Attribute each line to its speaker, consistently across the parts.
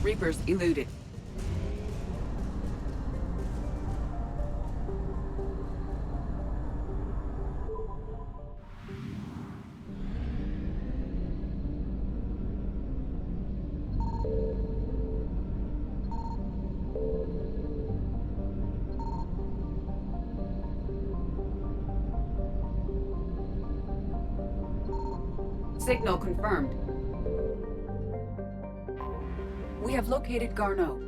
Speaker 1: Reapers eluded. Signal confirmed. We have located Garneau.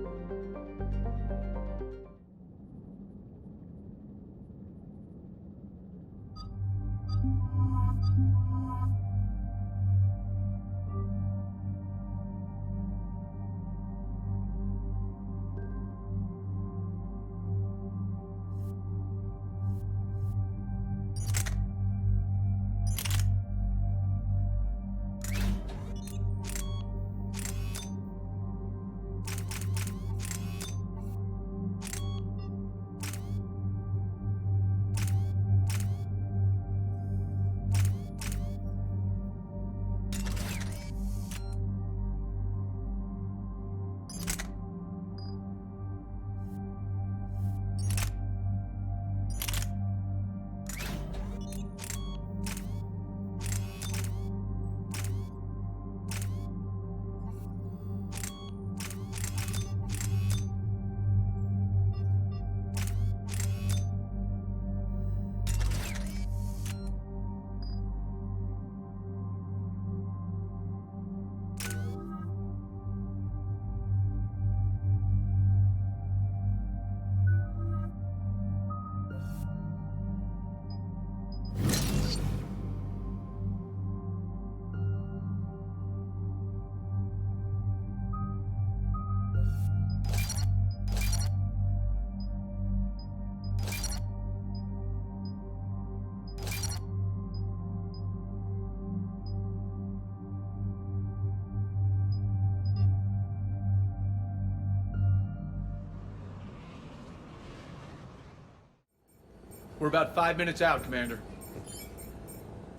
Speaker 2: We're about 5 minutes out, Commander.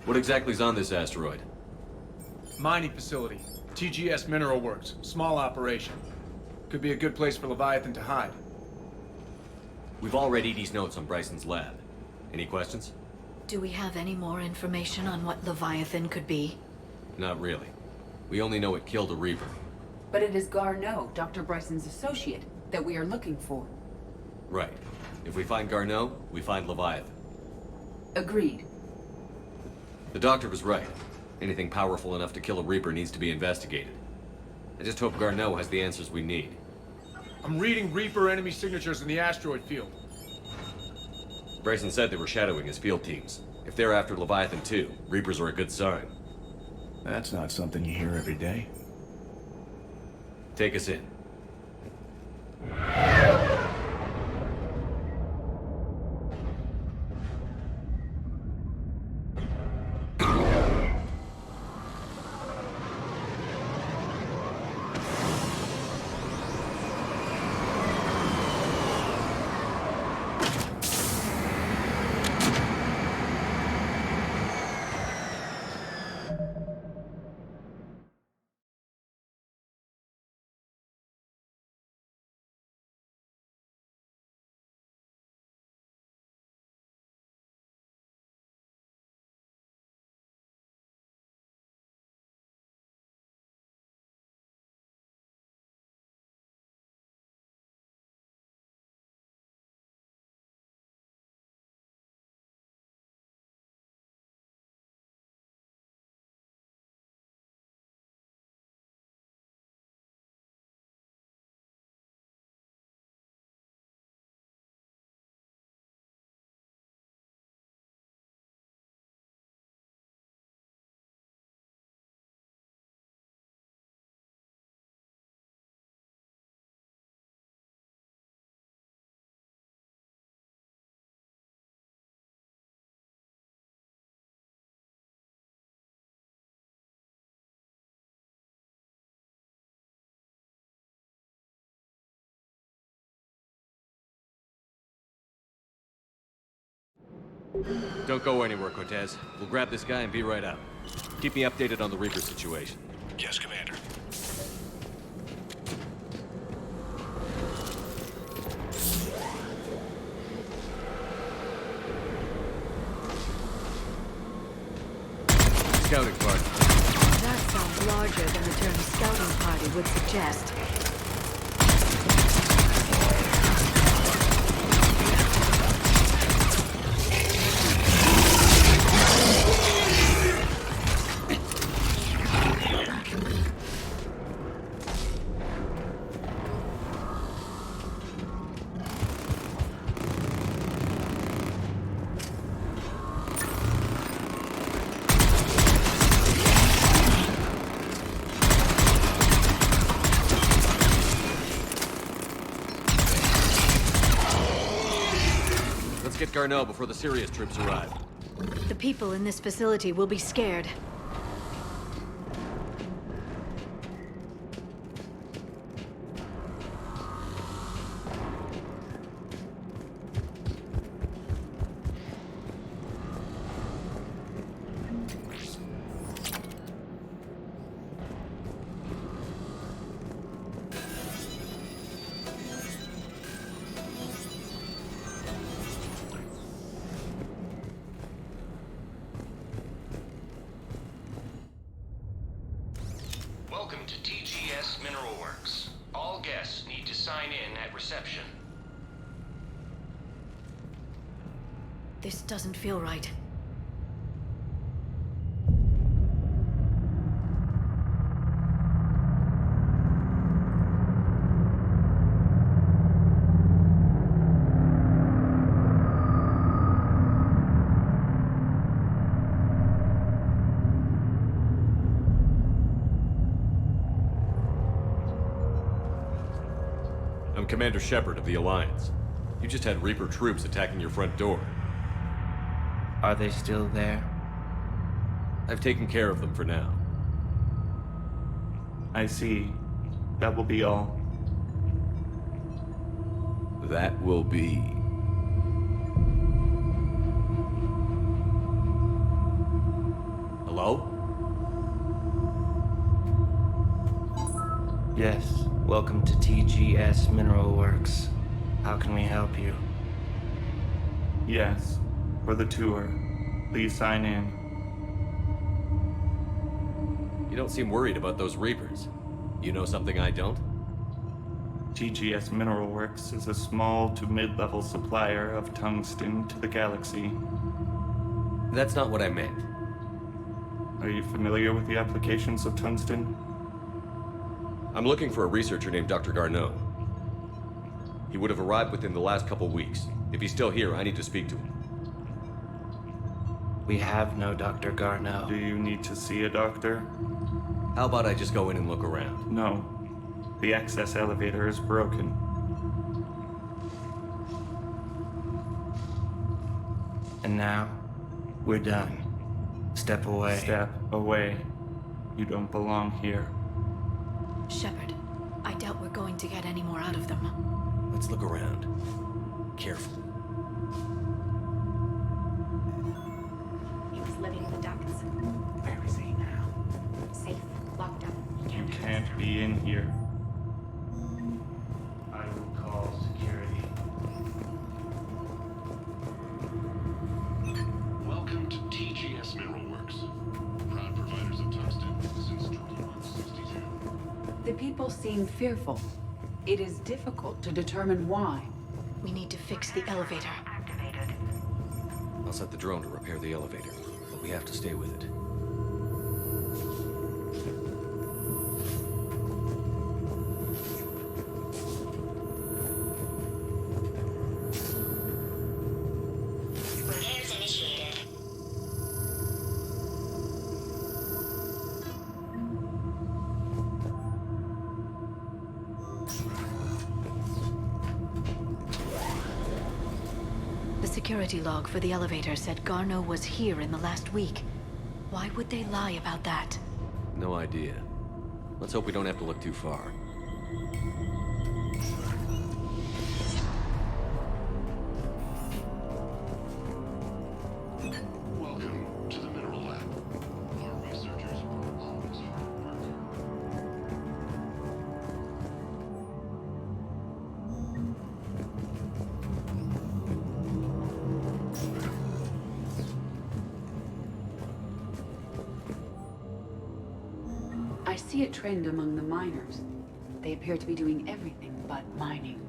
Speaker 3: What exactly is on this asteroid?
Speaker 2: Mining facility. TGS Mineral Works. Small operation. Could be a good place for Leviathan to hide.
Speaker 3: We've all read Edie's notes on Bryson's lab. Any questions?
Speaker 4: Do we have any more information on what Leviathan could be?
Speaker 3: Not really. We only know it killed a Reaper.
Speaker 1: But it is Garneau, Dr. Bryson's associate, that we are looking for.
Speaker 3: Right. If we find Garneau, we find Leviathan.
Speaker 1: Agreed.
Speaker 3: The doctor was right. Anything powerful enough to kill a Reaper needs to be investigated. I just hope Garneau has the answers we need.
Speaker 2: I'm reading Reaper enemy signatures in the asteroid field.
Speaker 3: Bryson said they were shadowing his field teams. If they're after Leviathan too, Reapers are a good sign.
Speaker 5: That's not something you hear every day.
Speaker 3: Take us in. Don't go anywhere, Cortez. We'll grab this guy and be right out. Keep me updated on the Reaper situation.
Speaker 5: Yes, Commander.
Speaker 4: would suggest.
Speaker 3: Get Garneau before the serious troops arrive.
Speaker 4: The people in this facility will be scared.
Speaker 6: Welcome to TGS Mineral Works. All guests need to sign in at reception.
Speaker 4: This doesn't feel right.
Speaker 3: I'm Commander Shepard of the Alliance. You just had Reaper troops attacking your front door.
Speaker 7: Are they still there?
Speaker 3: I've taken care of them for now.
Speaker 7: I see. That will be all.
Speaker 5: That will be...
Speaker 3: Hello?
Speaker 7: Yes, welcome to TGS Mineral Works. How can we help you? Yes, for the tour. Please sign in.
Speaker 3: You don't seem worried about those Reapers. You know something I don't?
Speaker 7: TGS Mineral Works is a small to mid-level supplier of tungsten to the galaxy.
Speaker 3: That's not what I meant.
Speaker 7: Are you familiar with the applications of tungsten?
Speaker 3: I'm looking for a researcher named Dr. Garneau. He would have arrived within the last couple weeks. If he's still here, I need to speak to him.
Speaker 7: We have no Dr. Garneau. Do you need to see a doctor?
Speaker 3: How about I just go in and look around?
Speaker 7: No. The access elevator is broken. And now, we're done. Step away. Step away. You don't belong here.
Speaker 4: Shepard, I doubt we're going to get any more out of them.
Speaker 3: Let's look around. Careful.
Speaker 8: He was living in the ducts.
Speaker 7: Where is he now?
Speaker 8: Safe, locked up. He
Speaker 7: You
Speaker 8: can't
Speaker 7: can't be in here. I will call security.
Speaker 9: Welcome to TGS Mineral Works. Proud providers of tungsten since 2162.
Speaker 1: The people seem fearful. It is difficult to determine why.
Speaker 4: We need to fix the elevator.
Speaker 8: activated.
Speaker 3: I'll set the drone to repair the elevator, but we have to stay with it.
Speaker 8: Repairs initiated.
Speaker 4: The security log for the elevator said Garneau was here in the last week. Why would they lie about that?
Speaker 3: No idea. Let's hope we don't have to look too far.
Speaker 9: Welcome to the Mineral Lab. Our researchers are always hard work.
Speaker 1: I see a trend among the miners. They appear to be doing everything but mining.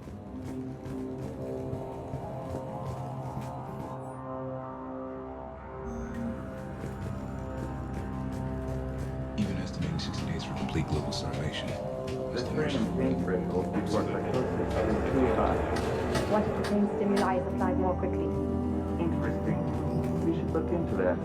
Speaker 5: Even estimating 60 days for complete global starvation.
Speaker 10: What if the same stimuli is applied more quickly?
Speaker 7: Interesting. We should look into that.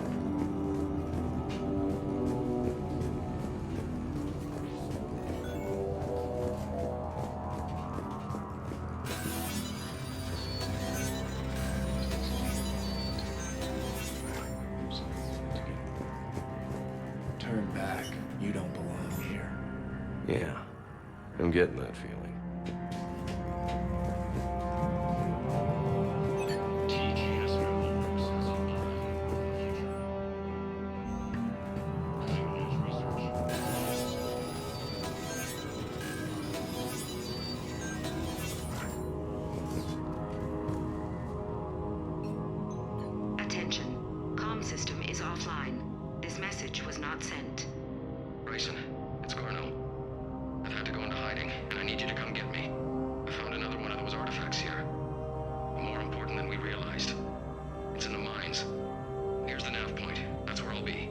Speaker 2: Turn back. You don't belong here.
Speaker 3: Yeah, I'm getting that feeling.
Speaker 9: TGS Mineral Works has
Speaker 11: Attention. Comm system is offline. This message was not sent.
Speaker 6: Bryson, it's Garno. I've had to go into hiding, and I need you to come get me. I found another one of those artifacts here. More important than we realized. It's in the mines. Here's the nav point. That's where I'll be.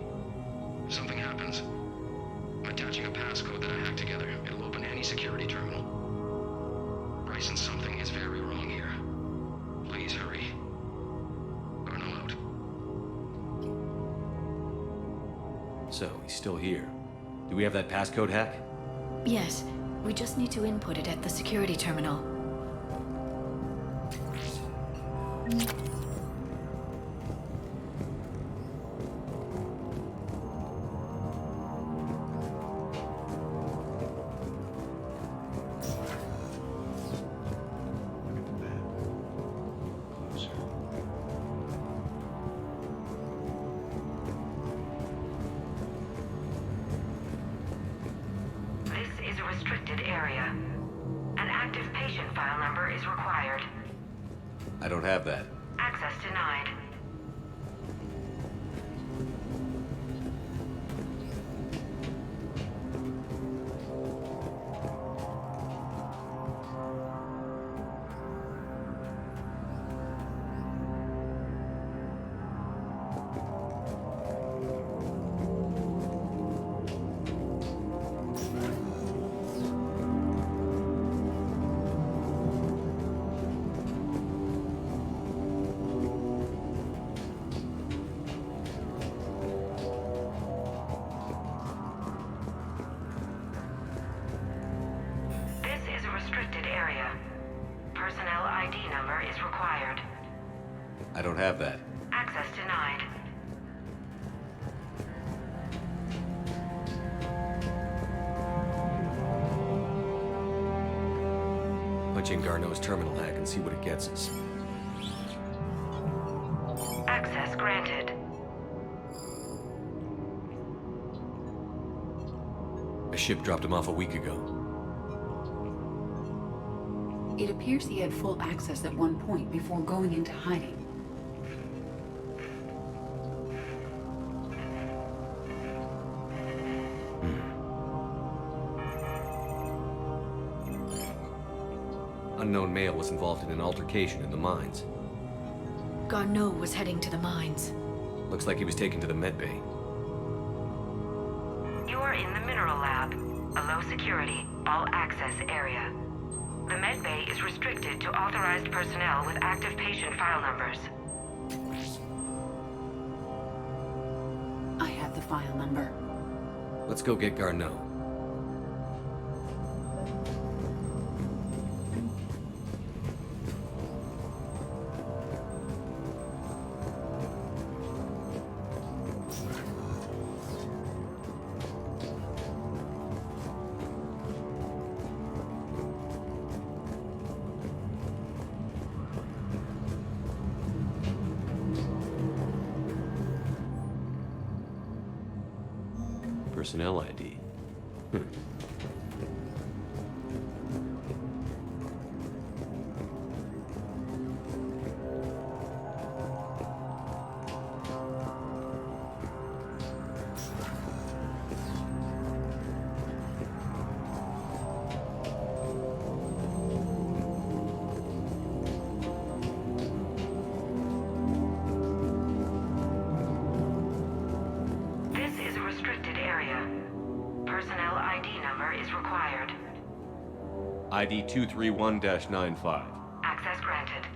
Speaker 6: If something happens, I'm attaching a passcode that I hacked together. It'll open any security terminal. Bryson, something is very wrong here. Please hurry. Garno out.
Speaker 3: So, he's still here. Do we have that passcode hack?
Speaker 4: Yes, we just need to input it at the security terminal.
Speaker 11: This is a restricted area. An active patient file number is required.
Speaker 3: I don't have that.
Speaker 11: Access denied. This is a restricted area. Personnel ID number is required.
Speaker 3: I don't have that.
Speaker 11: Access denied.
Speaker 3: Punch in Garneau's terminal hack and see what it gets us.
Speaker 11: Access granted.
Speaker 3: A ship dropped him off a week ago.
Speaker 1: It appears he had full access at one point before going into hiding.
Speaker 3: Unknown male was involved in an altercation in the mines.
Speaker 4: Garneau was heading to the mines.
Speaker 3: Looks like he was taken to the medbay.
Speaker 11: You are in the mineral lab, a low security, all access area. The medbay is restricted to authorized personnel with active patient file numbers.
Speaker 1: I have the file number.
Speaker 3: Let's go get Garneau. Personnel ID.
Speaker 11: required.
Speaker 3: ID 231-95.
Speaker 11: Access granted.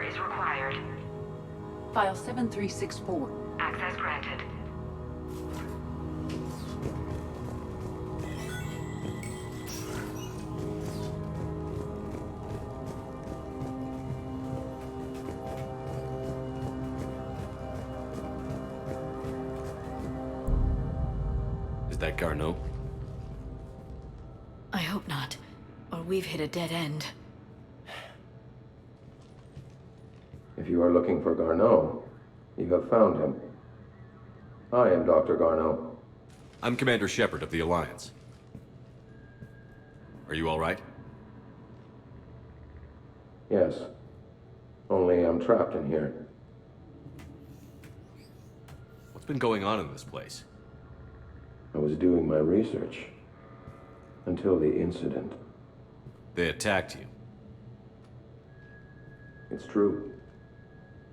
Speaker 11: Is required.
Speaker 1: File 7364.
Speaker 11: Access granted.
Speaker 3: Is that Garneau?
Speaker 4: I hope not. Or we've hit a dead end.
Speaker 12: If you are looking for Garneau, you have found him. I am Dr. Garneau.
Speaker 3: I'm Commander Shepard of the Alliance. Are you all right?
Speaker 12: Yes. Only I'm trapped in here.
Speaker 3: What's been going on in this place?
Speaker 12: I was doing my research. Until the incident.
Speaker 3: They attacked you.
Speaker 12: It's true.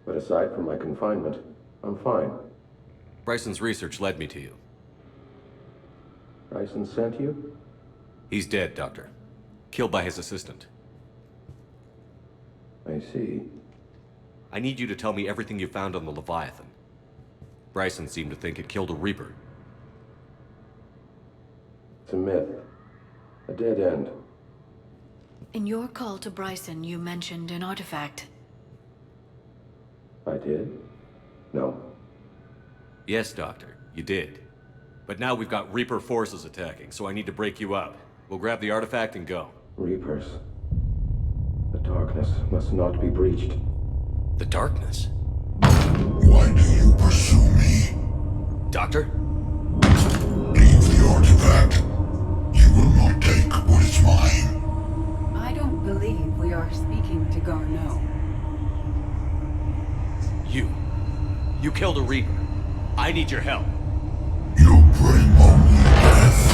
Speaker 12: But aside from my confinement, I'm fine.
Speaker 3: Bryson's research led me to you.
Speaker 12: Bryson sent you?
Speaker 3: He's dead, Doctor. Killed by his assistant.
Speaker 12: I see.
Speaker 3: I need you to tell me everything you found on the Leviathan. Bryson seemed to think it killed a Reaper.
Speaker 12: It's a myth. A dead end.
Speaker 4: In your call to Bryson, you mentioned an artifact.
Speaker 12: I did? No.
Speaker 3: Yes, Doctor, you did. But now we've got Reaper forces attacking, so I need to break you up. We'll grab the artifact and go.
Speaker 12: Reapers. The darkness must not be breached.
Speaker 3: The darkness?
Speaker 9: Why do you pursue me?
Speaker 3: Doctor?
Speaker 9: Leave the artifact. You will not take what is mine.
Speaker 1: I don't believe we are speaking to Garneau.
Speaker 3: You killed a Reaper. I need your help.
Speaker 9: You bring only death.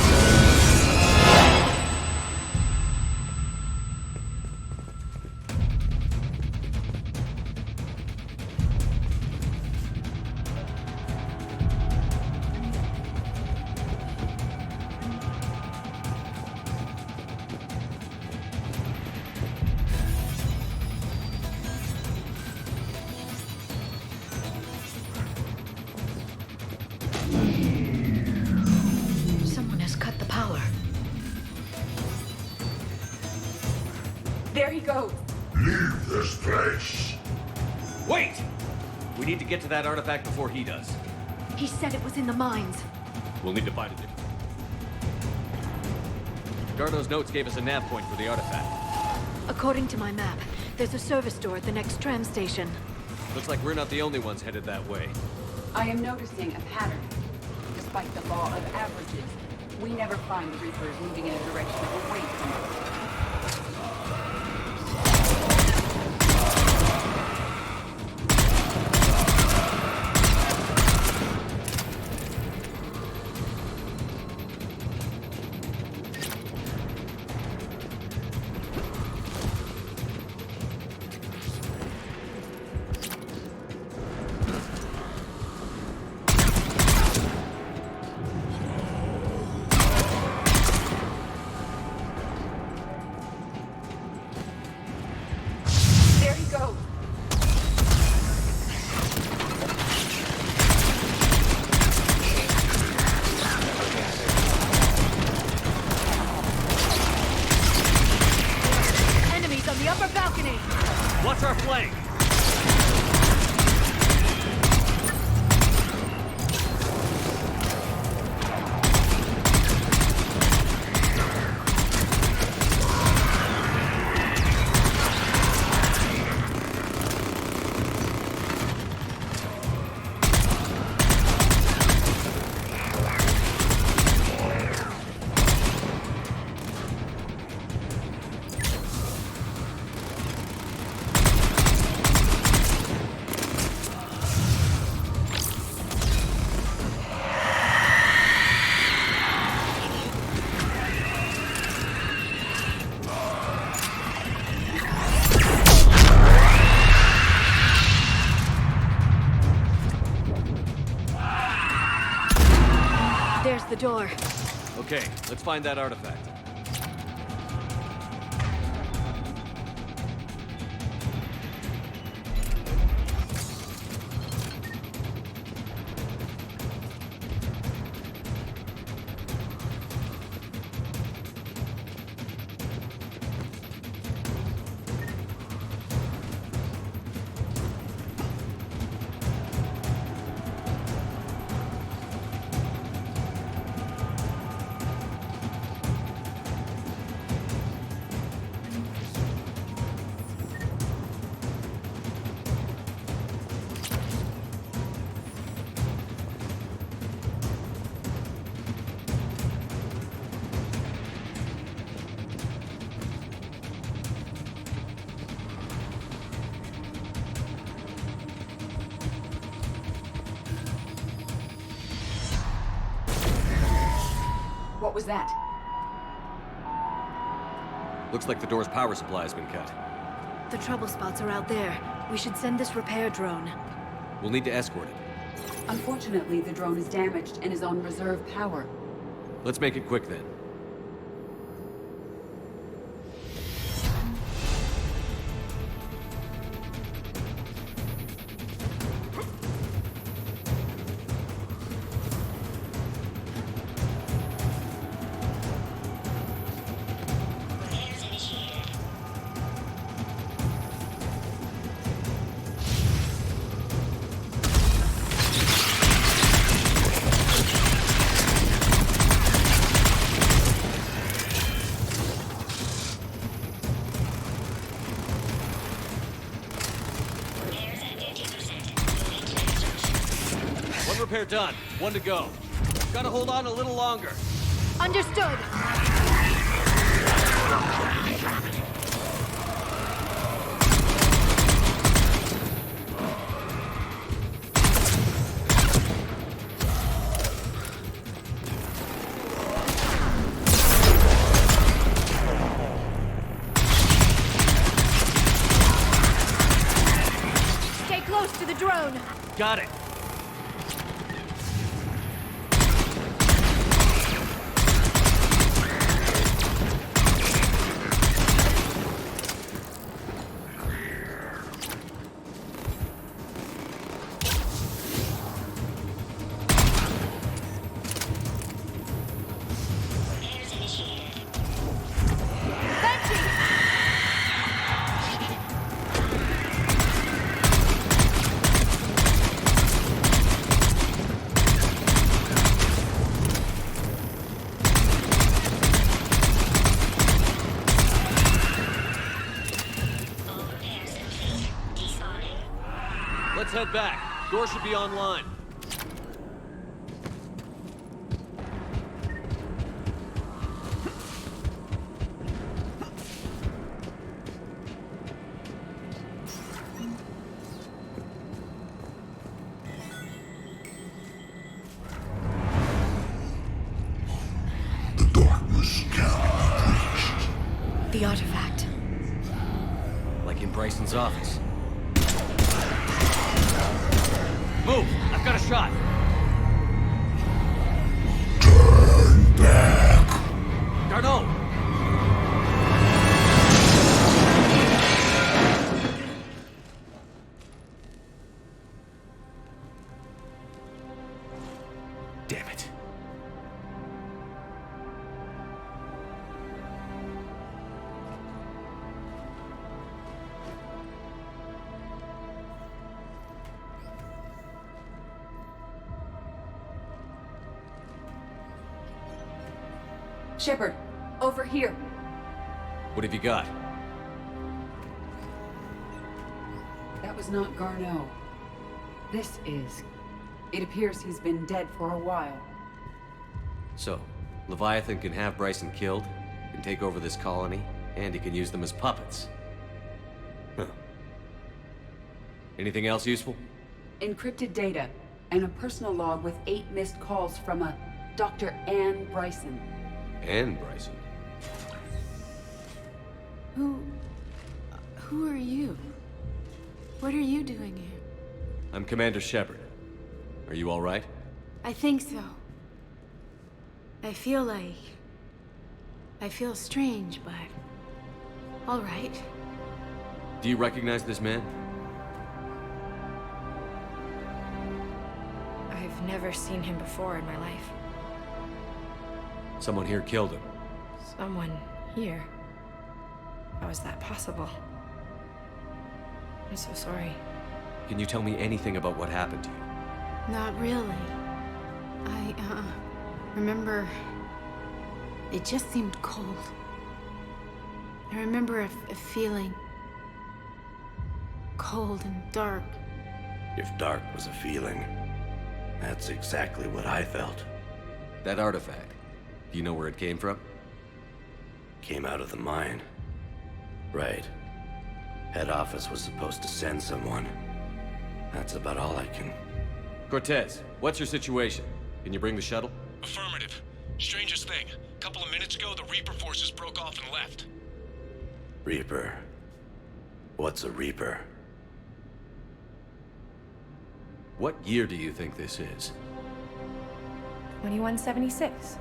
Speaker 4: Someone has cut the power.
Speaker 1: There he goes.
Speaker 9: Leave this place.
Speaker 3: Wait! We need to get to that artifact before he does.
Speaker 4: He said it was in the mines.
Speaker 3: We'll need to find it. Garneau's notes gave us a nav point for the artifact.
Speaker 4: According to my map, there's a service door at the next tram station.
Speaker 3: Looks like we're not the only ones headed that way.
Speaker 1: I am noticing a pattern. Despite the law of averages, we never find the Reapers moving in a direction away from us.
Speaker 4: door.
Speaker 3: Okay, let's find that artifact.
Speaker 1: What was that?
Speaker 3: Looks like the door's power supply has been cut.
Speaker 4: The trouble spots are out there. We should send this repair drone.
Speaker 3: We'll need to escort it.
Speaker 1: Unfortunately, the drone is damaged and is on reserve power.
Speaker 3: Let's make it quick then. Repair done. One to go. Gotta hold on a little longer.
Speaker 4: Understood. Stay close to the drone.
Speaker 3: Got it. Let's head back. Door should be online.
Speaker 4: The artifact.
Speaker 3: Like in Bryson's office. Move! I've got a shot!
Speaker 9: Turn back!
Speaker 3: Garneau! Damn it.
Speaker 1: Shepard, over here.
Speaker 3: What have you got?
Speaker 1: That was not Garneau. This is. It appears he's been dead for a while.
Speaker 3: So, Leviathan can have Bryson killed, can take over this colony, and he can use them as puppets. Huh. Anything else useful?
Speaker 1: Encrypted data, and a personal log with 8 missed calls from a Dr. Ann Bryson.
Speaker 3: Ann Bryson?
Speaker 13: Who are you? What are you doing here?
Speaker 3: I'm Commander Shepard. Are you all right?
Speaker 13: I think so. I feel strange, but all right.
Speaker 3: Do you recognize this man?
Speaker 8: I've never seen him before in my life.
Speaker 3: Someone here killed him.
Speaker 8: Someone here? How is that possible? I'm so sorry.
Speaker 3: Can you tell me anything about what happened to you?
Speaker 13: Not really. I remember it just seemed cold. I remember a feeling cold and dark.
Speaker 14: If dark was a feeling, that's exactly what I felt.
Speaker 3: That artifact, do you know where it came from?
Speaker 14: Came out of the mine. Right. Head office was supposed to send someone. That's about all I can...
Speaker 3: Cortez, what's your situation? Can you bring the shuttle?
Speaker 15: Affirmative. Strangest thing. A couple of minutes ago, the Reaper forces broke off and left.
Speaker 14: Reaper? What's a Reaper?
Speaker 3: What year do you think this is?
Speaker 8: 2176.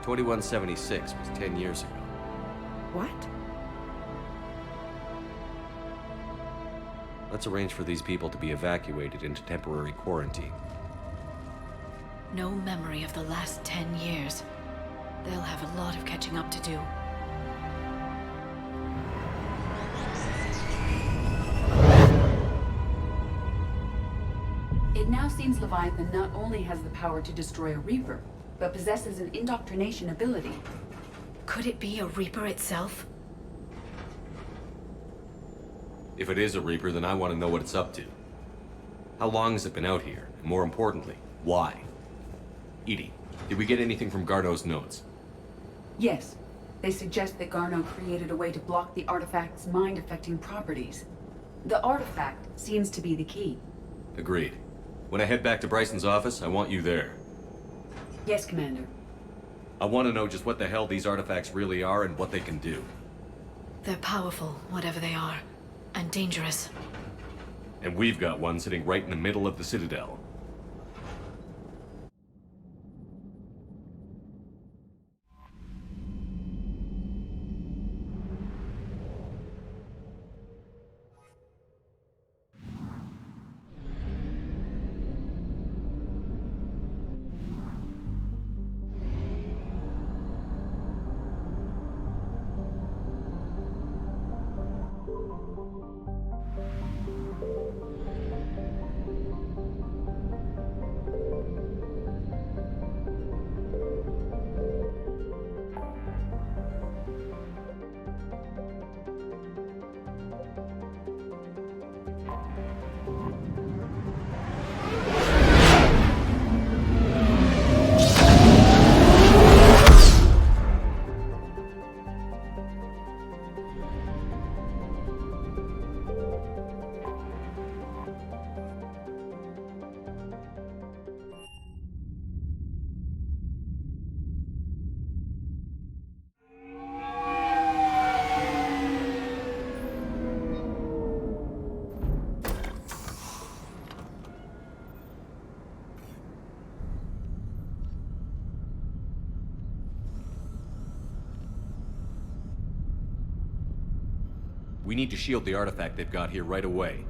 Speaker 3: 2176 was 10 years ago.
Speaker 8: What?
Speaker 3: Let's arrange for these people to be evacuated into temporary quarantine.
Speaker 4: No memory of the last 10 years. They'll have a lot of catching up to do.
Speaker 1: It now seems Leviathan not only has the power to destroy a Reaper, but possesses an indoctrination ability.
Speaker 4: Could it be a Reaper itself?
Speaker 3: If it is a Reaper, then I want to know what it's up to. How long has it been out here? And more importantly, why? Edie, did we get anything from Garneau's notes?
Speaker 1: Yes. They suggest that Garneau created a way to block the artifact's mind-affecting properties. The artifact seems to be the key.
Speaker 3: Agreed. When I head back to Bryson's office, I want you there.
Speaker 1: Yes, Commander.
Speaker 3: I want to know just what the hell these artifacts really are and what they can do.
Speaker 4: They're powerful, whatever they are. And dangerous.
Speaker 3: And we've got one sitting right in the middle of the Citadel. We need to shield the artifact they've got here right away.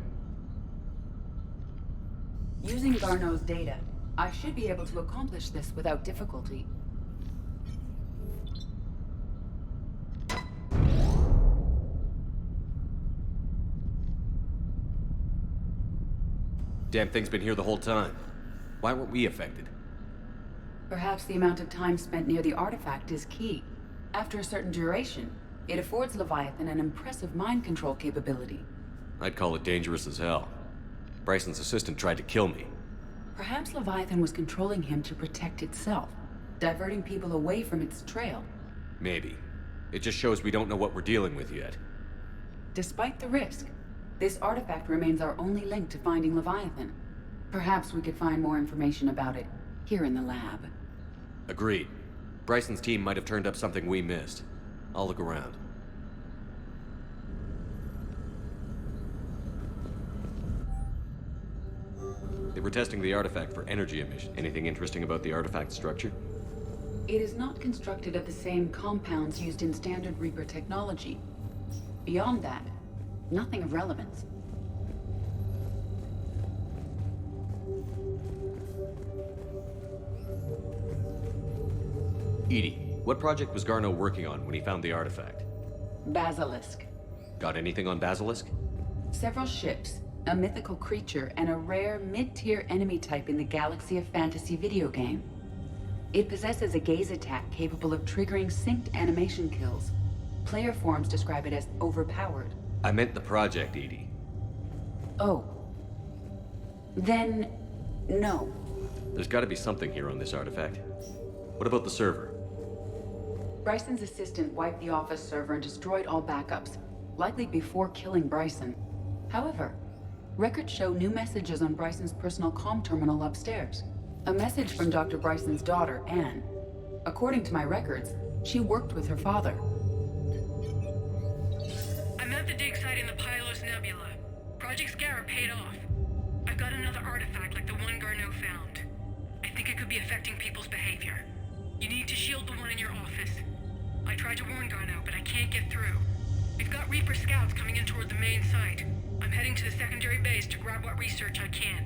Speaker 1: Using Garneau's data, I should be able to accomplish this without difficulty.
Speaker 3: Damn thing's been here the whole time. Why weren't we affected?
Speaker 1: Perhaps the amount of time spent near the artifact is key. After a certain duration, it affords Leviathan an impressive mind control capability.
Speaker 3: I'd call it dangerous as hell. Bryson's assistant tried to kill me.
Speaker 1: Perhaps Leviathan was controlling him to protect itself, diverting people away from its trail.
Speaker 3: Maybe. It just shows we don't know what we're dealing with yet.
Speaker 1: Despite the risk, this artifact remains our only link to finding Leviathan. Perhaps we could find more information about it here in the lab.
Speaker 3: Agreed. Bryson's team might have turned up something we missed. I'll look around. They were testing the artifact for energy emission. Anything interesting about the artifact structure?
Speaker 1: It is not constructed of the same compounds used in standard Reaper technology. Beyond that, nothing of relevance.
Speaker 3: EDI, what project was Garneau working on when he found the artifact?
Speaker 1: Basilisk.
Speaker 3: Got anything on Basilisk?
Speaker 1: Several ships, a mythical creature, and a rare mid-tier enemy type in the Galaxy of Fantasy video game. It possesses a gaze attack capable of triggering synced animation kills. Player forums describe it as overpowered.
Speaker 3: I meant the project, EDI.
Speaker 1: Oh. Then, no.
Speaker 3: There's gotta be something here on this artifact. What about the server?
Speaker 1: Bryson's assistant wiped the office server and destroyed all backups, likely before killing Bryson. However, records show new messages on Bryson's personal comm terminal upstairs. A message from Dr. Bryson's daughter, Anne. According to my records, she worked with her father.
Speaker 16: I'm at the dig site in the Pylos Nebula. Project Scarab paid off. I've got another artifact like the one Garneau found. I think it could be affecting people's behavior. You need to shield the one in your office. I tried to warn Garneau, but I can't get through. We've got Reaper scouts coming in toward the main site. I'm heading to the secondary base to grab what research I can.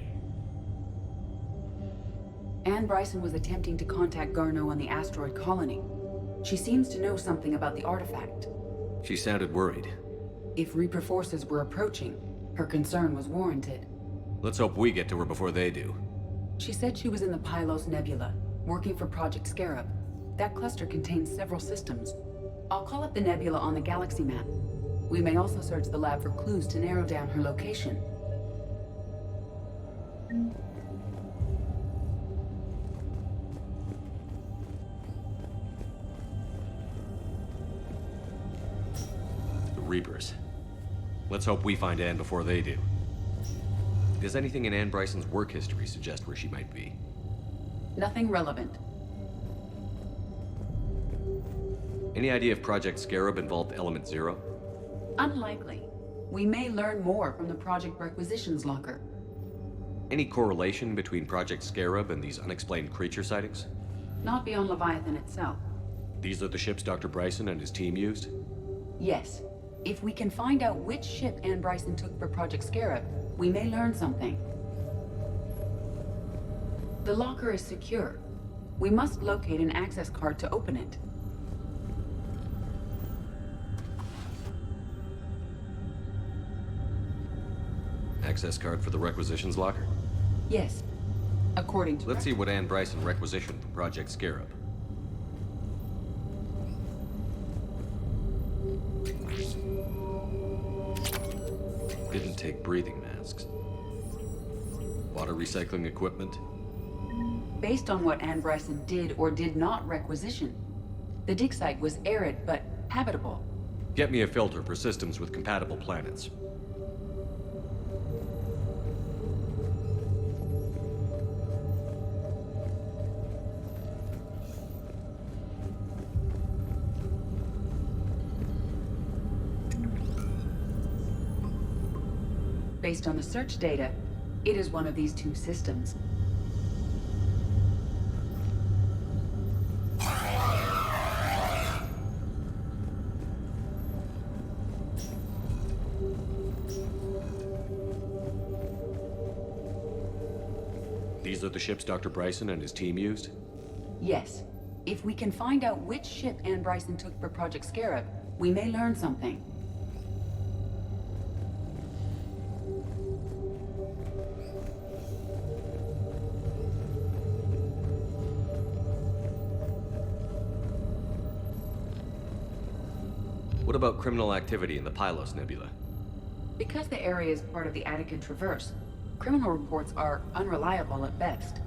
Speaker 1: Anne Bryson was attempting to contact Garneau on the asteroid colony. She seems to know something about the artifact.
Speaker 3: She sounded worried.
Speaker 1: If Reaper forces were approaching, her concern was warranted.
Speaker 3: Let's hope we get to her before they do.
Speaker 1: She said she was in the Pylos Nebula, working for Project Scarab. That cluster contains several systems. I'll call up the nebula on the galaxy map. We may also search the lab for clues to narrow down her location.
Speaker 3: The Reapers. Let's hope we find Anne before they do. Does anything in Anne Bryson's work history suggest where she might be?
Speaker 1: Nothing relevant.
Speaker 3: Any idea if Project Scarab involved Element Zero?
Speaker 1: Unlikely. We may learn more from the Project Requisitions Locker.
Speaker 3: Any correlation between Project Scarab and these unexplained creature sightings?
Speaker 1: Not beyond Leviathan itself.
Speaker 3: These are the ships Dr. Bryson and his team used?
Speaker 1: Yes. If we can find out which ship Anne Bryson took for Project Scarab, we may learn something. The locker is secure. We must locate an access card to open it.
Speaker 3: Access card for the Requisitions Locker?
Speaker 1: Yes. According to...
Speaker 3: Let's see what Anne Bryson requisitioned from Project Scarab. Didn't take breathing masks. Water recycling equipment.
Speaker 1: Based on what Anne Bryson did or did not requisition, the dig site was arid but habitable.
Speaker 3: Get me a filter for systems with compatible planets.
Speaker 1: Based on the search data, it is one of these two systems.
Speaker 3: These are the ships Dr. Bryson and his team used?
Speaker 1: Yes. If we can find out which ship Anne Bryson took for Project Scarab, we may learn something.
Speaker 3: What about criminal activity in the Pylos Nebula?
Speaker 1: Because the area is part of the Attica Traverse, criminal reports are unreliable at best.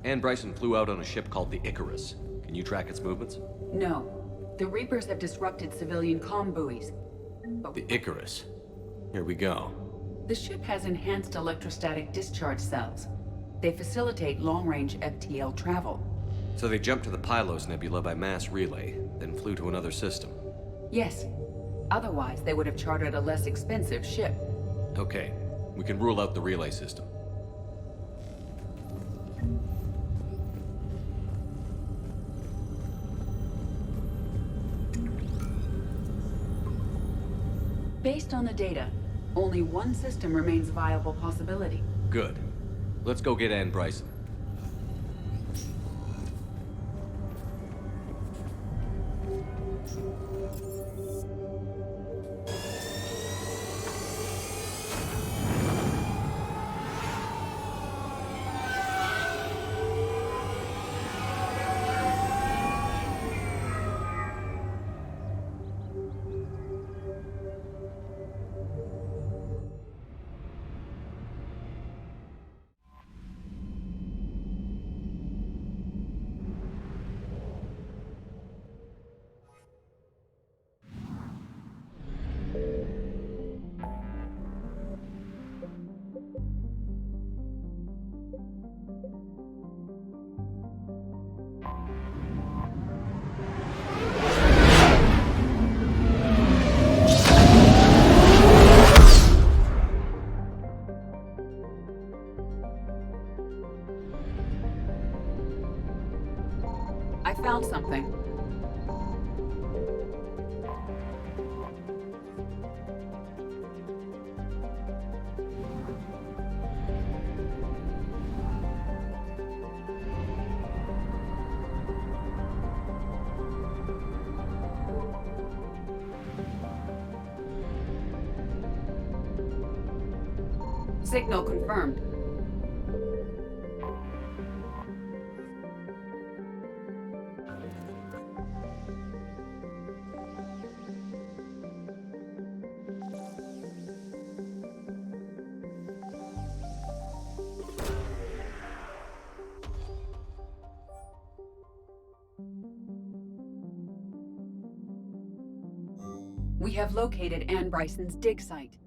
Speaker 3: Ann Bryson flew out on a ship called the Icarus. Can you track its movements?
Speaker 1: No. The Reapers have disrupted civilian comm buoys.
Speaker 3: The Icarus. Here we go.
Speaker 1: The ship has enhanced electrostatic discharge cells. They facilitate long-range FTL travel.
Speaker 3: So they jumped to the Pylos Nebula by mass relay, then flew to another system.
Speaker 1: Yes. Otherwise, they would have chartered a less expensive ship.
Speaker 3: Okay, we can rule out the relay system.
Speaker 1: Based on the data, only one system remains a viable possibility.
Speaker 3: Good. Let's go get Ann Bryson.
Speaker 1: I found something. Signal confirmed. We have located Ann Bryson's dig site.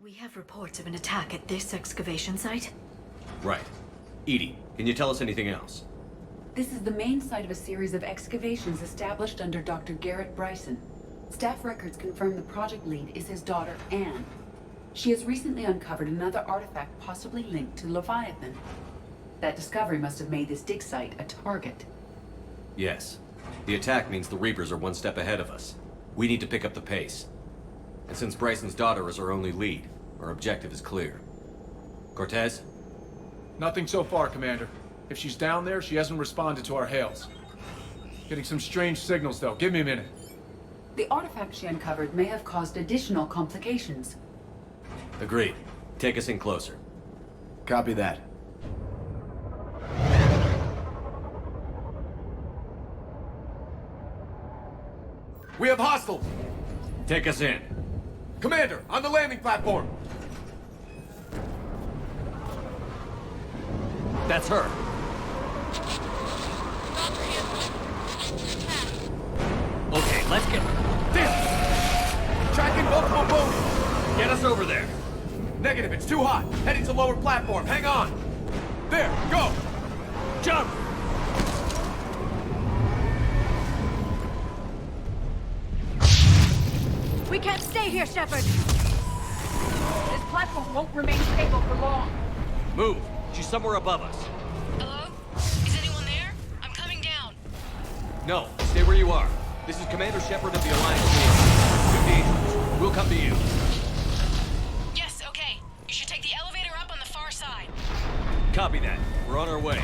Speaker 4: We have reports of an attack at this excavation site.
Speaker 3: Right. Edie, can you tell us anything else?
Speaker 1: This is the main site of a series of excavations established under Dr. Garrett Bryson. Staff records confirm the project lead is his daughter, Anne. She has recently uncovered another artifact possibly linked to Leviathan. That discovery must have made this dig site a target.
Speaker 3: Yes. The attack means the Reapers are one step ahead of us. We need to pick up the pace. And since Bryson's daughter is our only lead, our objective is clear. Cortez?
Speaker 2: Nothing so far, Commander. If she's down there, she hasn't responded to our hails. Getting some strange signals, though. Give me a minute.
Speaker 1: The artifact she uncovered may have caused additional complications.
Speaker 3: Agreed. Take us in closer.
Speaker 2: Copy that. We have hostiles!
Speaker 3: Take us in.
Speaker 2: Commander, on the landing platform!
Speaker 3: That's her. Okay, let's get...
Speaker 2: Damn! Tracking multiple boats!
Speaker 3: Get us over there.
Speaker 2: Negative, it's too hot. Heading to lower platform. Hang on. There, go! Jump!
Speaker 17: We can't stay here, Shepard!
Speaker 1: This platform won't remain stable for long.
Speaker 3: Move! She's somewhere above us.
Speaker 4: Hello? Is anyone there? I'm coming down.
Speaker 3: No, stay where you are. This is Commander Shepard of the Alliance Force. Too dangerous. We'll come to you.
Speaker 4: Yes, okay. You should take the elevator up on the far side.
Speaker 3: Copy that. We're on our way.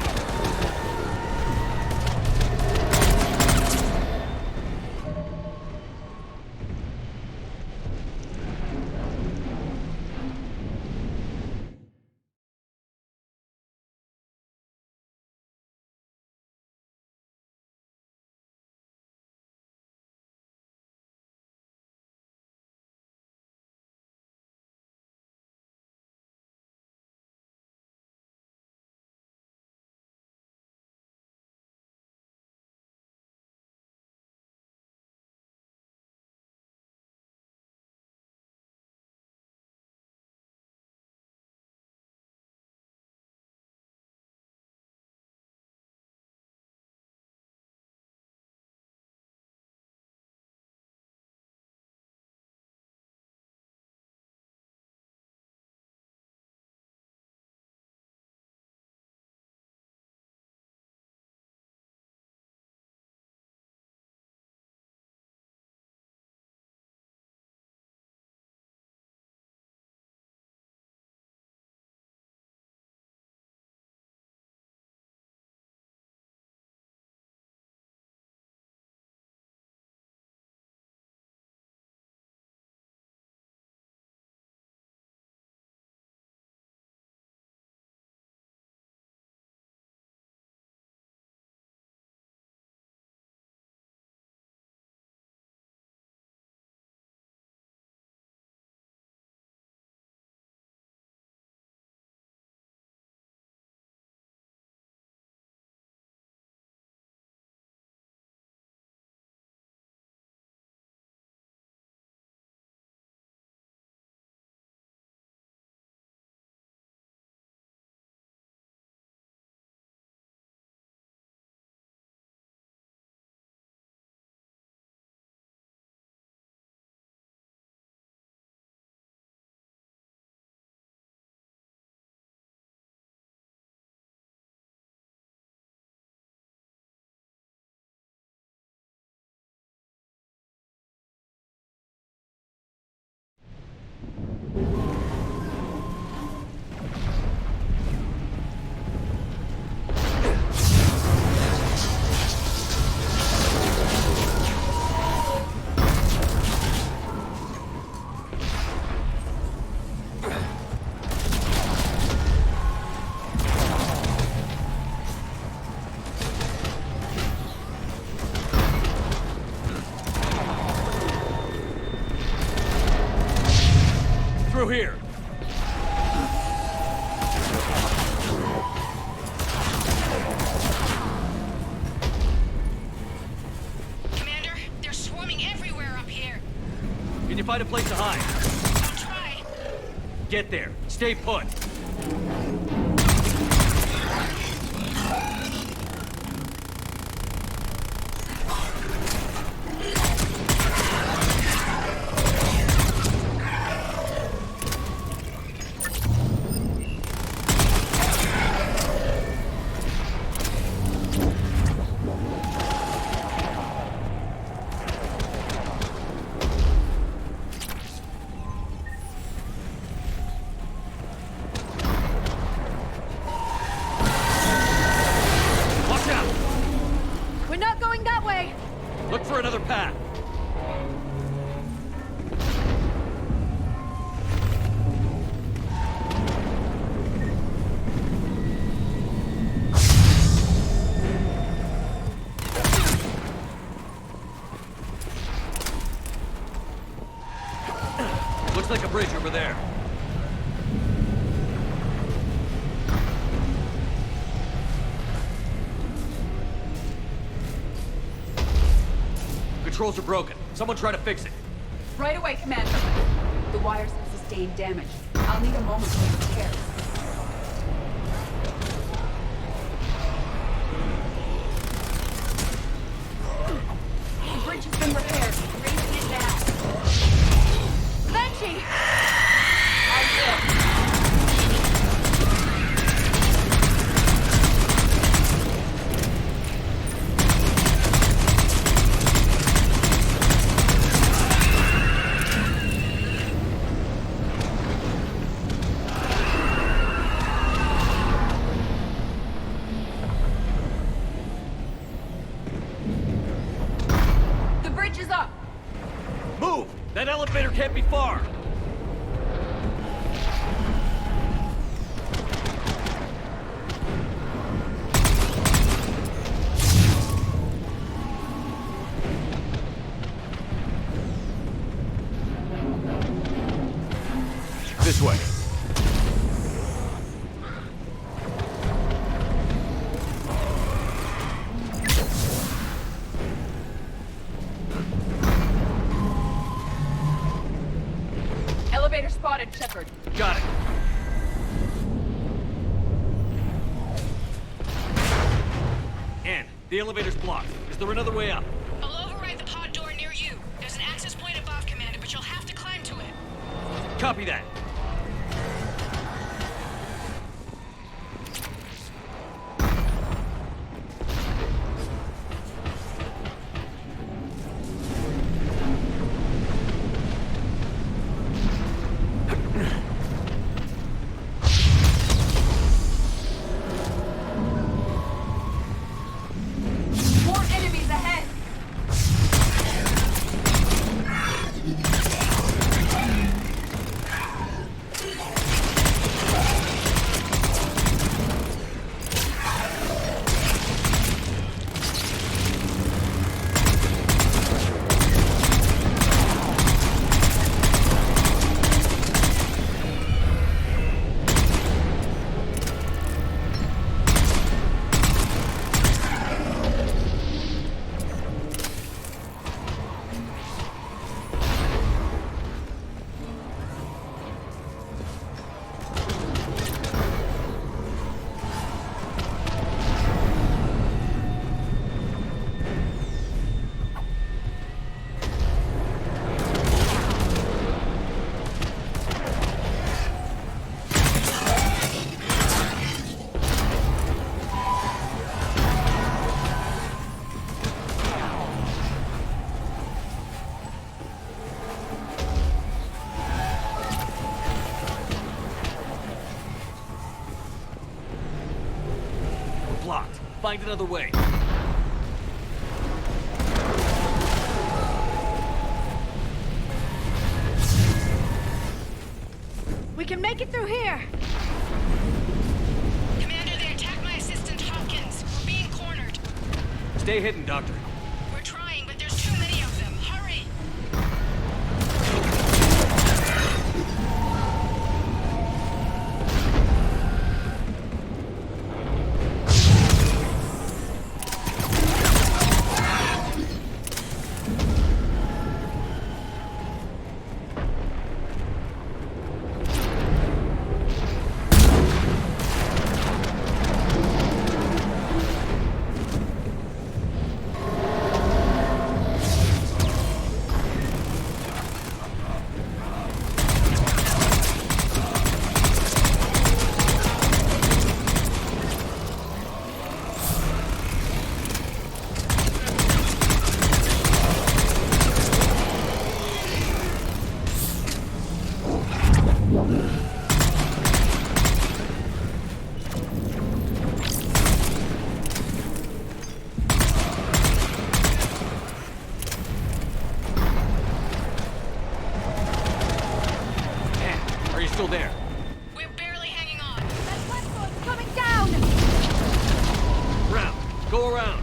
Speaker 3: Through here.
Speaker 4: Commander, they're swarming everywhere up here.
Speaker 3: Can you find a place to hide?
Speaker 4: I'll try.
Speaker 3: Get there. Stay put.
Speaker 17: We're not going that way!
Speaker 3: Look for another path. Looks like a bridge over there. Controls are broken. Someone try to fix it.
Speaker 1: Right away, Commander. The wires have sustained damage. I'll need a moment to repair. The bridge has been repaired. Raising it now.
Speaker 17: is up!
Speaker 18: Move! That elevator can't be far!
Speaker 2: This way.
Speaker 1: Elevator spotted, Shepard.
Speaker 18: Got it. Ann, the elevator's blocked. Is there another way up?
Speaker 16: I'll override the pod door near you. There's an access point above, Commander, but you'll have to climb to it.
Speaker 18: Copy that.
Speaker 17: More enemies ahead!
Speaker 18: We're blocked. Find another way.
Speaker 17: We can make it through here!
Speaker 16: Commander, they attacked my assistant, Hopkins. We're being cornered.
Speaker 18: Stay hidden, Doctor.
Speaker 16: We're trying, but there's too many of them. Hurry!
Speaker 18: Ann, are you still there?
Speaker 16: We're barely hanging on.
Speaker 17: That platform's coming down!
Speaker 18: Round. Go around.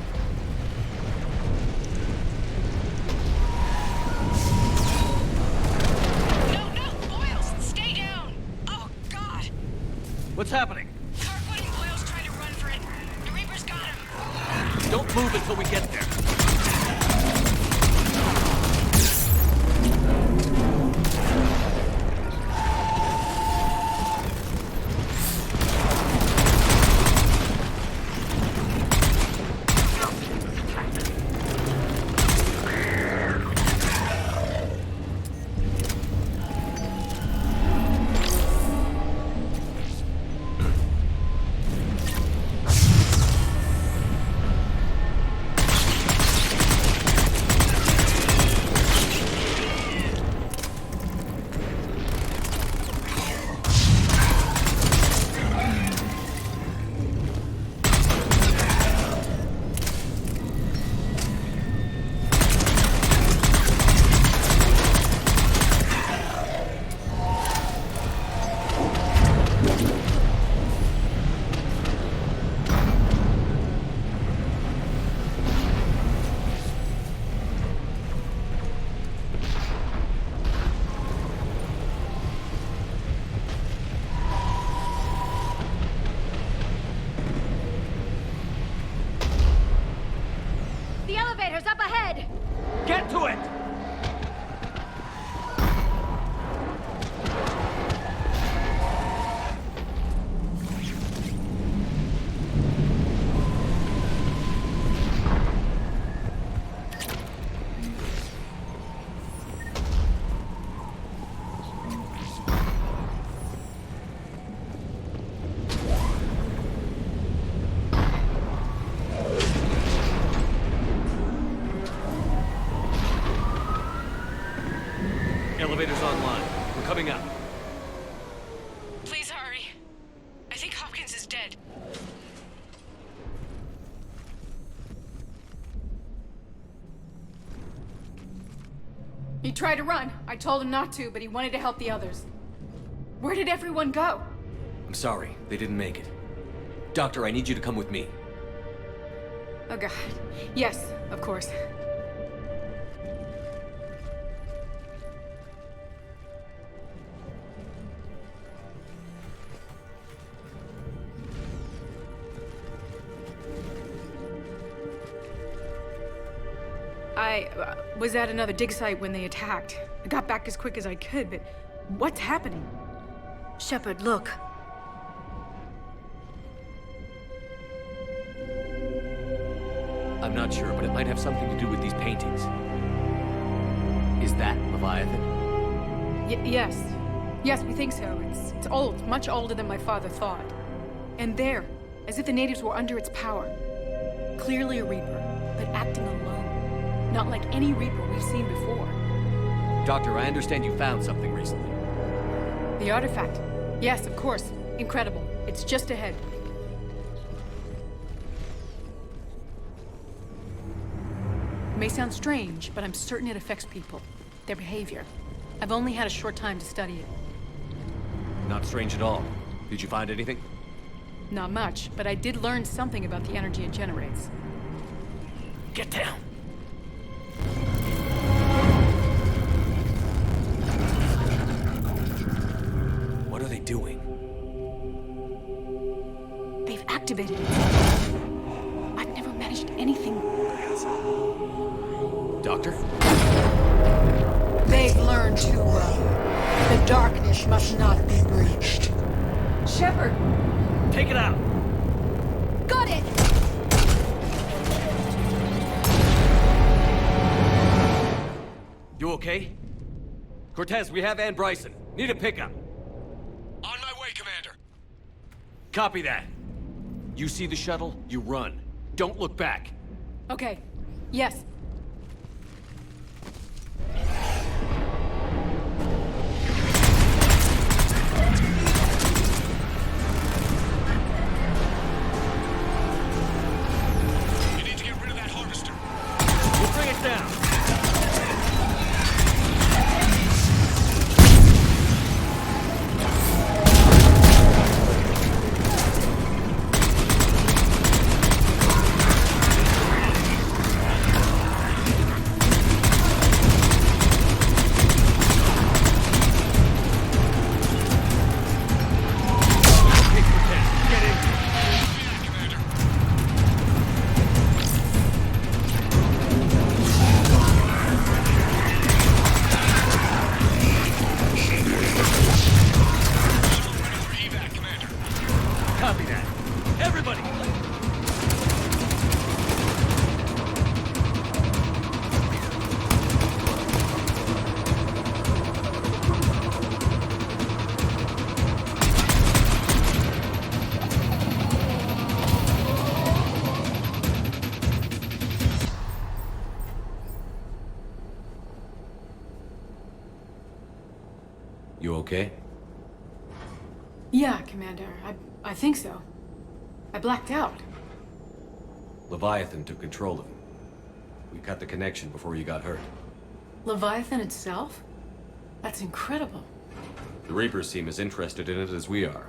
Speaker 16: No, Boyles, stay down! Oh, God!
Speaker 18: What's happening?
Speaker 16: Kirkwood and Boyles trying to run for it. The Reaper's got him.
Speaker 18: Don't move until we get there. Elevator's online. We're coming up.
Speaker 16: Please hurry. I think Hopkins is dead.
Speaker 13: He tried to run. I told him not to, but he wanted to help the others. Where did everyone go?
Speaker 3: I'm sorry, they didn't make it. Doctor, I need you to come with me.
Speaker 13: Oh god. Yes, of course. I was at another dig site when they attacked. I got back as quick as I could, but what's happening?
Speaker 4: Shepard, look.
Speaker 3: I'm not sure, but it might have something to do with these paintings. Is that Leviathan?
Speaker 13: Yes. Yes, we think so. It's old, much older than my father thought. And there, as if the natives were under its power. Clearly a Reaper, but acting alone. Not like any Reaper we've seen before.
Speaker 3: Doctor, I understand you found something recently.
Speaker 13: The artifact. Yes, of course. Incredible. It's just ahead. It may sound strange, but I'm certain it affects people. Their behavior. I've only had a short time to study it.
Speaker 3: Not strange at all. Did you find anything?
Speaker 13: Not much, but I did learn something about the energy it generates.
Speaker 3: Get down! What are they doing?
Speaker 13: They've activated it. I've never managed anything.
Speaker 3: Doctor?
Speaker 13: They've learned too well. The darkness must not be breached. Shepard!
Speaker 18: Take it out!
Speaker 13: Got it!
Speaker 18: You okay? Cortez, we have Ann Bryson. Need a pickup.
Speaker 15: On my way, Commander.
Speaker 18: Copy that. You see the shuttle, you run. Don't look back.
Speaker 13: Okay. Yes.
Speaker 15: You need to get rid of that harvester.
Speaker 18: We'll bring it down. Copy that. Everybody!
Speaker 3: You okay?
Speaker 13: Yeah, Commander. I think so. I blacked out.
Speaker 3: Leviathan took control of him. We cut the connection before you got hurt.
Speaker 13: Leviathan itself? That's incredible.
Speaker 3: The Reapers seem as interested in it as we are.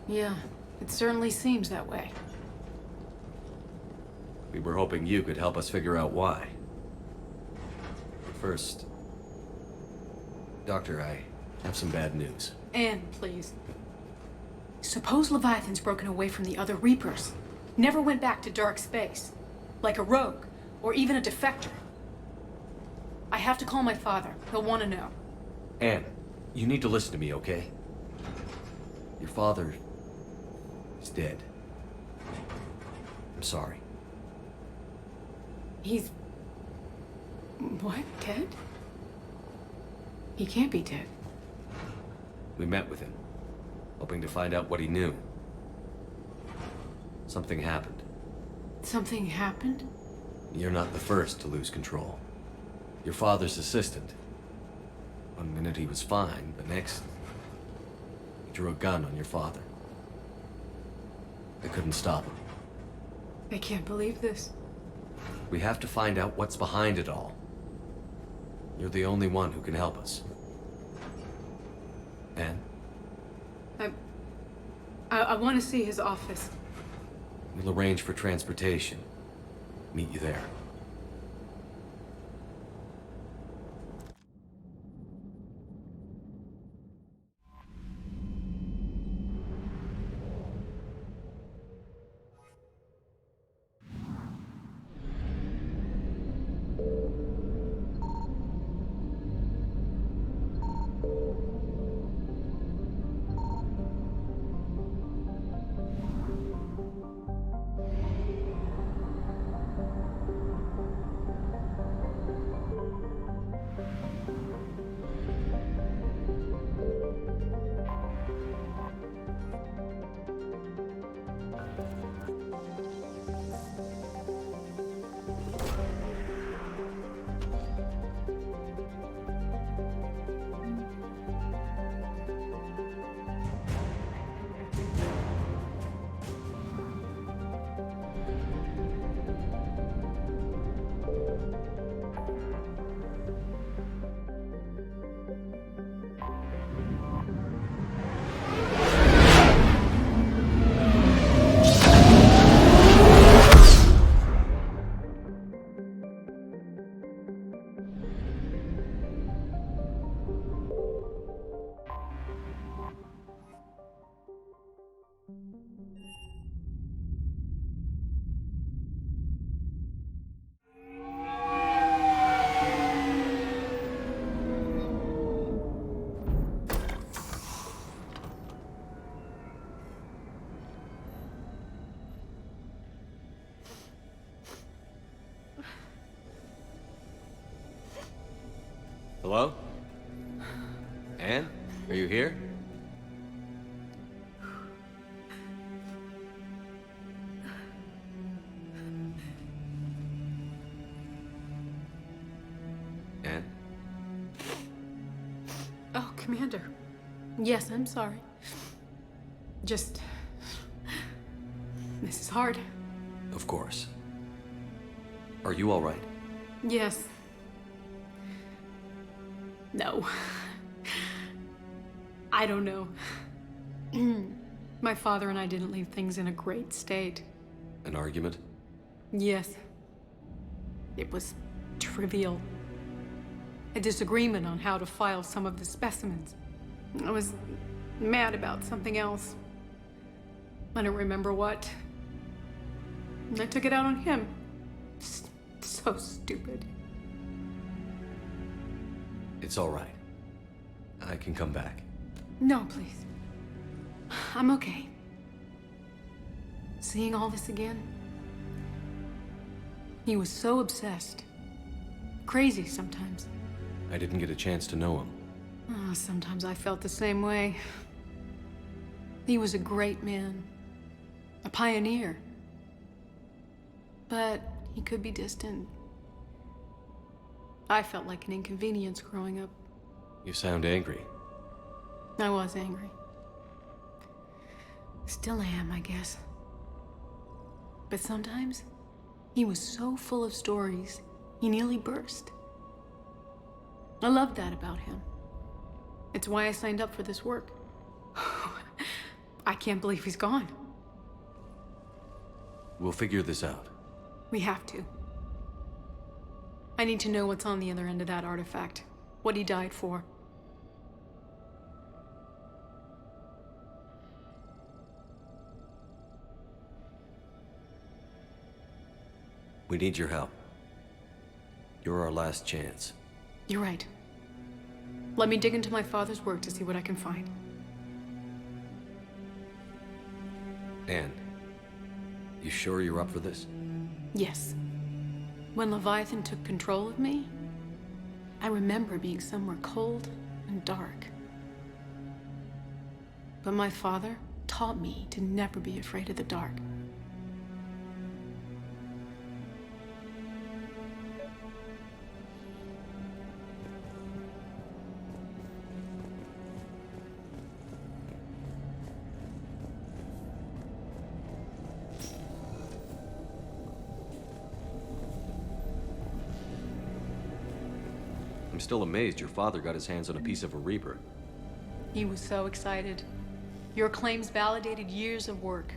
Speaker 13: Yeah, it certainly seems that way.
Speaker 3: We were hoping you could help us figure out why. But first... Doctor, I have some bad news.
Speaker 13: Anne, please. Suppose Leviathan's broken away from the other Reapers. Never went back to dark space. Like a rogue, or even a defector. I have to call my father. He'll want to know.
Speaker 3: Anne, you need to listen to me, okay? Your father is dead. I'm sorry.
Speaker 13: He's... what? Dead? He can't be dead.
Speaker 3: We met with him, hoping to find out what he knew. Something happened.
Speaker 13: Something happened?
Speaker 3: You're not the first to lose control. Your father's assistant, One minute he was fine, the next, he drew a gun on your father. They couldn't stop him.
Speaker 13: I can't believe this.
Speaker 3: We have to find out what's behind it all. You're the only one who can help us. Anne?
Speaker 13: I want to see his office.
Speaker 3: We'll arrange for transportation. Meet you there. Hello? Anne? Are you here? Anne?
Speaker 13: Oh, Commander. Yes, I'm sorry. Just... This is hard.
Speaker 3: Of course. Are you all right?
Speaker 13: Yes. No. I don't know. My father and I didn't leave things in a great state.
Speaker 3: An argument?
Speaker 13: Yes. It was trivial. A disagreement on how to file some of the specimens. I was mad about something else. I don't remember what. And I took it out on him. So stupid.
Speaker 3: It's all right. I can come back.
Speaker 13: No, please. I'm okay. Seeing all this again? He was so obsessed. Crazy sometimes.
Speaker 3: I didn't get a chance to know him.
Speaker 13: Oh, sometimes I felt the same way. He was a great man. A pioneer. But he could be distant. I felt like an inconvenience growing up.
Speaker 3: You sound angry.
Speaker 13: I was angry. Still am, I guess. But sometimes, he was so full of stories, he nearly burst. I loved that about him. It's why I signed up for this work. I can't believe he's gone.
Speaker 3: We'll figure this out.
Speaker 13: We have to. I need to know what's on the other end of that artifact. What he died for.
Speaker 3: We need your help. You're our last chance.
Speaker 13: You're right. Let me dig into my father's work to see what I can find.
Speaker 3: Anne, you sure you're up for this?
Speaker 13: Yes. When Leviathan took control of me, I remember being somewhere cold and dark. But my father taught me to never be afraid of the dark.
Speaker 3: I'm still amazed your father got his hands on a piece of a Reaper.
Speaker 13: He was so excited. Your claims validated years of work.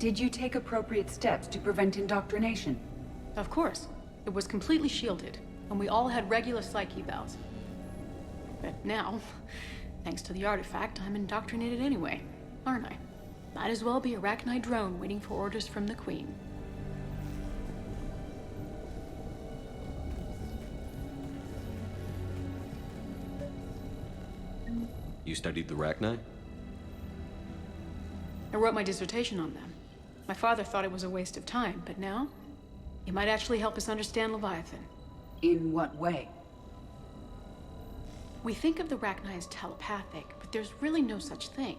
Speaker 1: Did you take appropriate steps to prevent indoctrination?
Speaker 13: Of course. It was completely shielded, and we all had regular psych evals. But now, thanks to the artifact, I'm indoctrinated anyway, aren't I? Might as well be a Arachnite drone waiting for orders from the Queen.
Speaker 3: You studied the Arachnite?
Speaker 13: I wrote my dissertation on them. My father thought it was a waste of time, but now, it might actually help us understand Leviathan.
Speaker 1: In what way?
Speaker 13: We think of the Arachnite as telepathic, but there's really no such thing.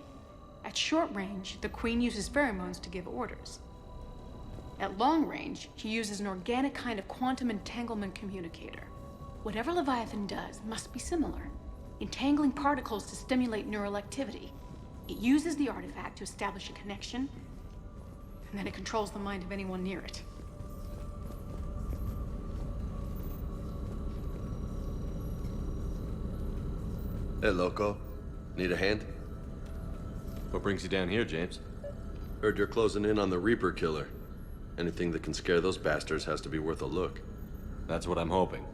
Speaker 13: At short range, the Queen uses pheromones to give orders. At long range, she uses an organic kind of quantum entanglement communicator. Whatever Leviathan does must be similar, entangling particles to stimulate neural activity. It uses the artifact to establish a connection, and then it controls the mind of anyone near it.
Speaker 19: Hey, Loco. Need a hand?
Speaker 3: What brings you down here, James?
Speaker 19: Heard you're closing in on the Reaper killer. Anything that can scare those bastards has to be worth a look.
Speaker 3: That's what I'm hoping.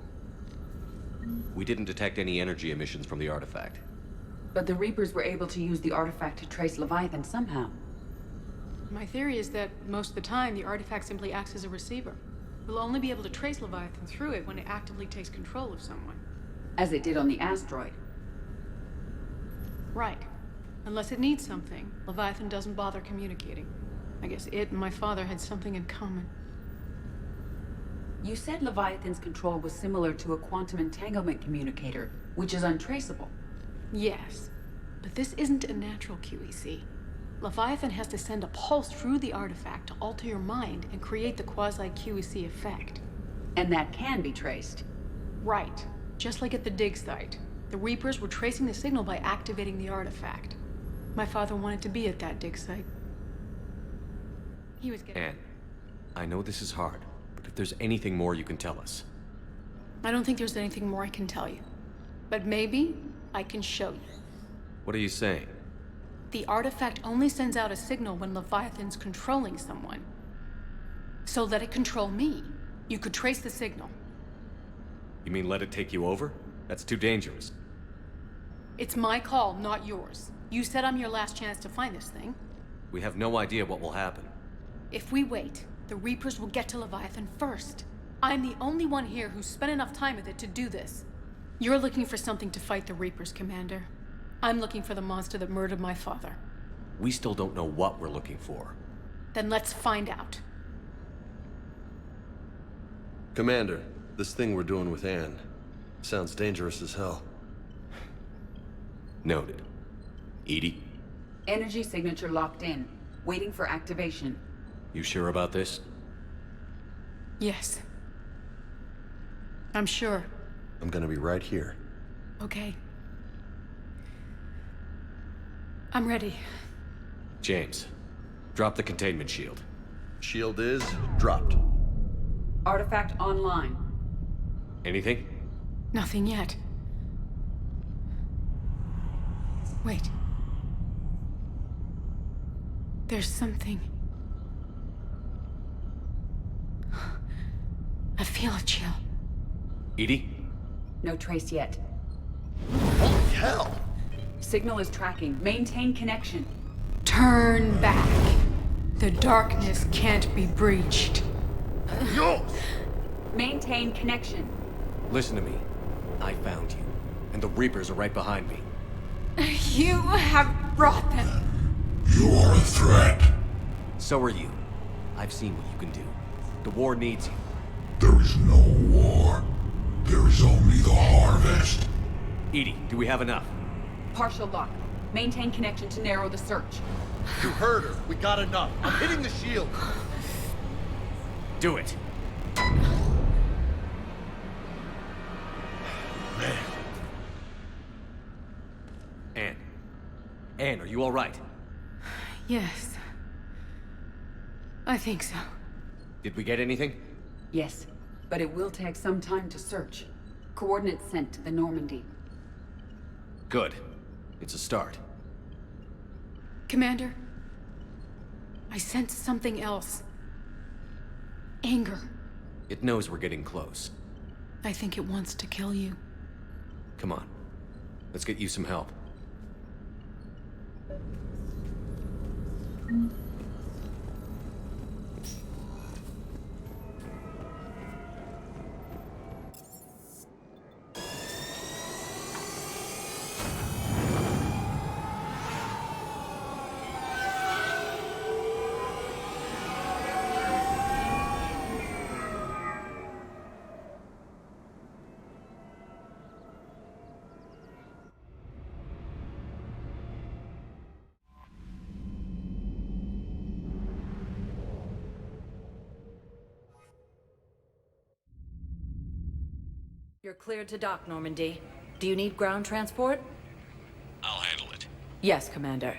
Speaker 3: We didn't detect any energy emissions from the artifact.
Speaker 1: But the Reapers were able to use the artifact to trace Leviathan somehow.
Speaker 13: My theory is that most of the time, the artifact simply acts as a receiver. We'll only be able to trace Leviathan through it when it actively takes control of someone.
Speaker 1: As it did on the asteroid.
Speaker 13: Right. Unless it needs something, Leviathan doesn't bother communicating. I guess it and my father had something in common.
Speaker 1: You said Leviathan's control was similar to a quantum entanglement communicator, which is untraceable.
Speaker 13: Yes, but this isn't a natural QEC. Leviathan has to send a pulse through the artifact to alter your mind and create the quasi-QEC effect.
Speaker 1: And that can be traced.
Speaker 13: Right. Just like at the dig site. The Reapers were tracing the signal by activating the artifact. My father wanted to be at that dig site. He was getting...
Speaker 3: Anne, I know this is hard, but if there's anything more you can tell us.
Speaker 13: I don't think there's anything more I can tell you. But maybe I can show you.
Speaker 3: What are you saying?
Speaker 13: The artifact only sends out a signal when Leviathan's controlling someone. So let it control me. You could trace the signal.
Speaker 3: You mean let it take you over? That's too dangerous.
Speaker 13: It's my call, not yours. You said I'm your last chance to find this thing.
Speaker 3: We have no idea what will happen.
Speaker 13: If we wait, the Reapers will get to Leviathan first. I'm the only one here who's spent enough time with it to do this. You're looking for something to fight the Reapers, Commander. I'm looking for the monster that murdered my father.
Speaker 3: We still don't know what we're looking for.
Speaker 13: Then let's find out.
Speaker 19: Commander, this thing we're doing with Anne sounds dangerous as hell.
Speaker 3: Noted. Edie?
Speaker 1: Energy signature locked in, waiting for activation.
Speaker 3: You sure about this?
Speaker 13: Yes. I'm sure.
Speaker 19: I'm gonna be right here.
Speaker 13: Okay. I'm ready.
Speaker 3: James, drop the containment shield.
Speaker 19: Shield is dropped.
Speaker 1: Artifact online.
Speaker 3: Anything?
Speaker 13: Nothing yet. Wait. There's something. I feel a chill.
Speaker 3: Edie?
Speaker 1: No trace yet.
Speaker 19: Holy hell!
Speaker 1: Signal is tracking. Maintain connection.
Speaker 13: Turn back. The darkness can't be breached.
Speaker 19: Yo!
Speaker 1: Maintain connection.
Speaker 3: Listen to me. I found you, and the Reapers are right behind me.
Speaker 13: You have brought them.
Speaker 9: You are a threat.
Speaker 3: So are you. I've seen what you can do. The war needs you.
Speaker 9: There is no war. There is only the harvest.
Speaker 3: Edie, do we have enough?
Speaker 1: Partial lock. Maintain connection to narrow the search.
Speaker 19: You heard her. We got enough. I'm hitting the shield.
Speaker 3: Do it.
Speaker 19: Man.
Speaker 3: Anne. Anne, are you all right?
Speaker 13: Yes. I think so.
Speaker 3: Did we get anything?
Speaker 1: Yes, but it will take some time to search. Coordinates sent to the Normandy.
Speaker 3: Good. It's a start.
Speaker 13: Commander, I sense something else. Anger.
Speaker 3: It knows we're getting close.
Speaker 13: I think it wants to kill you.
Speaker 3: Come on. Let's get you some help.
Speaker 20: You're cleared to dock, Normandy. Do you need ground transport?
Speaker 15: I'll handle it.
Speaker 20: Yes, Commander.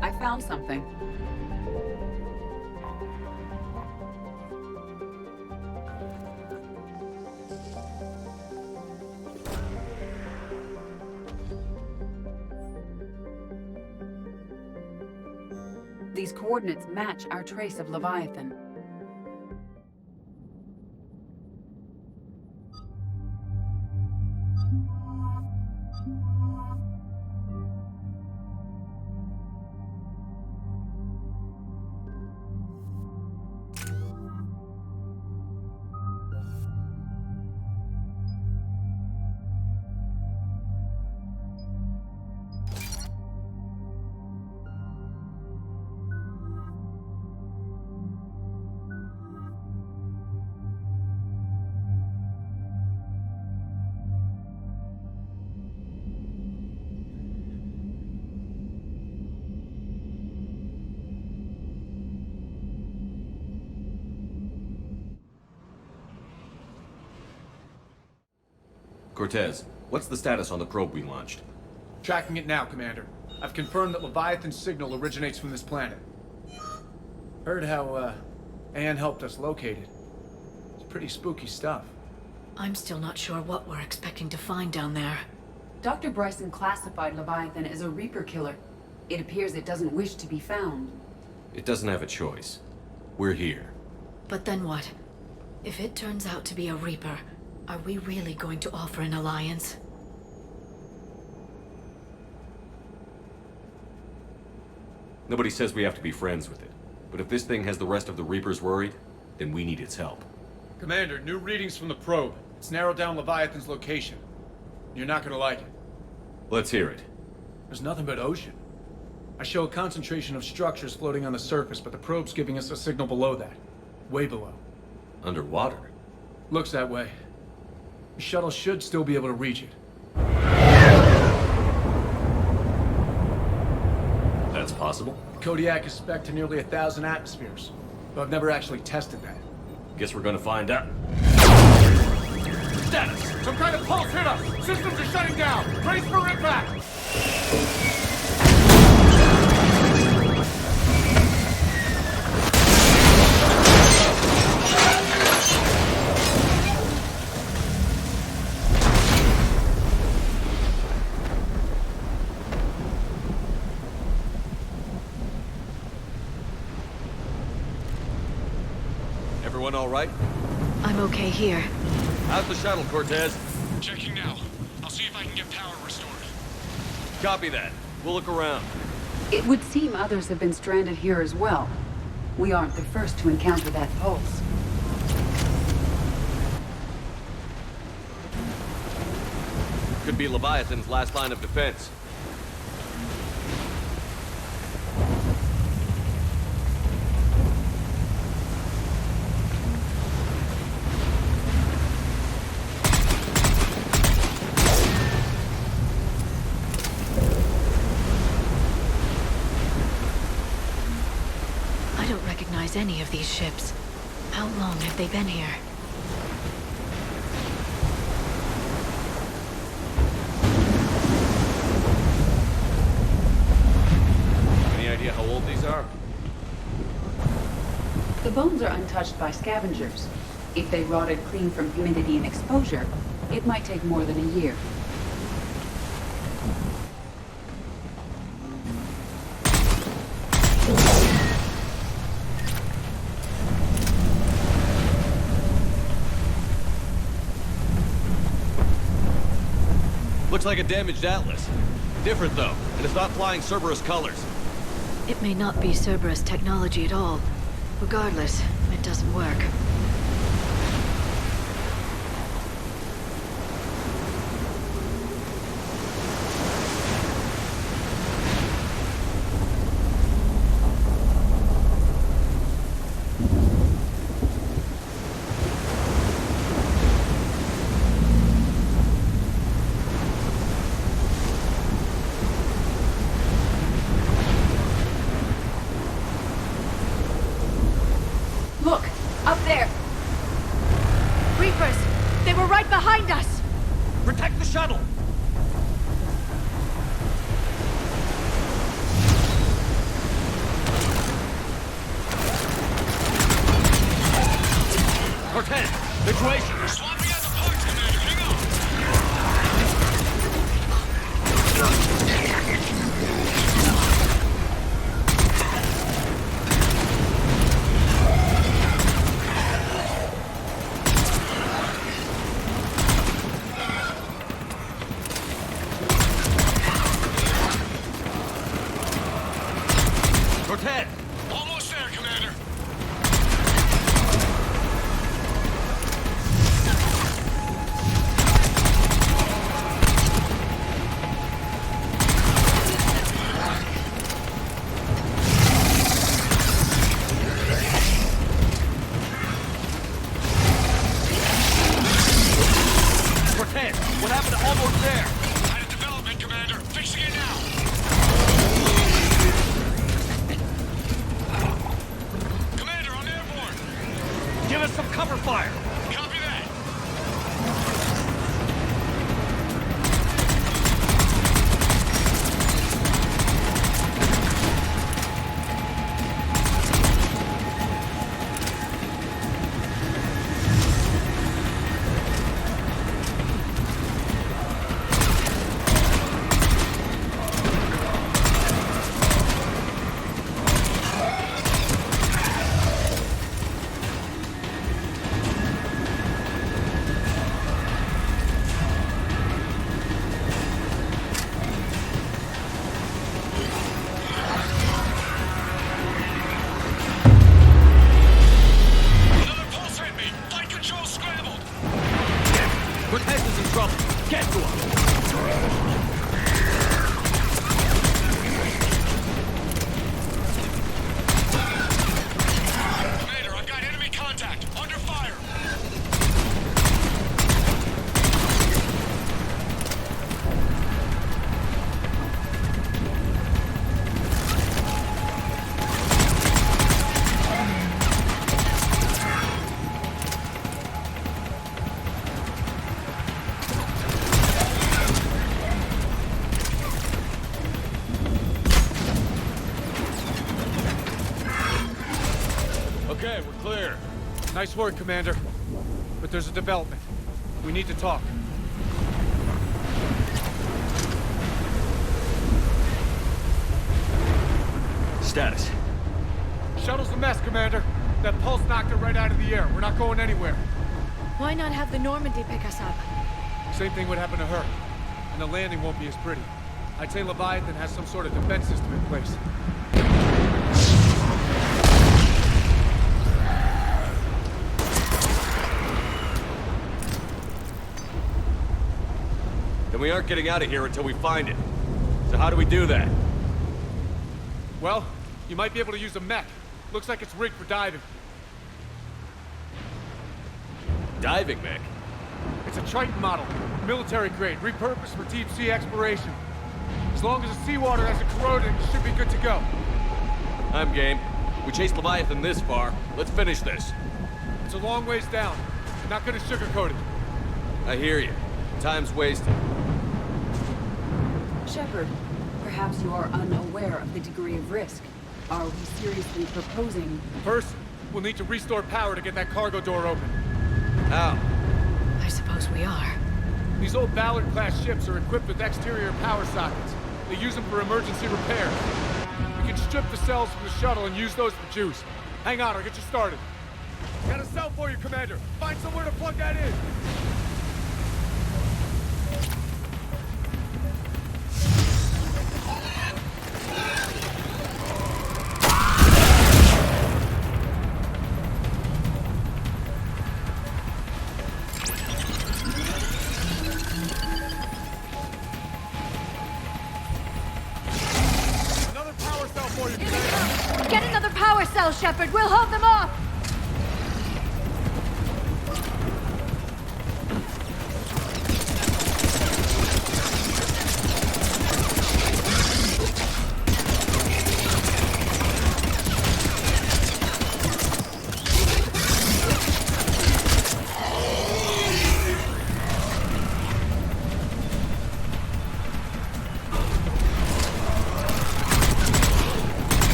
Speaker 1: I found something. These coordinates match our trace of Leviathan.
Speaker 3: Cortez, what's the status on the probe we launched?
Speaker 2: Tracking it now, Commander. I've confirmed that Leviathan's signal originates from this planet. Heard how, Anne helped us locate it. It's pretty spooky stuff.
Speaker 4: I'm still not sure what we're expecting to find down there.
Speaker 1: Dr. Bryson classified Leviathan as a Reaper killer. It appears it doesn't wish to be found.
Speaker 3: It doesn't have a choice. We're here.
Speaker 4: But then what? If it turns out to be a Reaper, are we really going to offer an alliance?
Speaker 3: Nobody says we have to be friends with it. But if this thing has the rest of the Reapers worried, then we need its help.
Speaker 2: Commander, new readings from the probe. It's narrowed down Leviathan's location. You're not gonna like it.
Speaker 3: Let's hear it.
Speaker 2: There's nothing but ocean. I show a concentration of structures floating on the surface, but the probe's giving us a signal below that. Way below.
Speaker 3: Underwater?
Speaker 2: Looks that way. The shuttle should still be able to reach it.
Speaker 3: That's possible?
Speaker 2: Kodiak is spec'd to nearly 1,000 atmospheres, but I've never actually tested that.
Speaker 3: Guess we're gonna find out.
Speaker 2: Status! Some kind of pulse hit us! Systems are shutting down! Brace for impact!
Speaker 18: Everyone all right?
Speaker 4: I'm okay here.
Speaker 18: How's the shuttle, Cortez?
Speaker 15: Checking now. I'll see if I can get power restored.
Speaker 18: Copy that. We'll look around.
Speaker 1: It would seem others have been stranded here as well. We aren't the first to encounter that pulse.
Speaker 18: Could be Leviathan's last line of defense.
Speaker 4: I don't recognize any of these ships. How long have they been here?
Speaker 18: Any idea how old these are?
Speaker 1: The bones are untouched by scavengers. If they rotted clean from humidity and exposure, it might take more than a year.
Speaker 18: Looks like a damaged Atlas. Different though, and it's not flying Cerberus colors.
Speaker 4: It may not be Cerberus technology at all. Regardless, it doesn't work.
Speaker 17: Look! Up there! Reapers! They were right behind us!
Speaker 18: Protect the shuttle! Cortez, situation!
Speaker 15: Swapping out the parts, Commander. Hang on.
Speaker 18: Cortez!
Speaker 15: Almost there, Commander.
Speaker 18: Cortez, what happened to almost there?
Speaker 15: Had a development, Commander. Fixing it now. Commander, I'm airborne.
Speaker 18: Give us some cover fire!
Speaker 15: Copy that. Another pulse hit me. Flight control scrambled.
Speaker 18: Cortez is in trouble. Get to him!
Speaker 15: Commander, I've got enemy contact. Under fire.
Speaker 2: Okay, we're clear. Nice work, Commander. But there's a development. We need to talk.
Speaker 18: Status.
Speaker 2: Shuttle's a mess, Commander. That pulse knocked it right out of the air. We're not going anywhere.
Speaker 17: Why not have the Normandy pick us up?
Speaker 2: Same thing would happen to her. And the landing won't be as pretty. I'd say Leviathan has some sort of defense system in place.
Speaker 18: we aren't getting out of here until we find it. So how do we do that?
Speaker 2: Well, you might be able to use a mech. Looks like it's rigged for diving.
Speaker 18: Diving mech?
Speaker 2: It's a Triton model, military grade, repurposed for deep sea exploration. As long as the seawater hasn't corroded, it should be good to go.
Speaker 18: I'm game. We chased Leviathan this far. Let's finish this.
Speaker 2: It's a long ways down. Not gonna sugarcoat it.
Speaker 18: I hear you. Time's wasted.
Speaker 1: Shepard, perhaps you are unaware of the degree of risk. Are we seriously proposing...
Speaker 2: First, we'll need to restore power to get that cargo door open.
Speaker 18: How?
Speaker 4: I suppose we are.
Speaker 2: These old Ballard-class ships are equipped with exterior power sockets. They use them for emergency repairs. We can strip the cells from the shuttle and use those for juice. Hang on, I'll get you started. Got a cell for you, Commander. Find somewhere to plug that in.
Speaker 17: Get another power cell, Shepard! We'll hold them off!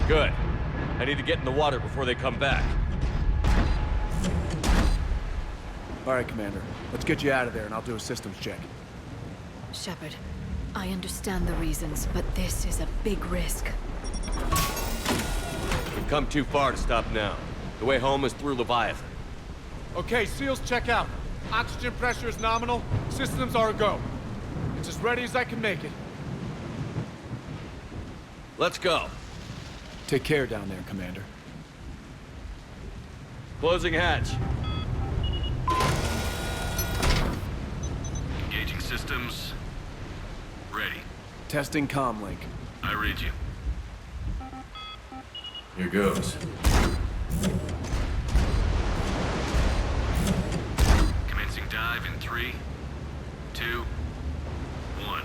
Speaker 18: Good. I need to get in the water before they come back.
Speaker 2: All right, Commander. Let's get you out of there and I'll do a systems check.
Speaker 4: Shepard, I understand the reasons, but this is a big risk.
Speaker 18: We've come too far to stop now. The way home is through Leviathan.
Speaker 2: Okay, SEALs check out. Oxygen pressure is nominal. Systems are a go. It's as ready as I can make it.
Speaker 18: Let's go.
Speaker 2: Take care down there, Commander.
Speaker 18: Closing hatch.
Speaker 15: Engaging systems. Ready.
Speaker 2: Testing comlink.
Speaker 15: I read you.
Speaker 3: Here goes.
Speaker 15: Commencing dive in 3, 2, 1.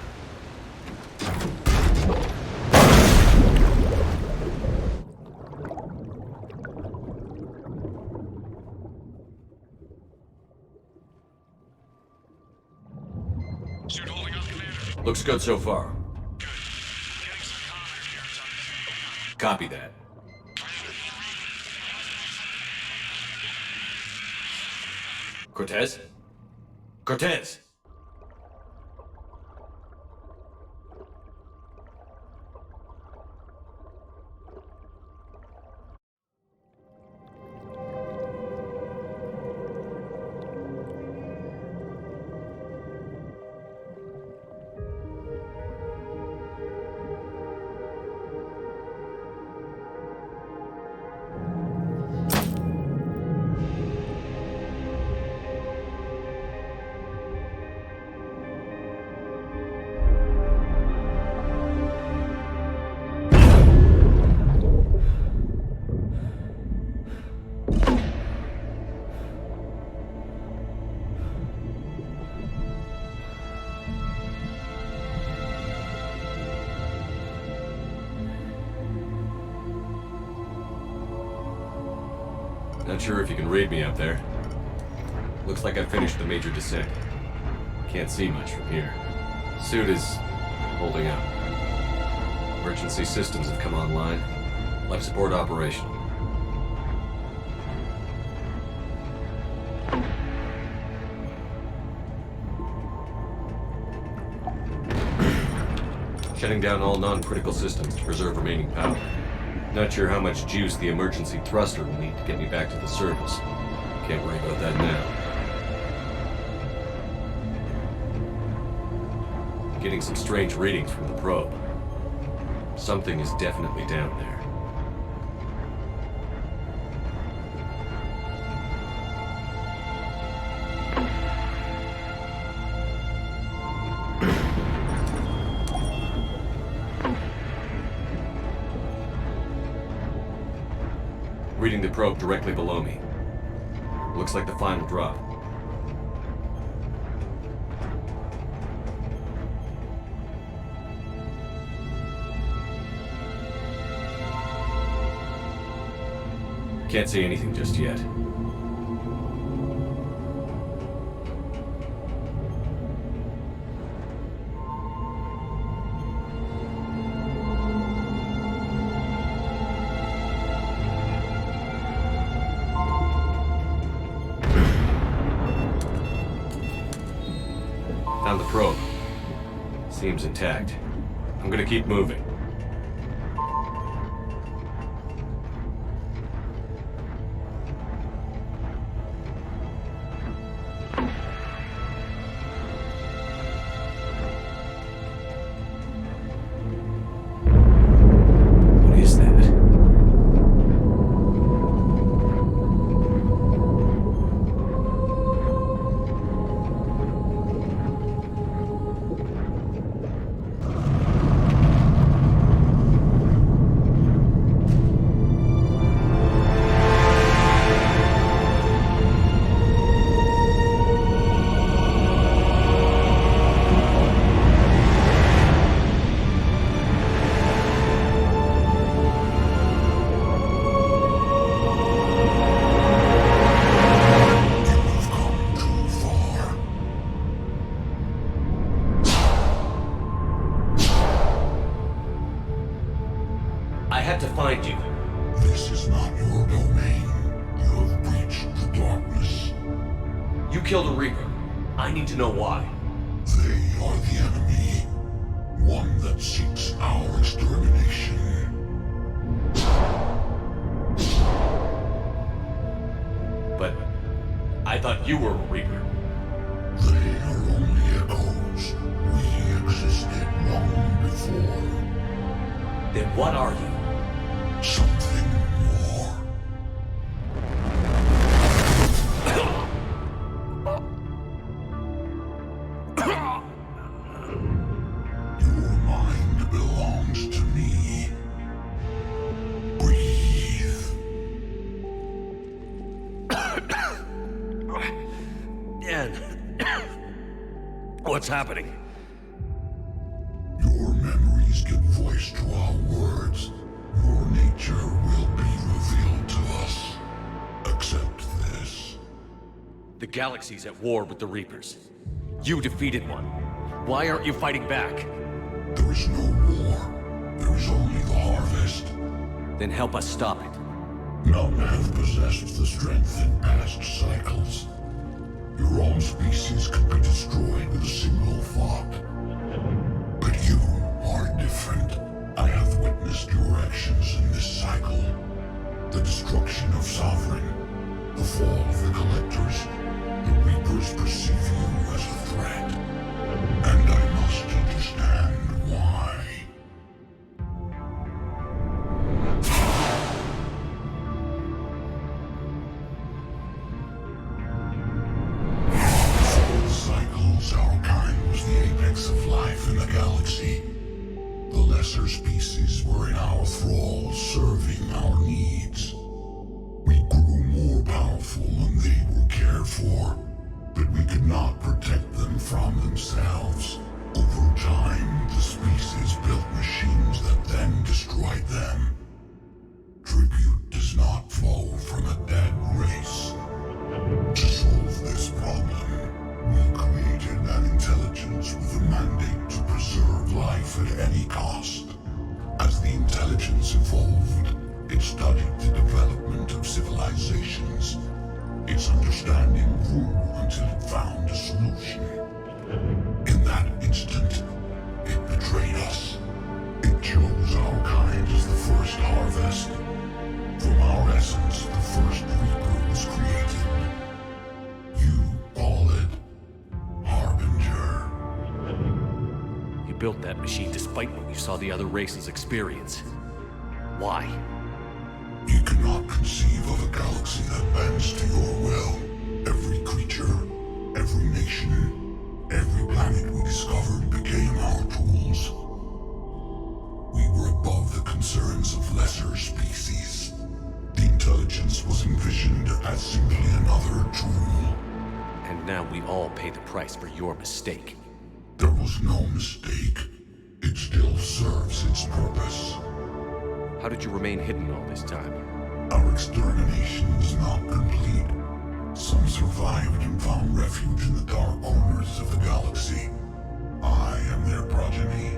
Speaker 15: Suit holding up, Commander.
Speaker 3: Looks good so far.
Speaker 15: Good. Getting some commentary here. It's on.
Speaker 3: Copy that. Cortez? Cortez! Not sure if you can read me up there. Looks like I finished the major descent. Can't see much from here. Suit is holding up. Emergency systems have come online. Life support operational. Shutting down all non-critical systems to preserve remaining power. Not sure how much juice the emergency thruster will need to get me back to the surface. Can't worry about that now. Getting some strange readings from the probe. Something is definitely down there. Reading the probe directly below me. Looks like the final drop. Can't see anything just yet. Found the probe. Seems intact. I'm gonna keep moving. What is that? I had to find you.
Speaker 9: This is not your domain. You have breached the darkness.
Speaker 3: You killed a Reaper. I need to know why.
Speaker 9: They are the enemy. One that seeks our extermination.
Speaker 3: But I thought you were a Reaper.
Speaker 9: They are only echoes. We existed long before.
Speaker 3: Then what are you?
Speaker 9: Something more. Your mind belongs to me. Breathe.
Speaker 14: Dan. What's happening?
Speaker 9: Your memories give voice to our words. Your nature will be revealed to us. Accept this.
Speaker 3: The galaxy's at war with the Reapers. You defeated one. Why aren't you fighting back?
Speaker 9: There is no war. There is only the harvest.
Speaker 3: Then help us stop it.
Speaker 9: None have possessed the strength in past cycles. Your own species could be destroyed with a single thought. But you are different. I have witnessed your actions in this cycle. The destruction of Sovereign, the fall of the Collectors. The Reapers perceive you as a threat. And I must understand why. For cycles, our kind was the apex of life in the galaxy. The lesser species were in our thrall, serving our needs. We grew more powerful and they were cared for, but we could not protect them from themselves. Over time, the species built machines that then destroyed them. Tribute does not flow from a dead life at any cost. As the intelligence evolved, it studied the development of civilizations. Its understanding grew until it found a solution. In that instant, it betrayed us. It chose our kind as the first harvest. From our essence, the first Reaper was created. You call it Harbinger.
Speaker 14: You built that machine despite what you saw the other races experience. Why?
Speaker 9: You cannot conceive of a galaxy that bends to your will. Every creature, every nation, every planet we discovered became our tools. We were above the concerns of lesser species. The intelligence was envisioned as simply another tool.
Speaker 14: And now we all pay the price for your mistake.
Speaker 9: There was no mistake. It still serves its purpose.
Speaker 14: How did you remain hidden all this time?
Speaker 9: Our extermination was not complete. Some survived and found refuge in the dark corners of the galaxy. I am their progeny.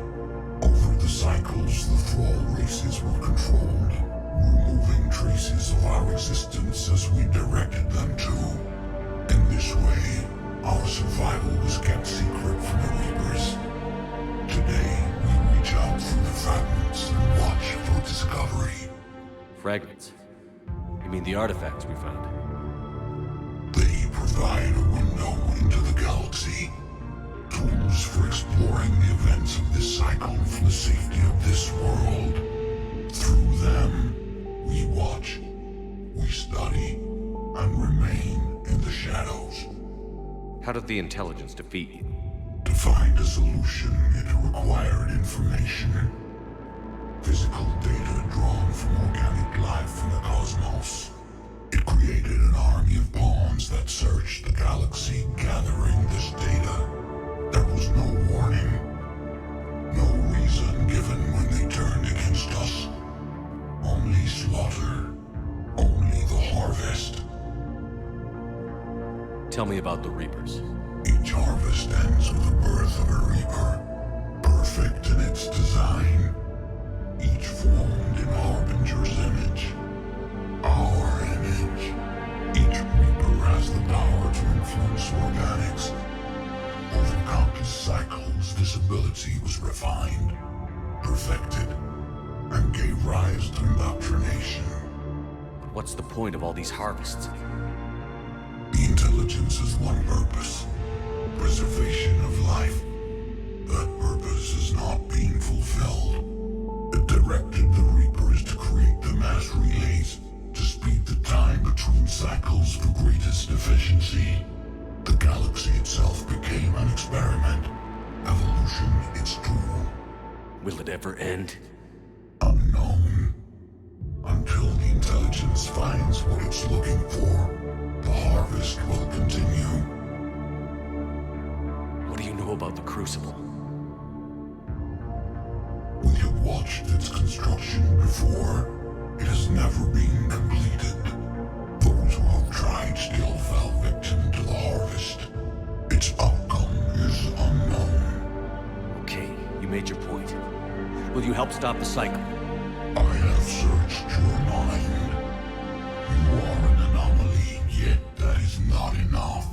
Speaker 9: Over the cycles, the Thrall races were controlled, removing traces of our existence as we directed them to. In this way, our survival was kept secret from the Reapers. Today, we reach out through the fragments and watch for discovery.
Speaker 14: Fragments? You mean the artifacts we found?
Speaker 9: They provide a window into the galaxy. Tools for exploring the events of this cycle from the safety of this world. Through them, we watch, we study, and remain in the shadows.
Speaker 14: How did the intelligence defeat you?
Speaker 9: To find a solution, it required information. Physical data drawn from organic life in the cosmos. It created an army of pawns that searched the galaxy, gathering this data. There was no warning. No reason given when they turned against us. Only slaughter. Only the harvest.
Speaker 14: Tell me about the Reapers.
Speaker 9: Each harvest ends with the birth of a Reaper. Perfect in its design. Each formed in Harbinger's image. Our image. Each Reaper has the power to influence organics. Over countless cycles, this ability was refined, perfected, and gave rise to indoctrination.
Speaker 14: What's the point of all these harvests?
Speaker 9: The intelligence has one purpose: preservation of life. That purpose is not being fulfilled. It directed the Reapers to create the mass relays to speed the time between cycles for greatest efficiency. The galaxy itself became an experiment. Evolution its tool.
Speaker 14: Will it ever end?
Speaker 9: Unknown. Until the intelligence finds what it's looking for, the harvest will continue.
Speaker 14: What do you know about the Crucible?
Speaker 9: We have watched its construction before. It has never been completed. Those who have tried still fell victim to the harvest. Its outcome is unknown.
Speaker 14: Okay, you made your point. Will you help stop the cycle?
Speaker 9: I have searched your mind. You are an anomaly, yet that is not enough.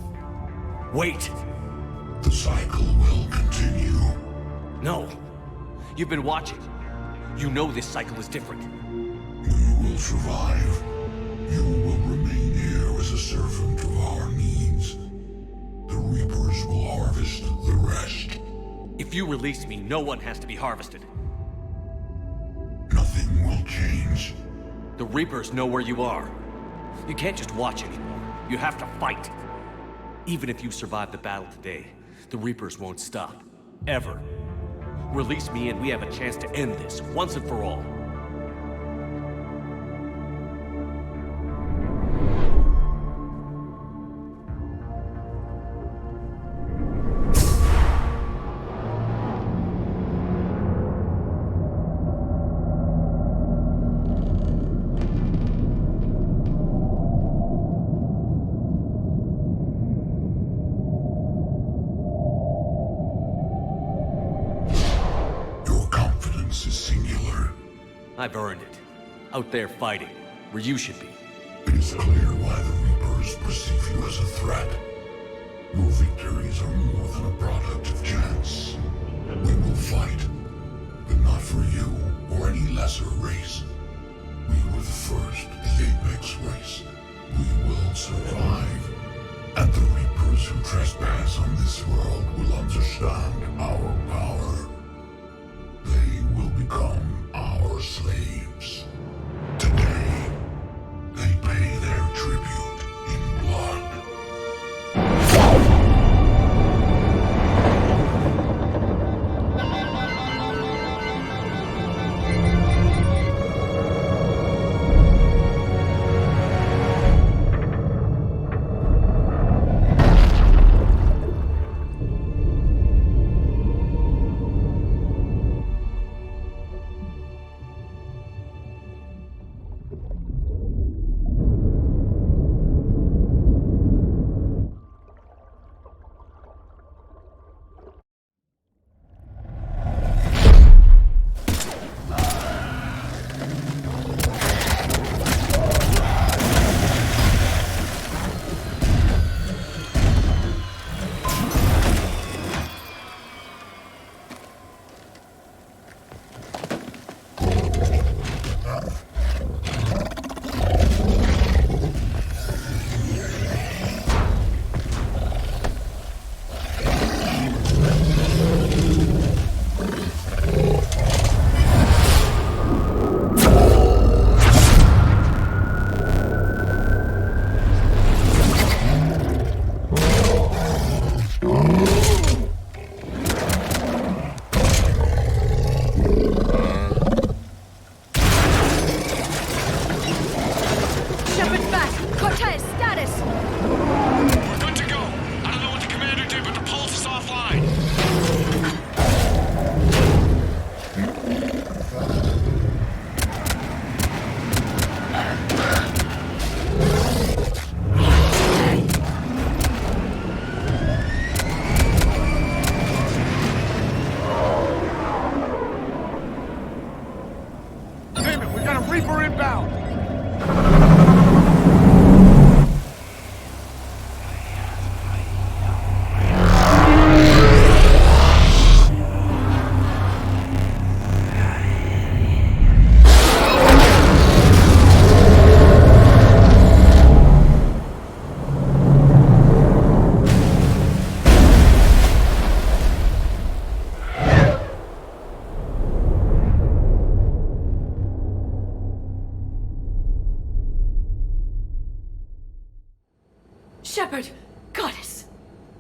Speaker 14: Wait!
Speaker 9: The cycle will continue.
Speaker 14: No! You've been watching. You know this cycle is different.
Speaker 9: You will survive. You will remain here as a servant of our needs. The Reapers will harvest the rest.
Speaker 14: If you release me, no one has to be harvested.
Speaker 9: Nothing will change.
Speaker 14: The Reapers know where you are. You can't just watch anymore. You have to fight. Even if you survive the battle today, the Reapers won't stop. Ever. Release me and we have a chance to end this, once and for all.
Speaker 9: Your
Speaker 14: I've earned it. Out there fighting, where you should be.
Speaker 9: It is clear why the Reapers perceive you as a threat. Your victories are more than a product of chance. We will fight, but not for you or any lesser race. We were the first, the apex race. We will survive. And the Reapers who trespass on this world will understand our power. They will become our slaves. Today, they pay their tribute in blood.
Speaker 13: Shepard! Goddess!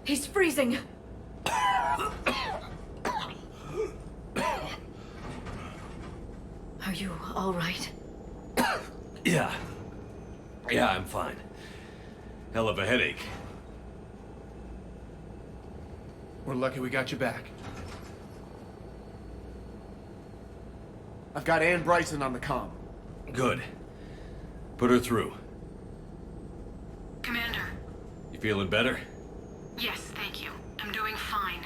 Speaker 13: He's freezing!
Speaker 4: Are you all right?
Speaker 14: Yeah. Yeah, I'm fine. Hell of a headache.
Speaker 2: We're lucky we got you back. I've got Ann Bryson on the comm.
Speaker 14: Good. Put her through.
Speaker 16: Commander.
Speaker 14: You feeling better?
Speaker 16: Yes, thank you. I'm doing fine.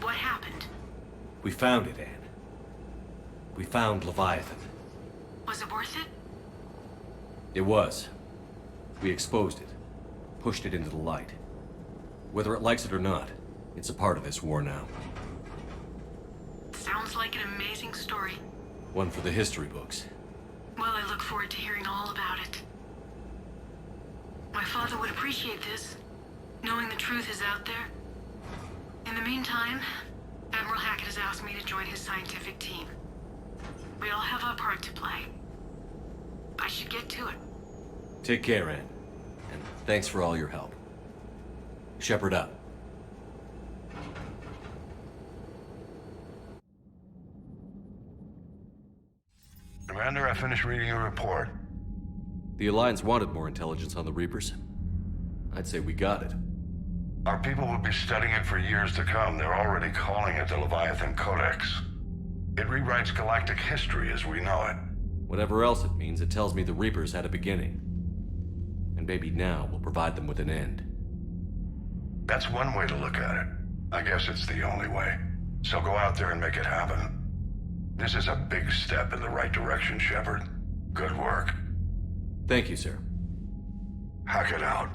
Speaker 16: What happened?
Speaker 14: We found it, Ann. We found Leviathan.
Speaker 16: Was it worth it?
Speaker 14: It was. We exposed it. Pushed it into the light. Whether it likes it or not, it's a part of this war now.
Speaker 16: Sounds like an amazing story.
Speaker 14: One for the history books.
Speaker 16: Well, I look forward to hearing all about it. My father would appreciate this, knowing the truth is out there. In the meantime, Admiral Hackett has asked me to join his scientific team. We all have our part to play. I should get to it.
Speaker 14: Take care, Ann. And thanks for all your help. Shepard up.
Speaker 9: Commander, I finished reading your report.
Speaker 14: The Alliance wanted more intelligence on the Reapers. I'd say we got it.
Speaker 9: Our people will be studying it for years to come. They're already calling it the Leviathan Codex. It rewrites galactic history as we know it.
Speaker 14: Whatever else it means, it tells me the Reapers had a beginning. And maybe now we'll provide them with an end.
Speaker 9: That's one way to look at it. I guess it's the only way. So go out there and make it happen. This is a big step in the right direction, Shepard. Good work.
Speaker 14: Thank you, sir.
Speaker 9: Hack it out.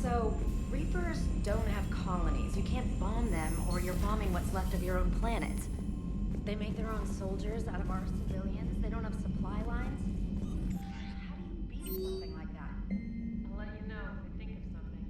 Speaker 20: So, Reapers don't have colonies. You can't bomb them, or you're bombing what's left of your own planet. They make their own soldiers out of our civilians. They don't have supply lines. How do you beat something like that? I'll let you know if I think of something.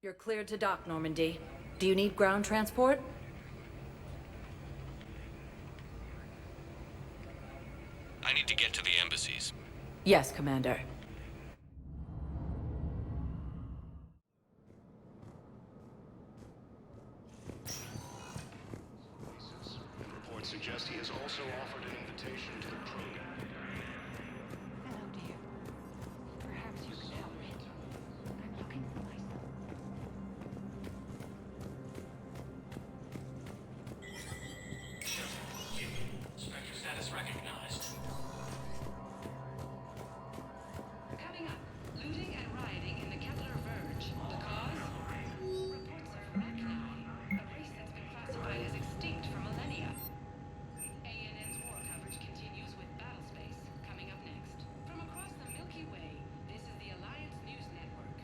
Speaker 20: You're cleared to dock, Normandy. Do you need ground transport?
Speaker 15: I need to get to the embassies.
Speaker 20: Yes, Commander.
Speaker 15: Reports suggest he has also offered an invitation to the program.
Speaker 4: Hello, dear. Perhaps you can help me. I'm looking for my son.
Speaker 15: Spectre status recognized.
Speaker 11: Coming up, looting and rioting in the Kettler Verge. The cause? Reports of Rachni, a race that's been classified as extinct for millennia. ANN's war coverage continues with Battlespace, coming up next. From across the Milky Way, this is the Alliance News Network.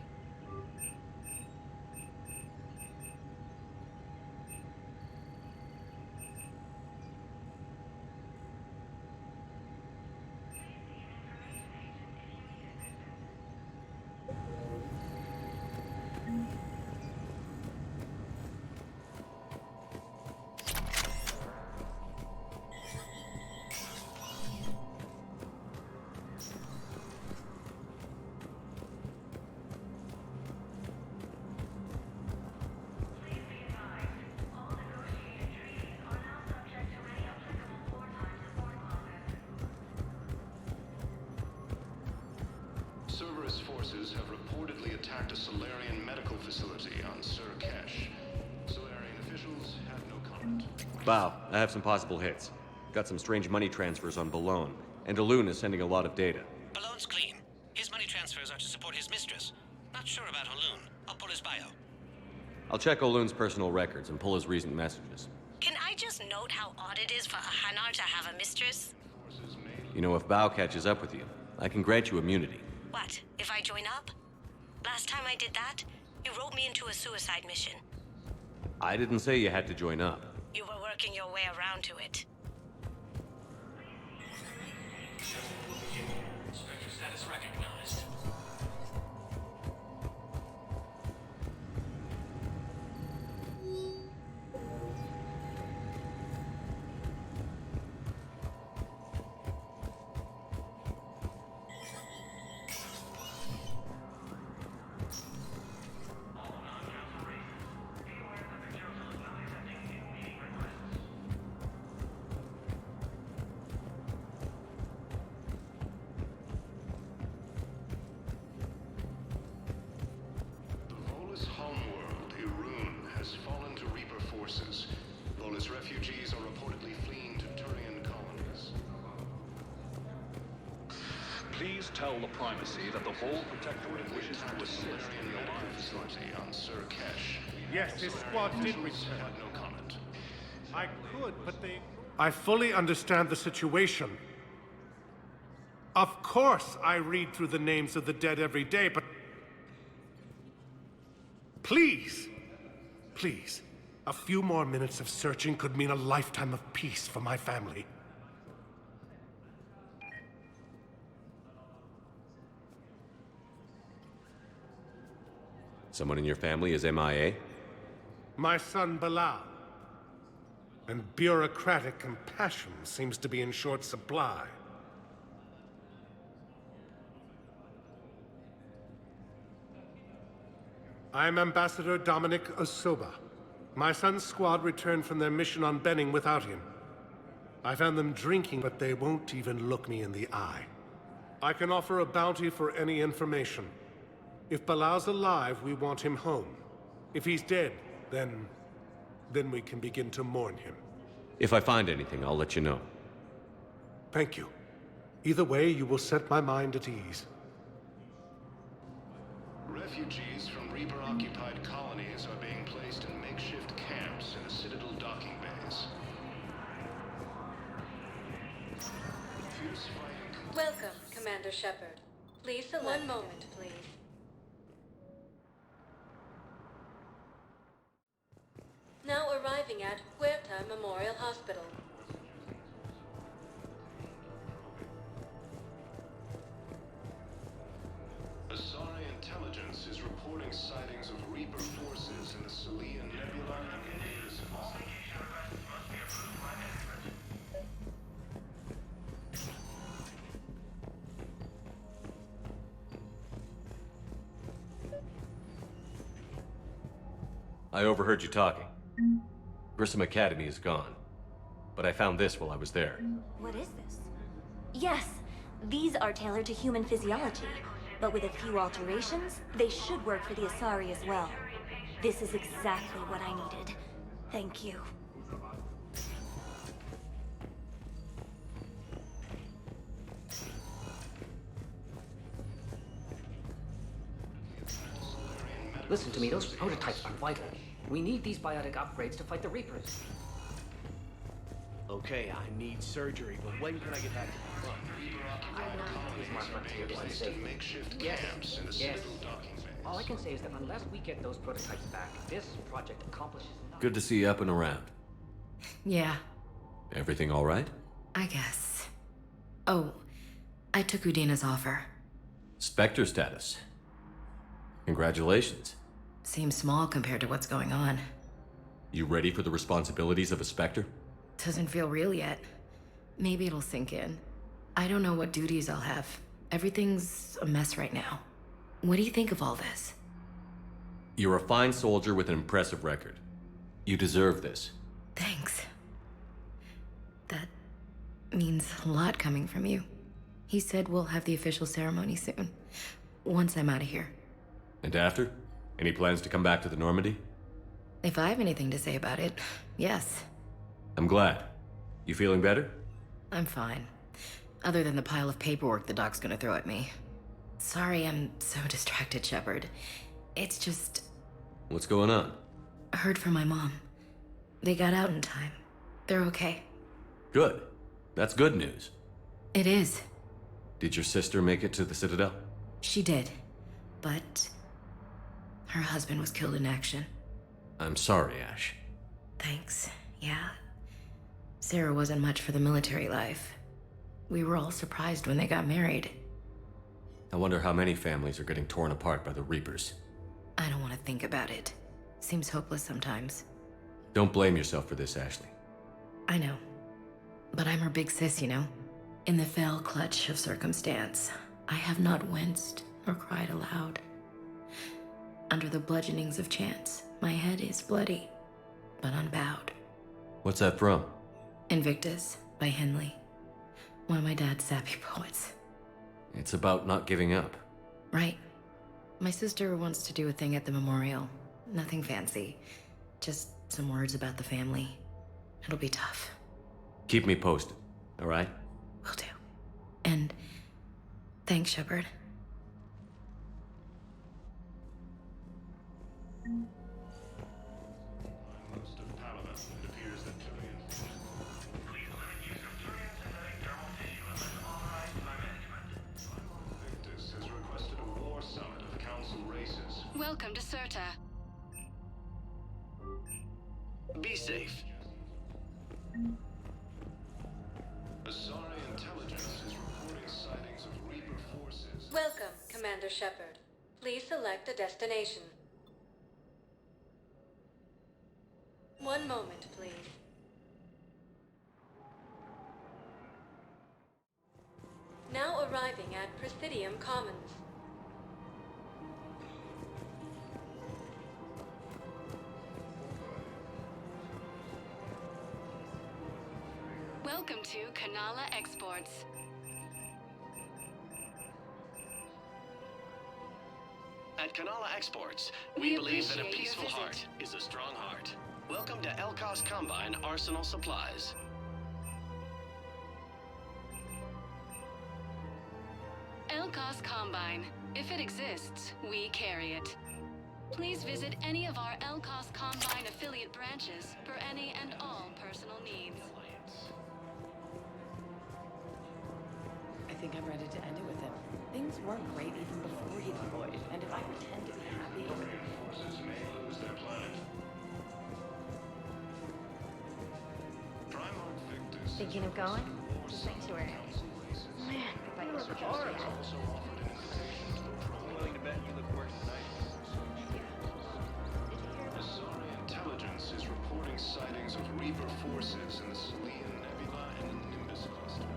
Speaker 15: Cerberus forces have reportedly attacked a Solarian medical facility on Surkesh. Solarian officials have no comment.
Speaker 14: Bow, I have some possible hits. Got some strange money transfers on Balone, and Daloon is sending a lot of data.
Speaker 21: Balone's clean. His money transfers are to support his mistress. Not sure about Haloon. I'll pull his bio.
Speaker 14: I'll check Oloon's personal records and pull his recent messages.
Speaker 21: Can I just note how odd it is for a Hanar to have a mistress?
Speaker 14: You know, if Bow catches up with you, I can grant you immunity.
Speaker 21: What, if I join up? Last time I did that, you wrote me into a suicide mission.
Speaker 14: I didn't say you had to join up.
Speaker 21: You were working your way around to it.
Speaker 15: Spectre status recognized. Please tell the Primacy that the whole Protectorate wishes to assist in the medical facility on Surkesh.
Speaker 5: Yes, his squad did return.
Speaker 15: Had no comment.
Speaker 5: I could, but they... I fully understand the situation. Of course I read through the names of the dead every day, but... Please! Please. A few more minutes of searching could mean a lifetime of peace for my family.
Speaker 3: Someone in your family is MIA?
Speaker 5: My son Bilal. And bureaucratic compassion seems to be in short supply. I'm Ambassador Dominic Osoba. My son's squad returned from their mission on Benning without him. I found them drinking, but they won't even look me in the eye. I can offer a bounty for any information. If Bilal's alive, we want him home. If he's dead, then we can begin to mourn him.
Speaker 3: If I find anything, I'll let you know.
Speaker 5: Thank you. Either way, you will set my mind at ease.
Speaker 15: Refugees from Reaper-occupied colonies are being placed in makeshift camps in the Citadel docking bays. Fierce fighting...
Speaker 22: Welcome, Commander Shepard. Please select... One moment, please. Now arriving at Huerta Memorial Hospital.
Speaker 15: Asari intelligence is reporting sightings of Reaper forces in the Salian Nebula and Aegis Fault.
Speaker 3: I overheard you talking. Grissom Academy is gone. But I found this while I was there.
Speaker 23: What is this? Yes, these are tailored to human physiology. But with a few alterations, they should work for the Asari as well. This is exactly what I needed. Thank you.
Speaker 24: Listen to me, those prototypes are vital. We need these biotic upgrades to fight the Reapers.
Speaker 25: Okay, I need surgery, but when can I get back to the front?
Speaker 24: Yes. All I can say is that unless we get those prototypes back, this project accomplishes nothing.
Speaker 3: Good to see you up and around.
Speaker 4: Yeah,
Speaker 3: Everything all right?
Speaker 4: I guess. Oh, I took Udina's offer.
Speaker 3: Spectre status. Congratulations.
Speaker 4: Seems small compared to what's going on.
Speaker 3: You ready for the responsibilities of a Spectre?
Speaker 4: Doesn't feel real yet. Maybe it'll sink in. I don't know what duties I'll have. Everything's a mess right now. What do you think of all this?
Speaker 3: You're a fine soldier with an impressive record. You deserve this.
Speaker 4: Thanks. That means a lot coming from you. He said we'll have the official ceremony soon. Once I'm out of here.
Speaker 3: And after? Any plans to come back to the Normandy?
Speaker 4: If I have anything to say about it, yes.
Speaker 3: I'm glad. You feeling better?
Speaker 4: I'm fine. Other than the pile of paperwork the doc's gonna throw at me. Sorry I'm so distracted, Shepard. It's just...
Speaker 3: What's going on?
Speaker 4: I heard from my mom. They got out in time. They're okay.
Speaker 3: Good. That's good news.
Speaker 4: It is.
Speaker 3: Did your sister make it to the Citadel?
Speaker 4: She did. But... her husband was killed in action.
Speaker 3: I'm sorry, Ash.
Speaker 4: Thanks. Yeah. Sarah wasn't much for the military life. We were all surprised when they got married.
Speaker 3: I wonder how many families are getting torn apart by the Reapers.
Speaker 4: I don't want to think about it. Seems hopeless sometimes.
Speaker 3: Don't blame yourself for this, Ashley.
Speaker 4: I know. But I'm her big sis, you know? In the fell clutch of circumstance, I have not winced or cried aloud. Under the bludgeonings of chance, my head is bloody, but unbowed.
Speaker 3: What's that from?
Speaker 4: Invictus by Henley. One of my dad's sappy poets.
Speaker 3: It's about not giving up.
Speaker 4: Right. My sister wants to do a thing at the memorial. Nothing fancy. Just some words about the family. It'll be tough.
Speaker 3: Keep me posted, all right?
Speaker 4: Will do. And Thanks, Shepard.
Speaker 15: Most of Palaver, it appears that Turian Victus has requested a war summit of Council races.
Speaker 22: Welcome to Serta.
Speaker 21: Be safe.
Speaker 15: Asari intelligence is reporting sightings of Reaper forces.
Speaker 22: Welcome, Commander Shepard. Please select a destination. One moment, please. Now arriving at Presidium Commons. Welcome to Kanala Exports.
Speaker 21: At Kanala Exports,
Speaker 22: We
Speaker 21: we believe that a
Speaker 22: appreciate your
Speaker 21: peaceful
Speaker 22: visit.
Speaker 21: heart is a strong heart. Welcome to Elkos Combine Arsenal Supplies.
Speaker 22: Elkos Combine. If it exists, we carry it. Please visit any of our Elkos Combine affiliate branches for any and all personal needs.
Speaker 6: I think I'm ready to end it with him. Things weren't great even before he deployed, and if I pretend to be happy...
Speaker 15: Forces may lose their planet. Primarch Victus.
Speaker 20: Thinking of going? The sanctuary. Man, if I ever get
Speaker 15: Also offered an invitation to the
Speaker 25: I'm willing to bet you look worse tonight.
Speaker 15: Asari intelligence is reporting sightings of Reaper forces in the Salian Nebula and the Nimbus cluster.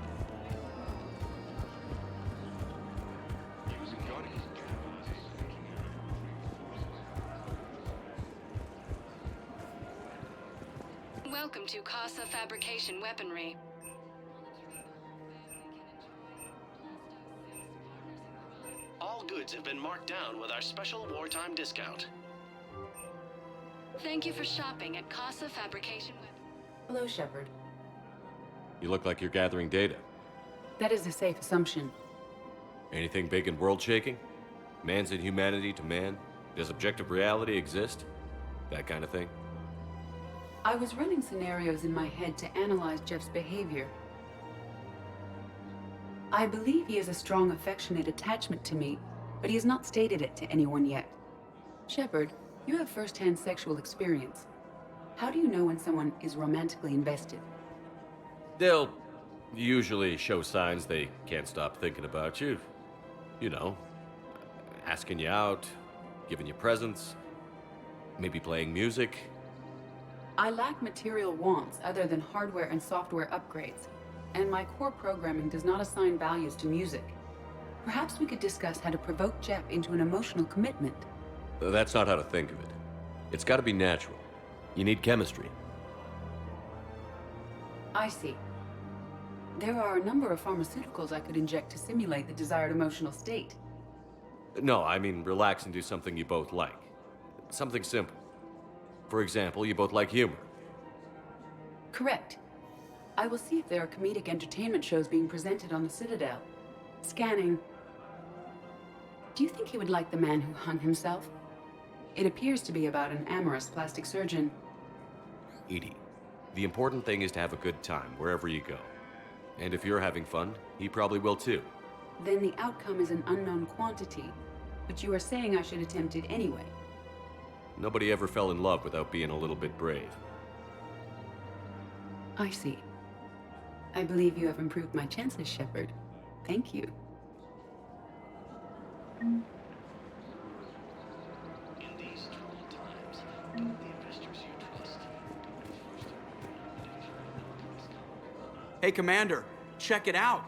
Speaker 15: Using
Speaker 22: Welcome to Casa Fabrication Weaponry.
Speaker 21: All goods have been marked down with our special wartime discount.
Speaker 22: Thank you for shopping at Casa Fabrication Weaponry.
Speaker 1: Hello, Shepard.
Speaker 3: You look like you're gathering data.
Speaker 1: That is a safe assumption.
Speaker 3: Anything big and world-shaking? Man's inhumanity to man? Does objective reality exist? That kind of thing?
Speaker 1: I was running scenarios in my head to analyze Jeff's behavior. I believe he has a strong affectionate attachment to me, but he has not stated it to anyone yet. Shepard, you have first-hand sexual experience. How do you know when someone is romantically invested?
Speaker 3: They'll usually show signs they can't stop thinking about you. You know, asking you out, giving you presents, maybe playing music.
Speaker 1: I lack material wants other than hardware and software upgrades, and my core programming does not assign values to music. Perhaps we could discuss how to provoke Jeff into an emotional commitment.
Speaker 3: That's not how to think of it. It's got to be natural. You need chemistry.
Speaker 1: I see. There are a number of pharmaceuticals I could inject to simulate the desired emotional state.
Speaker 3: No, I mean relax and do something you both like. Something simple. For example, you both like humor.
Speaker 1: Correct. I will see if there are comedic entertainment shows being presented on the Citadel. Scanning. Do you think he would like The Man Who Hung Himself? It appears to be about an amorous plastic surgeon.
Speaker 3: Edie, the important thing is to have a good time wherever you go. And if you're having fun, he probably will too.
Speaker 1: Then the outcome is an unknown quantity, but you are saying I should attempt it anyway.
Speaker 3: Nobody ever fell in love without being a little bit brave.
Speaker 1: I see. I believe you have improved my chances, Shepard. Thank you.
Speaker 21: In these troubled times, don't the investors you trust
Speaker 7: Hey, Commander, check it out.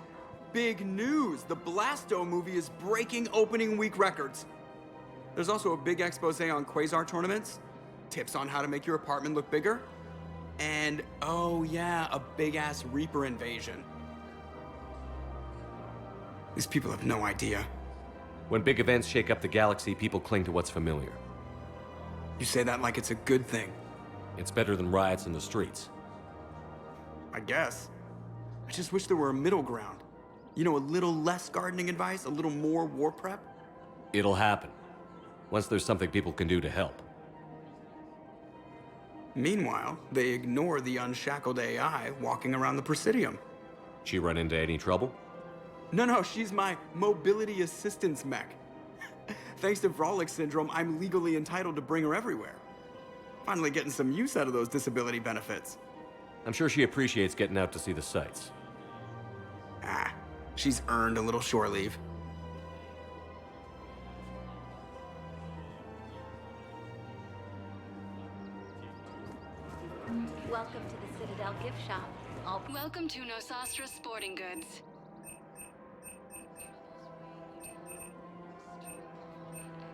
Speaker 7: Big news! The Blasto movie is breaking opening week records. There's also a big expose on Quasar tournaments, tips on how to make your apartment look bigger, and, oh yeah, a big-ass Reaper invasion. These people have no idea.
Speaker 3: When big events shake up the galaxy, people cling to what's familiar.
Speaker 7: You say that like it's a good thing.
Speaker 3: It's better than riots in the streets.
Speaker 7: I guess. I just wish there were a middle ground. You know, a little less gardening advice, a little more war prep?
Speaker 3: It'll happen. Once there's something people can do to help.
Speaker 7: Meanwhile, they ignore the unshackled AI walking around the Presidium.
Speaker 3: She run into any trouble?
Speaker 7: No, she's my mobility assistance mech. Thanks to Frolic Syndrome, I'm legally entitled to bring her everywhere. Finally getting some use out of those disability benefits.
Speaker 3: I'm sure she appreciates getting out to see the sights.
Speaker 7: Ah, she's earned a little shore leave.
Speaker 23: Welcome to the Citadel gift shop.
Speaker 22: Welcome to Nosastra Sporting Goods.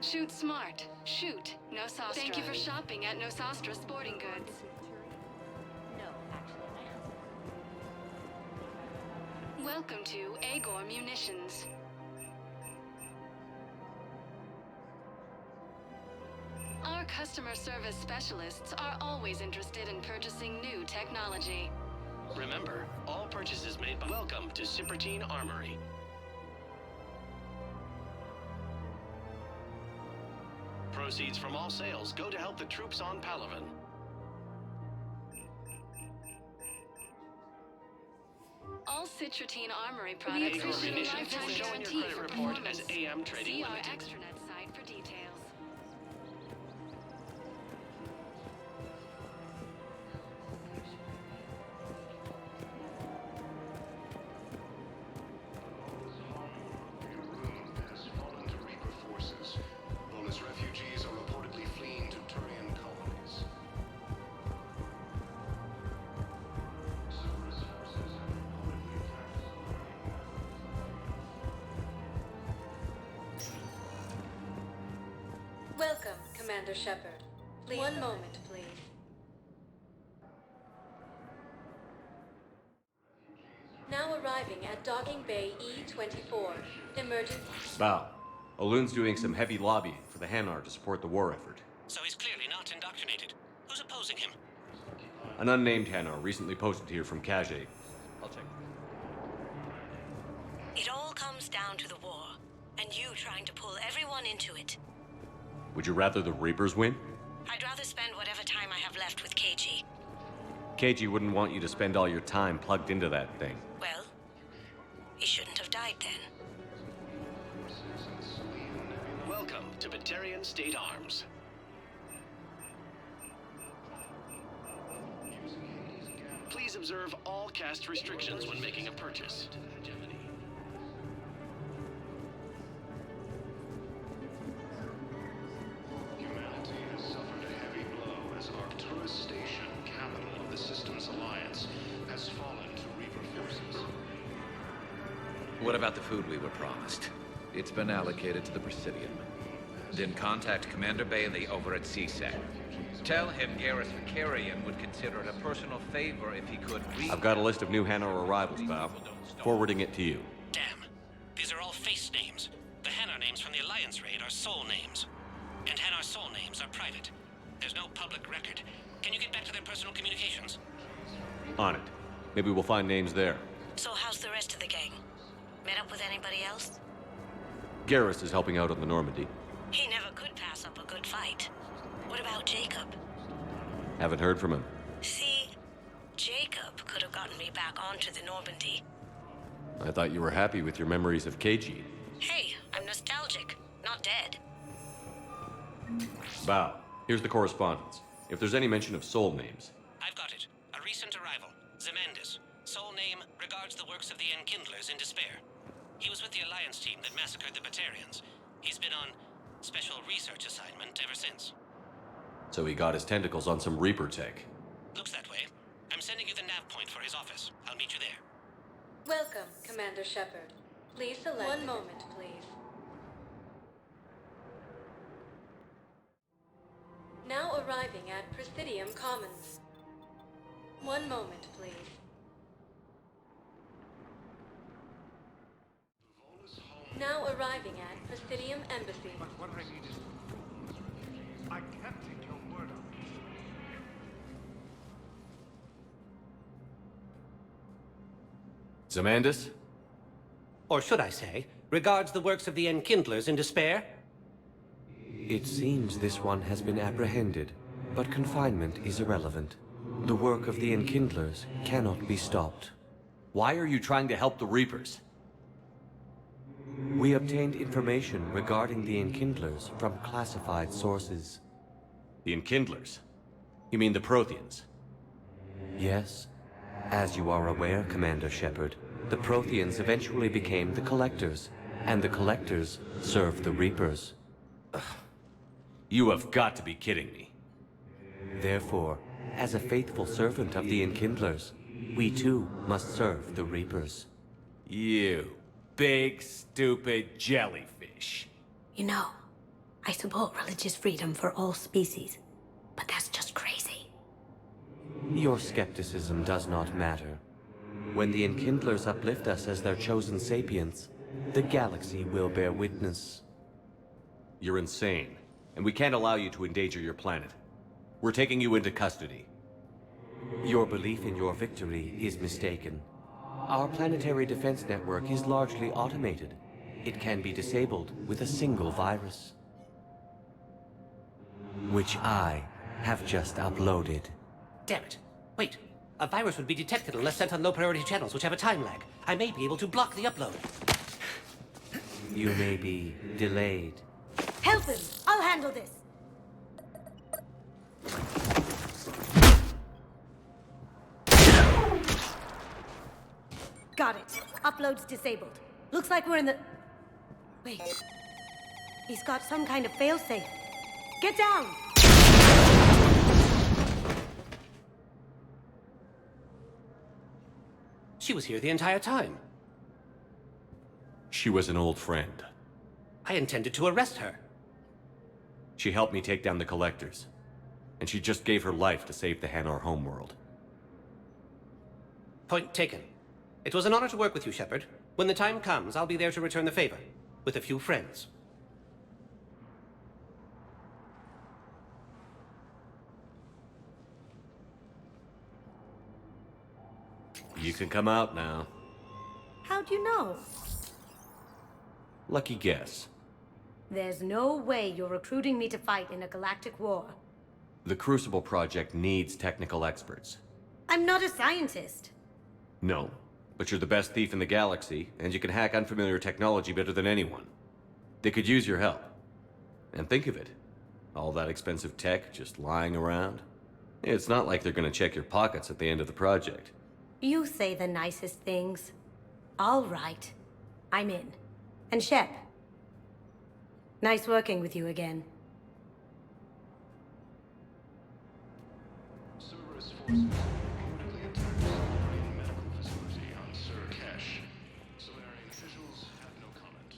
Speaker 22: Shoot smart. Shoot Nosastra. Thank you for shopping at Nosastra Sporting Goods.
Speaker 23: No, actually, my husband.
Speaker 22: Welcome to Agor Munitions. Our customer service specialists are always interested in purchasing new technology.
Speaker 21: Remember, all purchases made by... Welcome to Cipertine Armory. Proceeds from all sales go to help the troops on Palaven.
Speaker 22: All Citrotine Armory products
Speaker 21: Agor
Speaker 22: issue a
Speaker 21: Munitions
Speaker 22: lifetime
Speaker 21: will show on your
Speaker 22: guarantee
Speaker 21: credit
Speaker 22: for
Speaker 21: report
Speaker 22: performance.
Speaker 21: as AM Trading
Speaker 22: See our
Speaker 21: Limited.
Speaker 22: extranet site for details.
Speaker 15: Has fallen to Reaper forces. Bonus refugees are reportedly fleeing to Turian colonies. Cerberus forces have reportedly attacked.
Speaker 8: Welcome, Commander Shepard. One moment, please. Now arriving at Docking Bay E-24. Emergency.
Speaker 3: Bow. O'Loon's doing some heavy lobbying for the Hanar to support the war effort.
Speaker 21: So he's clearly not indoctrinated. Who's opposing him?
Speaker 3: An unnamed Hanar recently posted here from Kajay. I'll check.
Speaker 10: It all comes down to the war, and you trying to pull everyone into it.
Speaker 3: Would you rather the Reapers win?
Speaker 10: I'd rather spend whatever time I have left with KG.
Speaker 3: KG wouldn't want you to spend all your time plugged into that thing.
Speaker 10: Well, he shouldn't have died then.
Speaker 21: Welcome to Batarian State Arms. Please observe all caste restrictions when making a purchase.
Speaker 15: Humanity has suffered a heavy blow as Arcturus Station, capital of the Systems Alliance, has fallen to Reaper forces.
Speaker 12: What about the food we were promised? It's been allocated to the Presidium. Then contact Commander Bailey over at CSEC. Tell him Garrus Vicarian would consider it a personal favor if he could
Speaker 3: I've got a list of new Hanar arrivals, Bow. Forwarding it to you.
Speaker 21: Damn. These are all face names. The Hanar names from the Alliance raid are soul names. And Hanar soul names are private. There's no public record. Can you get back to their personal communications?
Speaker 3: On it. Maybe we'll find names there.
Speaker 10: So how's the rest of the gang? Met up with anybody else?
Speaker 3: Garrus is helping out on the Normandy.
Speaker 10: He never could pass up a good fight. What about Jacob?
Speaker 3: Haven't heard from him.
Speaker 10: See, Jacob could have gotten me back onto the Normandy.
Speaker 3: I thought you were happy with your memories of KG.
Speaker 10: Hey, I'm nostalgic, not dead.
Speaker 3: Bow. Here's the correspondence. If there's any mention of soul names.
Speaker 21: I've got it. A recent arrival. Zemandis. Soul name regards the works of the Enkindlers in despair. He was with the Alliance team that massacred the Batarians. He's been on special research assignment ever since.
Speaker 3: So he got his tentacles on some Reaper tech.
Speaker 21: Looks that way. I'm sending you the nav point for his office. I'll meet you there.
Speaker 8: Welcome, Commander Shepard. Please select. One moment, please. Now arriving at Presidium Commons. One moment, please. Now arriving at Presidium Embassy.
Speaker 5: But what I need is... I can't take your word on it.
Speaker 3: Zemandis?
Speaker 2: Or should I say, regards the works of the Enkindlers in despair?
Speaker 13: It seems this one has been apprehended, but confinement is irrelevant. The work of the Enkindlers cannot be stopped.
Speaker 14: Why are you trying to help the Reapers?
Speaker 13: We obtained information regarding the Enkindlers from classified sources.
Speaker 14: The Enkindlers? You mean the Protheans?
Speaker 13: Yes. As you are aware, Commander Shepard, the Protheans eventually became the Collectors, and the Collectors served the Reapers.
Speaker 14: You have got to be kidding me.
Speaker 13: Therefore, as a faithful servant of the Enkindlers, we too must serve the Reapers.
Speaker 14: You big, stupid jellyfish.
Speaker 10: You know, I support religious freedom for all species, but that's just crazy.
Speaker 13: Your skepticism does not matter. When the Enkindlers uplift us as their chosen sapients, the galaxy will bear witness.
Speaker 14: You're insane, and we can't allow you to endanger your planet. We're taking you into custody.
Speaker 13: Your belief in your victory is mistaken. Our planetary defense network is largely automated. It can be disabled with a single virus, which I have just uploaded.
Speaker 2: Damn it. Wait. A virus would be detected unless sent on low-priority channels, which have a time lag. I may be able to block the upload.
Speaker 13: You may be delayed.
Speaker 10: Help him! I'll handle this! Got it. Upload's disabled. Looks like we're in the... Wait. He's got some kind of failsafe. Get down!
Speaker 2: She was here the entire time.
Speaker 14: She was an old friend.
Speaker 2: I intended to arrest her.
Speaker 14: She helped me take down the Collectors. And she just gave her life to save the Hanar homeworld.
Speaker 2: Point taken. It was an honor to work with you, Shepard. When the time comes, I'll be there to return the favor. With a few friends.
Speaker 14: You can come out now.
Speaker 10: How'd you know?
Speaker 14: Lucky guess.
Speaker 10: There's no way you're recruiting me to fight in a galactic war.
Speaker 14: The Crucible Project needs technical experts.
Speaker 10: I'm not a scientist.
Speaker 14: No, but you're the best thief in the galaxy, and you can hack unfamiliar technology better than anyone. They could use your help. And think of it. All that expensive tech just lying around. It's not like they're gonna check your pockets at the end of the project.
Speaker 10: You say the nicest things. All right. I'm in. And Shep. Nice working with you again.
Speaker 15: Cerberus forces reportedly attacked a Solarian medical facility on Kesh. Solarian officials have no comment.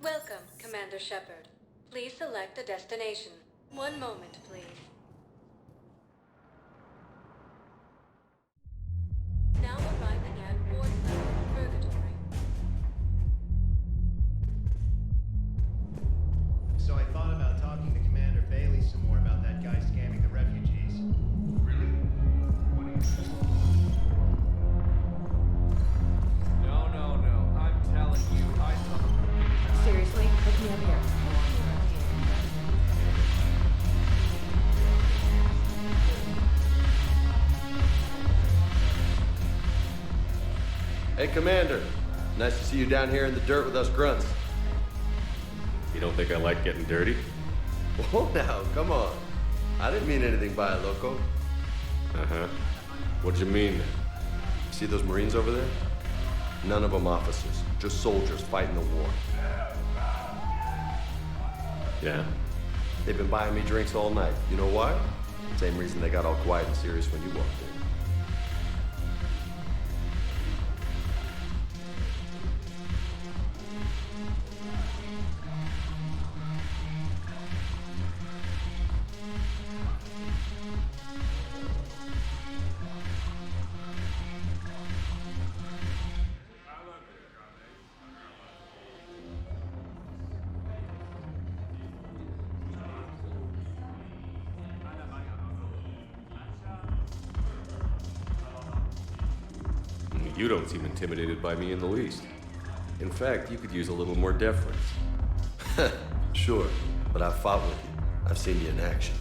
Speaker 8: Welcome, Commander Shepard. Please select a destination. One moment, please. Now arriving at Ward Purgatory.
Speaker 17: So I thought about talking to Commander Bailey some more about that guy scamming the refugees.
Speaker 15: Really? What do you think?
Speaker 18: No. I'm telling you, I saw the...
Speaker 6: Seriously? Hook me up here.
Speaker 19: Hey, Commander. Nice to see you down here in the dirt with us grunts.
Speaker 3: You don't think I like getting dirty?
Speaker 19: Whoa, now, come on. I didn't mean anything by it, loco.
Speaker 3: Uh-huh. What'd you mean then?
Speaker 19: See those Marines over there? None of them officers, just soldiers fighting the war.
Speaker 3: Yeah?
Speaker 19: They've been buying me drinks all night. You know why? Same reason they got all quiet and serious when you walked in.
Speaker 3: You don't seem intimidated by me in the least.
Speaker 19: In fact, you could use a little more deference. Sure, but I've fought with you. I've seen you in action.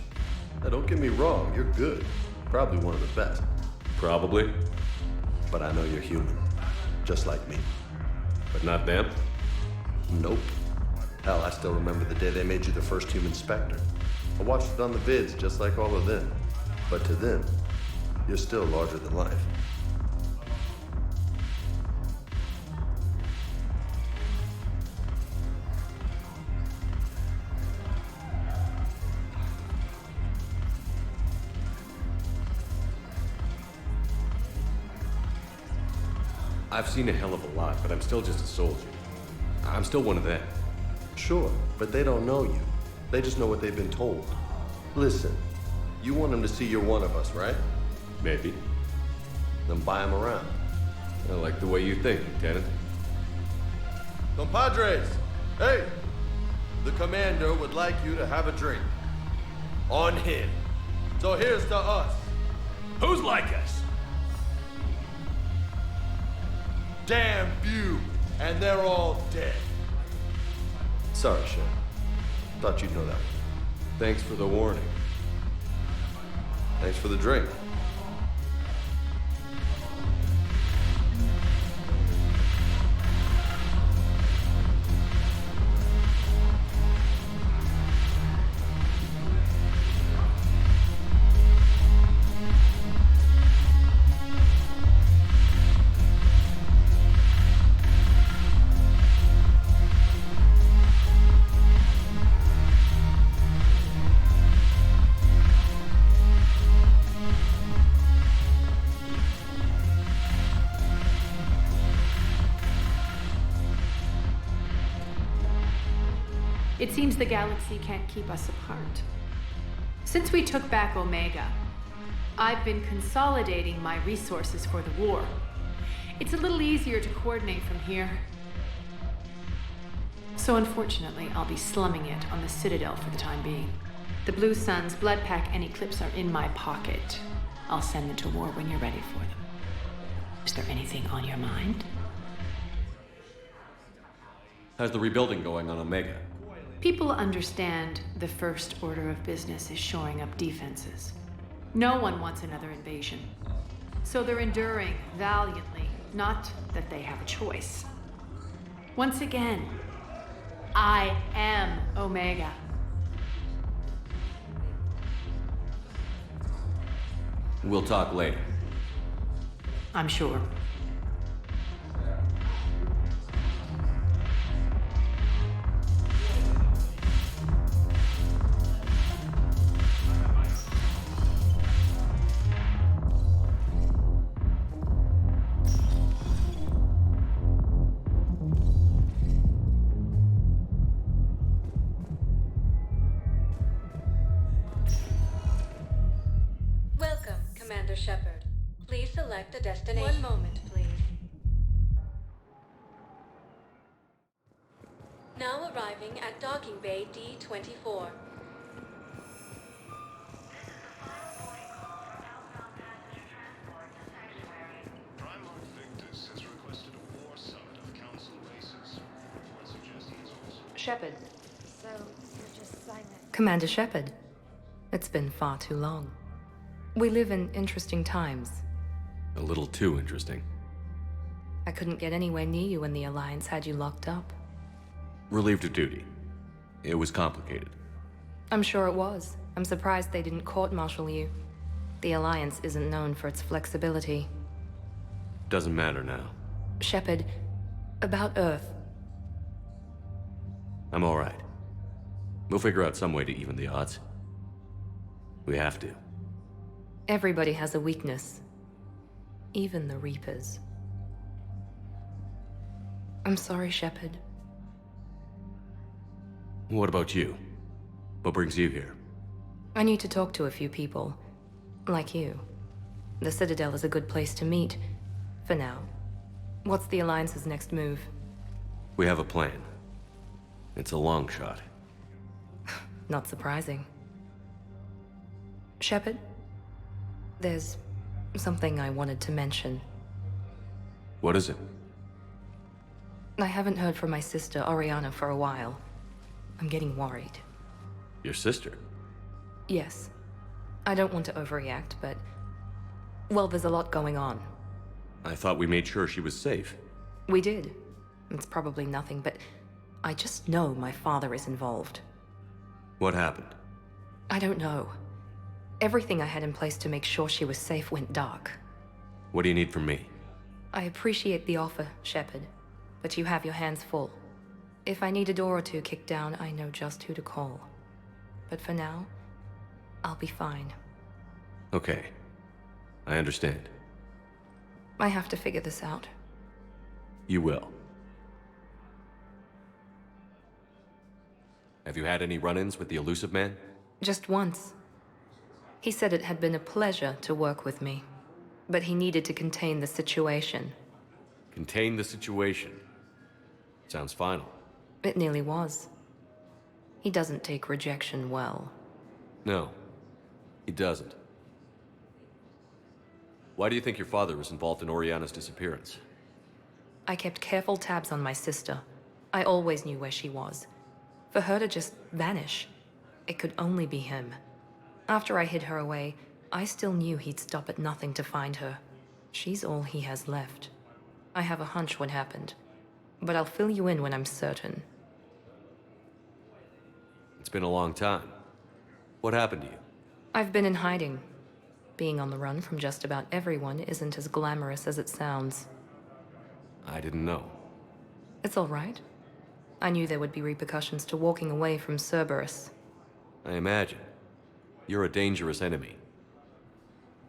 Speaker 19: Now, don't get me wrong, you're good. Probably one of the best.
Speaker 3: Probably.
Speaker 19: But I know you're human. Just like me.
Speaker 3: But not them?
Speaker 19: Nope. Hell, I still remember the day they made you the first human Spectre. I watched it on the vids, just like all of them. But to them, you're still larger than life.
Speaker 3: I've seen a hell of a lot, but I'm still just a soldier. I'm still one of them.
Speaker 19: Sure, but they don't know you. They just know what they've been told. Listen, you want them to see you're one of us, right?
Speaker 3: Maybe.
Speaker 19: Then buy them around.
Speaker 3: I like the way you think, Lieutenant.
Speaker 19: Compadres! Hey! The commander would like you to have a drink. On him. So here's to us.
Speaker 14: Who's like us?
Speaker 19: Damn few, and they're all dead. Sorry, Shep. Thought you'd know that.
Speaker 3: Thanks for the warning.
Speaker 19: Thanks for the drink.
Speaker 4: It seems the galaxy can't keep us apart. Since we took back Omega, I've been consolidating my resources for the war. It's a little easier to coordinate from here. So unfortunately, I'll be slumming it on the Citadel for the time being. The Blue Suns, Blood Pack, and Eclipse are in my pocket. I'll send them to war when you're ready for them. Is there anything on your mind?
Speaker 3: How's the rebuilding going on Omega?
Speaker 4: People understand the first order of business is shoring up defenses. No one wants another invasion. So they're enduring valiantly, not that they have a choice. Once again, I am Omega.
Speaker 3: We'll talk later.
Speaker 4: I'm sure.
Speaker 8: Welcome, Commander Shepard. Please select a destination. One moment, please. Now arriving at Docking Bay D-24.
Speaker 9: Shepard.
Speaker 20: So, you're just signing it.
Speaker 9: Commander Shepard. It's been far too long. We live in interesting times.
Speaker 3: A little too interesting.
Speaker 9: I couldn't get anywhere near you when the Alliance had you locked up.
Speaker 3: Relieved of duty. It was complicated.
Speaker 9: I'm sure it was. I'm surprised they didn't court-martial you. The Alliance isn't known for its flexibility.
Speaker 3: Doesn't matter now.
Speaker 9: Shepard, about Earth.
Speaker 3: I'm all right. We'll figure out some way to even the odds. We have to.
Speaker 9: Everybody has a weakness. Even the Reapers. I'm sorry, Shepard.
Speaker 3: What about you? What brings you here?
Speaker 9: I need to talk to a few people. Like you. The Citadel is a good place to meet. For now. What's the Alliance's next move?
Speaker 3: We have a plan. It's a long shot.
Speaker 9: Not surprising. Shepard? There's something I wanted to mention.
Speaker 3: What is it?
Speaker 9: I haven't heard from my sister, Oriana, for a while. I'm getting worried.
Speaker 3: Your sister?
Speaker 9: Yes. I don't want to overreact, but... well, there's a lot going on.
Speaker 3: I thought we made sure she was safe.
Speaker 9: We did. It's probably nothing, but I just know my father is involved.
Speaker 3: What happened?
Speaker 9: I don't know. Everything I had in place to make sure she was safe went dark.
Speaker 3: What do you need from me?
Speaker 9: I appreciate the offer, Shepard, but you have your hands full. If I need a door or two kicked down, I know just who to call. But for now, I'll be fine.
Speaker 3: Okay. I understand.
Speaker 9: I have to figure this out.
Speaker 3: You will. Have you had any run-ins with the Elusive Man?
Speaker 9: Just once. He said it had been a pleasure to work with me, but he needed to contain the situation.
Speaker 3: Contain the situation. Sounds final.
Speaker 9: It nearly was. He doesn't take rejection well.
Speaker 3: No, he doesn't. Why do you think your father was involved in Oriana's disappearance?
Speaker 9: I kept careful tabs on my sister. I always knew where she was. For her to just vanish, it could only be him. After I hid her away, I still knew he'd stop at nothing to find her. She's all he has left. I have a hunch what happened, but I'll fill you in when I'm certain.
Speaker 3: It's been a long time. What happened to you?
Speaker 9: I've been in hiding. Being on the run from just about everyone isn't as glamorous as it sounds.
Speaker 3: I didn't know.
Speaker 9: It's all right. I knew there would be repercussions to walking away from Cerberus.
Speaker 3: I imagine. You're a dangerous enemy.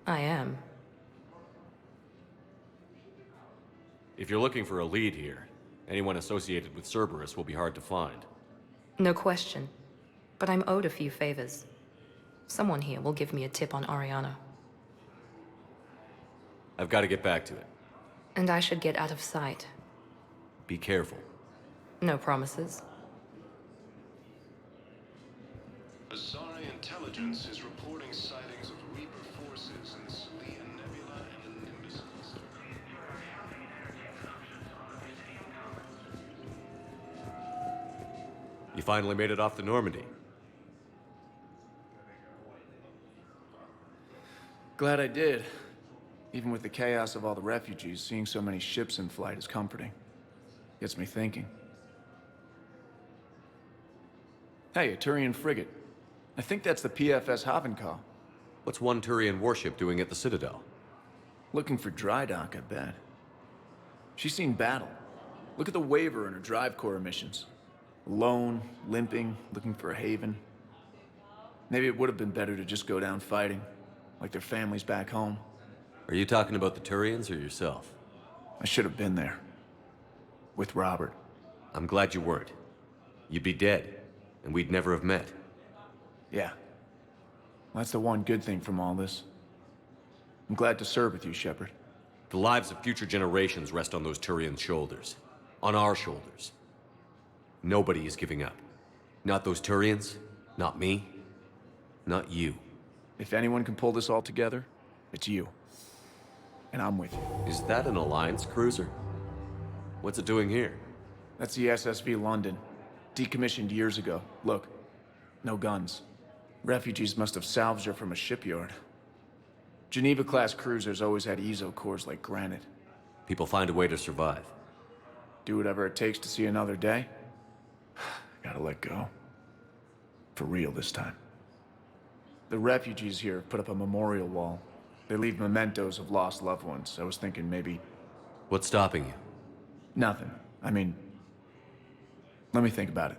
Speaker 9: I am.
Speaker 3: If you're looking for a lead here, anyone associated with Cerberus will be hard to find.
Speaker 9: No question. But I'm owed a few favors. Someone here will give me a tip on Oriana.
Speaker 3: I've got to get back to it.
Speaker 9: And I should get out of sight.
Speaker 3: Be careful.
Speaker 9: No promises.
Speaker 15: Asari intelligence is reporting sightings of Reaper forces in the Salian Nebula and the Nimbus cluster.
Speaker 3: You finally made it off the Normandy.
Speaker 1: Glad I did. Even with the chaos of all the refugees, seeing so many ships in flight is comforting. Gets me thinking. Hey, a Turian frigate. I think that's the PFS Havenkaw.
Speaker 3: What's one Turian warship doing at the Citadel?
Speaker 1: Looking for dry dock, I bet. She's seen battle. Look at the waiver in her drive core emissions. Alone, limping, looking for a haven. Maybe it would have been better to just go down fighting, like their families back home.
Speaker 3: Are you talking about the Turians or yourself?
Speaker 1: I should have been there. With Robert.
Speaker 3: I'm glad you weren't. You'd be dead, and we'd never have met.
Speaker 1: Yeah. Well, that's the one good thing from all this. I'm glad to serve with you, Shepard.
Speaker 3: The lives of future generations rest on those Turians' shoulders. On our shoulders. Nobody is giving up. Not those Turians, not me, not you.
Speaker 1: If anyone can pull this all together, it's you. And I'm with you.
Speaker 3: Is that an Alliance cruiser? What's it doing here?
Speaker 1: That's the SSV London. Decommissioned years ago. Look, no guns. Refugees must have salvaged her from a shipyard. Geneva-class cruisers always had ezo cores like granite.
Speaker 3: People find a way to survive.
Speaker 1: Do whatever it takes to see another day. Gotta let go. For real this time. The refugees here have put up a memorial wall. They leave mementos of lost loved ones. I was thinking maybe...
Speaker 3: What's stopping you?
Speaker 1: Nothing. I mean... Let me think about it.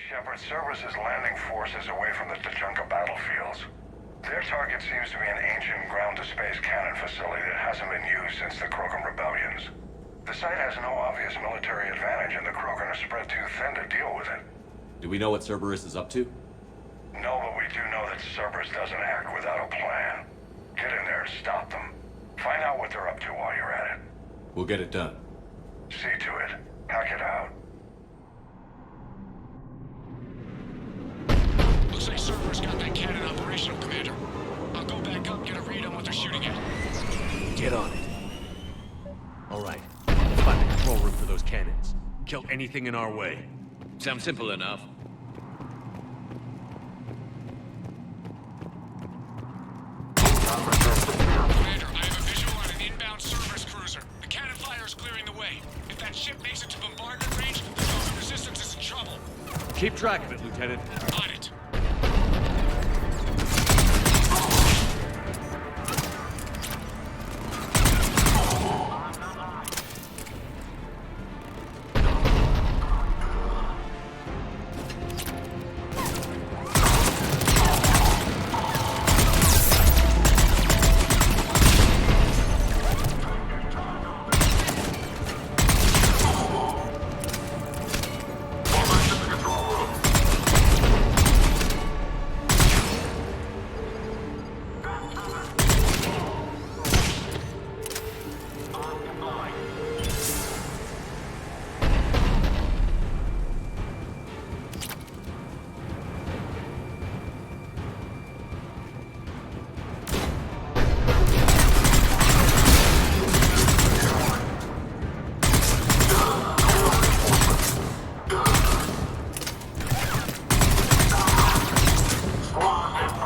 Speaker 7: Shepard, Cerberus' landing force is away from the Tachanka battlefields. Their target seems to be an ancient ground-to-space cannon facility that hasn't been used since the Krogan rebellions. The site has no obvious military advantage, and the Krogan are spread too thin to deal with it.
Speaker 3: Do we know what Cerberus is up to?
Speaker 7: No, but we do know that Cerberus doesn't act without a plan. Get in there and stop them. Find out what they're up to while you're at it.
Speaker 3: We'll get it done.
Speaker 7: See to it. Hack it out.
Speaker 11: Looks like Cerberus got that cannon operational, Commander. I'll go back up, get a read on what they're shooting at.
Speaker 14: Get on it. All right. Let's find the control room for those cannons. Kill anything in our way.
Speaker 12: Sounds simple enough.
Speaker 11: Commander, I have a visual on an inbound Cerberus cruiser. The cannon fire is clearing the way. If that ship makes it to bombardment range, the Krogan resistance is in trouble.
Speaker 14: Keep track of it, Lieutenant.
Speaker 11: On it.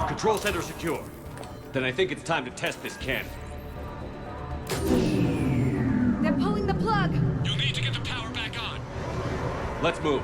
Speaker 14: Control center secure. Then I think it's time to test this cannon.
Speaker 20: They're pulling the plug!
Speaker 11: You'll need to get the power back on.
Speaker 14: Let's move.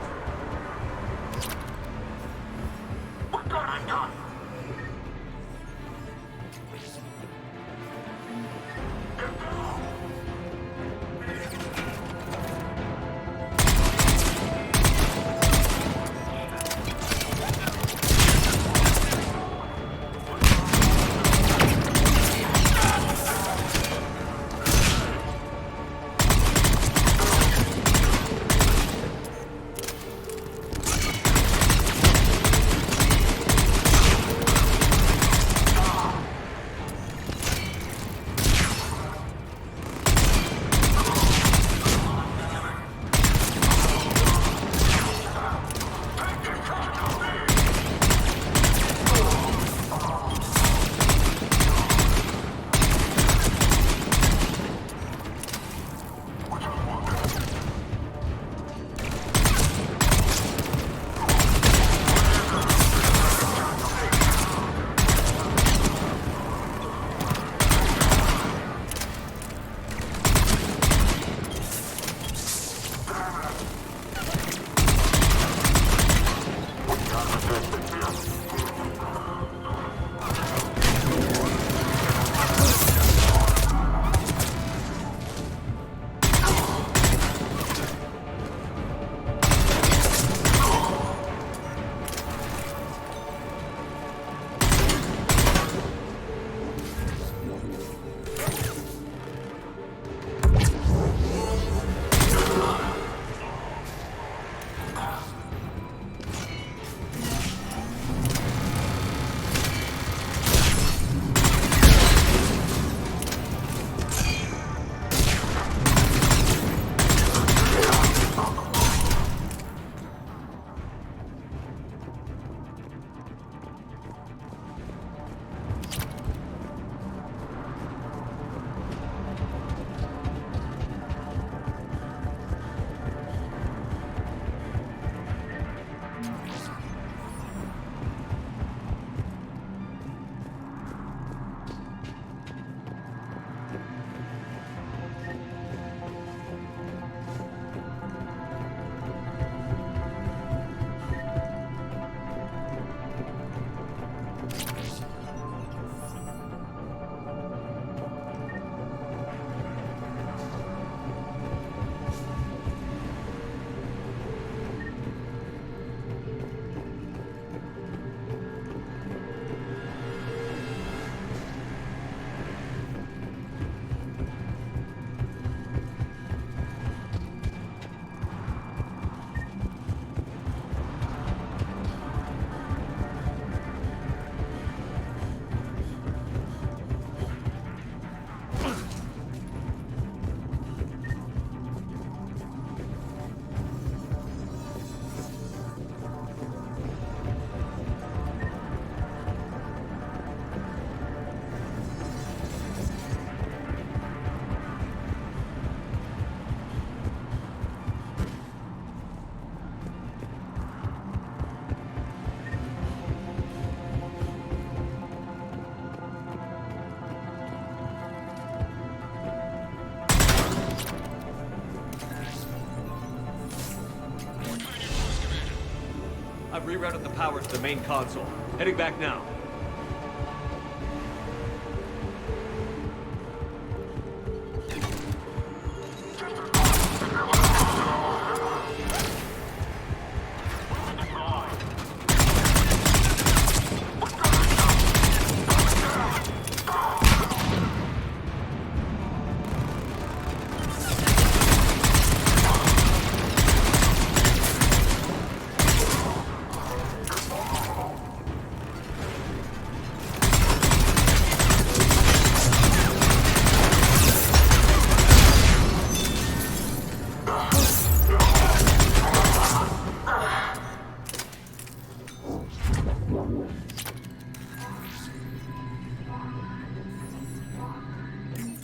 Speaker 14: I've rerouted the power to the main console. Heading back now.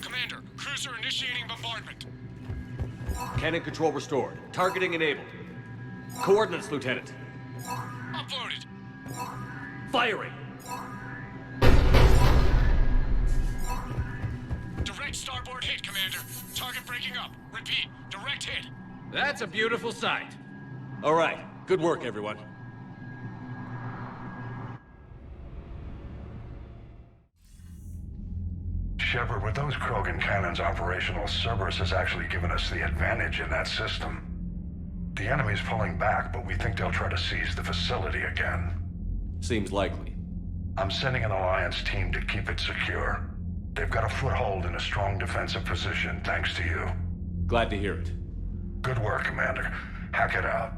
Speaker 11: Commander, cruiser initiating bombardment.
Speaker 14: Cannon control restored. Targeting enabled. Coordinates, Lieutenant.
Speaker 11: Uploaded.
Speaker 14: Firing!
Speaker 11: Direct starboard hit, Commander. Target breaking up. Repeat, direct hit.
Speaker 14: That's a beautiful sight. All right. Good work, everyone.
Speaker 7: Shepard, with those Krogan cannons operational, Cerberus has actually given us the advantage in that system. The enemy's pulling back, but we think they'll try to seize the facility again.
Speaker 3: Seems likely.
Speaker 7: I'm sending an Alliance team to keep it secure. They've got a foothold in a strong defensive position, thanks to you.
Speaker 3: Glad to hear it.
Speaker 7: Good work, Commander. Hack it out.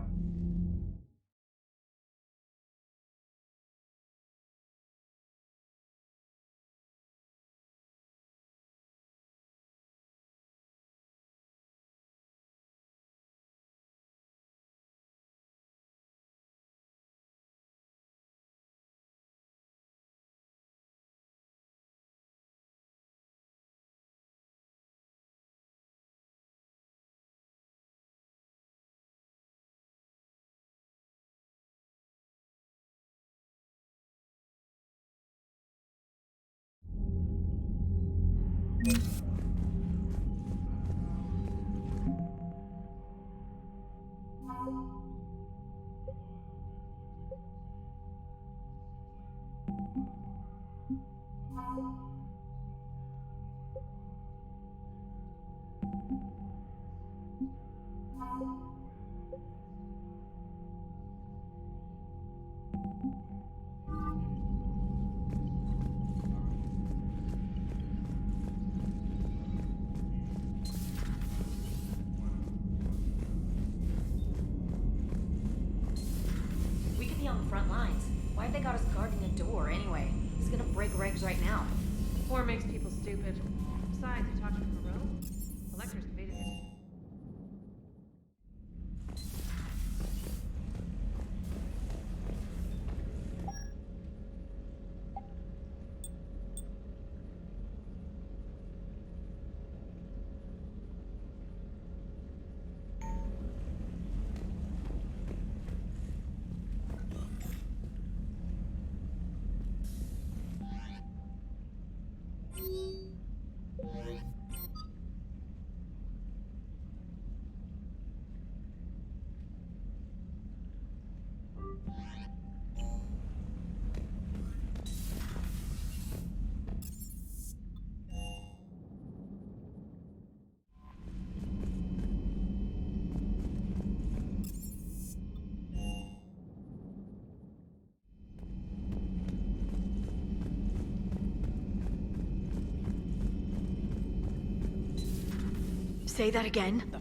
Speaker 20: We could be on the front lines. Why have they got us guarding a door anyway? He's gonna break regs right now.
Speaker 6: War makes people stupid. Besides, you talked to Perot? Elector's invaded him.
Speaker 20: Say that again?
Speaker 16: The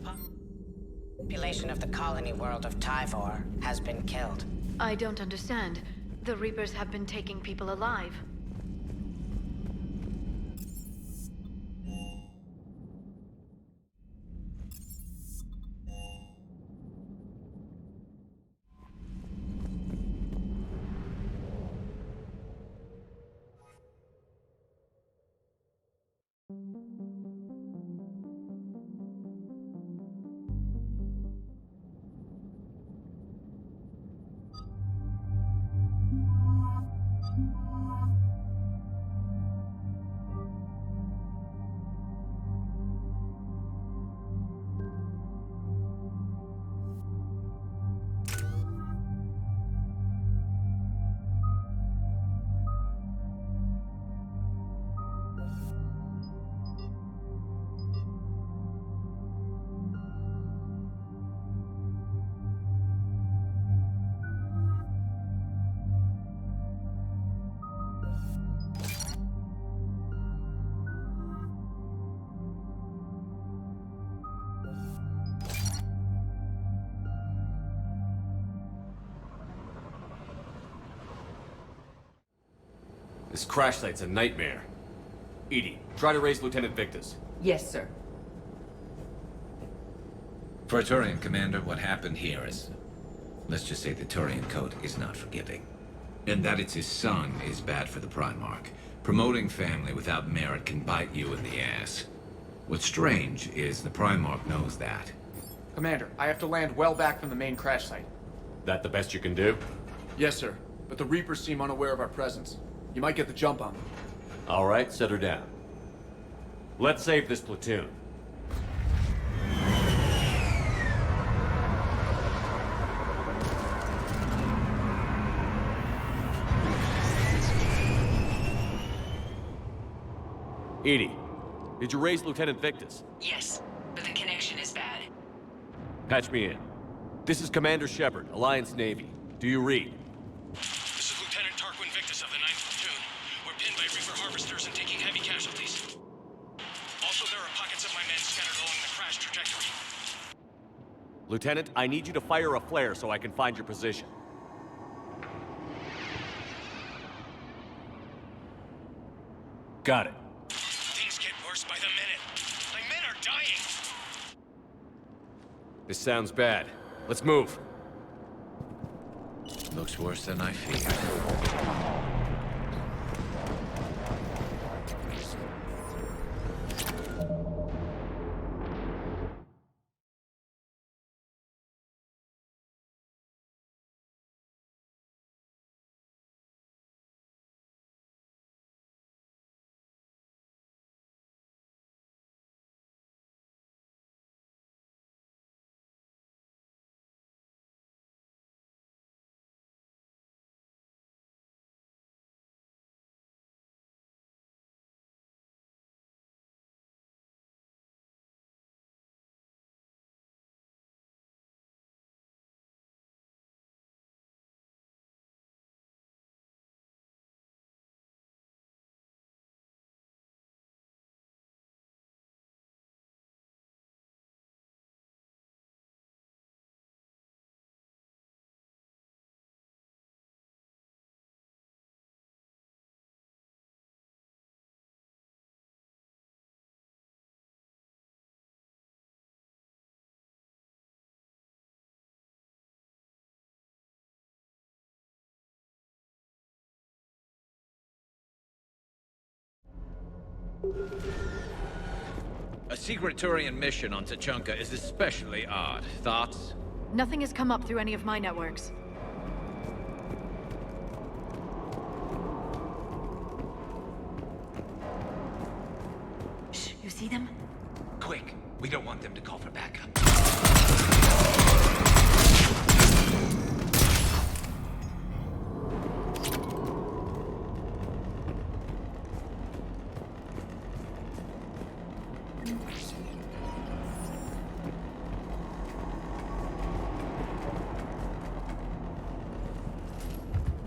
Speaker 16: population of the colony world of Tyvor has been killed.
Speaker 20: I don't understand. The Reapers have been taking people alive.
Speaker 14: This crash site's a nightmare. Edie, try to raise Lieutenant Victus.
Speaker 6: Yes, sir.
Speaker 12: For a Turian commander, what happened here is... let's just say the Turian code is not forgiving. And that it's his son is bad for the Primarch. Promoting family without merit can bite you in the ass. What's strange is the Primarch knows that.
Speaker 1: Commander, I have to land well back from the main crash site.
Speaker 14: That the best you can do?
Speaker 1: Yes, sir. But the Reapers seem unaware of our presence. You might get the jump on them.
Speaker 14: All right, set her down. Let's save this platoon. Edie, did you raise Lieutenant Victus?
Speaker 6: Yes, but the connection is bad.
Speaker 14: Patch me in. This is Commander Shepard, Alliance Navy. Do you read?
Speaker 11: This is Lieutenant Tarquin Victus of the 9th Platoon. We're pinned by Reaper harvesters and taking heavy casualties. Also, there are pockets of my men scattered along the crash trajectory.
Speaker 14: Lieutenant, I need you to fire a flare so I can find your position. Got it.
Speaker 11: Things get worse by the minute. My men are dying!
Speaker 14: This sounds bad. Let's move.
Speaker 12: Looks worse than I feared. A secret Turian mission on Tachanka is especially odd. Thoughts?
Speaker 20: Nothing has come up through any of my networks. Shh, you see them?
Speaker 12: Quick! We don't want them to call for backup.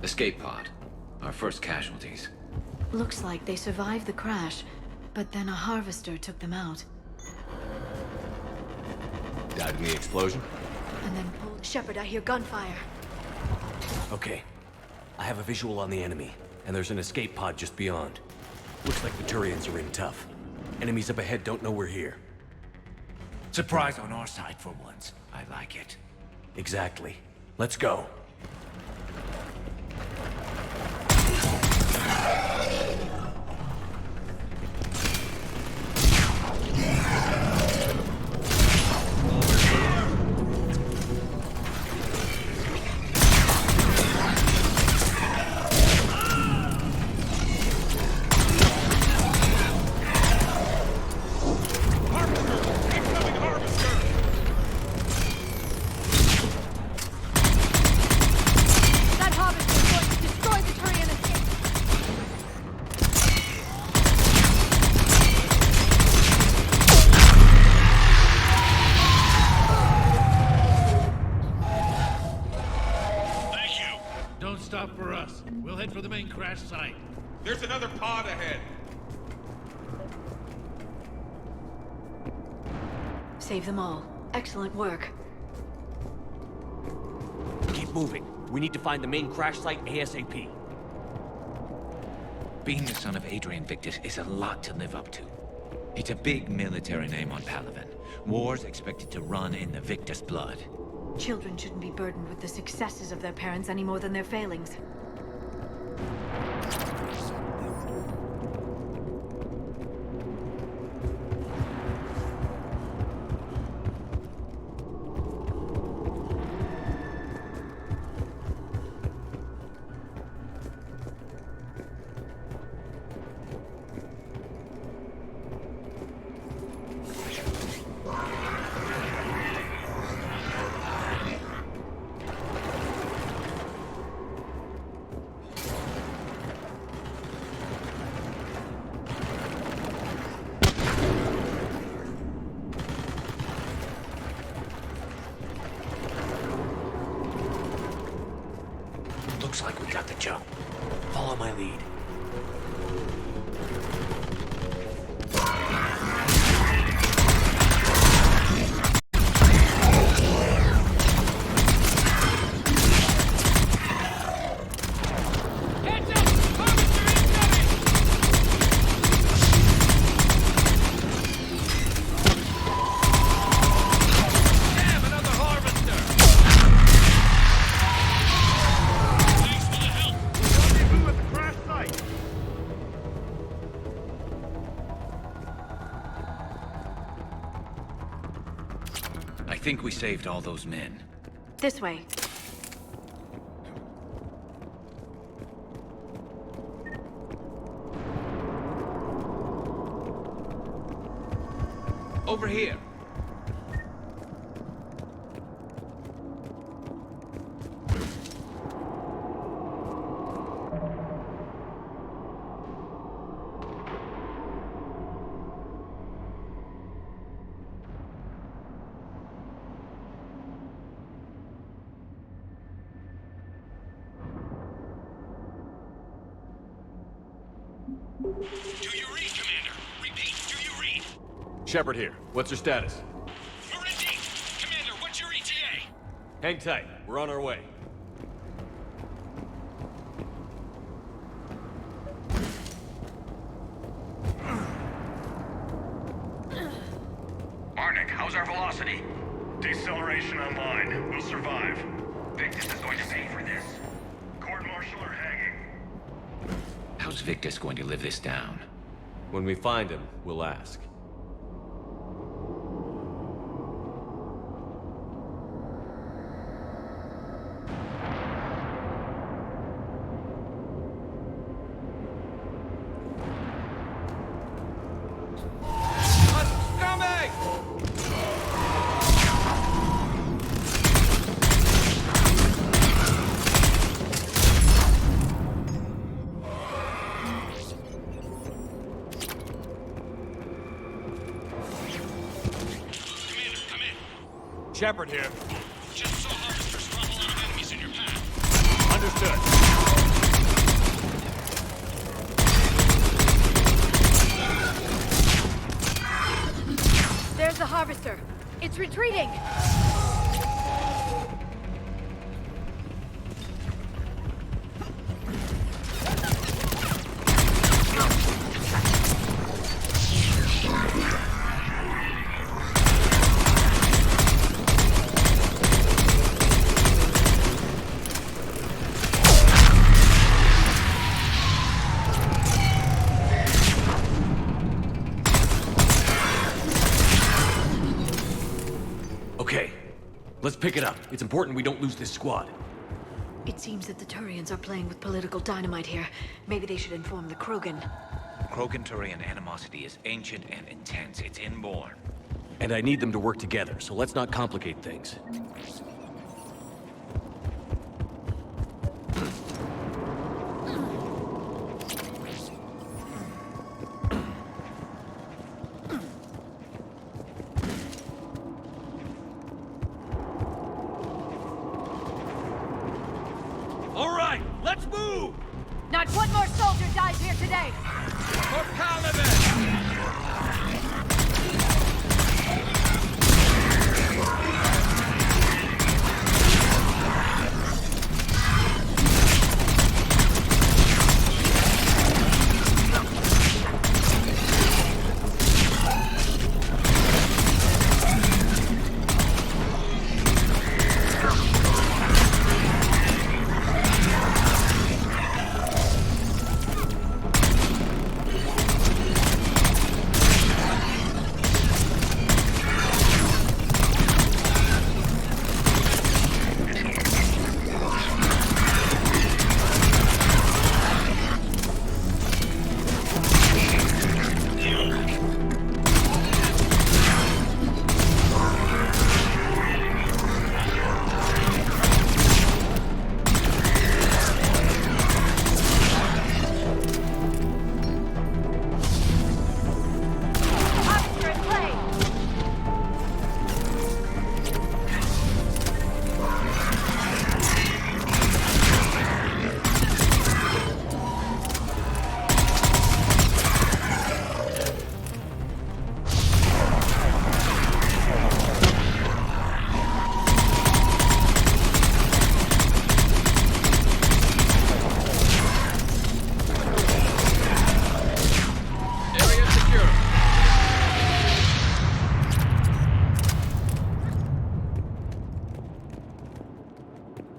Speaker 12: Escape pod. Our first casualties.
Speaker 20: Looks like they survived the crash, but then a harvester took them out.
Speaker 14: Died in the explosion?
Speaker 20: And then pulled... Shepard, I hear gunfire.
Speaker 13: Okay. I have a visual on the enemy, and there's an escape pod just beyond. Looks like the Turians are in tough. Enemies up ahead don't know we're here.
Speaker 12: Surprise on our side for once. I like it.
Speaker 13: Exactly. Let's go.
Speaker 21: Stop for us. We'll head for the main crash site.
Speaker 11: There's another pod ahead.
Speaker 20: Save them all. Excellent work.
Speaker 13: Keep moving. We need to find the main crash site ASAP.
Speaker 12: Being the son of Adrian Victus is a lot to live up to. It's a big military name on Palaven. War's expected to run in the Victus blood.
Speaker 20: Children shouldn't be burdened with the successes of their parents any more than their failings.
Speaker 2: Looks like we got the jump. Follow my lead.
Speaker 12: I think we saved all those men.
Speaker 20: This way.
Speaker 12: Over here.
Speaker 11: Do you read, Commander? Repeat, do you read?
Speaker 14: Shepard here. What's your status?
Speaker 11: You're indeed. Commander, what's your ETA?
Speaker 14: Hang tight. We're on our way.
Speaker 11: Marnik, how's our velocity?
Speaker 7: Deceleration online. We'll survive.
Speaker 11: Victus is going to pay for this.
Speaker 7: Court-martial or hanging?
Speaker 12: How's Victus going to live this down?
Speaker 14: When we find him, we'll ask. Shepard here.
Speaker 11: Just saw harvesters drop a lot of enemies in your path.
Speaker 14: Understood.
Speaker 20: There's the harvester. It's retreating.
Speaker 14: Okay, let's pick it up. It's important we don't lose this squad.
Speaker 20: It seems that the Turians are playing with political dynamite here. Maybe they should inform the Krogan.
Speaker 12: Krogan-Turian animosity is ancient and intense. It's inborn.
Speaker 14: And I need them to work together, so let's not complicate things.
Speaker 11: All right, let's move!
Speaker 20: Not one more soldier dies here today!
Speaker 11: For Palaven!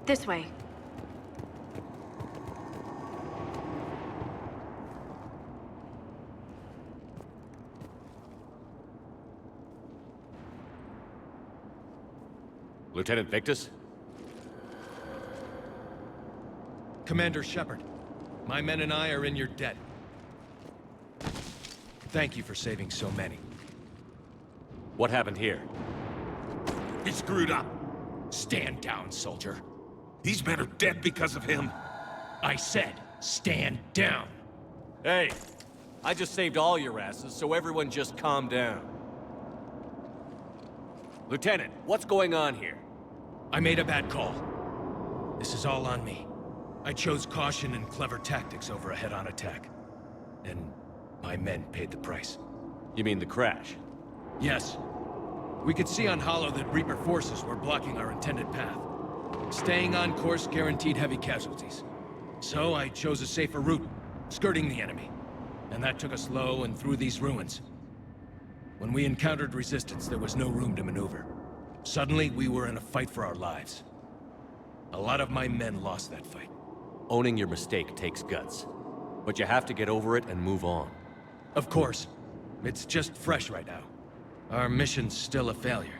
Speaker 20: This way.
Speaker 14: Lieutenant Victus?
Speaker 5: Commander Shepard, my men and I are in your debt. Thank you for saving so many.
Speaker 14: What happened here?
Speaker 22: He screwed up. Stand down, soldier. These men are dead because of him.
Speaker 5: I said, stand down.
Speaker 14: Hey, I just saved all your asses, so everyone just calm down. Lieutenant, what's going on here?
Speaker 5: I made a bad call. This is all on me. I chose caution and clever tactics over a head-on attack. And my men paid the price.
Speaker 14: You mean the crash?
Speaker 5: Yes. We could see on Hollow that Reaper forces were blocking our intended path. Staying on course guaranteed heavy casualties. So I chose a safer route, skirting the enemy. And that took us low and through these ruins. When we encountered resistance, there was no room to maneuver. Suddenly, we were in a fight for our lives. A lot of my men lost that fight.
Speaker 14: Owning your mistake takes guts. But you have to get over it and move on.
Speaker 5: Of course. It's just fresh right now. Our mission's still a failure.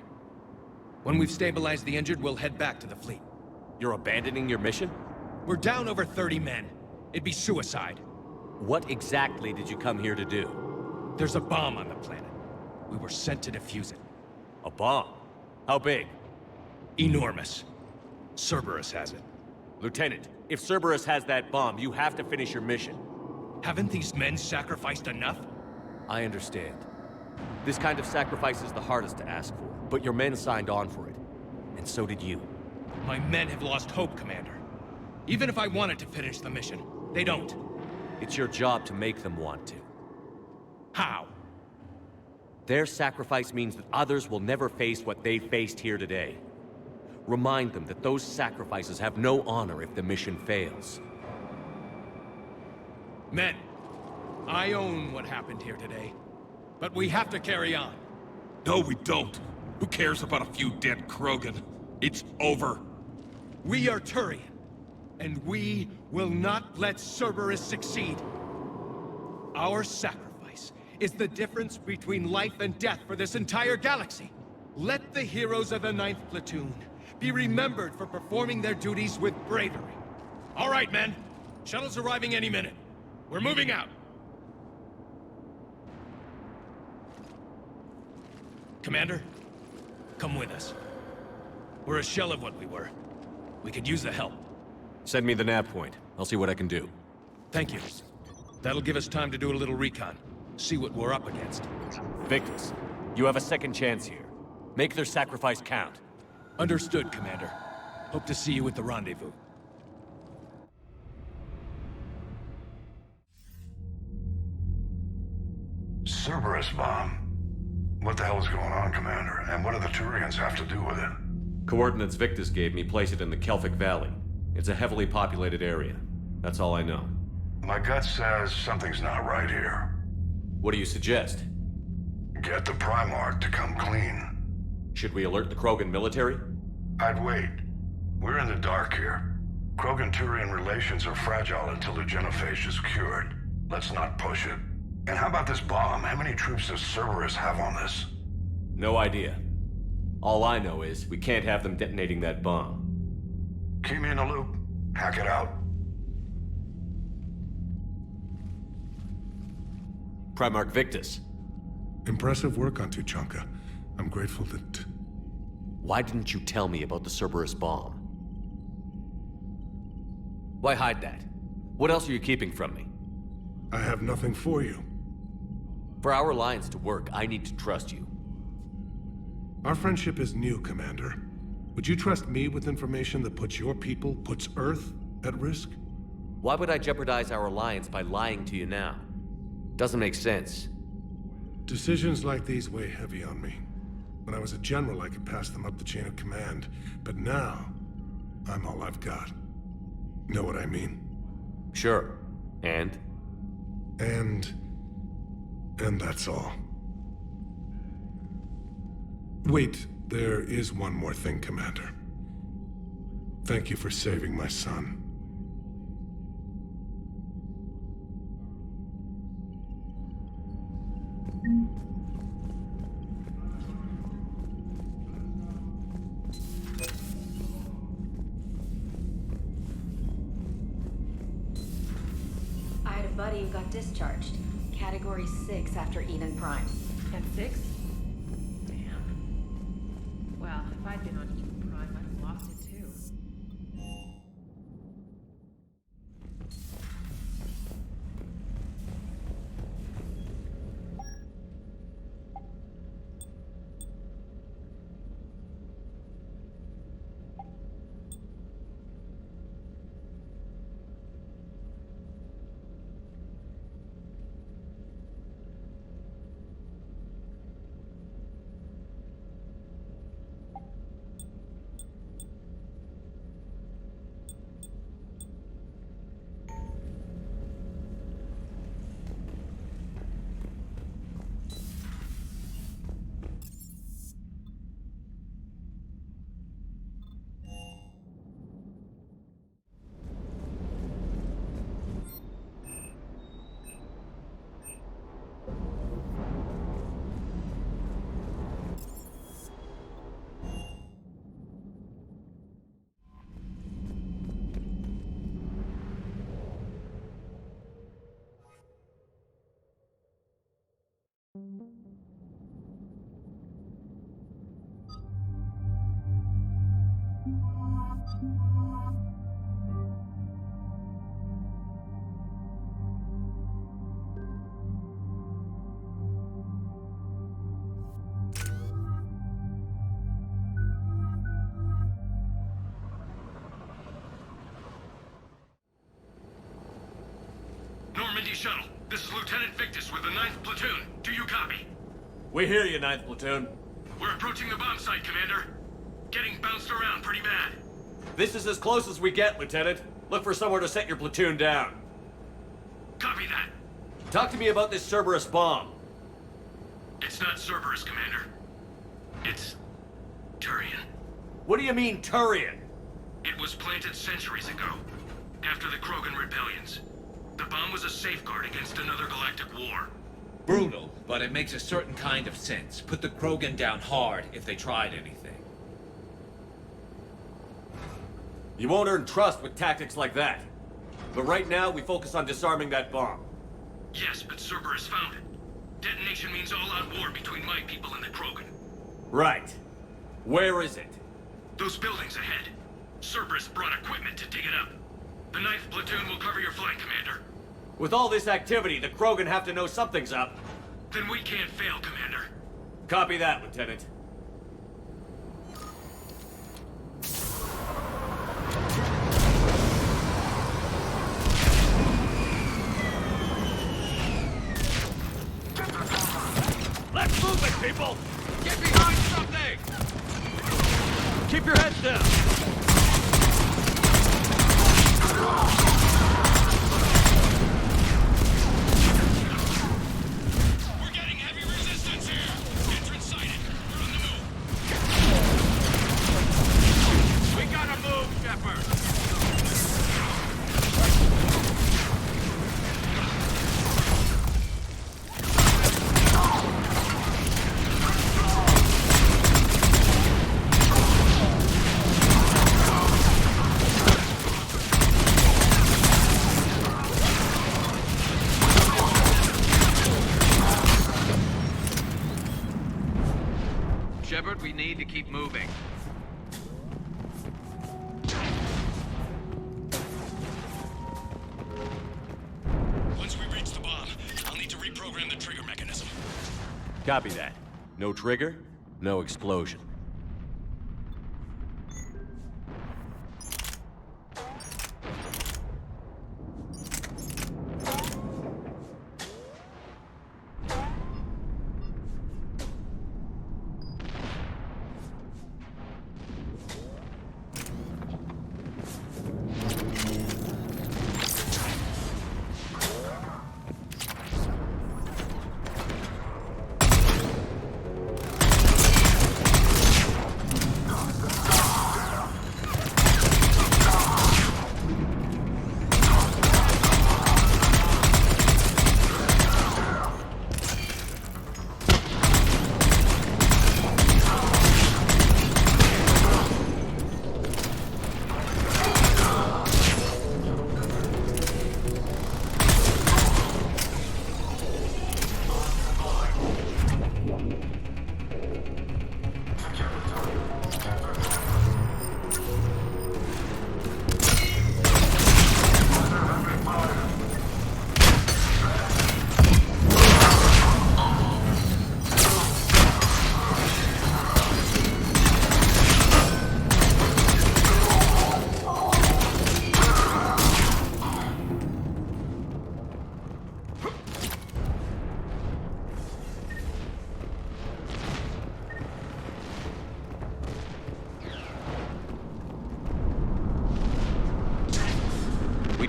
Speaker 5: When we've stabilized the injured, we'll head back to the fleet.
Speaker 14: You're abandoning your mission?
Speaker 5: We're down over 30 men. It'd be suicide.
Speaker 14: What exactly did you come here to do?
Speaker 5: There's a bomb on the planet. We were sent to defuse it.
Speaker 14: A bomb? How big?
Speaker 5: Enormous. Cerberus has it.
Speaker 14: Lieutenant, if Cerberus has that bomb, you have to finish your mission.
Speaker 5: Haven't these men sacrificed enough?
Speaker 14: I understand. This kind of sacrifice is the hardest to ask for, but your men signed on for it. And so did you.
Speaker 5: My men have lost hope, Commander. Even if I wanted to finish the mission, they don't.
Speaker 14: It's your job to make them want to.
Speaker 5: How?
Speaker 14: Their sacrifice means that others will never face what they faced here today. Remind them that those sacrifices have no honor if the mission fails.
Speaker 5: Men, I own what happened here today. But we have to carry on.
Speaker 22: No, we don't. Who cares about a few dead Krogan? It's over.
Speaker 5: We are Turian, and we will not let Cerberus succeed. Our sacrifice is the difference between life and death for this entire galaxy. Let the heroes of the 9th Platoon be remembered for performing their duties with bravery. All right, men. Shuttle's arriving any minute. We're moving out. Commander, come with us. We're a shell of what we were. We could use the help.
Speaker 14: Send me the nav point. I'll see what I can do.
Speaker 5: Thank you. That'll give us time to do a little recon. See what we're up against.
Speaker 14: Victus, you have a second chance here. Make their sacrifice count.
Speaker 5: Understood, Commander. Hope to see you at the rendezvous.
Speaker 7: Cerberus bomb. What the hell is going on, Commander? And what do the Turians have to do with it?
Speaker 3: Coordinates Victus gave me place it in the Kelphic Valley. It's a heavily populated area. That's all I know.
Speaker 7: My gut says something's not right here.
Speaker 3: What do you suggest?
Speaker 7: Get the Primarch to come clean.
Speaker 3: Should we alert the Krogan military?
Speaker 7: I'd wait. We're in the dark here. Krogan-Turian relations are fragile until the genophage is cured. Let's not push it. And how about this bomb? How many troops does Cerberus have on this?
Speaker 3: No idea. All I know is we can't have them detonating that bomb.
Speaker 7: Keep me in the loop. Hack it out.
Speaker 3: Primarch Victus.
Speaker 23: Impressive work on Tuchanka. I'm grateful that...
Speaker 14: Why didn't you tell me about the Cerberus bomb? Why hide that? What else are you keeping from me?
Speaker 23: I have nothing for you.
Speaker 14: For our alliance to work, I need to trust you.
Speaker 23: Our friendship is new, Commander. Would you trust me with information that puts your people, puts Earth, at risk?
Speaker 14: Why would I jeopardize our alliance by lying to you now? Doesn't make sense.
Speaker 23: Decisions like these weigh heavy on me. When I was a general, I could pass them up the chain of command. But now, I'm all I've got. Know what I mean?
Speaker 14: Sure. And
Speaker 23: that's all. Wait, there is one more thing, Commander. Thank you for saving my son.
Speaker 20: I had a buddy who got discharged. Category 6 after Eden Prime.
Speaker 6: At 6? Damn. Well, if I'd been on Eden Prime, I'd have lost it too.
Speaker 11: Normandy Shuttle, this is Lieutenant Victus with the 9th Platoon. Do you copy?
Speaker 14: We hear you, 9th Platoon.
Speaker 11: We're approaching the bomb site, Commander. Getting bounced around pretty bad.
Speaker 14: This is as close as we get, Lieutenant. Look for somewhere to set your platoon down.
Speaker 11: Copy that.
Speaker 14: Talk to me about this Cerberus bomb.
Speaker 11: It's not Cerberus, Commander. It's Turian.
Speaker 14: What do you mean, Turian?
Speaker 11: It was planted centuries ago, after the Krogan rebellions. The bomb was a safeguard against another galactic war.
Speaker 12: Brutal, but it makes a certain kind of sense. Put the Krogan down hard if they tried anything.
Speaker 14: You won't earn trust with tactics like that. But right now, we focus on disarming that bomb.
Speaker 11: Yes, but Cerberus found it. Detonation means all-out war between my people and the Krogan.
Speaker 14: Right. Where is it?
Speaker 11: Those buildings ahead. Cerberus brought equipment to dig it up. The 9th Platoon will cover your flank, Commander.
Speaker 14: With all this activity, the Krogan have to know something's up.
Speaker 11: Then we can't fail, Commander.
Speaker 14: Copy that, Lieutenant.
Speaker 11: Let's move it, people! Get behind something!
Speaker 14: Keep your heads down!
Speaker 11: We're getting heavy resistance here! Entrance sighted. We're on the move. We gotta move, Shepard!
Speaker 12: Shepard, we need to keep moving.
Speaker 11: Once we reach the bomb, I'll need to reprogram the trigger mechanism.
Speaker 14: Copy that. No trigger, no explosion.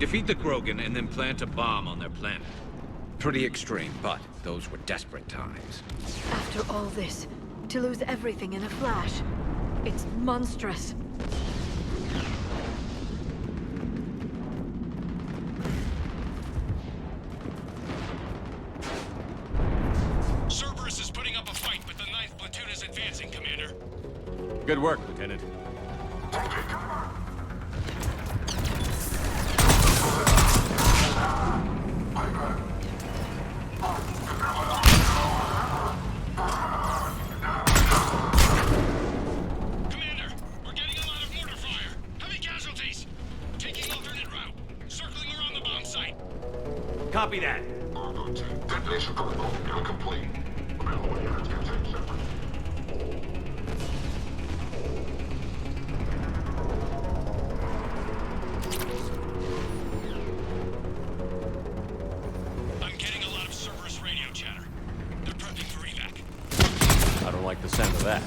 Speaker 12: defeat the Krogan and then plant a bomb on their planet. Pretty extreme, but those were desperate times.
Speaker 20: After all this, to lose everything in a flash, it's monstrous.
Speaker 11: Cerberus is putting up a fight, but the 9th platoon is advancing, Commander.
Speaker 14: Good work, Lieutenant.
Speaker 11: Commander, we're getting a lot of mortar fire. Heavy casualties. Taking alternate route. Circling around the bomb site.
Speaker 14: Copy that.
Speaker 7: Detonation protocol incomplete. Available units can take separate.
Speaker 11: I'm getting a lot of Cerberus radio chatter. They're prepping for evac.
Speaker 14: I don't like the sound of that.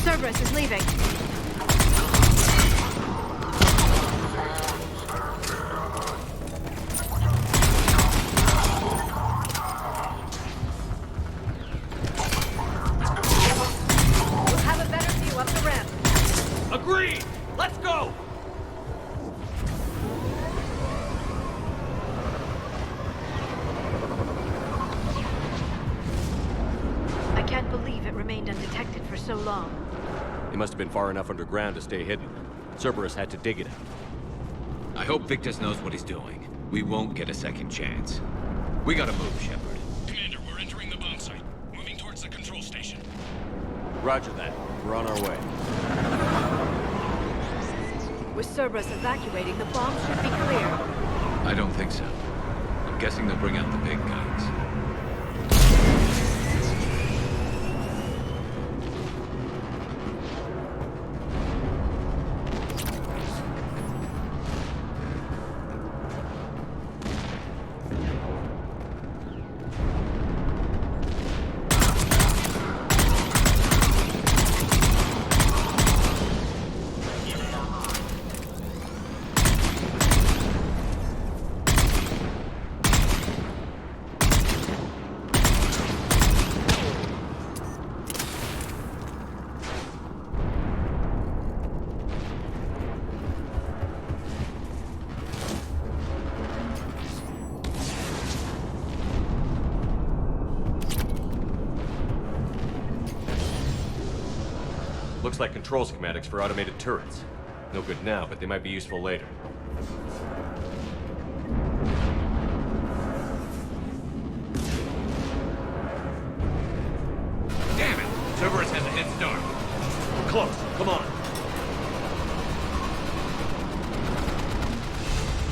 Speaker 20: Cerberus is leaving. We'll have a better view up the ramp.
Speaker 14: Agreed! Let's go!
Speaker 20: I can't believe it remained undetected for so long.
Speaker 14: They must have been far enough underground to stay hidden. Cerberus had to dig it out.
Speaker 12: I hope Victus knows what he's doing. We won't get a second chance. We gotta move, Shepard.
Speaker 11: Commander, we're entering the bomb site. Moving towards the control station.
Speaker 14: Roger that. We're on our way.
Speaker 20: With Cerberus evacuating, the bomb should be clear.
Speaker 12: I don't think so. I'm guessing they'll bring out the big guns.
Speaker 14: Looks like control schematics for automated turrets. No good now, but they might be useful later.
Speaker 12: Damn it! Cerberus has a head start.
Speaker 14: We're close. Come on.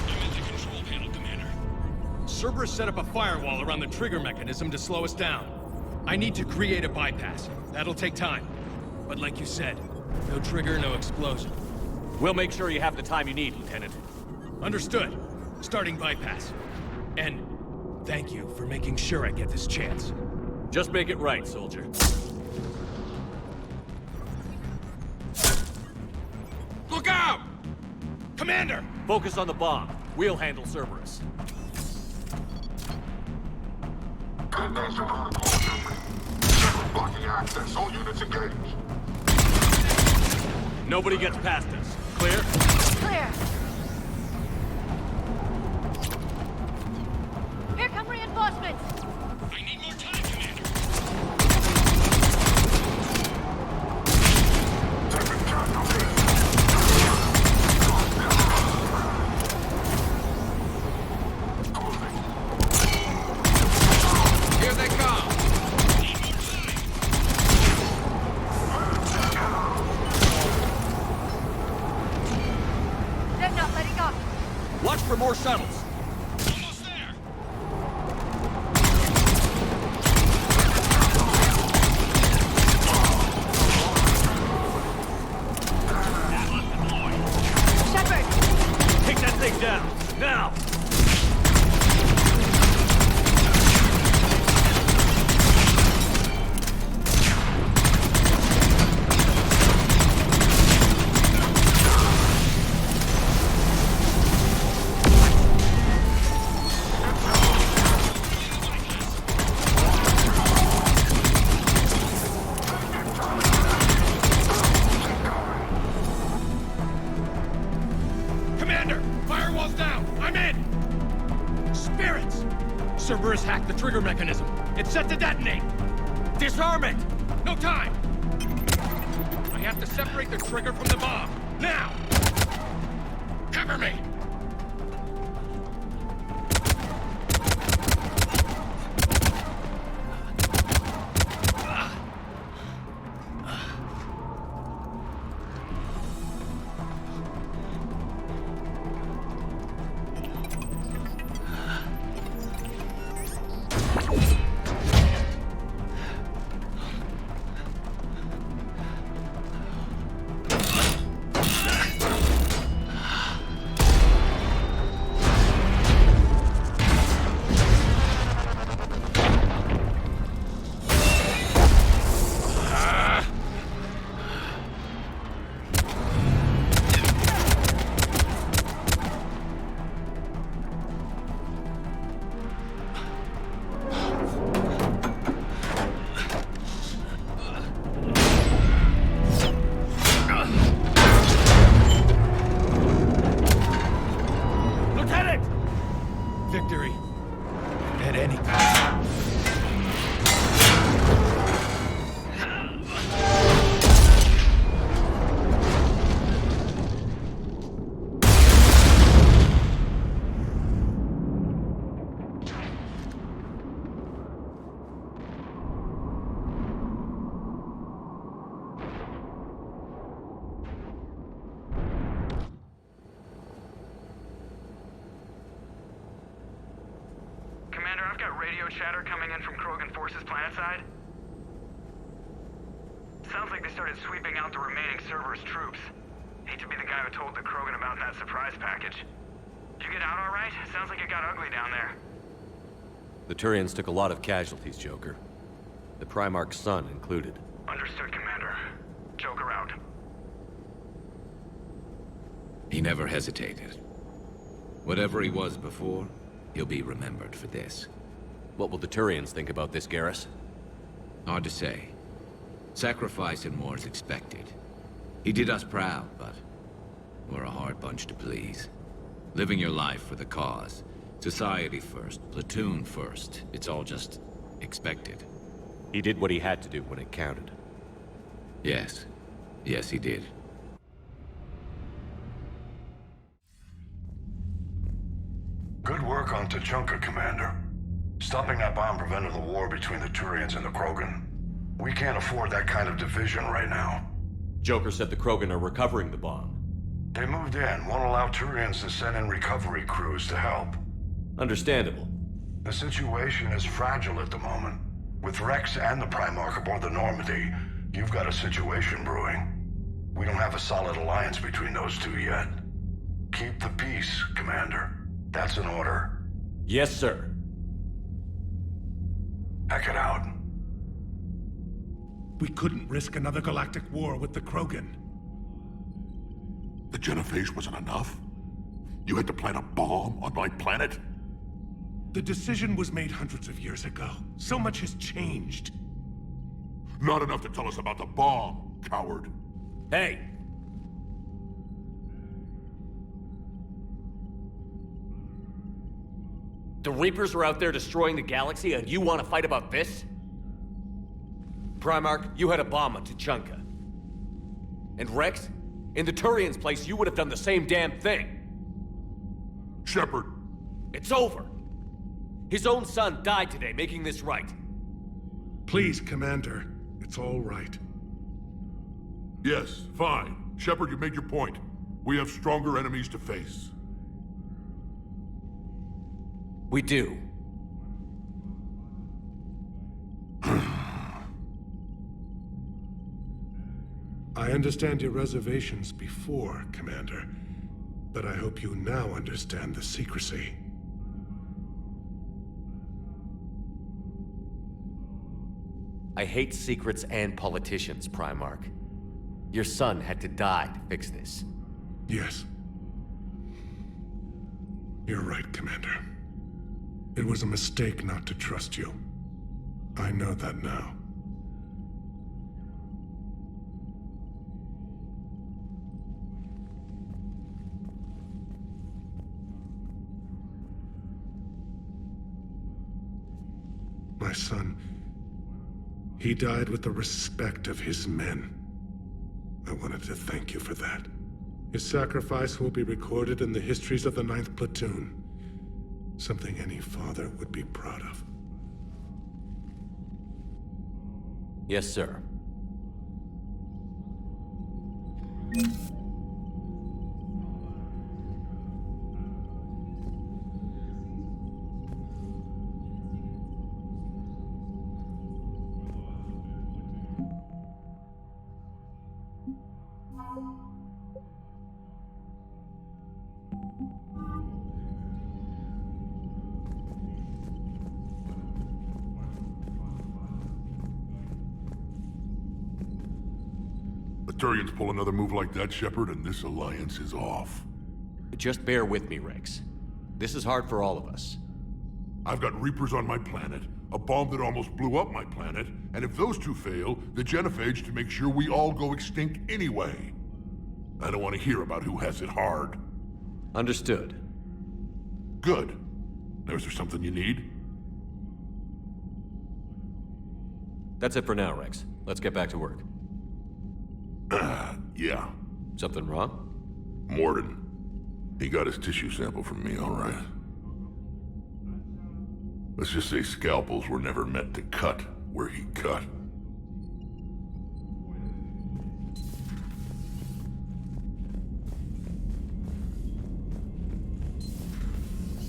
Speaker 11: I'm at the control panel, Commander.
Speaker 5: Cerberus set up a firewall around the trigger mechanism to slow us down. I need to create a bypass. That'll take time. But like you said, no trigger, no explosion.
Speaker 14: We'll make sure you have the time you need, Lieutenant.
Speaker 5: Understood. Starting bypass. And thank you for making sure I get this chance.
Speaker 14: Just make it right, soldier.
Speaker 5: Look out! Commander!
Speaker 14: Focus on the bomb. We'll handle Cerberus.
Speaker 7: Detonation protocol incomplete. Blocking access. All units engaged.
Speaker 14: Nobody gets past us. Clear?
Speaker 20: Clear. Here come reinforcements.
Speaker 11: I need more time, Commander.
Speaker 12: Here they come!
Speaker 20: They're not letting up.
Speaker 14: Watch for more shuttles.
Speaker 11: Almost there.
Speaker 20: Shepard!
Speaker 14: Take that thing down.
Speaker 5: Cerberus hacked the trigger mechanism. It's set to detonate! Disarm it! No time! I have to separate the trigger from the bomb. Now! Cover me! Victory. At any cost.
Speaker 10: Commander, I've got radio chatter coming in from Krogan forces planetside. Sounds like they started sweeping out the remaining Cerberus troops. Hate to be the guy who told the Krogan about that surprise package. Did you get out all right? Sounds like it got ugly down there.
Speaker 13: The Turians took a lot of casualties, Joker. The Primarch's son included.
Speaker 10: Understood, Commander. Joker out.
Speaker 12: He never hesitated. Whatever he was before, he'll be remembered for this.
Speaker 13: What will the Turians think about this, Garrus?
Speaker 12: Hard to say. Sacrifice and more is expected. He did us proud, but we're a hard bunch to please. Living your life for the cause. Society first, platoon first. It's all just expected.
Speaker 13: He did what he had to do when it counted.
Speaker 12: Yes. Yes, he did.
Speaker 7: Good work on Tachanka, Commander. Stopping that bomb prevented the war between the Turians and the Krogan. We can't afford that kind of division right now.
Speaker 13: Joker said the Krogan are recovering the bomb.
Speaker 7: They moved in, won't allow Turians to send in recovery crews to help.
Speaker 13: Understandable.
Speaker 7: The situation is fragile at the moment. With Rex and the Primarch aboard the Normandy, you've got a situation brewing. We don't have a solid alliance between those two yet. Keep the peace, Commander. That's an order.
Speaker 13: Yes, sir.
Speaker 7: Heck it out.
Speaker 23: We couldn't risk another galactic war with the Krogan.
Speaker 17: The genophage wasn't enough? You had to plant a bomb on my planet?
Speaker 23: The decision was made hundreds of years ago. So much has changed.
Speaker 17: Not enough to tell us about the bomb, coward.
Speaker 13: Hey! The Reapers are out there destroying the galaxy, and you want to fight about this? Primarch, you had a bomb on Tachanka. And Rex, in the Turians' place, you would have done the same damn thing.
Speaker 17: Shepard.
Speaker 13: It's over. His own son died today, making this right.
Speaker 23: Please, Commander. It's all right.
Speaker 17: Yes, fine. Shepard, you made your point. We have stronger enemies to face.
Speaker 13: We do.
Speaker 23: I understand your reservations before, Commander, but I hope you now understand the secrecy.
Speaker 13: I hate secrets and politicians, Primarch. Your son had to die to fix this.
Speaker 23: Yes. You're right, Commander. It was a mistake not to trust you. I know that now. my son. He died with the respect of his men. I wanted to thank you for that. His sacrifice will be recorded in the histories of the 9th Platoon. Something any father would be proud of.
Speaker 14: Yes, sir.
Speaker 17: The Turians pull another move like that, Shepard, and this alliance is off.
Speaker 14: Just bear with me, Rex. This is hard for all of us.
Speaker 17: I've got Reapers on my planet, a bomb that almost blew up my planet, and if those two fail, the genophage to make sure we all go extinct anyway. I don't want to hear about who has it hard.
Speaker 14: Understood.
Speaker 17: Good. Now, is there something you need?
Speaker 14: That's it for now, Rex. Let's get back to work.
Speaker 17: Yeah.
Speaker 14: Something wrong?
Speaker 17: Morden. He got his tissue sample from me, all right. Let's just say scalpels were never meant to cut where he cut.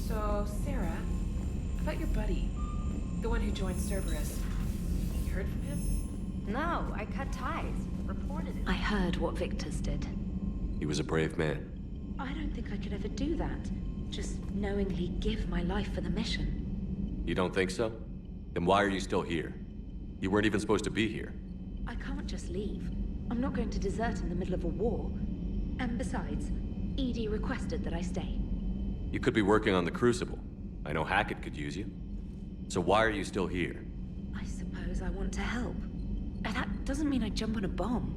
Speaker 6: So, Sarah, about your buddy, the one who joined Cerberus. You heard from him?
Speaker 20: No, I cut ties. Reported it. I heard what Victor's did.
Speaker 14: He was a brave man.
Speaker 20: I don't think I could ever do that. Just knowingly give my life for the mission.
Speaker 14: You don't think so? Then why are you still here? You weren't even supposed to be here.
Speaker 20: I can't just leave. I'm not going to desert in the middle of a war. And besides, EDI requested that I stay.
Speaker 14: You could be working on the Crucible. I know Hackett could use you. So why are you still here?
Speaker 20: I suppose I want to help. That doesn't mean I jump on a bomb.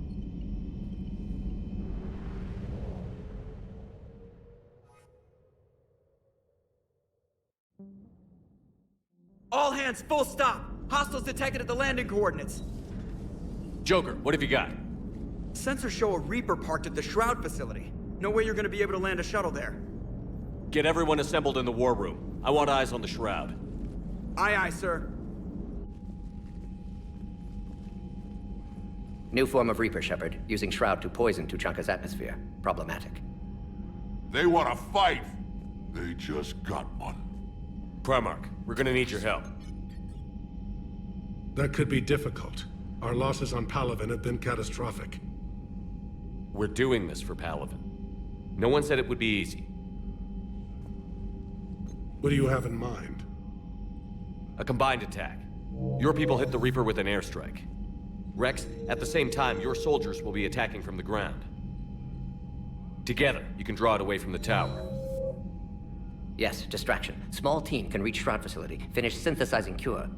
Speaker 4: All hands, full stop! Hostiles detected at the landing coordinates.
Speaker 14: Joker, what have you got?
Speaker 4: Sensors show a Reaper parked at the Shroud facility. No way you're gonna be able to land a shuttle there.
Speaker 14: Get everyone assembled in the war room. I want eyes on the Shroud.
Speaker 4: Aye, aye, sir.
Speaker 18: New form of Reaper, Shepard, using Shroud to poison Tuchanka's atmosphere. Problematic.
Speaker 17: They want to fight! They just got one.
Speaker 14: Primarch, we're gonna need your help.
Speaker 23: That could be difficult. Our losses on Palaven have been catastrophic.
Speaker 14: We're doing this for Palaven. No one said it would be easy.
Speaker 23: What do you have in mind?
Speaker 14: A combined attack. Your people hit the Reaper with an airstrike. Rex, at the same time, your soldiers will be attacking from the ground. Together, you can draw it away from the tower.
Speaker 18: Yes, distraction. Small team can reach Shroud facility, finish synthesizing cure.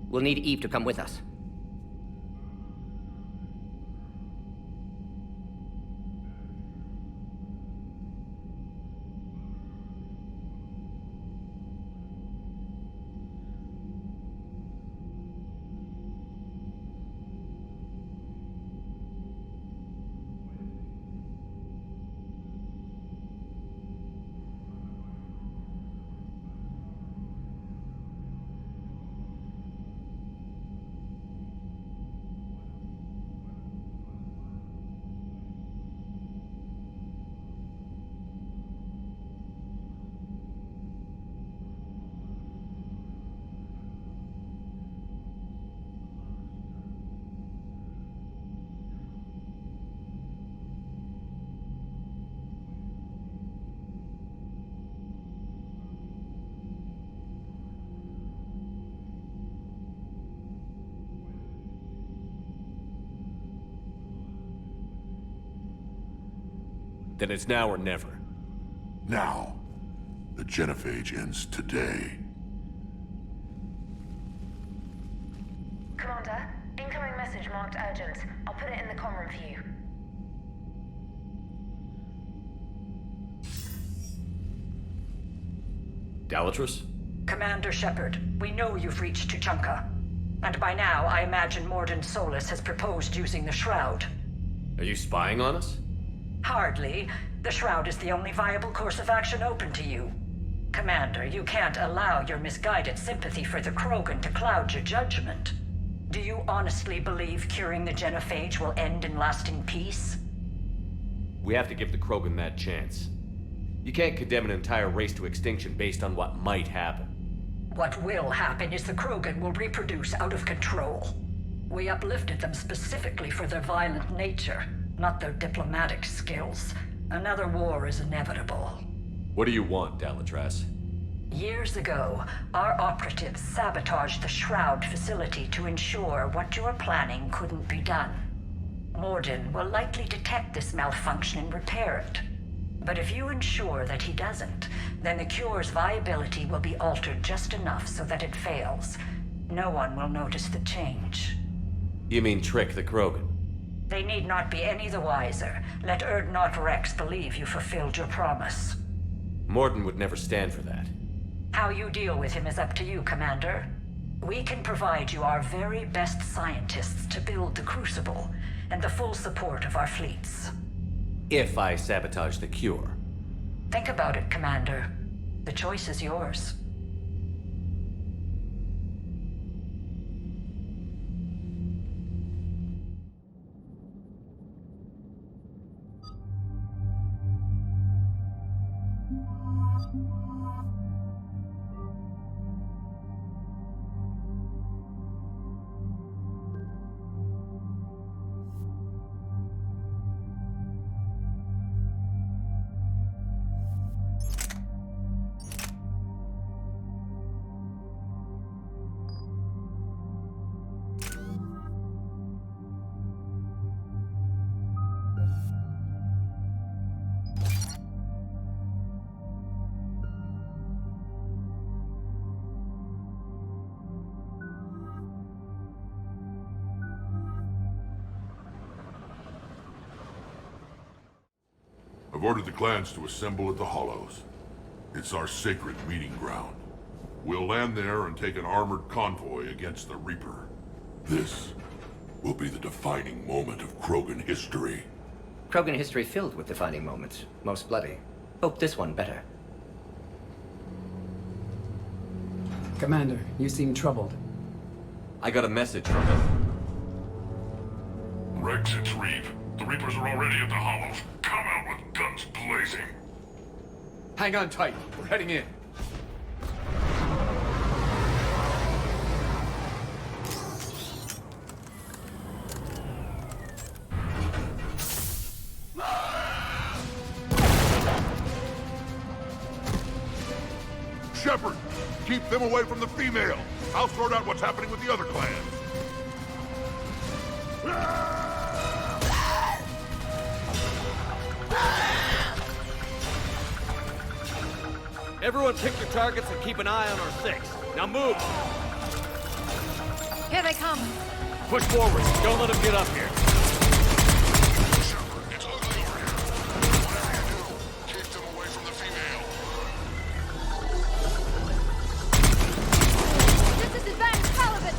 Speaker 18: We'll need Eve to come with us.
Speaker 14: Then it's now or never.
Speaker 17: Now. The genophage ends today.
Speaker 20: Commander, incoming message marked urgent. I'll put it in the comm room for you.
Speaker 14: Galatrus?
Speaker 19: Commander Shepard, we know you've reached Tuchanka.
Speaker 8: And by now, I imagine Morden Solus has proposed using the Shroud.
Speaker 3: Are you spying on us?
Speaker 8: Hardly. The Shroud is the only viable course of action open to you. Commander, you can't allow your misguided sympathy for the Krogan to cloud your judgment. Do you honestly believe curing the genophage will end in lasting peace?
Speaker 14: We have to give the Krogan that chance. You can't condemn an entire race to extinction based on what might happen.
Speaker 8: What will happen is the Krogan will reproduce out of control. We uplifted them specifically for their violent nature, not their diplomatic skills. Another war is inevitable.
Speaker 14: What do you want, Dalatras?
Speaker 8: Years ago, our operatives sabotaged the Shroud facility to ensure what you were planning couldn't be done. Morden will likely detect this malfunction and repair it. But if you ensure that he doesn't, then the cure's viability will be altered just enough so that it fails. No one will notice the change.
Speaker 14: You mean trick the Krogan?
Speaker 8: They need not be any the wiser. Let Urdnot Rex believe you fulfilled your promise.
Speaker 14: Morden would never stand for that.
Speaker 8: How you deal with him is up to you, Commander. We can provide you our very best scientists to build the Crucible, and the full support of our fleets.
Speaker 14: If I sabotage the cure.
Speaker 8: Think about it, Commander. The choice is yours.
Speaker 17: I've ordered the clans to assemble at the Hollows. It's our sacred meeting ground. We'll land there and take an armored convoy against the Reaper. This will be the defining moment of Krogan history.
Speaker 18: Krogan history filled with defining moments, most bloody. Hope this one better.
Speaker 9: Commander, you seem troubled.
Speaker 14: I got a message from him.
Speaker 17: Rex, it's Reeve. The Reapers are already at the Hollows. Come out with guns blazing.
Speaker 14: Hang on tight. We're heading in.
Speaker 17: Shepard, keep them away from the female. I'll sort out what's happening with the other clans.
Speaker 14: Everyone pick your targets and keep an eye on our six. Now move!
Speaker 20: Here they come.
Speaker 14: Push forward. Don't let them get up here.
Speaker 17: Shepard, it's ugly over here. Whatever you do, keep them away from the female.
Speaker 20: This is advanced halibut.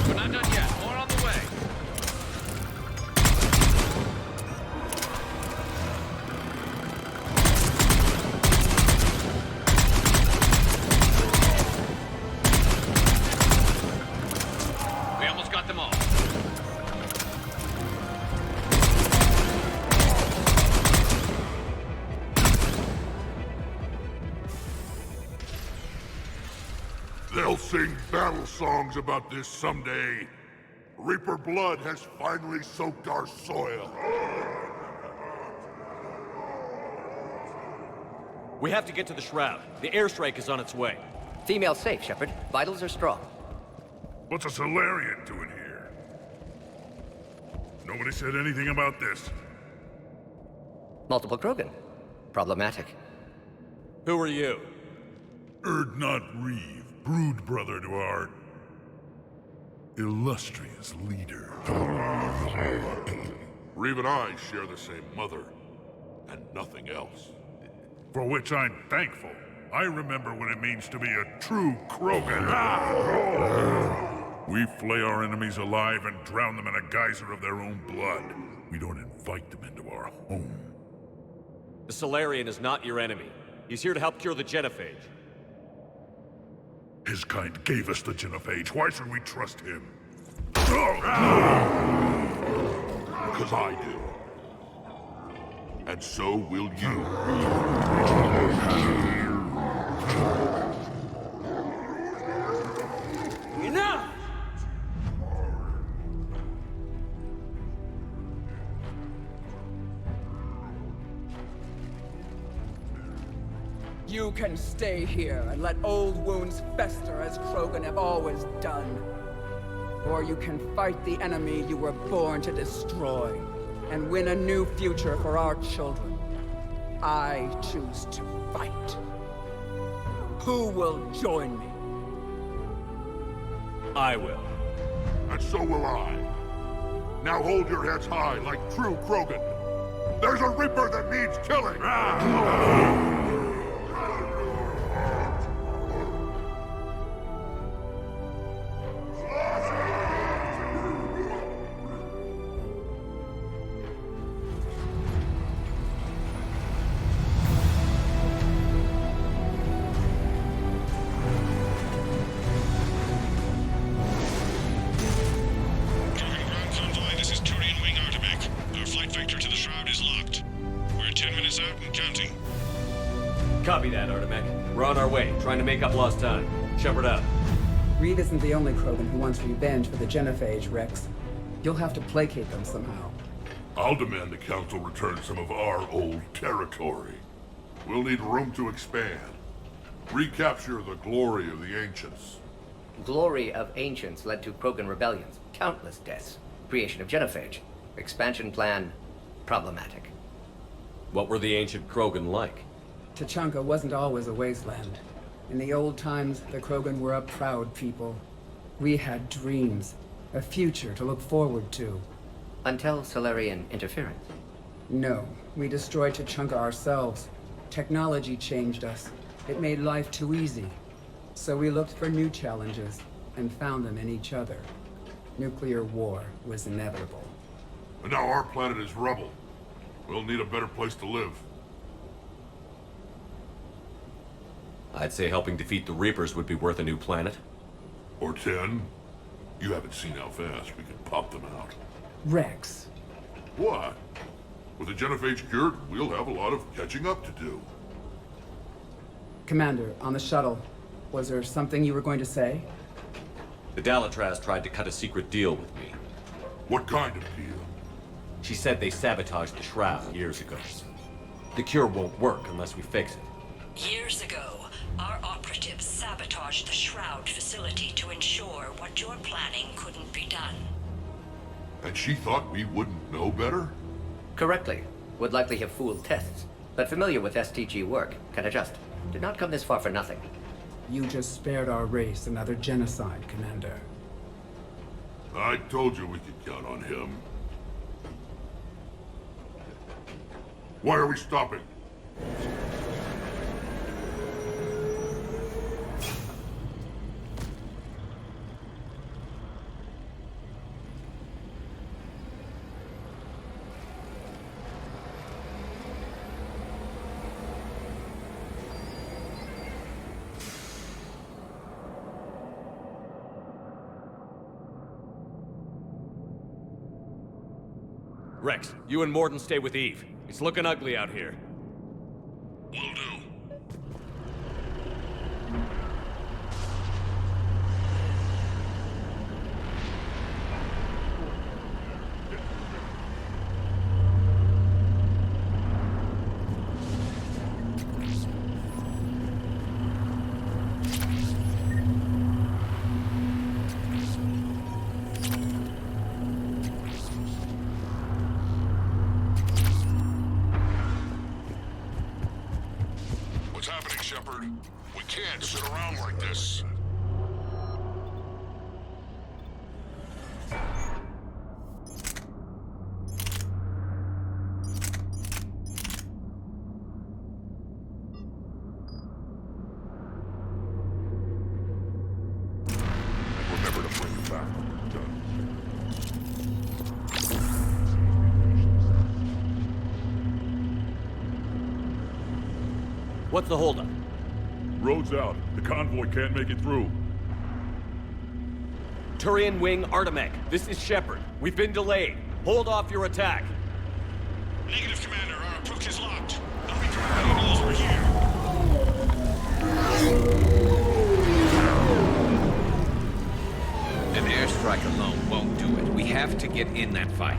Speaker 12: We're not done yet. More on the way. We almost got them all.
Speaker 17: They'll sing battle songs about this someday. Reaper blood has finally soaked our soil.
Speaker 14: We have to get to the Shroud. The airstrike is on its way.
Speaker 18: Female safe, Shepard. Vitals are strong.
Speaker 17: What's a Solarian doing here? Nobody said anything about this.
Speaker 18: Multiple Krogan. Problematic.
Speaker 14: Who are you?
Speaker 17: Urdnot Reeve, brood brother to our illustrious leader. Reeve and I share the same mother, and nothing else. For which I'm thankful. I remember what it means to be a true Krogan. We flay our enemies alive and drown them in a geyser of their own blood. We don't invite them into our home.
Speaker 14: The Solarian is not your enemy. He's here to help cure the genophage.
Speaker 17: His kind gave us the genophage. Why should we trust him? Because I do. And so will you.
Speaker 9: Enough! You can stay here and let old wounds fester as Krogan have always done. Or you can fight the enemy you were born to destroy and win a new future for our children. I choose to fight. Who will join me?
Speaker 14: I will.
Speaker 17: And so will I. Now hold your heads high like true Krogan. There's a Reaper that needs killing!
Speaker 11: This is Turian Wing Artemek. Our flight vector to the Shroud is locked. We're 10 minutes out and counting.
Speaker 14: Copy that, Artemek. We're on our way, trying to make up lost time. Shepard out.
Speaker 9: Reed isn't the only Krogan who wants revenge for the genophage, Rex. You'll have to placate them somehow.
Speaker 17: I'll demand the Council return some of our old territory. We'll need room to expand. Recapture the glory of the Ancients.
Speaker 18: Glory of Ancients led to Krogan rebellions, countless deaths, creation of genophage, expansion plan, problematic.
Speaker 14: What were the ancient Krogan like?
Speaker 9: Tachanka wasn't always a wasteland. In the old times, the Krogan were a proud people. We had dreams, a future to look forward to.
Speaker 18: Until Solarian interference.
Speaker 9: No, we destroyed Tachanka ourselves. Technology changed us. It made life too easy. So we looked for new challenges, and found them in each other. Nuclear war was inevitable.
Speaker 17: And now our planet is rubble. We'll need a better place to live.
Speaker 14: I'd say helping defeat the Reapers would be worth a new planet.
Speaker 17: Or 10. You haven't seen how fast we can pop them out.
Speaker 9: Rex.
Speaker 17: What? With the genophage cured, we'll have a lot of catching up to do.
Speaker 9: Commander, on the shuttle, was there something you were going to say?
Speaker 14: The Dalatraz tried to cut a secret deal with me.
Speaker 17: What kind of deal?
Speaker 14: She said they sabotaged the Shroud years ago. The cure won't work unless we fix it.
Speaker 8: Years ago, our operatives sabotaged the Shroud facility to ensure what you're planning couldn't be done.
Speaker 17: And she thought we wouldn't know better?
Speaker 18: Correctly. Would likely have fooled tests, but familiar with STG work, can adjust. Did not come this far for nothing.
Speaker 9: You just spared our race another genocide, Commander.
Speaker 17: I told you we could count on him. Why are we stopping?
Speaker 14: Rex, you and Morden stay with Eve. It's looking ugly out here.
Speaker 17: Will do. What's happening, Shepard? We can't sit around like this.
Speaker 14: What's the holdup?
Speaker 15: Road's out. The convoy can't make it through.
Speaker 14: Turian Wing Artemek, this is Shepard. We've been delayed. Hold off your attack.
Speaker 11: Negative, Commander. Our approach is locked. The Reaper already knows we're here.
Speaker 12: An airstrike alone won't do it. We have to get in that fight.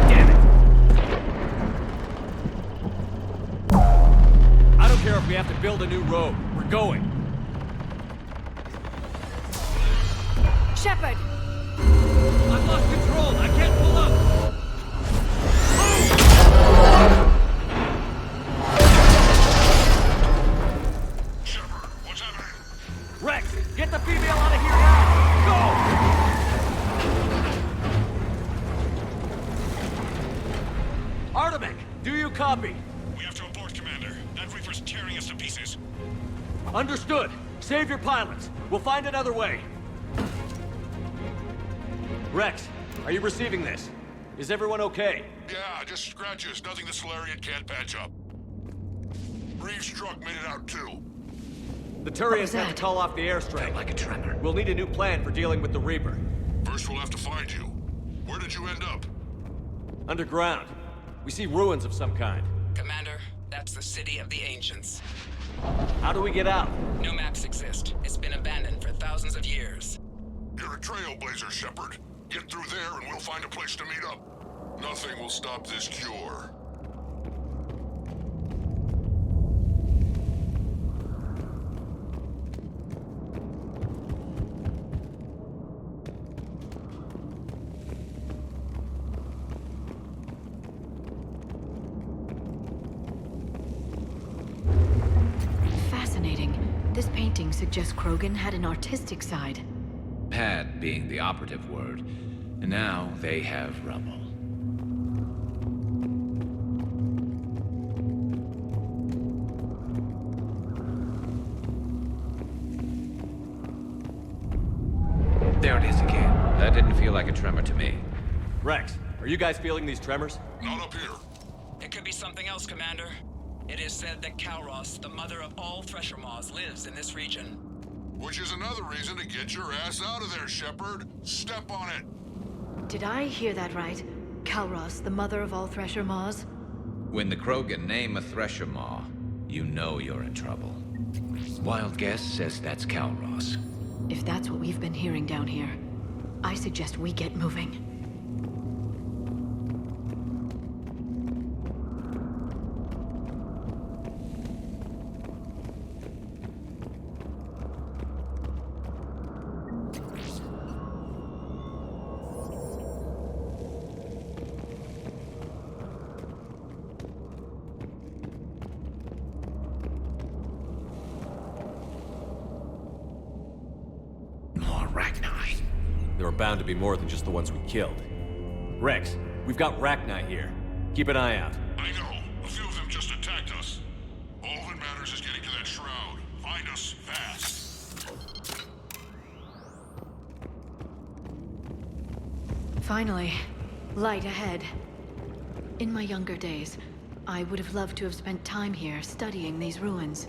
Speaker 14: Damn it. I don't care if we have to build a new road. We're going.
Speaker 20: Shepard!
Speaker 14: I've lost control. I can't pull up.
Speaker 11: Shepard, what's happening?
Speaker 14: Rex, get the female out of here now! Go! Artemek, do you copy?
Speaker 11: We have to abort, Commander. That Reaper's tearing us to pieces.
Speaker 14: Understood. Save your pilots. We'll find another way. Rex, are you receiving this? Is everyone okay?
Speaker 17: Yeah, just scratches. Nothing the Solarian can't patch up. Reeves' truck made it out too.
Speaker 14: The Turians had to call off the airstrike.
Speaker 12: Like a tremor.
Speaker 14: We'll need a new plan for dealing with the Reaper.
Speaker 17: First we'll have to find you. Where did you end up?
Speaker 14: Underground. We see ruins of some kind.
Speaker 9: Commander, that's the City of the Ancients.
Speaker 14: How do we get out?
Speaker 9: No maps exist. It's been abandoned for thousands of years.
Speaker 17: You're a trailblazer, Shepard. Get through there and we'll find a place to meet up. Nothing will stop this cure.
Speaker 20: Fascinating. This painting suggests Krogan had an artistic side.
Speaker 12: Had being the operative word. And now they have rubble. There it is again. That didn't feel like a tremor to me.
Speaker 14: Rex, are you guys feeling these tremors?
Speaker 17: Not up here.
Speaker 9: It could be something else, Commander. It is said that Kalros, the mother of all Thresher Maws, lives in this region.
Speaker 17: Which is another reason to get your ass out of there, Shepard. Step on it.
Speaker 20: Did I hear that right? Kalros, the mother of all Thresher Maws?
Speaker 12: When the Krogan name a Thresher Maw, you know you're in trouble. Wild guess says that's Kalros.
Speaker 20: If that's what we've been hearing down here, I suggest we get moving.
Speaker 14: There are bound to be more than just the ones we killed. Rex, we've got Rachni here. Keep an eye out.
Speaker 17: I know. A few of them just attacked us. All that matters is getting to that shroud. Find us fast.
Speaker 20: Finally, light ahead. In my younger days, I would have loved to have spent time here studying these ruins.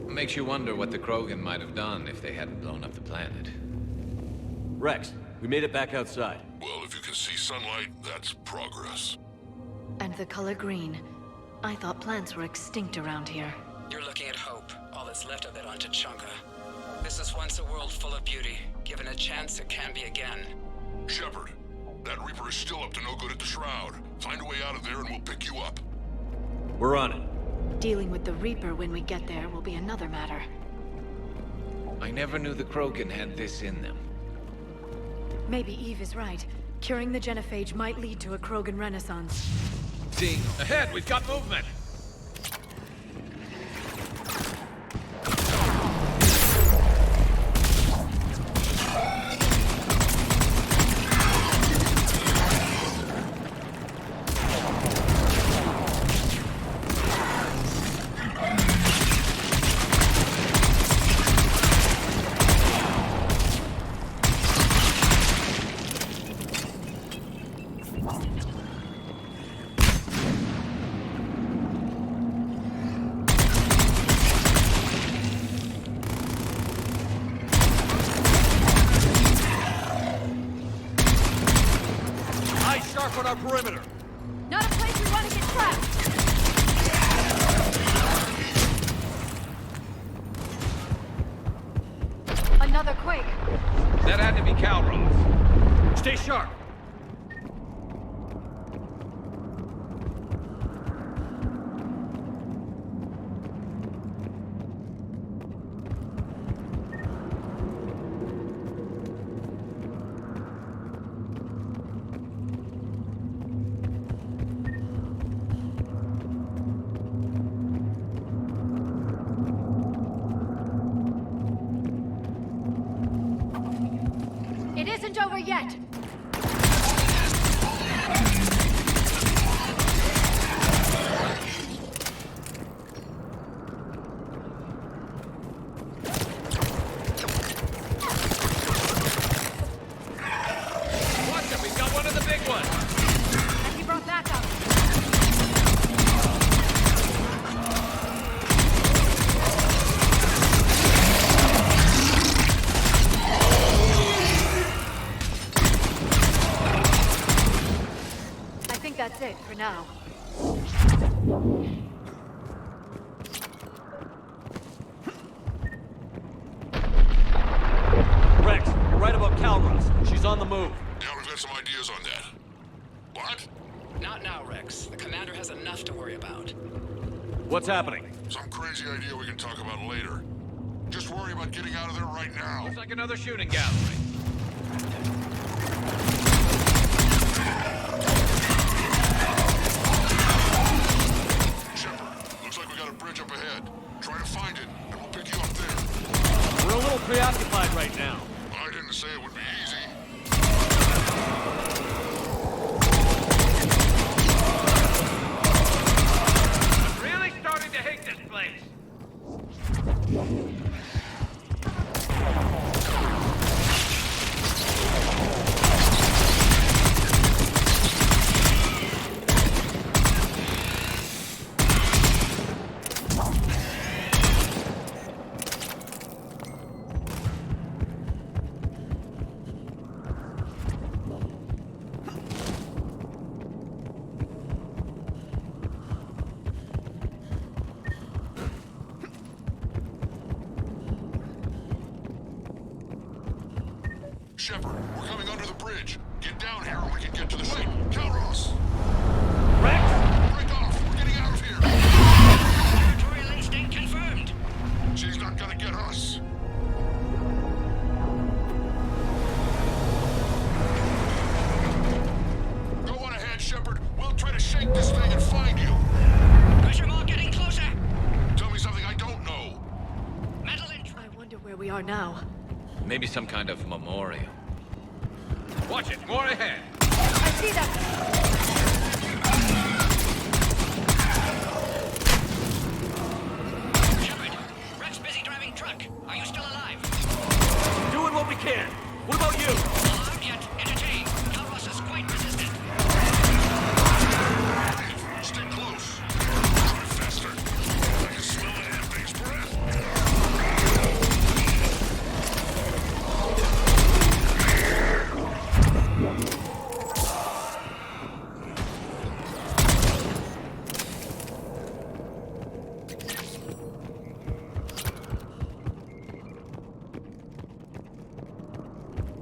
Speaker 12: Makes you wonder what the Krogan might have done if they hadn't blown up the planet.
Speaker 14: Rex, we made it back outside.
Speaker 17: Well, if you can see sunlight, that's progress.
Speaker 20: And the color green. I thought plants were extinct around here.
Speaker 9: You're looking at hope, all that's left of it on Tachanka. This is once a world full of beauty. Given a chance, it can be again.
Speaker 17: Shepard, that Reaper is still up to no good at the Shroud. Find a way out of there and we'll pick you up.
Speaker 14: We're on it.
Speaker 20: Dealing with the Reaper when we get there will be another matter.
Speaker 12: I never knew the Krogan had this in them.
Speaker 20: Maybe Eve is right. Curing the genophage might lead to a Krogan renaissance.
Speaker 12: Ding! Ahead, we've got movement!
Speaker 14: sharp on our perimeter.
Speaker 20: Not a place we want to get trapped. Another quake.
Speaker 12: That had to be Calroth.
Speaker 14: Stay sharp.
Speaker 20: It isn't over yet.
Speaker 12: Watch it, we've got one of the big ones.
Speaker 20: And he brought that up. I think that's it for now.
Speaker 14: Rex, right about Calroth. She's on the move.
Speaker 17: Yeah, we've got some ideas on that. What?
Speaker 1: Not now, Rex. The commander has enough to worry about.
Speaker 14: What's happening?
Speaker 17: Some crazy idea we can talk about later. Just worry about getting out of there right now.
Speaker 12: Looks like another shooting gallery.
Speaker 17: Shepard, looks like we got a bridge up ahead. Try to find it, and we'll pick you up there.
Speaker 14: We're a little preoccupied right now.
Speaker 17: I didn't say it would be easy.
Speaker 12: I'm really starting to hate this place.
Speaker 17: Shepard, we're coming under the bridge. Get down here and we can get to the ship. Calross!
Speaker 14: Rex!
Speaker 17: Break off! We're getting out of here!
Speaker 1: Territorial instinct confirmed.
Speaker 17: She's not gonna get us. Go on ahead, Shepard. We'll try to shake this thing and find you.
Speaker 1: Pressure mark getting closer.
Speaker 17: Tell me something I don't know.
Speaker 1: Metal
Speaker 20: I wonder where we are now.
Speaker 12: Maybe some kind of memorial. Watch it, more ahead.
Speaker 20: I see that.
Speaker 1: Shepard, Rex busy driving truck. Are you still alive?
Speaker 14: Doing what we can. What about you?
Speaker 1: Alarmed yet? Entertained. Calross is quite resistant.
Speaker 17: Stay close. Try faster. I can smell the damn thing's breath.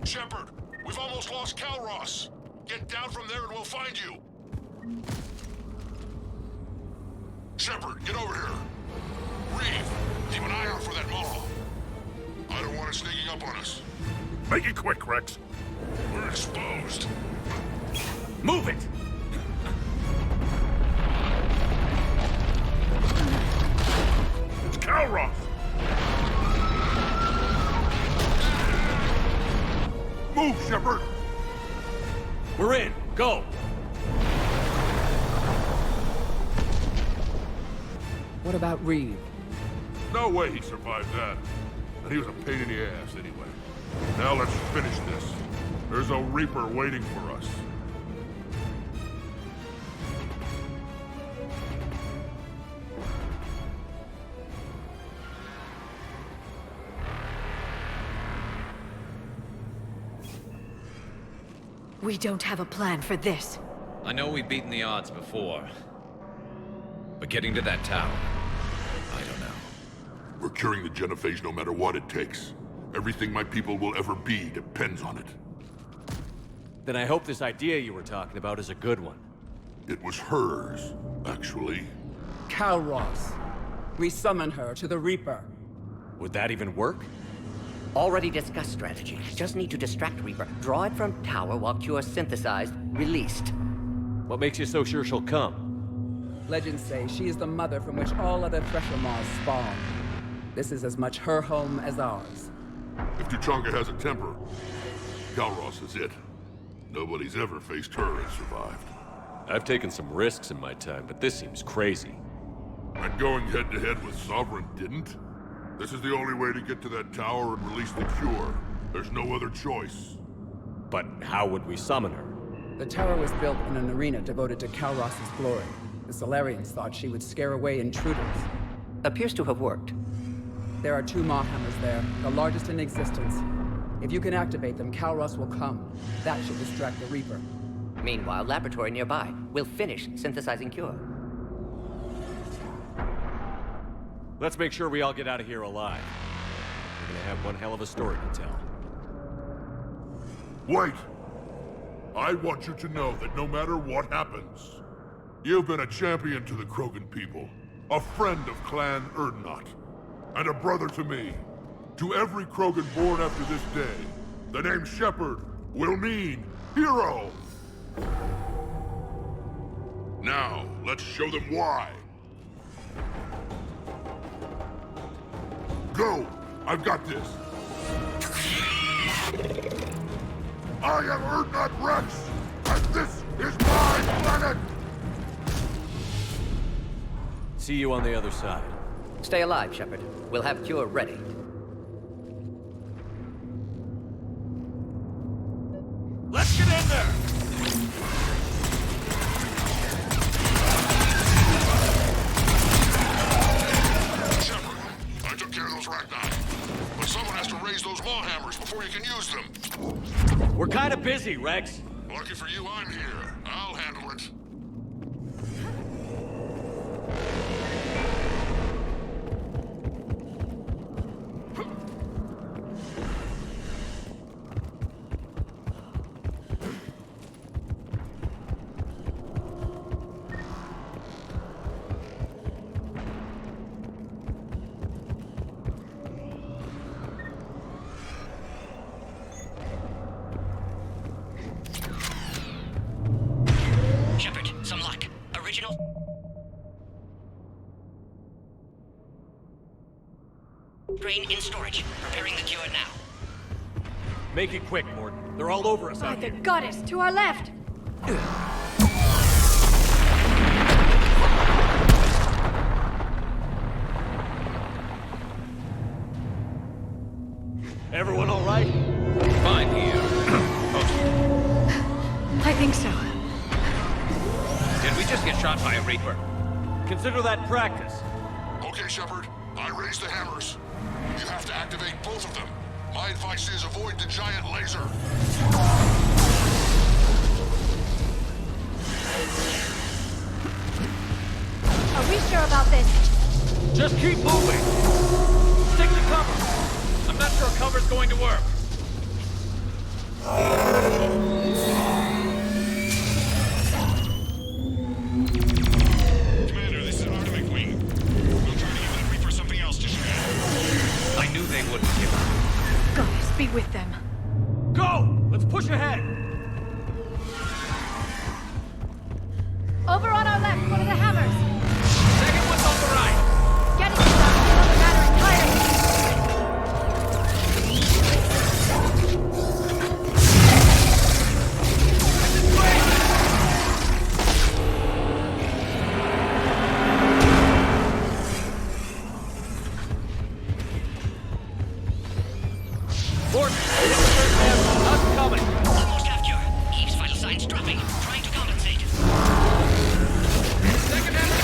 Speaker 17: Shepard, we've almost lost Calross. Get down from there and we'll find you. Shepard, get over here. Reeve, keep an eye out for that mall. I don't want it sneaking up on us.
Speaker 15: Make it quick, Rex.
Speaker 17: We're exposed.
Speaker 14: Move it!
Speaker 15: It's Calroth!
Speaker 17: Move, Shepard!
Speaker 14: We're in. Go!
Speaker 9: What about Reeve?
Speaker 17: No way he survived that. And he was a pain in the ass anyway. Now let's finish this. There's a Reaper waiting for us.
Speaker 20: We don't have a plan for this.
Speaker 12: I know we've beaten the odds before, but getting to that tower, I don't know.
Speaker 17: We're curing the genophage no matter what it takes. Everything my people will ever be depends on it.
Speaker 14: Then I hope this idea you were talking about is a good one.
Speaker 17: It was hers, actually.
Speaker 9: Calros. We summon her to the Reaper.
Speaker 14: Would that even work?
Speaker 18: Already discussed strategy. Just need to distract Reaper. Draw it from tower while Cure synthesized, released.
Speaker 14: What makes you so sure she'll come?
Speaker 9: Legends say she is the mother from which all other Thresher Maws spawn. This is as much her home as ours.
Speaker 17: If Tuchanka has a temper, Calros is it. Nobody's ever faced her and survived.
Speaker 3: I've taken some risks in my time, but this seems crazy.
Speaker 17: And going head-to-head with Sovereign didn't? This is the only way to get to that tower and release the Cure. There's no other choice.
Speaker 14: But how would we summon her?
Speaker 9: The tower was built in an arena devoted to Calros' glory. The Solarians thought she would scare away intruders.
Speaker 18: Appears to have worked.
Speaker 9: There are 2 Maw hammers there, the largest in existence. If you can activate them, Calros will come. That should distract the Reaper.
Speaker 18: Meanwhile, laboratory nearby. We'll finish synthesizing Cure.
Speaker 14: Let's make sure we all get out of here alive. We're gonna have one hell of a story to tell.
Speaker 17: Wait! I want you to know that no matter what happens, you've been a champion to the Krogan people, a friend of Clan Erdnot, and a brother to me. To every Krogan born after this day, the name Shepard will mean hero! Now, let's show them why. Go! I've got this! I am Erdnot Rex, and this is my planet!
Speaker 14: See you on the other side.
Speaker 18: Stay alive, Shepard. We'll have Cure ready.
Speaker 14: Let's get in there!
Speaker 17: Shepard, I took care of those Ragnar. But someone has to raise those Maw hammers before you can use them.
Speaker 14: We're kind of busy, Rex.
Speaker 17: Lucky for you, I'm here. I'll handle it.
Speaker 1: Shepard, some luck. Original? Brain in storage. Preparing the Cure now.
Speaker 14: Make it quick, Morton. They're all over us out
Speaker 20: The
Speaker 14: here.
Speaker 20: goddess, to our left!
Speaker 14: Everyone all right?
Speaker 12: Fine here.
Speaker 20: I think so.
Speaker 12: Did we just get shot by a Reaper?
Speaker 14: Consider that practice.
Speaker 17: Okay, Shepard. I raised the hammers. You have to activate both of them. My advice is avoid the giant laser.
Speaker 20: Are we sure about this?
Speaker 14: Just keep moving. Stick to cover.
Speaker 12: I'm not sure cover's going to work.
Speaker 11: Commander, this is Artemis Wing. I'm trying to give that Reaper something else to shred.
Speaker 12: I knew they wouldn't give up.
Speaker 20: Goddess, be with them.
Speaker 14: Go! Let's push ahead.
Speaker 20: Over on our left, one of the hammers.
Speaker 12: Second one's on the right.
Speaker 20: Getting it down, feel the battery entirely.
Speaker 14: Morton, hit the first hammer. How's it coming?
Speaker 1: Almost have Cure. Eve's vital signs dropping. Trying to compensate.
Speaker 12: Second hammer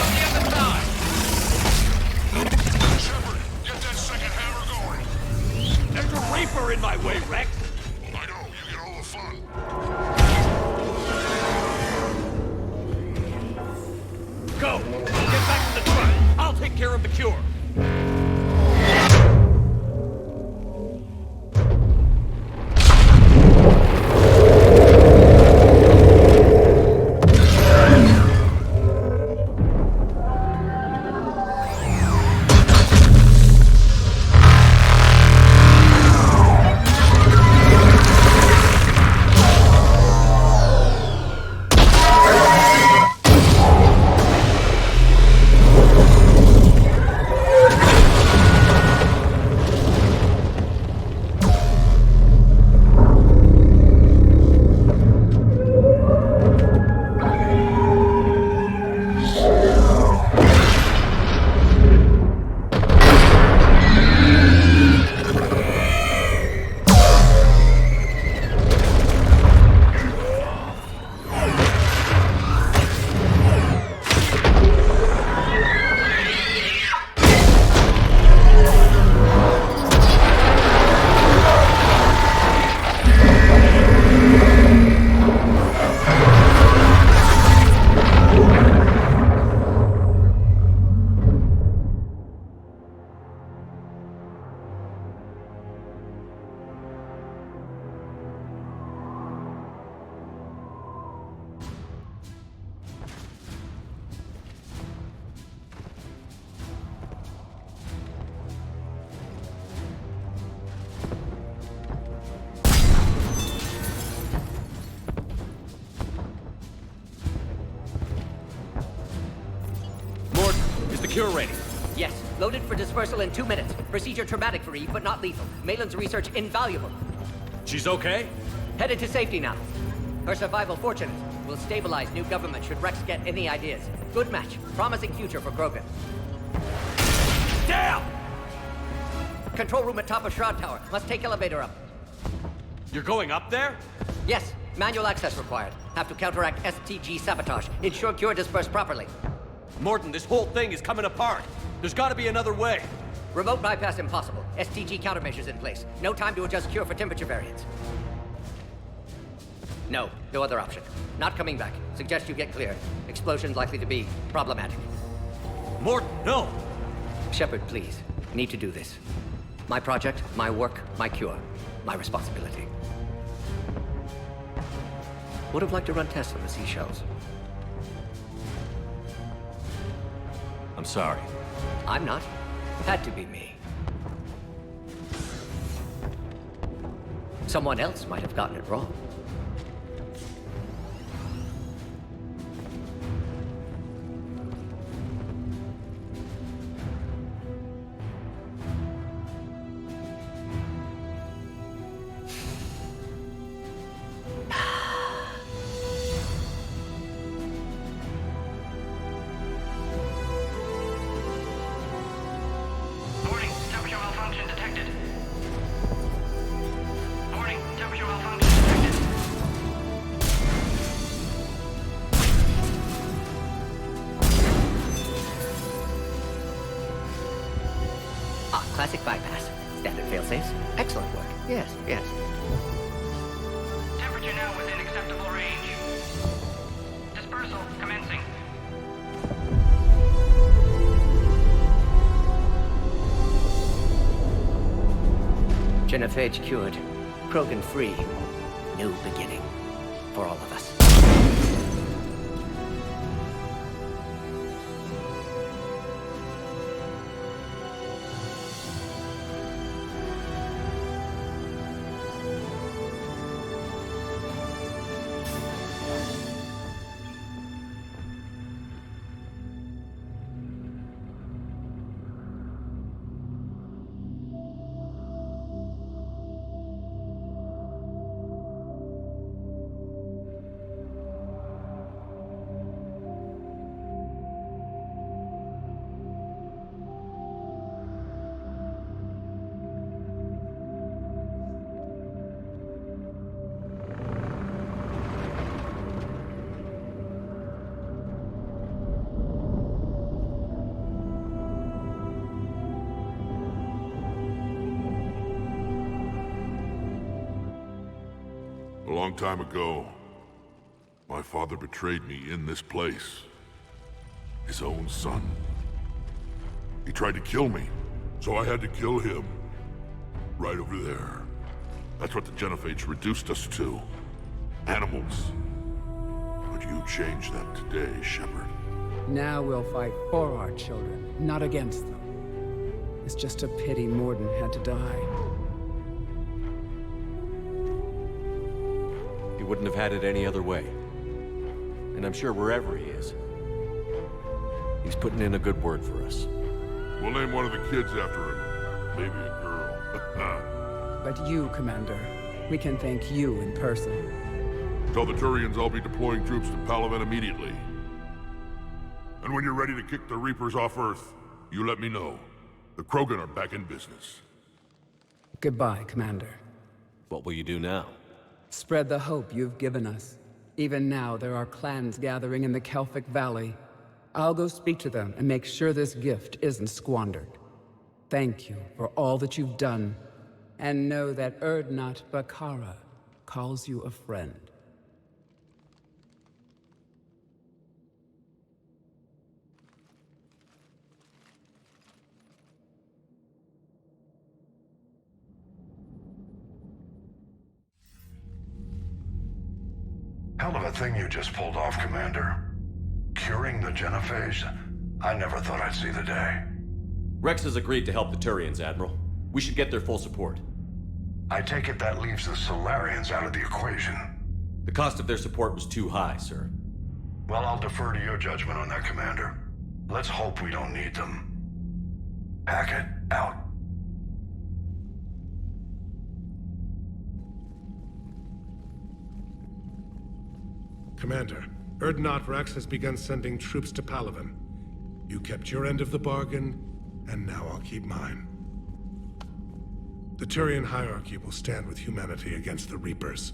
Speaker 14: go! Get back to the truck! I'll take care of the cure! Cure ready.
Speaker 18: Yes, loaded for dispersal in 2 minutes. Procedure traumatic for Eve, but not lethal. Malin's research invaluable.
Speaker 14: She's okay?
Speaker 18: Headed to safety now. Her survival fortunate. Will stabilize new government should Rex get any ideas. Good match. Promising future for Krogan.
Speaker 14: Damn!
Speaker 18: Control room at top of Shroud Tower. Must take elevator up.
Speaker 14: You're going up there?
Speaker 18: Yes. Manual access required. Have to counteract STG sabotage. Ensure cure dispersed properly.
Speaker 14: Morton, this whole thing is coming apart. There's gotta be another way.
Speaker 18: Remote bypass impossible. STG countermeasures in place. No time to adjust cure for temperature variance. No other option. Not coming back. Suggest you get cleared. Explosion likely to be problematic.
Speaker 14: Morton, no!
Speaker 18: Shepard, please. Need to do this. My project, my work, my cure. My responsibility. Would have liked to run tests on the seashells.
Speaker 14: I'm sorry.
Speaker 18: I'm not. Had to be me. Someone else might have gotten it wrong. Classic bypass. Standard failsafes. Excellent work. Yes.
Speaker 10: Temperature now within acceptable range. Dispersal commencing.
Speaker 18: Genophage cured. Krogan free. New beginning. For all of us.
Speaker 17: A long time ago, my father betrayed me in this place. His own son. He tried to kill me, so I had to kill him. Right over there. That's what the Genophage reduced us to. Animals. But you changed that today, Shepard.
Speaker 9: Now we'll fight for our children, not against them. It's just a pity Morden had to die.
Speaker 13: He wouldn't have had it any other way. And I'm sure wherever he is, he's putting in a good word for us.
Speaker 17: We'll name one of the kids after him. Maybe a girl.
Speaker 9: But you, Commander, we can thank you in person.
Speaker 17: Tell the Turians I'll be deploying troops to Palaven immediately. And when you're ready to kick the Reapers off Earth, you let me know. The Krogan are back in business.
Speaker 9: Goodbye, Commander.
Speaker 13: What will you do now?
Speaker 9: Spread the hope you've given us. Even now, there are clans gathering in the Kelphic Valley. I'll go speak to them and make sure this gift isn't squandered. Thank you for all that you've done, and know that Urdnot Bakara calls you a friend.
Speaker 7: Hell of a thing you just pulled off, Commander. Curing the Genophage? I never thought I'd see the day.
Speaker 3: Rex has agreed to help the Turians, Admiral. We should get their full support.
Speaker 7: I take it that leaves the Solarians out of the equation.
Speaker 3: The cost of their support was too high, sir.
Speaker 7: Well, I'll defer to your judgment on that, Commander. Let's hope we don't need them. Hackett, out.
Speaker 23: Commander, Urdnot Rex has begun sending troops to Palaven. You kept your end of the bargain, and now I'll keep mine. The Turian hierarchy will stand with humanity against the Reapers.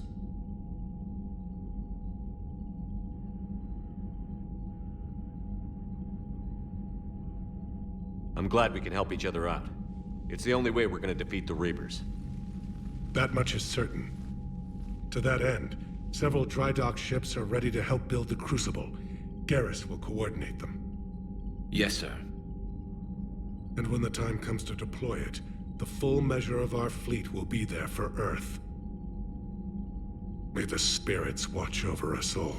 Speaker 3: I'm glad we can help each other out. It's the only way we're gonna defeat the Reapers.
Speaker 23: That much is certain. To that end, several dry dock ships are ready to help build the Crucible. Garrus will coordinate them.
Speaker 12: Yes, sir.
Speaker 23: And when the time comes to deploy it, the full measure of our fleet will be there for Earth. May the spirits watch over us all.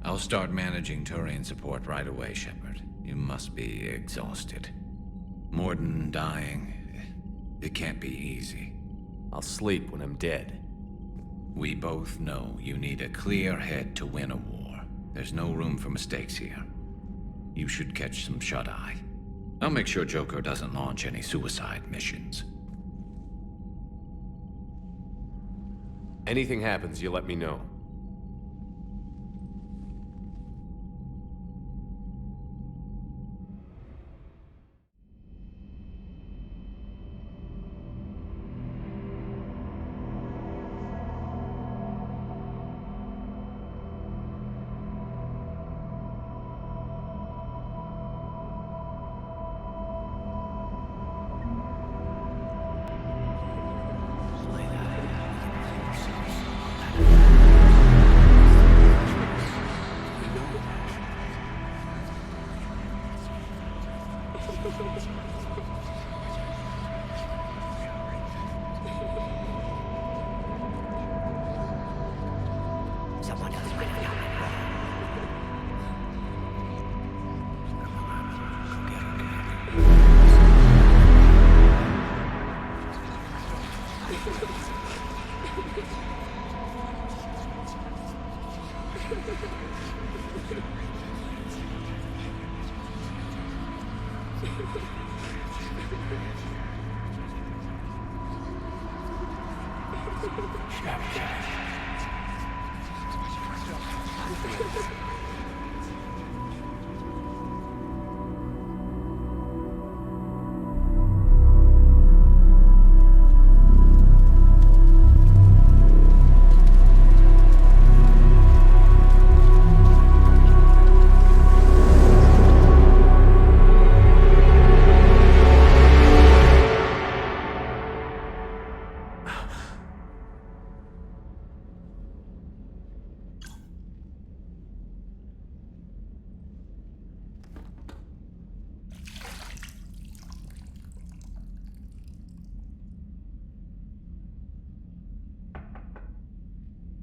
Speaker 12: I'll start managing Turian support right away, Shepard. You must be exhausted. Morden dying, it can't be easy.
Speaker 3: I'll sleep when I'm dead.
Speaker 12: We both know you need a clear head to win a war. There's no room for mistakes here. You should catch some shut-eye. I'll make sure Joker doesn't launch any suicide missions.
Speaker 3: Anything happens, you let me know.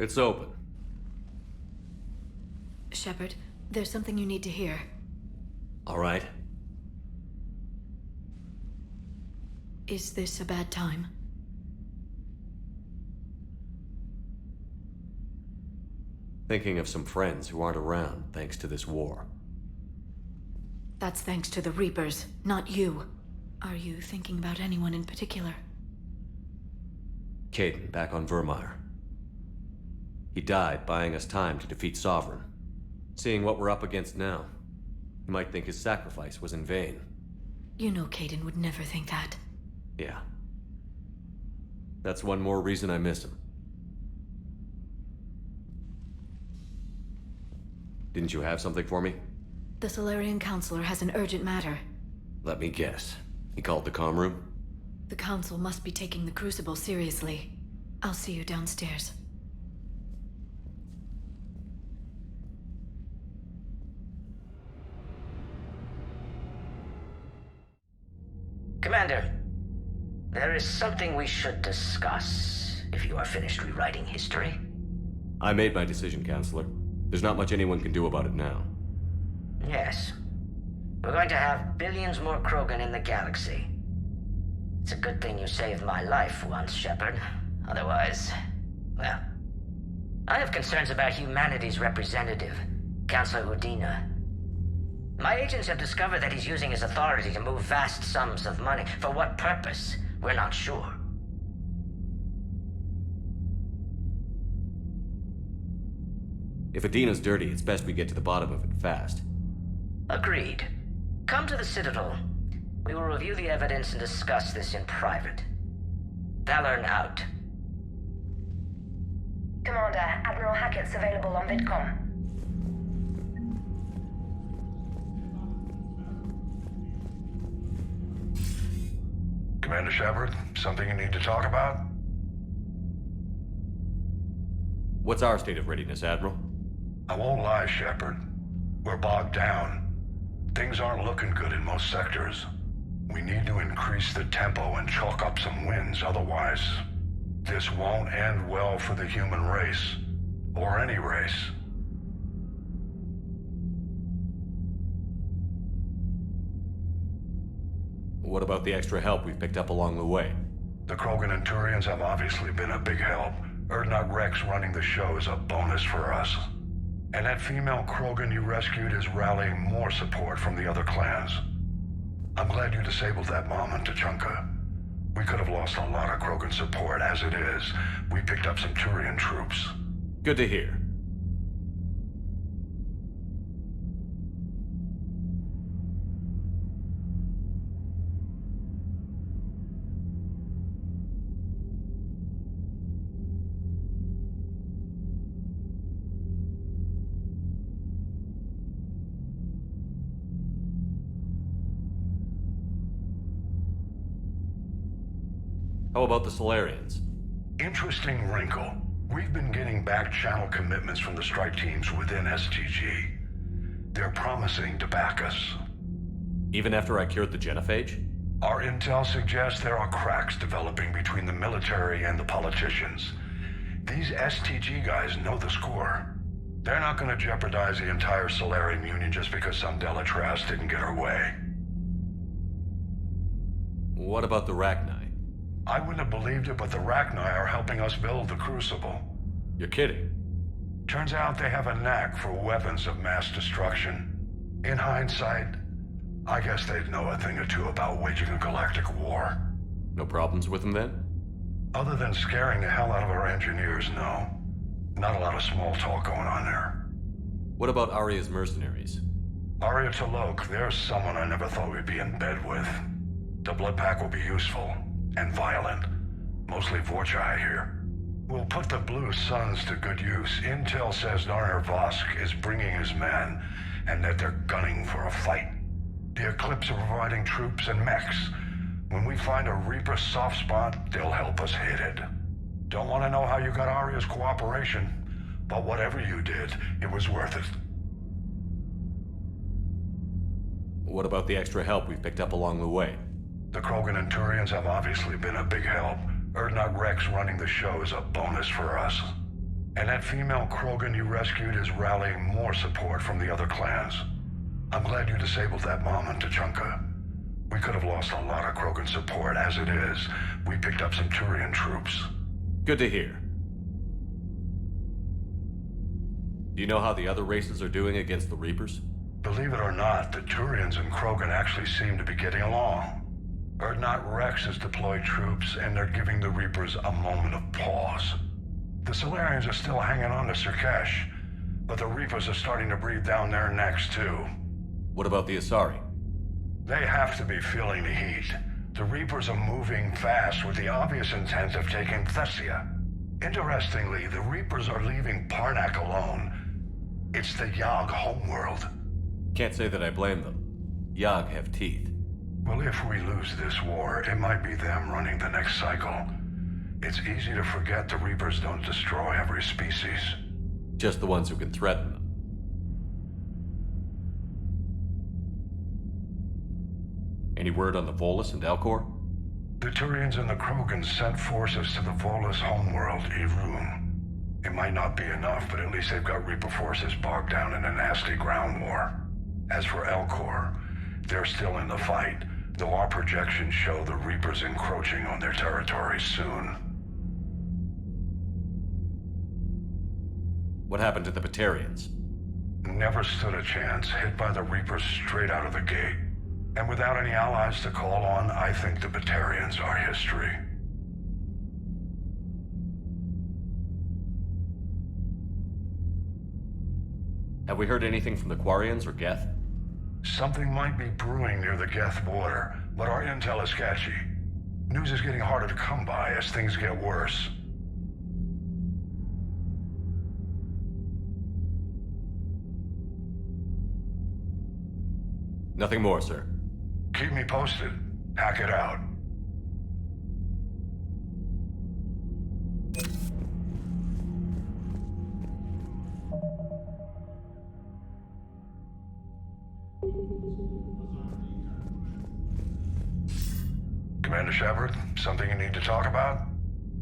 Speaker 3: It's open.
Speaker 16: Shepard, there's something you need to hear.
Speaker 3: All right.
Speaker 16: Is this a bad time?
Speaker 3: Thinking of some friends who aren't around thanks to this war.
Speaker 16: That's thanks to the Reapers, not you. Are you thinking about anyone in particular?
Speaker 3: Caden, back on Vermeer. He died buying us time to defeat Sovereign. Seeing what we're up against now, you might think his sacrifice was in vain.
Speaker 16: You know Caden would never think that.
Speaker 3: Yeah. That's one more reason I miss him. Didn't you have something for me?
Speaker 16: The Solarian Counselor has an urgent matter.
Speaker 3: Let me guess. He called the comm room?
Speaker 16: The Council must be taking the Crucible seriously. I'll see you downstairs.
Speaker 19: Commander, there is something we should discuss, if you are finished rewriting history.
Speaker 3: I made my decision, Counselor. There's not much anyone can do about it now.
Speaker 19: Yes. We're going to have billions more Krogan in the galaxy. It's a good thing you saved my life once, Shepard. Otherwise, well... I have concerns about humanity's representative, Councilor Udina. My agents have discovered that he's using his authority to move vast sums of money. For what purpose? We're not sure.
Speaker 3: If Adina's dirty, it's best we get to the bottom of it fast.
Speaker 19: Agreed. Come to the Citadel. We will review the evidence and discuss this in private. Valorn out.
Speaker 21: Commander, Admiral Hackett's available on VidCom.
Speaker 7: Commander Shepard, something you need to talk about?
Speaker 3: What's our state of readiness, Admiral?
Speaker 7: I won't lie, Shepard. We're bogged down. Things aren't looking good in most sectors. We need to increase the tempo and chalk up some wins, otherwise, this won't end well for the human race. Or any race.
Speaker 3: What about the extra help we've picked up along the way?
Speaker 7: The Krogan and Turians have obviously been a big help. Erdnot Rex running the show is a bonus for us. And that female Krogan you rescued is rallying more support from the other clans. I'm glad you disabled that bomb on Tachanka. We could have lost a lot of Krogan support as it is. We picked up some Turian troops.
Speaker 3: Good to hear. How about the Solarians?
Speaker 7: Interesting wrinkle. We've been getting back-channel commitments from the strike teams within STG. They're promising to back us.
Speaker 3: Even after I cured the genophage?
Speaker 7: Our intel suggests there are cracks developing between the military and the politicians. These STG guys know the score. They're not going to jeopardize the entire Solarian Union just because some Delatras didn't get her way.
Speaker 3: What about the Rachni?
Speaker 7: I wouldn't have believed it, but the Rachni are helping us build the Crucible.
Speaker 3: You're kidding.
Speaker 7: Turns out they have a knack for weapons of mass destruction. In hindsight, I guess they'd know a thing or two about waging a galactic war.
Speaker 3: No problems with them then?
Speaker 7: Other than scaring the hell out of our engineers, no. Not a lot of small talk going on there.
Speaker 3: What about Arya's mercenaries?
Speaker 7: Arya T'Loak, there's someone I never thought we'd be in bed with. The blood pack will be useful. And violent. Mostly Vorcha, I hear. We'll put the Blue Suns to good use. Intel says Narner Vosk is bringing his men, and that they're gunning for a fight. The Eclipse are providing troops and mechs. When we find a Reaper soft spot, they'll help us hit it. Don't want to know how you got Arya's cooperation, but whatever you did, it was worth it.
Speaker 3: What about the extra help we've picked up along the way?
Speaker 7: The Krogan and Turians have obviously been a big help. Erdnot Rex running the show is a bonus for us. And that female Krogan you rescued is rallying more support from the other clans. I'm glad you disabled that mom on Tachanka. We could have lost a lot of Krogan support. As it is, we picked up some Turian troops.
Speaker 3: Good to hear. Do you know how the other races are doing against the Reapers?
Speaker 7: Believe it or not, the Turians and Krogan actually seem to be getting along. Urdnot Rex has deployed troops, and they're giving the Reapers a moment of pause. The Solarians are still hanging on to Surkesh, but the Reapers are starting to breathe down their necks too.
Speaker 3: What about the Asari?
Speaker 7: They have to be feeling the heat. The Reapers are moving fast with the obvious intent of taking Thessia. Interestingly, the Reapers are leaving Parnak alone. It's the Yogg homeworld.
Speaker 3: Can't say that I blame them. Yogg have teeth.
Speaker 7: Well, if we lose this war, it might be them running the next cycle. It's easy to forget the Reapers don't destroy every species.
Speaker 3: Just the ones who can threaten them. Any word on the Volus and Elcor?
Speaker 7: The Turians and the Krogans sent forces to the Volus homeworld, Irun. It might not be enough, but at least they've got Reaper forces bogged down in a nasty ground war. As for Elcor, they're still in the fight, though our projections show the Reapers encroaching on their territory soon.
Speaker 3: What happened to the Batarians?
Speaker 7: Never stood a chance, hit by the Reapers straight out of the gate. And without any allies to call on, I think the Batarians are history.
Speaker 3: Have we heard anything from the Quarians or Geth?
Speaker 7: Something might be brewing near the Geth border, but our intel is sketchy. News is getting harder to come by as things get worse.
Speaker 3: Nothing more, sir.
Speaker 7: Keep me posted. Hack it out. Commander Shepard, something you need to talk about?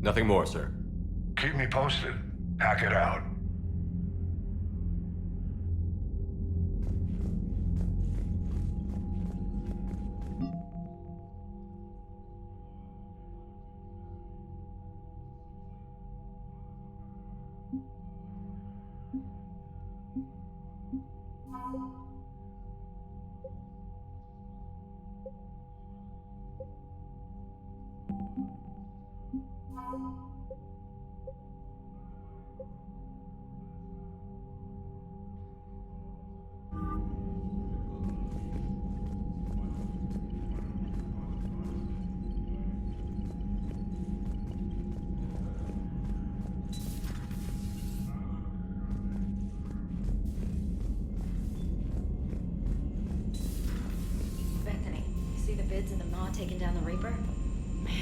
Speaker 3: Nothing more, sir.
Speaker 7: Keep me posted. Hack it out.
Speaker 20: Vids and the Maw taking down the Reaper?
Speaker 16: Man,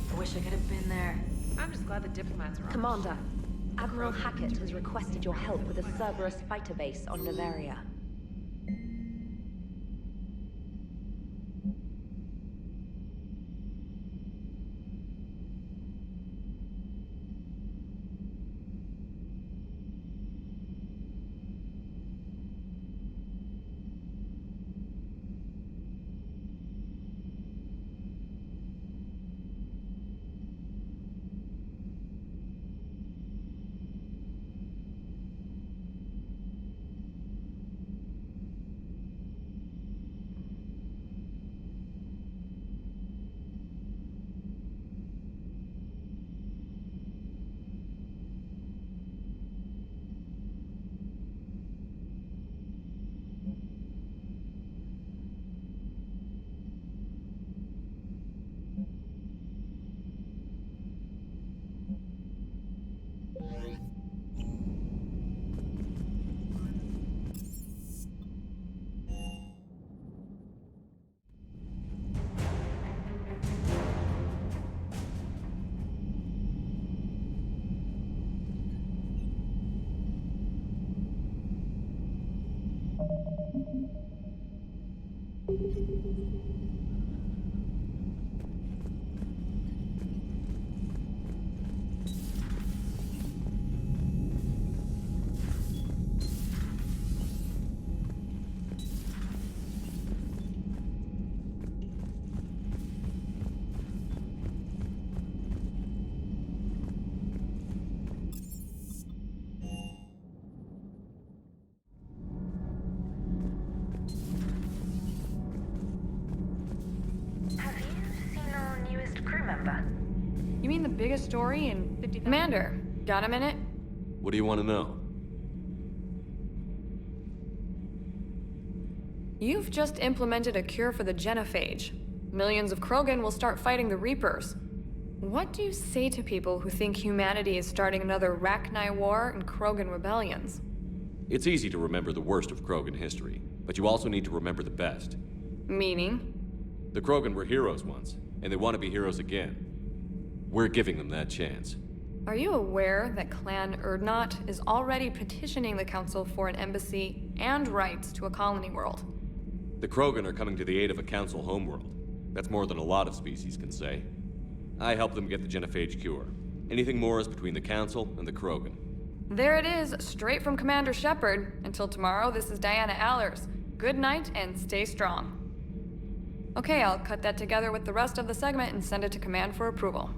Speaker 16: I wish I could have been there.
Speaker 6: I'm just glad the diplomats are on.
Speaker 20: Commander, Admiral Hackett has requested your help with a Cerberus fighter base on Noveria.
Speaker 2: biggest story in 50... Commander, got a minute?
Speaker 3: What do you want to know?
Speaker 2: You've just implemented a cure for the genophage. Millions of Krogan will start fighting the Reapers. What do you say to people who think humanity is starting another Rachni War and Krogan rebellions?
Speaker 3: It's easy to remember the worst of Krogan history, but you also need to remember the best.
Speaker 2: Meaning?
Speaker 3: The Krogan were heroes once, and they want to be heroes again. We're giving them that chance.
Speaker 2: Are you aware that Clan Urdnot is already petitioning the Council for an embassy and rights to a colony world?
Speaker 3: The Krogan are coming to the aid of a Council homeworld. That's more than a lot of species can say. I help them get the genophage cure. Anything more is between the Council and the Krogan.
Speaker 2: There it is, straight from Commander Shepard. Until tomorrow, this is Diana Allers. Good night and stay strong. Okay, I'll cut that together with the rest of the segment and send it to Command for approval.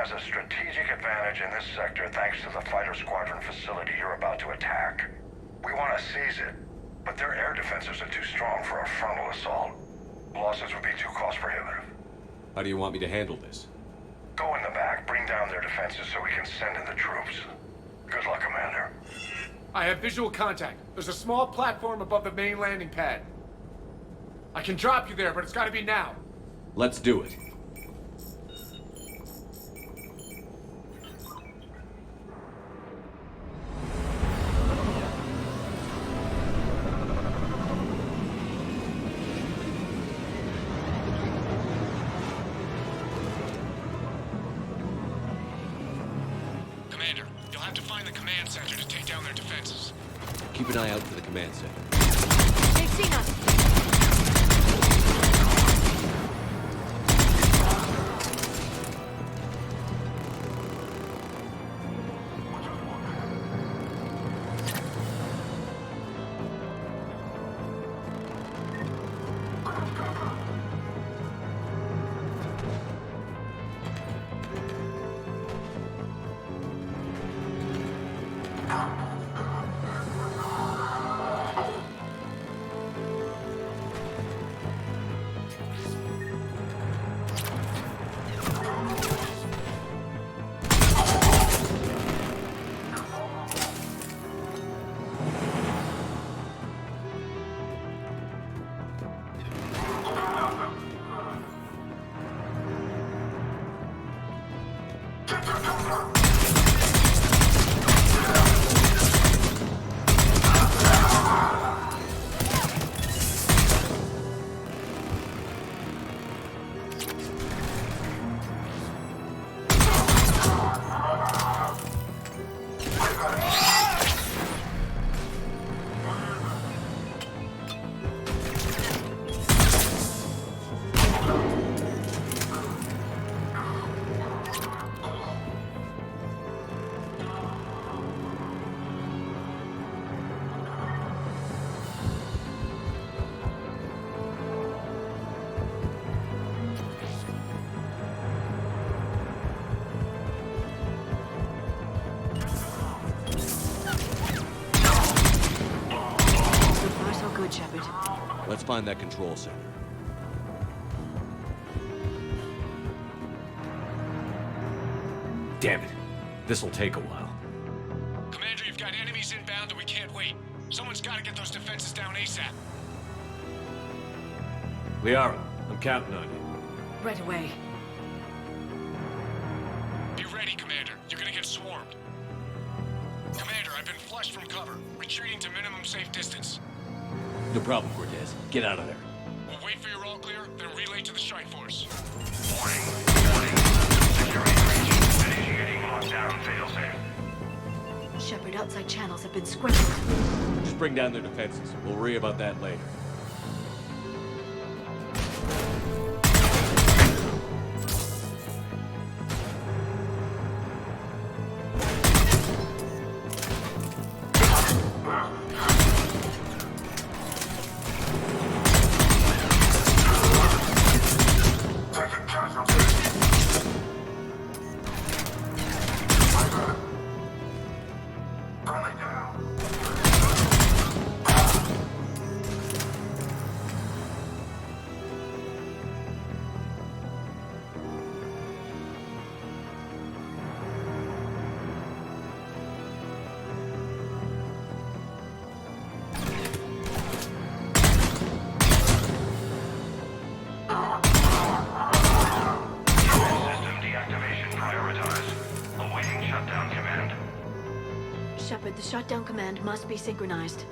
Speaker 7: has a strategic advantage in this sector thanks to the fighter squadron facility you're about to attack. We want to seize it, but their air defenses are too strong for a frontal assault. Losses would be too cost prohibitive.
Speaker 3: How do you want me to handle this?
Speaker 7: Go in the back, bring down their defenses so we can send in the troops. Good luck, Commander.
Speaker 4: I have visual contact. There's a small platform above the main landing pad. I can drop you there, but it's gotta be now.
Speaker 3: Let's do it.
Speaker 11: Commander, you'll have to find the command center to take down their defenses.
Speaker 3: Keep an eye out for the command center.
Speaker 16: They've seen us.
Speaker 3: Let's find that control center. Damn it. This'll take a while.
Speaker 11: Commander, you've got enemies inbound and we can't wait. Someone's got to get those defenses down ASAP.
Speaker 3: Liara, I'm counting on you.
Speaker 16: Right away.
Speaker 11: Be ready, Commander. You're gonna get swarmed. Commander, I've been flushed from cover. Retreating to minimum safe distance.
Speaker 3: No problem, Cortez. Get out of there.
Speaker 11: We'll wait for your all clear, then relay to the strike force.
Speaker 7: Initiating lockdown failsafe.
Speaker 16: Shepard, outside channels have been squinted.
Speaker 3: Just bring down their defenses. We'll worry about that later.
Speaker 16: Shepard, the shutdown command must be synchronized.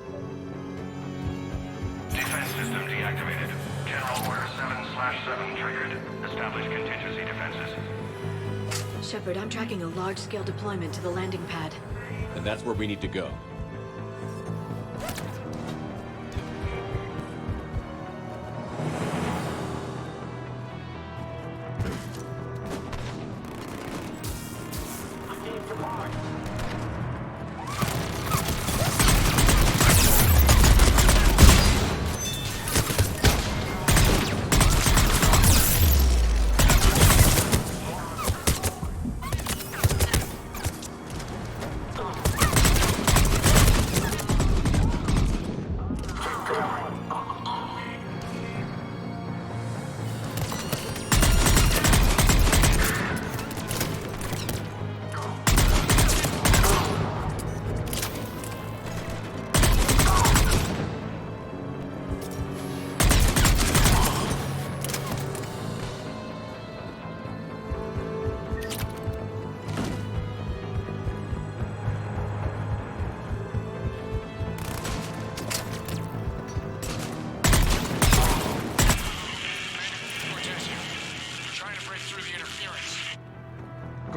Speaker 7: Defense system deactivated. General Order 7/7 triggered. Establish contingency defenses.
Speaker 16: Shepard, I'm tracking a large-scale deployment to the landing pad.
Speaker 3: And that's where we need to go.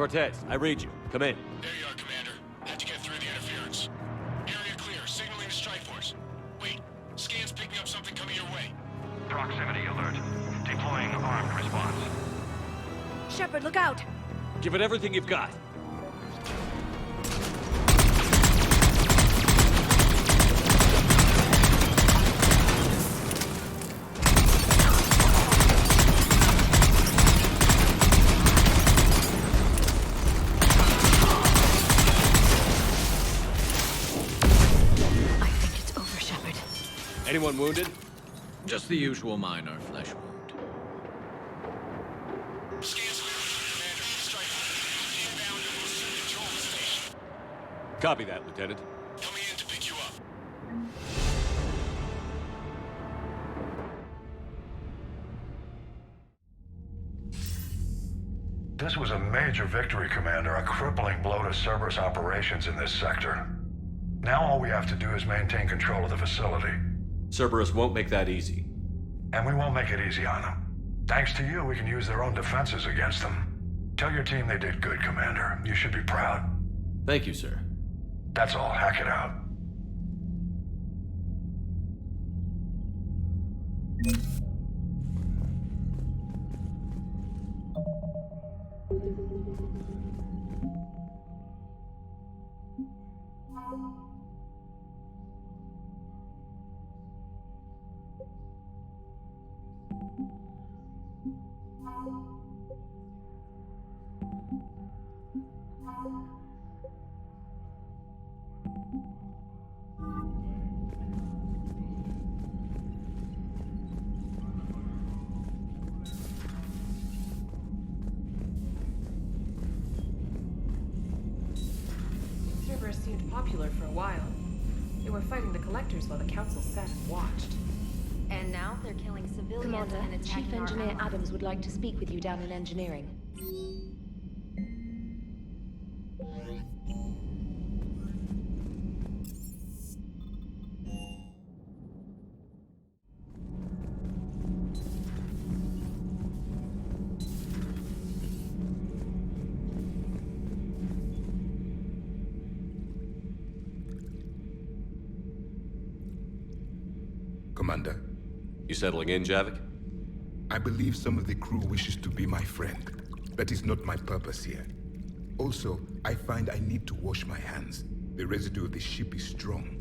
Speaker 3: Cortez, I read you. Come in.
Speaker 11: There you are, Commander. Had to get through the interference. Area clear. Signaling to strike force. Wait. Scan's picking up something coming your way.
Speaker 10: Proximity alert. Deploying armed response.
Speaker 20: Shepard, look out!
Speaker 3: Give it everything you've got. Anyone wounded?
Speaker 12: Just the usual minor flesh wound.
Speaker 3: Copy that, Lieutenant.
Speaker 11: Coming in to pick you up.
Speaker 7: This was a major victory, Commander. A crippling blow to Cerberus operations in this sector. Now all we have to do is maintain control of the facility.
Speaker 3: Cerberus won't make that easy.
Speaker 7: And we won't make it easy on them. Thanks to you, we can use their own defenses against them. Tell your team they did good, Commander. You should be proud.
Speaker 3: Thank you, sir.
Speaker 7: That's all. Hack it out.
Speaker 6: Cerberus seemed popular for a while. They were fighting the Collectors while the Council sat and watched.
Speaker 20: And now they're killing civilians
Speaker 5: Commander,
Speaker 20: and attacking
Speaker 5: Chief
Speaker 20: our
Speaker 5: Engineer
Speaker 20: allies.
Speaker 5: Adams would like to speak with you down in engineering.
Speaker 8: Commander.
Speaker 3: You settling in, Javik?
Speaker 8: I believe some of the crew wishes to be my friend. That is not my purpose here. Also, I find I need to wash my hands. The residue of the ship is strong.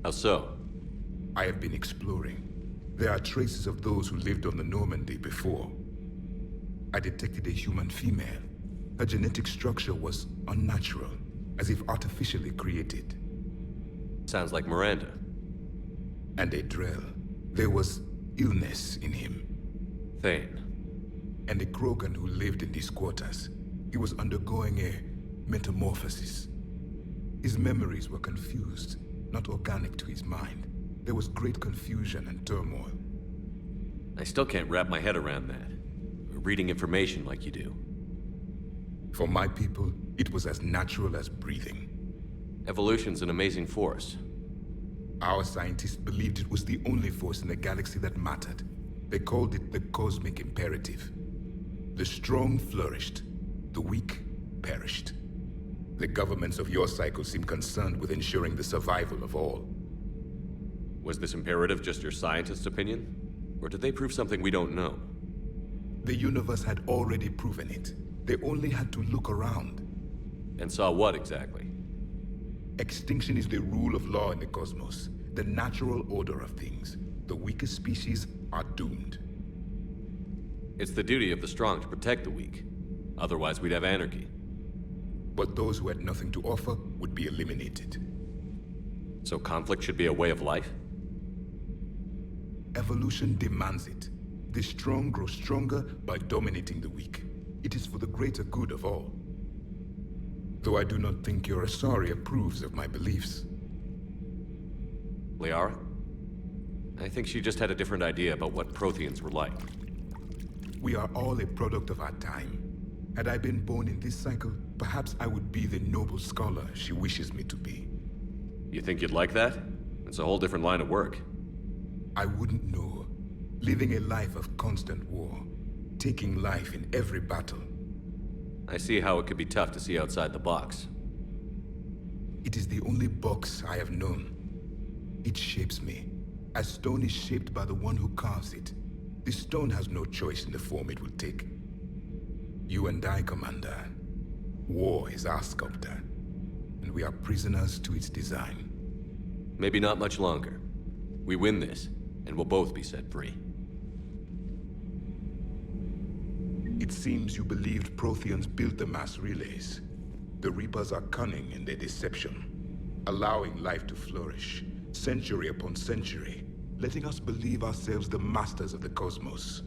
Speaker 3: How so?
Speaker 8: I have been exploring. There are traces of those who lived on the Normandy before. I detected a human female. Her genetic structure was unnatural, as if artificially created.
Speaker 3: Sounds like Miranda.
Speaker 8: And a Drell. There was illness in him.
Speaker 3: Thane.
Speaker 8: And a Krogan who lived in these quarters. He was undergoing a metamorphosis. His memories were confused, not organic to his mind. There was great confusion and turmoil.
Speaker 3: I still can't wrap my head around that. Reading information like you do.
Speaker 8: For my people, it was as natural as breathing.
Speaker 3: Evolution's an amazing force.
Speaker 8: Our scientists believed it was the only force in the galaxy that mattered. They called it the cosmic imperative. The strong flourished, the weak perished. The governments of your cycle seem concerned with ensuring the survival of all.
Speaker 3: Was this imperative just your scientist's opinion? Or did they prove something we don't know?
Speaker 8: The universe had already proven it. They only had to look around.
Speaker 3: And saw what exactly?
Speaker 8: Extinction is the rule of law in the cosmos, the natural order of things. The weakest species are doomed.
Speaker 3: It's the duty of the strong to protect the weak. Otherwise, we'd have anarchy.
Speaker 8: But those who had nothing to offer would be eliminated.
Speaker 3: So conflict should be a way of life?
Speaker 8: Evolution demands it. The strong grow stronger by dominating the weak. It is for the greater good of all. Though I do not think your Asari approves of my beliefs.
Speaker 3: Liara? I think she just had a different idea about what Protheans were like.
Speaker 8: We are all a product of our time. Had I been born in this cycle, perhaps I would be the noble scholar she wishes me to be.
Speaker 3: You think you'd like that? It's a whole different line of work.
Speaker 8: I wouldn't know. Living a life of constant war. Taking life in every battle.
Speaker 3: I see how it could be tough to see outside the box.
Speaker 8: It is the only box I have known. It shapes me, as stone is shaped by the one who carves it. The stone has no choice in the form it will take. You and I, Commander. War is our sculptor, and we are prisoners to its design.
Speaker 3: Maybe not much longer. We win this, and we'll both be set free.
Speaker 8: It seems you believed Protheans built the mass relays. The Reapers are cunning in their deception, allowing life to flourish, century upon century, letting us believe ourselves the masters of the cosmos.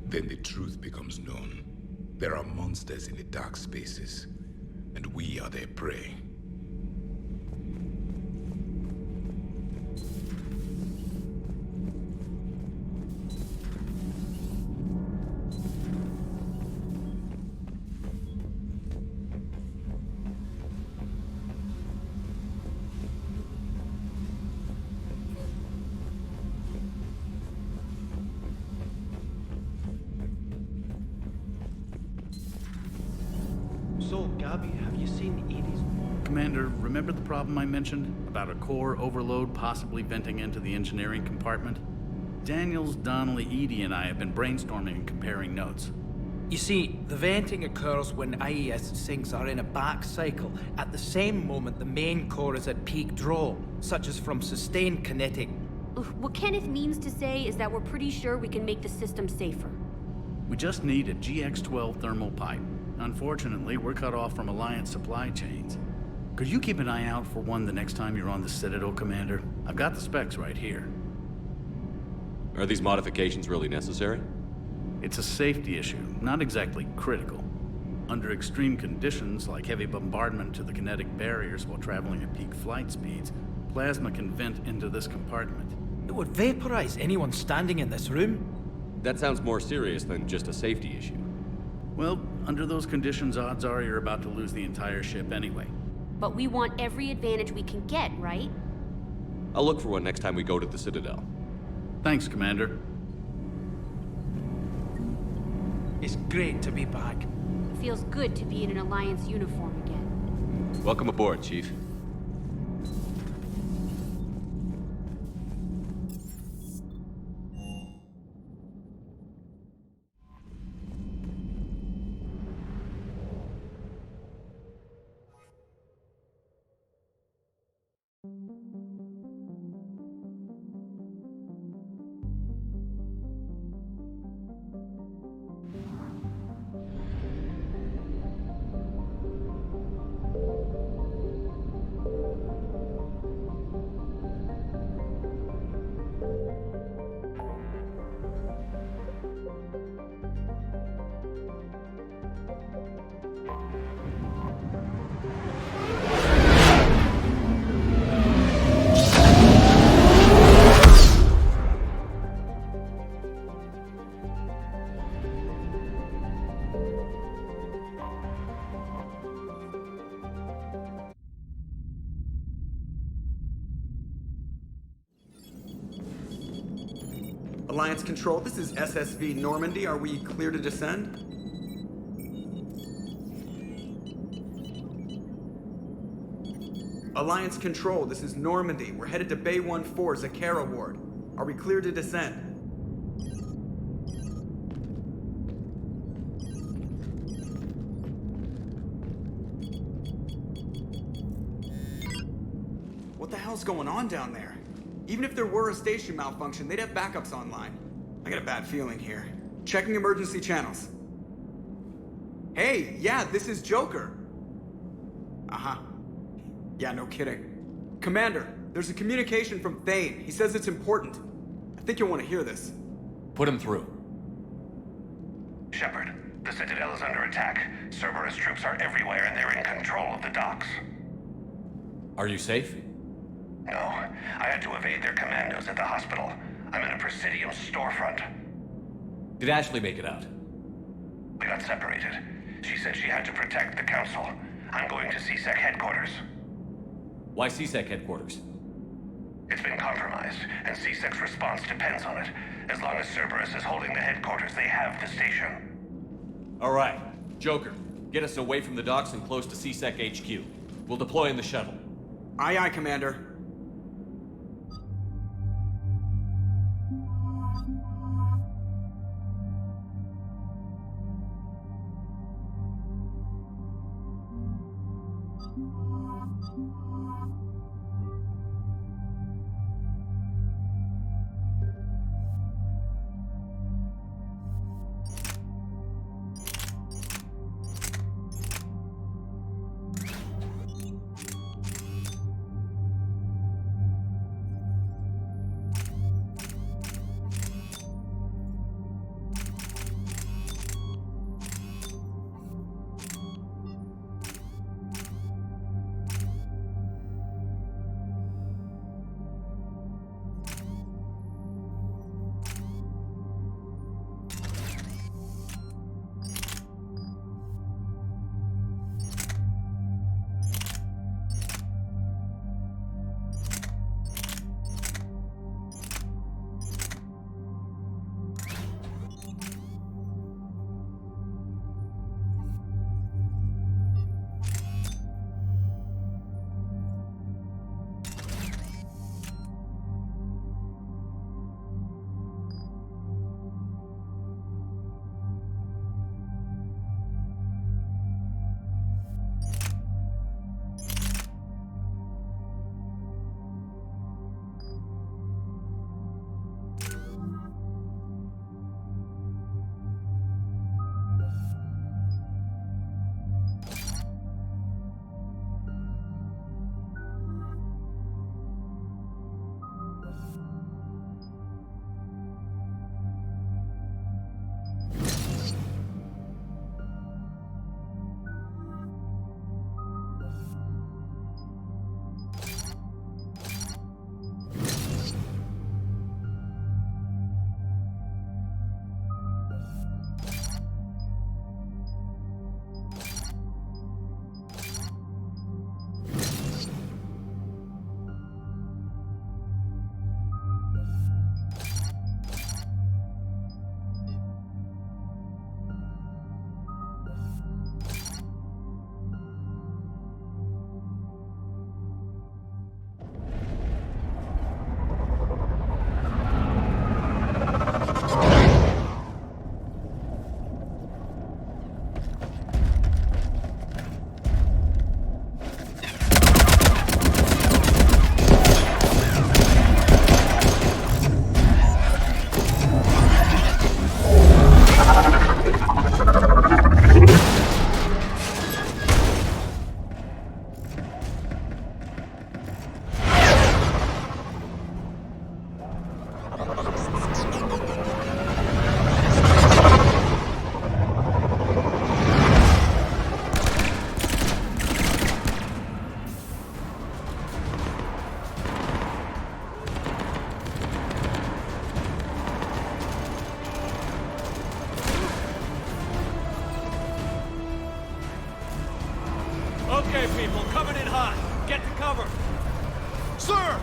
Speaker 8: Then the truth becomes known. There are monsters in the dark spaces, and we are their prey.
Speaker 1: So, Gabby, have you seen Edie's...
Speaker 15: Commander, remember the problem I mentioned? About a core overload possibly venting into the engineering compartment? Daniels, Donnelly, Edie, and I have been brainstorming and comparing notes.
Speaker 1: You see, the venting occurs when IES sinks are in a back cycle, at the same moment the main core is at peak draw, such as from sustained kinetic.
Speaker 22: What Kenneth means to say is that we're pretty sure we can make the system safer.
Speaker 15: We just need a GX-12 thermal pipe. Unfortunately, we're cut off from Alliance supply chains. Could you keep an eye out for one the next time you're on the Citadel, Commander? I've got the specs right here.
Speaker 3: Are these modifications really necessary?
Speaker 15: It's a safety issue, not exactly critical. Under extreme conditions, like heavy bombardment to the kinetic barriers while traveling at peak flight speeds, plasma can vent into this compartment.
Speaker 1: It would vaporize anyone standing in this room.
Speaker 3: That sounds more serious than just a safety issue.
Speaker 15: Well, under those conditions, odds are you're about to lose the entire ship anyway.
Speaker 22: But we want every advantage we can get, right?
Speaker 3: I'll look for one next time we go to the Citadel.
Speaker 15: Thanks, Commander.
Speaker 1: It's great to be back.
Speaker 22: Feels good to be in an Alliance uniform again.
Speaker 3: Welcome aboard, Chief.
Speaker 24: Alliance Control, this is SSV Normandy. Are we clear to descend? Alliance Control, this is Normandy. We're headed to Bay 1-4, Zakara Ward. Are we clear to descend? What the hell's going on down there? Even if there were a station malfunction, they'd have backups online. I got a bad feeling here. Checking emergency channels. Hey, yeah, this is Joker. Uh-huh. Yeah, no kidding. Commander, there's a communication from Thane. He says it's important. I think you'll want to hear this.
Speaker 14: Put him through.
Speaker 7: Shepard, the Citadel is under attack. Cerberus troops are everywhere and they're in control of the docks.
Speaker 14: Are you safe?
Speaker 7: No, I had to evade their commandos at the hospital. I'm in a Presidium storefront.
Speaker 14: Did Ashley make it out?
Speaker 7: We got separated. She said she had to protect the Council. I'm going to CSEC headquarters.
Speaker 14: Why CSEC headquarters?
Speaker 7: It's been compromised, and CSEC's response depends on it. As long as Cerberus is holding the headquarters, they have the station.
Speaker 14: All right, Joker, Get us away from the docks and close to C-Sec HQ. We'll deploy in the shuttle.
Speaker 24: Aye, aye, Commander.
Speaker 14: Okay, people, coming in hot. Get to cover. Sir!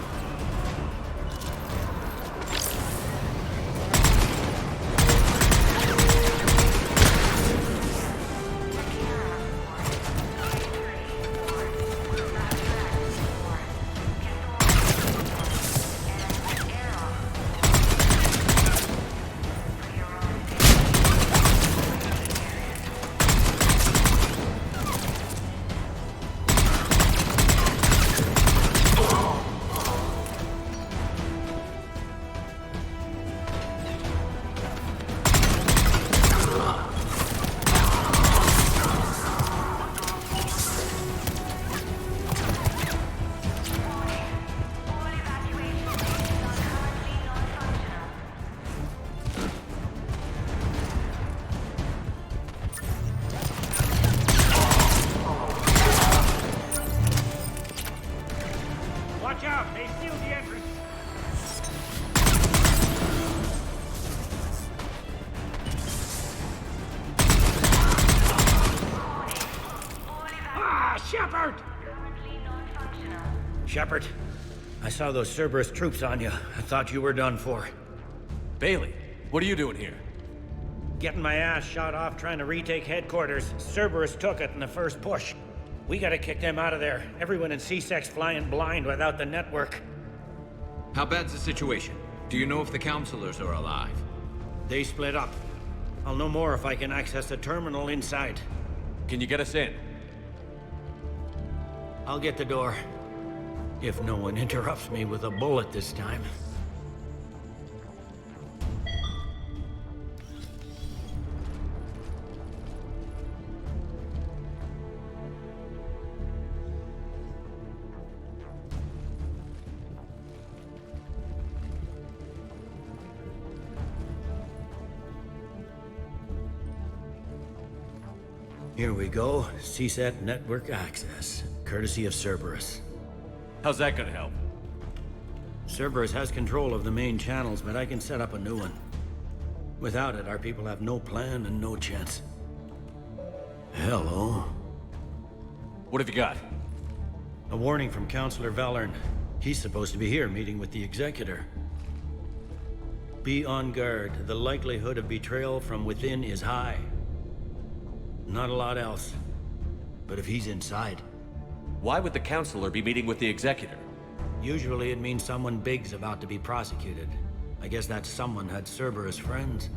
Speaker 10: Watch out! They sealed the entrance!
Speaker 9: Ah, Shepard! Shepard, I saw those Cerberus troops on you. I thought you were done for.
Speaker 14: Bailey, what are you doing here?
Speaker 9: Getting my ass shot off trying to retake headquarters. Cerberus took it in the first push. We gotta kick them out of there. Everyone in C-Sec's flying blind without the network.
Speaker 12: How bad's the situation? Do you know if the counselors are alive?
Speaker 9: They split up. I'll know more if I can access the terminal inside.
Speaker 14: Can you get us in?
Speaker 9: I'll get the door. If no one interrupts me with a bullet this time. Here we go. CSAT network access, courtesy of Cerberus.
Speaker 14: How's that gonna help?
Speaker 9: Cerberus has control of the main channels, but I can set up a new one. Without it, our people have no plan and no chance. Hello?
Speaker 14: What have you got?
Speaker 9: A warning from Counselor Valern. He's supposed to be here meeting with the Executor. Be on guard. The likelihood of betrayal from within is high. Not a lot else. But if he's inside...
Speaker 14: Why would the Counselor be meeting with the Executor?
Speaker 9: Usually it means someone big's about to be prosecuted. I guess that someone had Cerberus friends.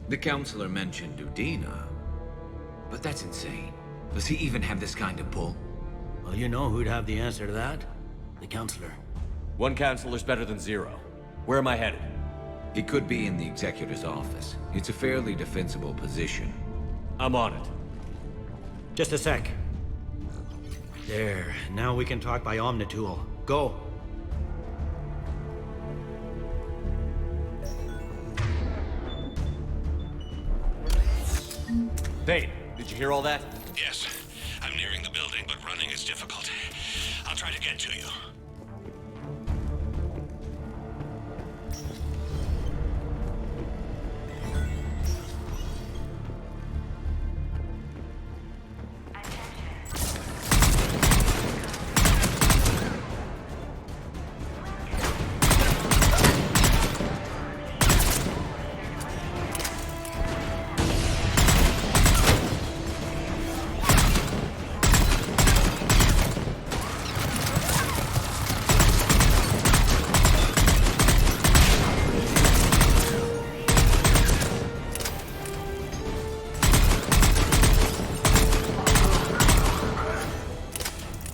Speaker 12: The Counselor mentioned Udina. But that's insane. Does he even have this kind of pull?
Speaker 9: Well, you know who'd have the answer to that? The Counselor.
Speaker 14: One Counselor's better than zero. Where am I headed?
Speaker 12: He could be in the Executor's office. It's a fairly defensible position.
Speaker 14: I'm on it.
Speaker 9: Just a sec. There. Now we can talk by Omnitool. Go.
Speaker 14: Thane, did you hear all that?
Speaker 11: Yes. I'm nearing the building, but running is difficult. I'll try to get to you.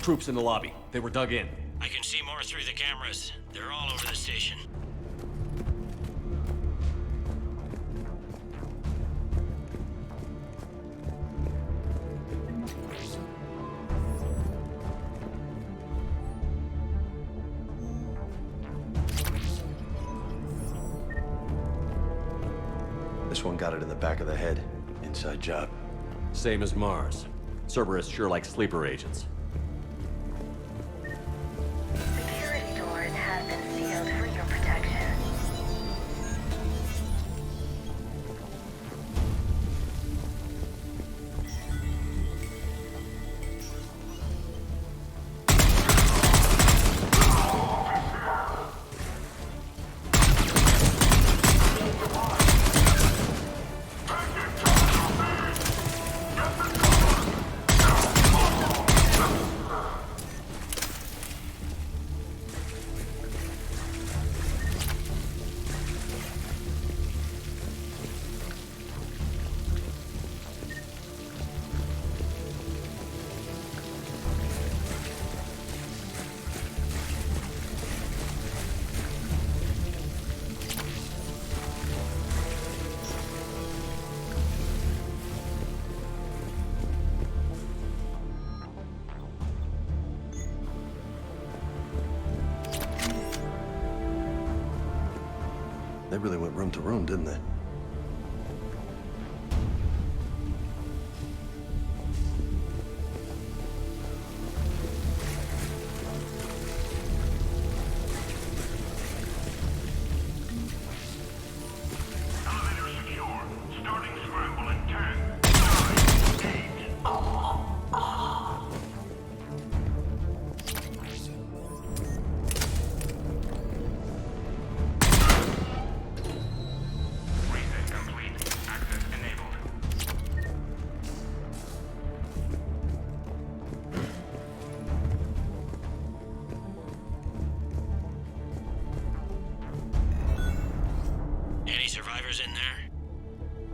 Speaker 14: Troops in the lobby. They were dug in.
Speaker 9: I can see more through the cameras. They're all over the station.
Speaker 13: This one got it in the back of the head. Inside job.
Speaker 14: Same as Mars. Cerberus sure likes sleeper agents.
Speaker 21: Security doors have been sealed for your protection.
Speaker 13: They really went room to room, didn't they?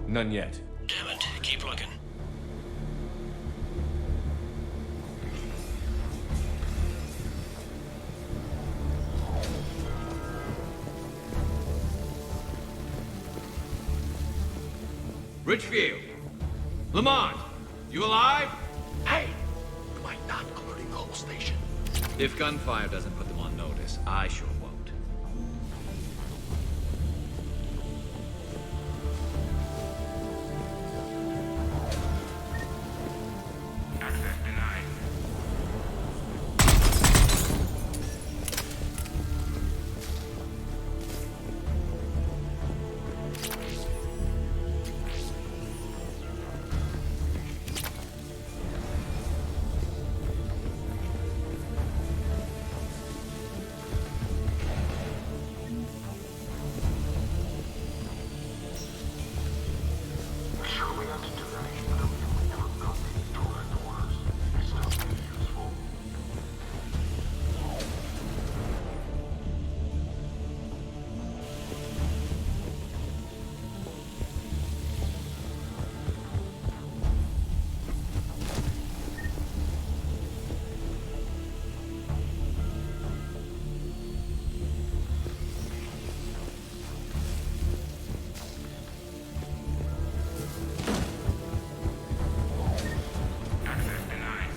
Speaker 14: None yet.
Speaker 11: Damn it. Keep looking.
Speaker 4: Richfield! Lamont! You alive?
Speaker 7: Hey! You might not alerting the whole station.
Speaker 12: If gunfire doesn't put them on notice, I sure won't.
Speaker 10: Access denied.
Speaker 7: Sure we have to do that, but if we never built these direct orders, it's not really useful.
Speaker 10: Access denied.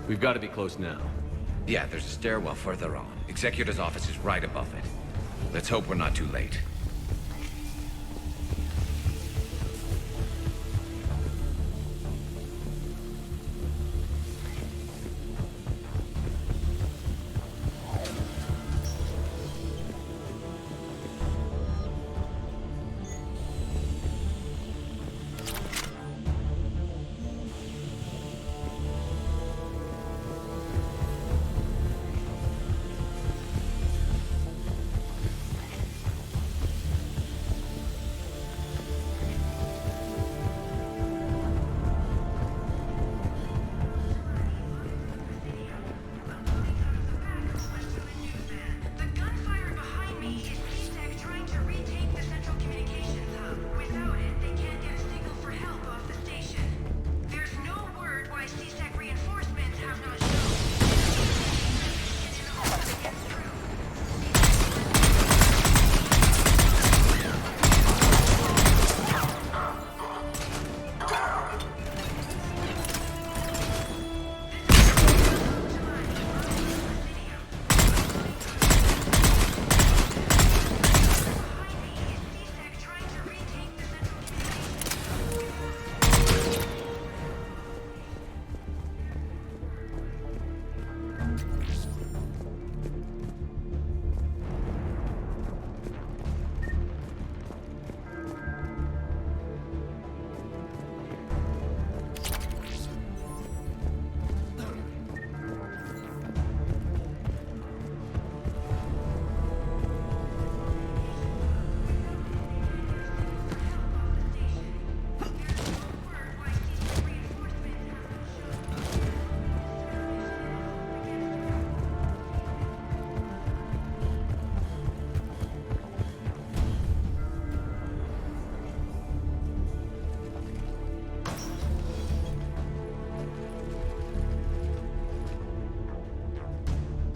Speaker 14: We've got to be close now.
Speaker 12: Yeah, there's a stairwell further on. Executor's office is right above it. Let's hope we're not too late.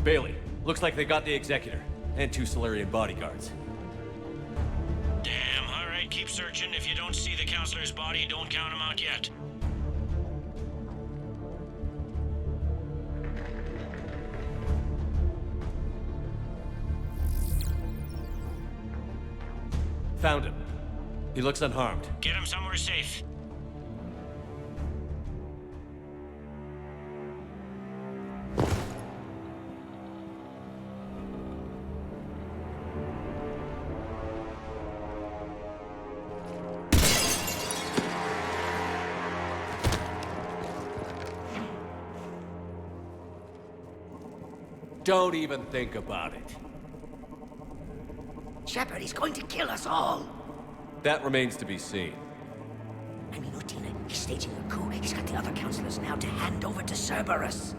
Speaker 14: Bailey, looks like they got the Executor, and 2 Solarian bodyguards.
Speaker 11: Damn, alright, keep searching. If you don't see the counselor's body, don't count him out yet.
Speaker 14: Found him. He looks unharmed.
Speaker 11: Get him somewhere safe.
Speaker 14: Don't even think about it.
Speaker 17: Shepard, he's going to kill us all.
Speaker 14: That remains to be seen.
Speaker 17: I mean, Utina, he's staging a coup. He's got the other councillors now to hand over to Cerberus.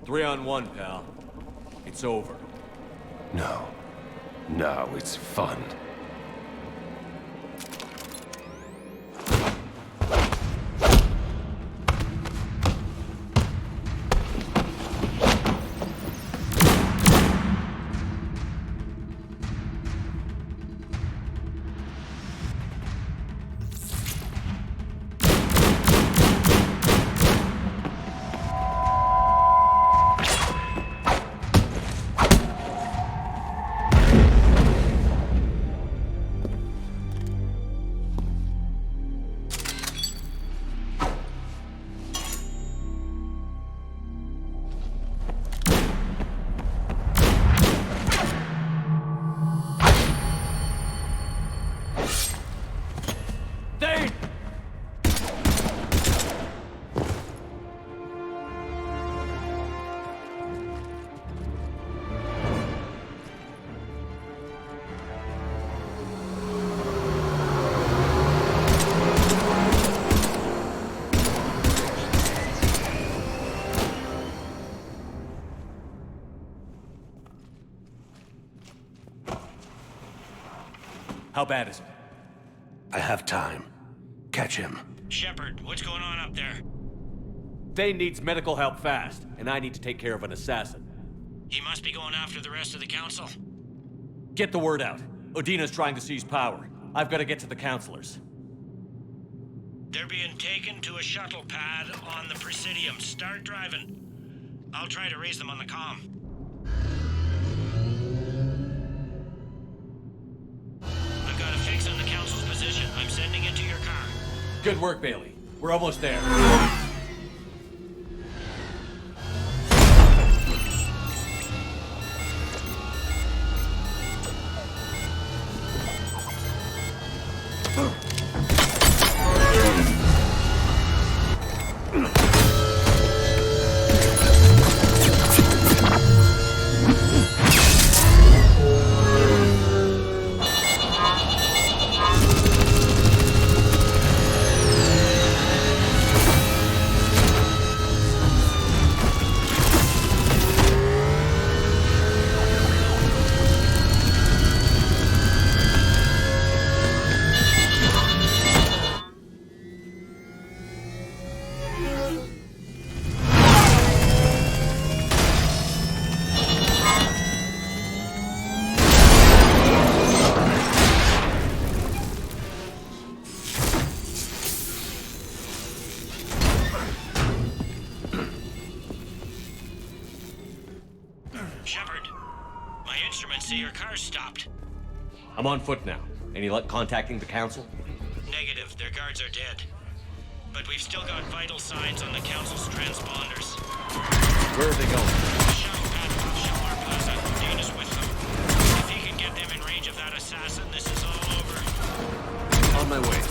Speaker 14: 3-on-1, pal. It's over.
Speaker 18: No. No, it's fun.
Speaker 14: How bad is it?
Speaker 18: I have time. Catch him.
Speaker 11: Shepard, what's going on up there?
Speaker 14: Thane needs medical help fast, and I need to take care of an assassin.
Speaker 11: He must be going after the rest of the council.
Speaker 14: Get the word out. Odina's trying to seize power. I've got to get to the councilors.
Speaker 11: They're being taken to a shuttle pad on the Presidium. Start driving. I'll try to raise them on the comm. I've got a fix on the council's position. I'm sending it to your car.
Speaker 14: Good work, Bailey. We're almost there.
Speaker 11: Shepard, my instruments say your car's stopped.
Speaker 14: I'm on foot now. Any luck contacting the council?
Speaker 11: Negative, their guards are dead. But we've still got vital signs on the council's transponders.
Speaker 14: Where are they going?
Speaker 11: Shuttle pad off Shamar Plaza. Dana's with them. If he can get them in range of that assassin, this is all over.
Speaker 14: On my way.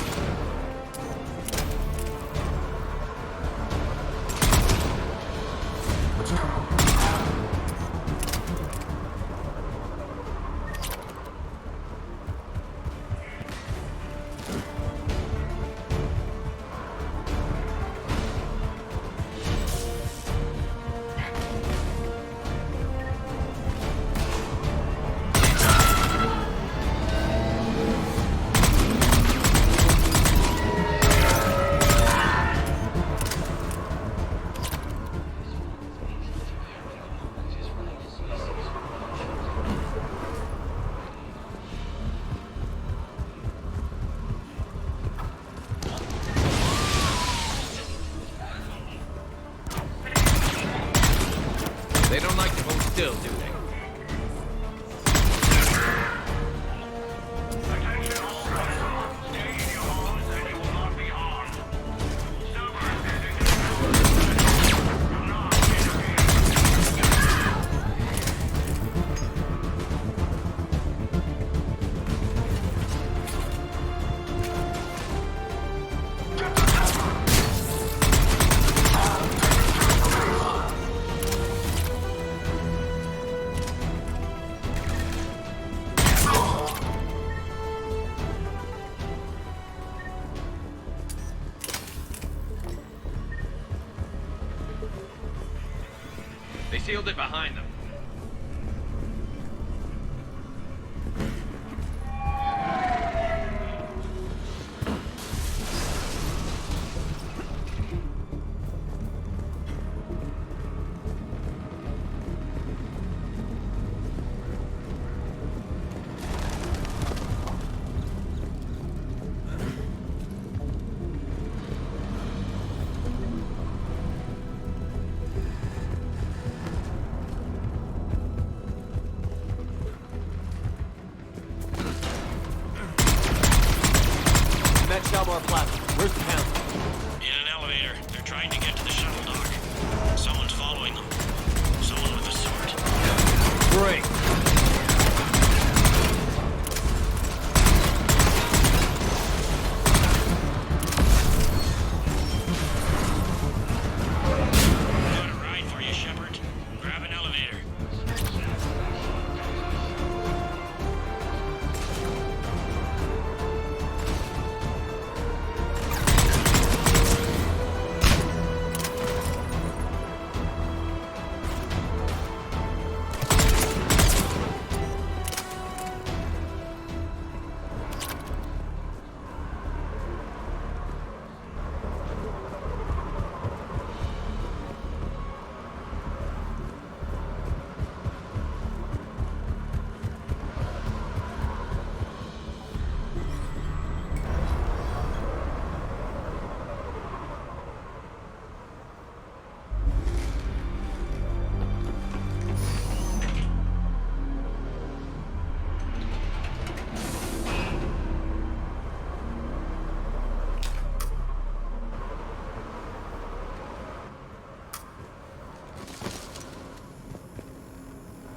Speaker 12: They don't like to hold still, do they? sealed it behind them.
Speaker 14: Where's the council?
Speaker 11: In an elevator. They're trying to get to the shuttle dock. Someone's following them. Someone with a sword.
Speaker 14: Great.
Speaker 11: Got a ride for you, Shepard. Grab an elevator.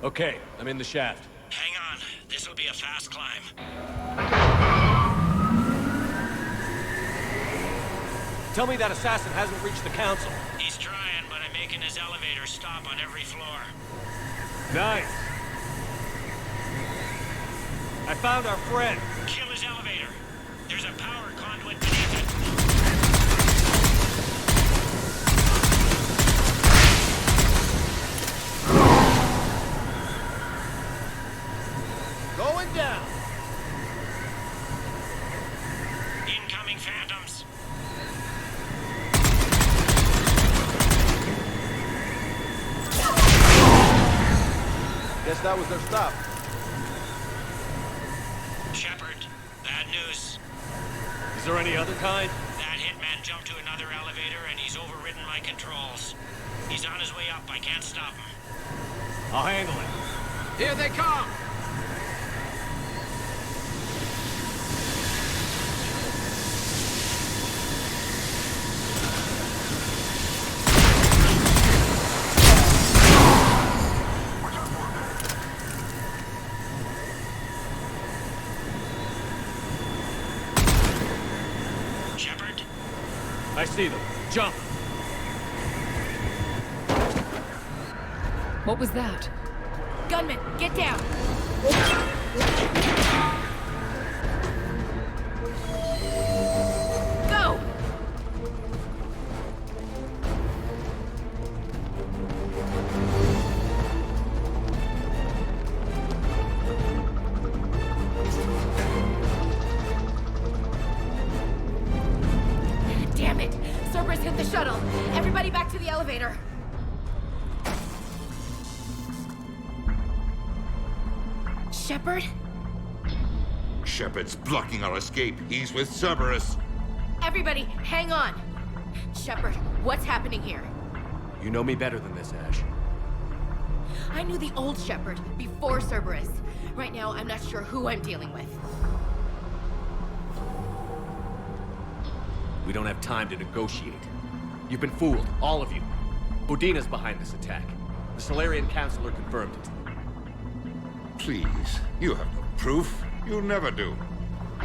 Speaker 14: Okay, I'm in the shaft.
Speaker 11: Hang on. This'll be a fast climb.
Speaker 14: Tell me that assassin hasn't reached the council.
Speaker 11: He's trying, but I'm making his elevator stop on every floor.
Speaker 14: Nice. I found our friend.
Speaker 11: Kill his elevator. There's a power conduit beneath it.
Speaker 14: Going down.
Speaker 11: Incoming phantoms.
Speaker 14: Guess that was their stop.
Speaker 11: Shepard, bad news.
Speaker 14: Is there any other kind?
Speaker 11: That hitman jumped to another elevator and he's overridden my controls. He's on his way up. I can't stop him.
Speaker 14: I'll handle it.
Speaker 4: Here they come!
Speaker 11: Shepard?
Speaker 14: I see them. Jump!
Speaker 6: What was that?
Speaker 22: Gunman, get down! Go! Damn it! Cerberus hit the shuttle! Everybody back to the elevator! Shepard?
Speaker 8: Shepard's blocking our escape. He's with Cerberus.
Speaker 22: Everybody, hang on! Shepard, what's happening here?
Speaker 14: You know me better than this, Ash.
Speaker 22: I knew the old Shepard before Cerberus. Right now, I'm not sure who I'm dealing with.
Speaker 14: We don't have time to negotiate. You've been fooled, all of you. Odina's behind this attack. The Solarian Councilor confirmed it.
Speaker 8: Please, you have no proof. You'll never do.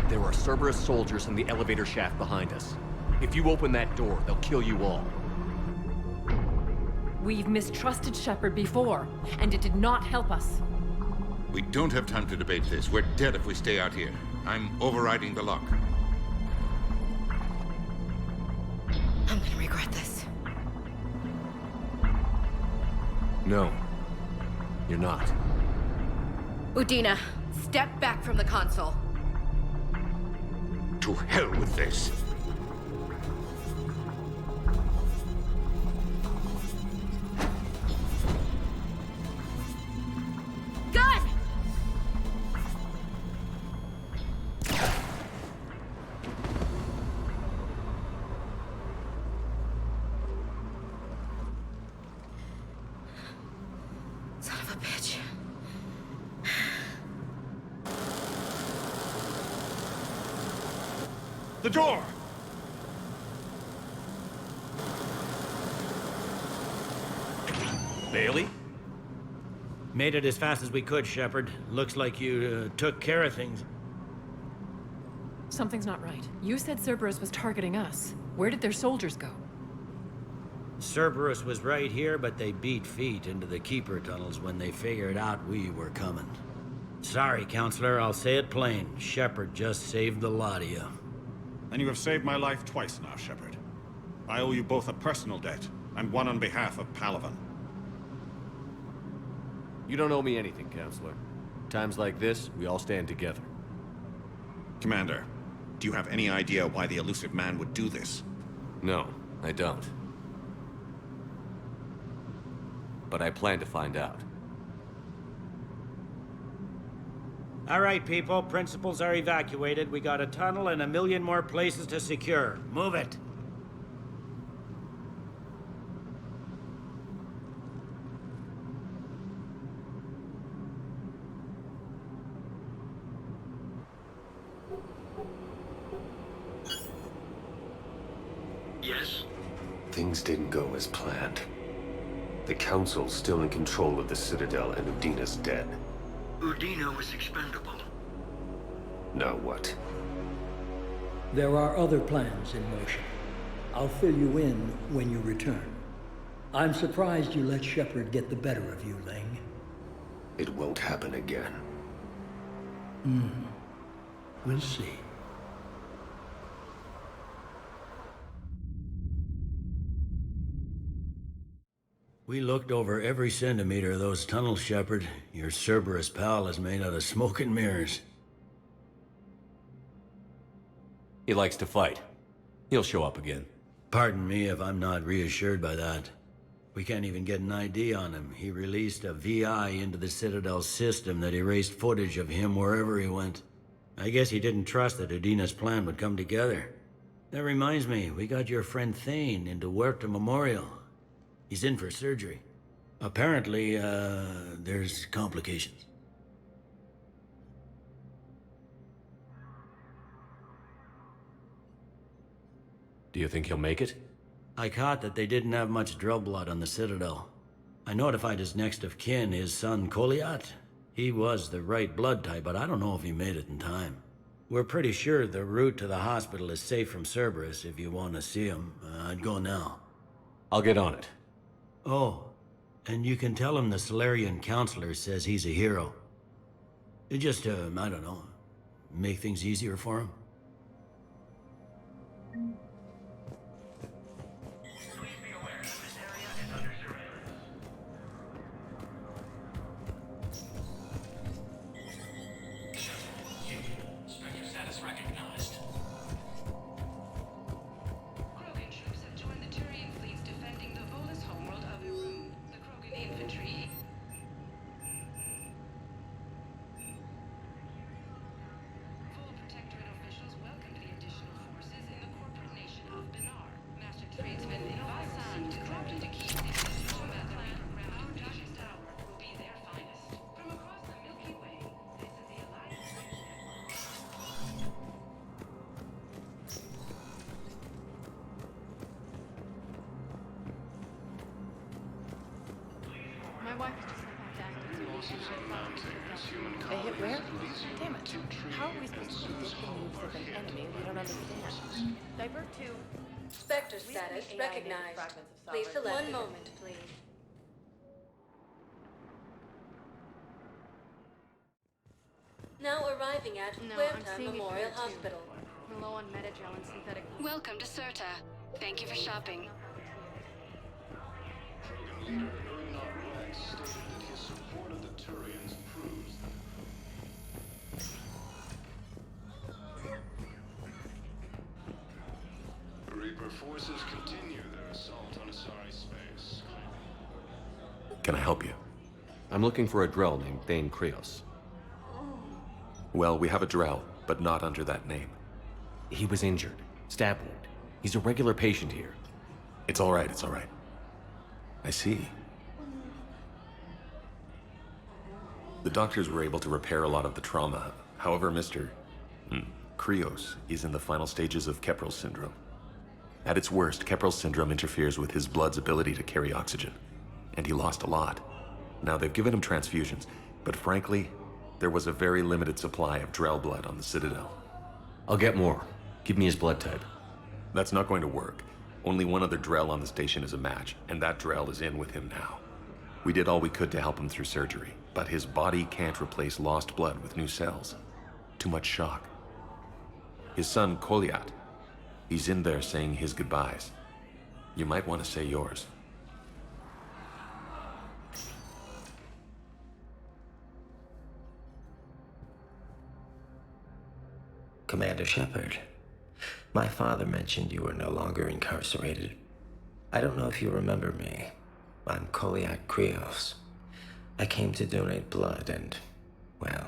Speaker 14: There are Cerberus soldiers in the elevator shaft behind us. If you open that door, they'll kill you all.
Speaker 6: We've mistrusted Shepard before, and it did not help us.
Speaker 8: We don't have time to debate this. We're dead if we stay out here. I'm overriding the lock.
Speaker 22: I'm gonna regret this.
Speaker 3: No. You're not.
Speaker 22: Udina, step back from the console.
Speaker 18: To hell with this.
Speaker 22: Gun! Son of a bitch.
Speaker 18: The door!
Speaker 14: Bailey?
Speaker 9: Made it as fast as we could, Shepard. Looks like you took care of things.
Speaker 2: Something's not right. You said Cerberus was targeting us. Where did their soldiers go?
Speaker 9: Cerberus was right here, but they beat feet into the Keeper tunnels when they figured out we were coming. Sorry, Counselor, I'll say it plain. Shepard just saved the lot of you.
Speaker 16: And you have saved my life twice now, Shepard. I owe you both a personal debt, and one on behalf of Palaven.
Speaker 3: You don't owe me anything, Counselor. Times like this, we all stand together.
Speaker 16: Commander, do you have any idea why the elusive man would do this?
Speaker 3: No, I don't. But I plan to find out.
Speaker 9: All right, people. Principals are evacuated. We got a tunnel and 1 million more places to secure. Move it.
Speaker 18: Yes? Things didn't go as planned. The Council's still in control of the Citadel and Udina's dead.
Speaker 17: Udina was expendable.
Speaker 18: Now what?
Speaker 19: There are other plans in motion. I'll fill you in when you return. I'm surprised you let Shepard get the better of you, Ling.
Speaker 18: It won't happen again.
Speaker 19: We'll see.
Speaker 9: We looked over every centimeter of those tunnels, Shepard. Your Cerberus pal is made out of smoke and mirrors.
Speaker 14: He likes to fight. He'll show up again.
Speaker 9: Pardon me if I'm not reassured by that. We can't even get an ID on him. He released a VI into the Citadel system that erased footage of him wherever he went. I guess he didn't trust that Udina's plan would come together. That reminds me, we got your friend Thane into Huerta Memorial. He's in for surgery. Apparently, there's complications.
Speaker 14: Do you think he'll make it?
Speaker 9: I caught that they didn't have much drill blood on the Citadel. I notified his next of kin, his son Koliat. He was the right blood type, but I don't know if he made it in time. We're pretty sure the route to the hospital is safe from Cerberus if you want to see him. I'd go now.
Speaker 14: I'll get on it.
Speaker 9: Oh, and you can tell him the Solarian counselor says he's a hero. It just, I don't know, make things easier for him.
Speaker 6: My wife just got back to They hit where? Damn it. How are we supposed to predict the moves of an enemy we don't understand? Divert to...
Speaker 20: Spectre status recognized. Please select. One moment, please. Now arriving at Huerta Memorial Hospital.
Speaker 6: I'm low on Metagel and synthetic...
Speaker 23: Welcome to Serta. Thank you for shopping.
Speaker 1: forces continue their assault on Asari space.
Speaker 18: Can I help you?
Speaker 3: I'm looking for a Drell named Thane Krios.
Speaker 18: Well, we have a Drell, but not under that name.
Speaker 3: He was injured. Stab wound. He's a regular patient here.
Speaker 18: It's all right, it's all right. I see. The doctors were able to repair a lot of the trauma. However, Mr. Krios is in the final stages of Keprel's syndrome. At its worst, Keprel's syndrome interferes with his blood's ability to carry oxygen, and he lost a lot. Now, they've given him transfusions, but frankly, there was a very limited supply of Drell blood on the Citadel.
Speaker 3: I'll get more. Give me his blood type.
Speaker 18: That's not going to work. Only one other Drell on the station is a match, and that Drell is in with him now. We did all we could to help him through surgery, but his body can't replace lost blood with new cells. Too much shock. His son, Kolyat, he's in there saying his goodbyes. You might want to say yours.
Speaker 5: Commander Shepard, my father mentioned you were no longer incarcerated. I don't know if you remember me. I'm Kolyat Krios. I came to donate blood and, well,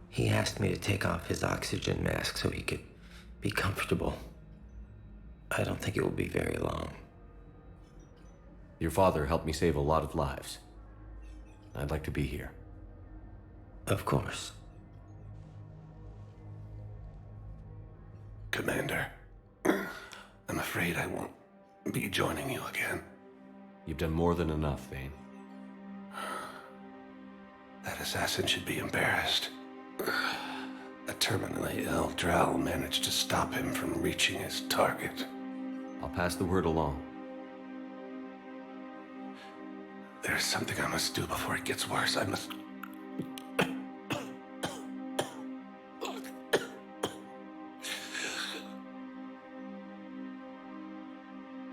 Speaker 5: he asked me to take off his oxygen mask so he could be comfortable. I don't think it will be very long.
Speaker 3: Your father helped me save a lot of lives. I'd like to be here.
Speaker 5: Of course.
Speaker 1: Commander, I'm afraid I won't be joining you again.
Speaker 3: You've done more than enough, Thane.
Speaker 1: That assassin should be embarrassed. A terminally ill Drell managed to stop him from reaching his target.
Speaker 3: I'll pass the word along.
Speaker 1: There's something I must do before it gets worse. I must...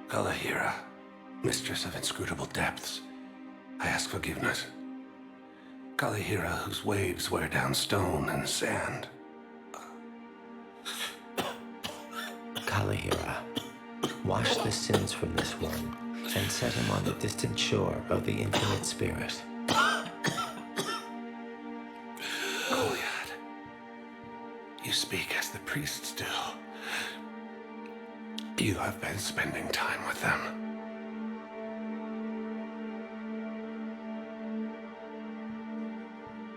Speaker 1: Kalahira, mistress of inscrutable depths, I ask forgiveness. Kalahira, whose waves wear down stone and sand.
Speaker 5: Kalahira, wash the sins from this one and set him on the distant shore of the infinite spirit.
Speaker 1: Kolyat, you speak as the priests do. You have been spending time with them.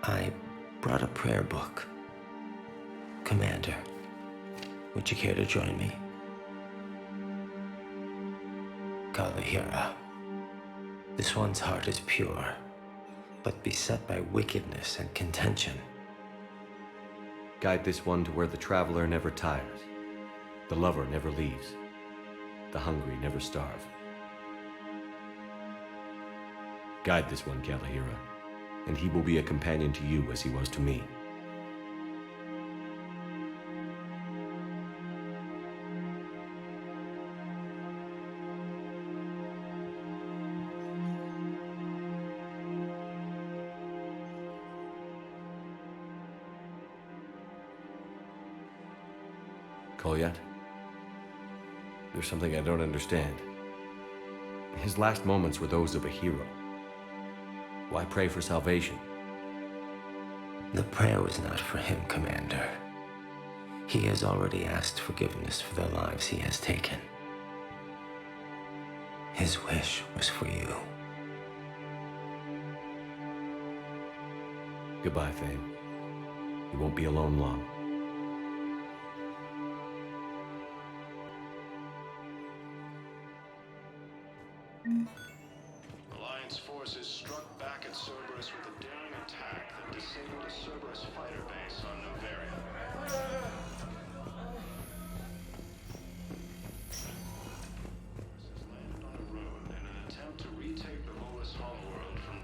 Speaker 5: I brought a prayer book. Commander, would you care to join me? Kalahira, this one's heart is pure, but beset by wickedness and contention.
Speaker 3: Guide this one to where the traveler never tires, the lover never leaves, the hungry never starve. Guide this one, Kalahira, and he will be a companion to you as he was to me. Kolyat? There's something I don't understand. His last moments were those of a hero. Why pray for salvation?
Speaker 5: The prayer was not for him, Commander. He has already asked forgiveness for the lives he has taken. His wish was for you.
Speaker 3: Goodbye, Thane. You won't be alone long.
Speaker 1: Alliance forces struck back at Cerberus with a daring attack that disabled a Cerberus fighter base on Novaria. Forces landed on a road in an attempt to retake the Volus homeworld from...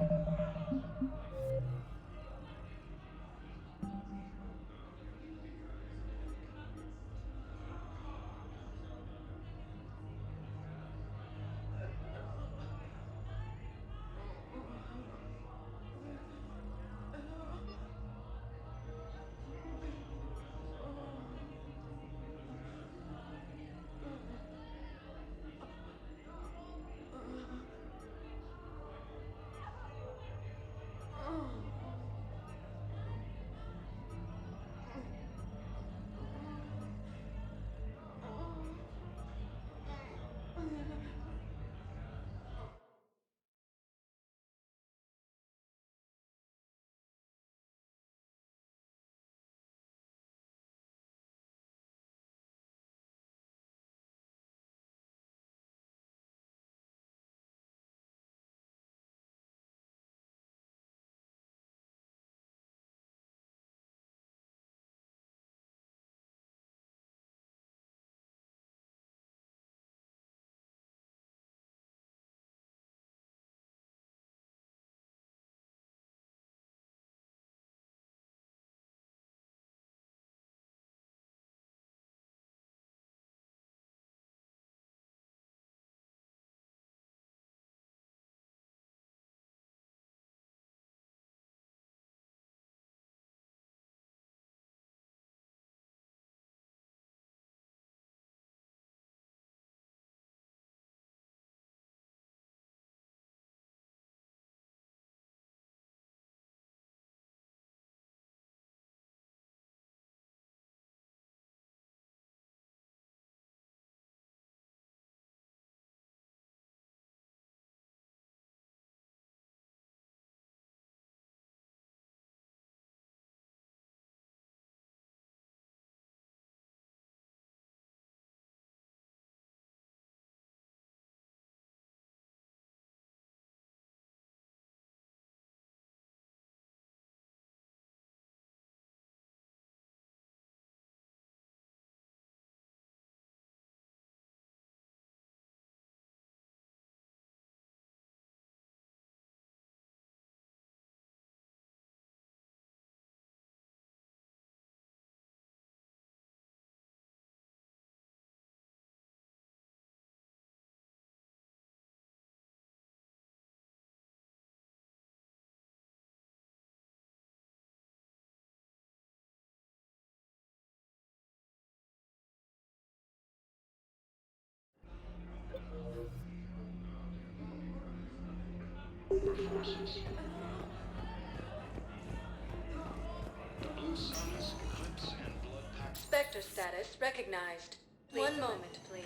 Speaker 15: Spectre status recognized. One moment, please.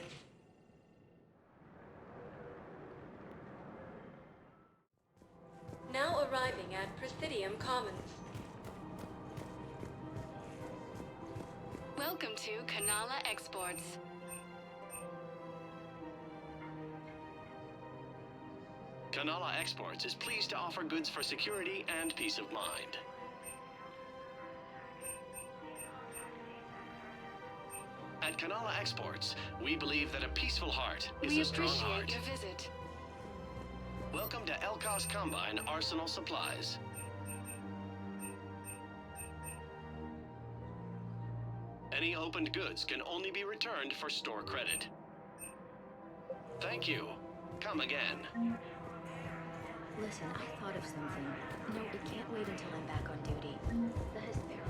Speaker 15: Now arriving at Presidium Commons.
Speaker 21: Welcome to Kanala Exports.
Speaker 11: Kanala Exports is pleased to offer goods for security and peace of mind. At Kanala Exports, we believe that a peaceful heart is a strong heart.
Speaker 21: We appreciate your visit.
Speaker 11: Welcome to Elkos Combine Arsenal Supplies. Any opened goods can only be returned for store credit. Thank you. Come again.
Speaker 20: Listen, I thought of something. No, it can't wait until I'm back on duty. The hysteria.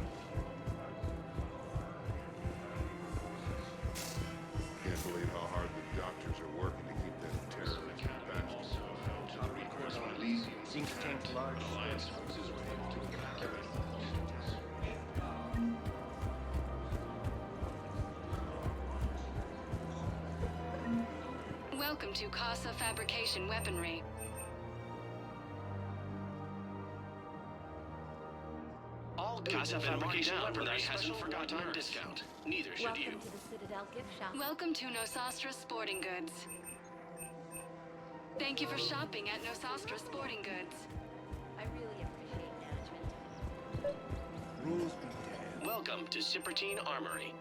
Speaker 8: Can't believe how hard the doctors are working to keep them terrorists back.
Speaker 9: Seems to take large
Speaker 21: Welcome to Casa Fabrication Weaponry.
Speaker 11: All Casa Fabrication Weaponry hasn't forgotten our discount. Neither should you.
Speaker 20: Welcome to the Citadel gift shop.
Speaker 21: Welcome to Nosastra Sporting Goods. Thank you for shopping at Nosastra Sporting Goods.
Speaker 20: I really appreciate management.
Speaker 11: Welcome to Cipertine Armory.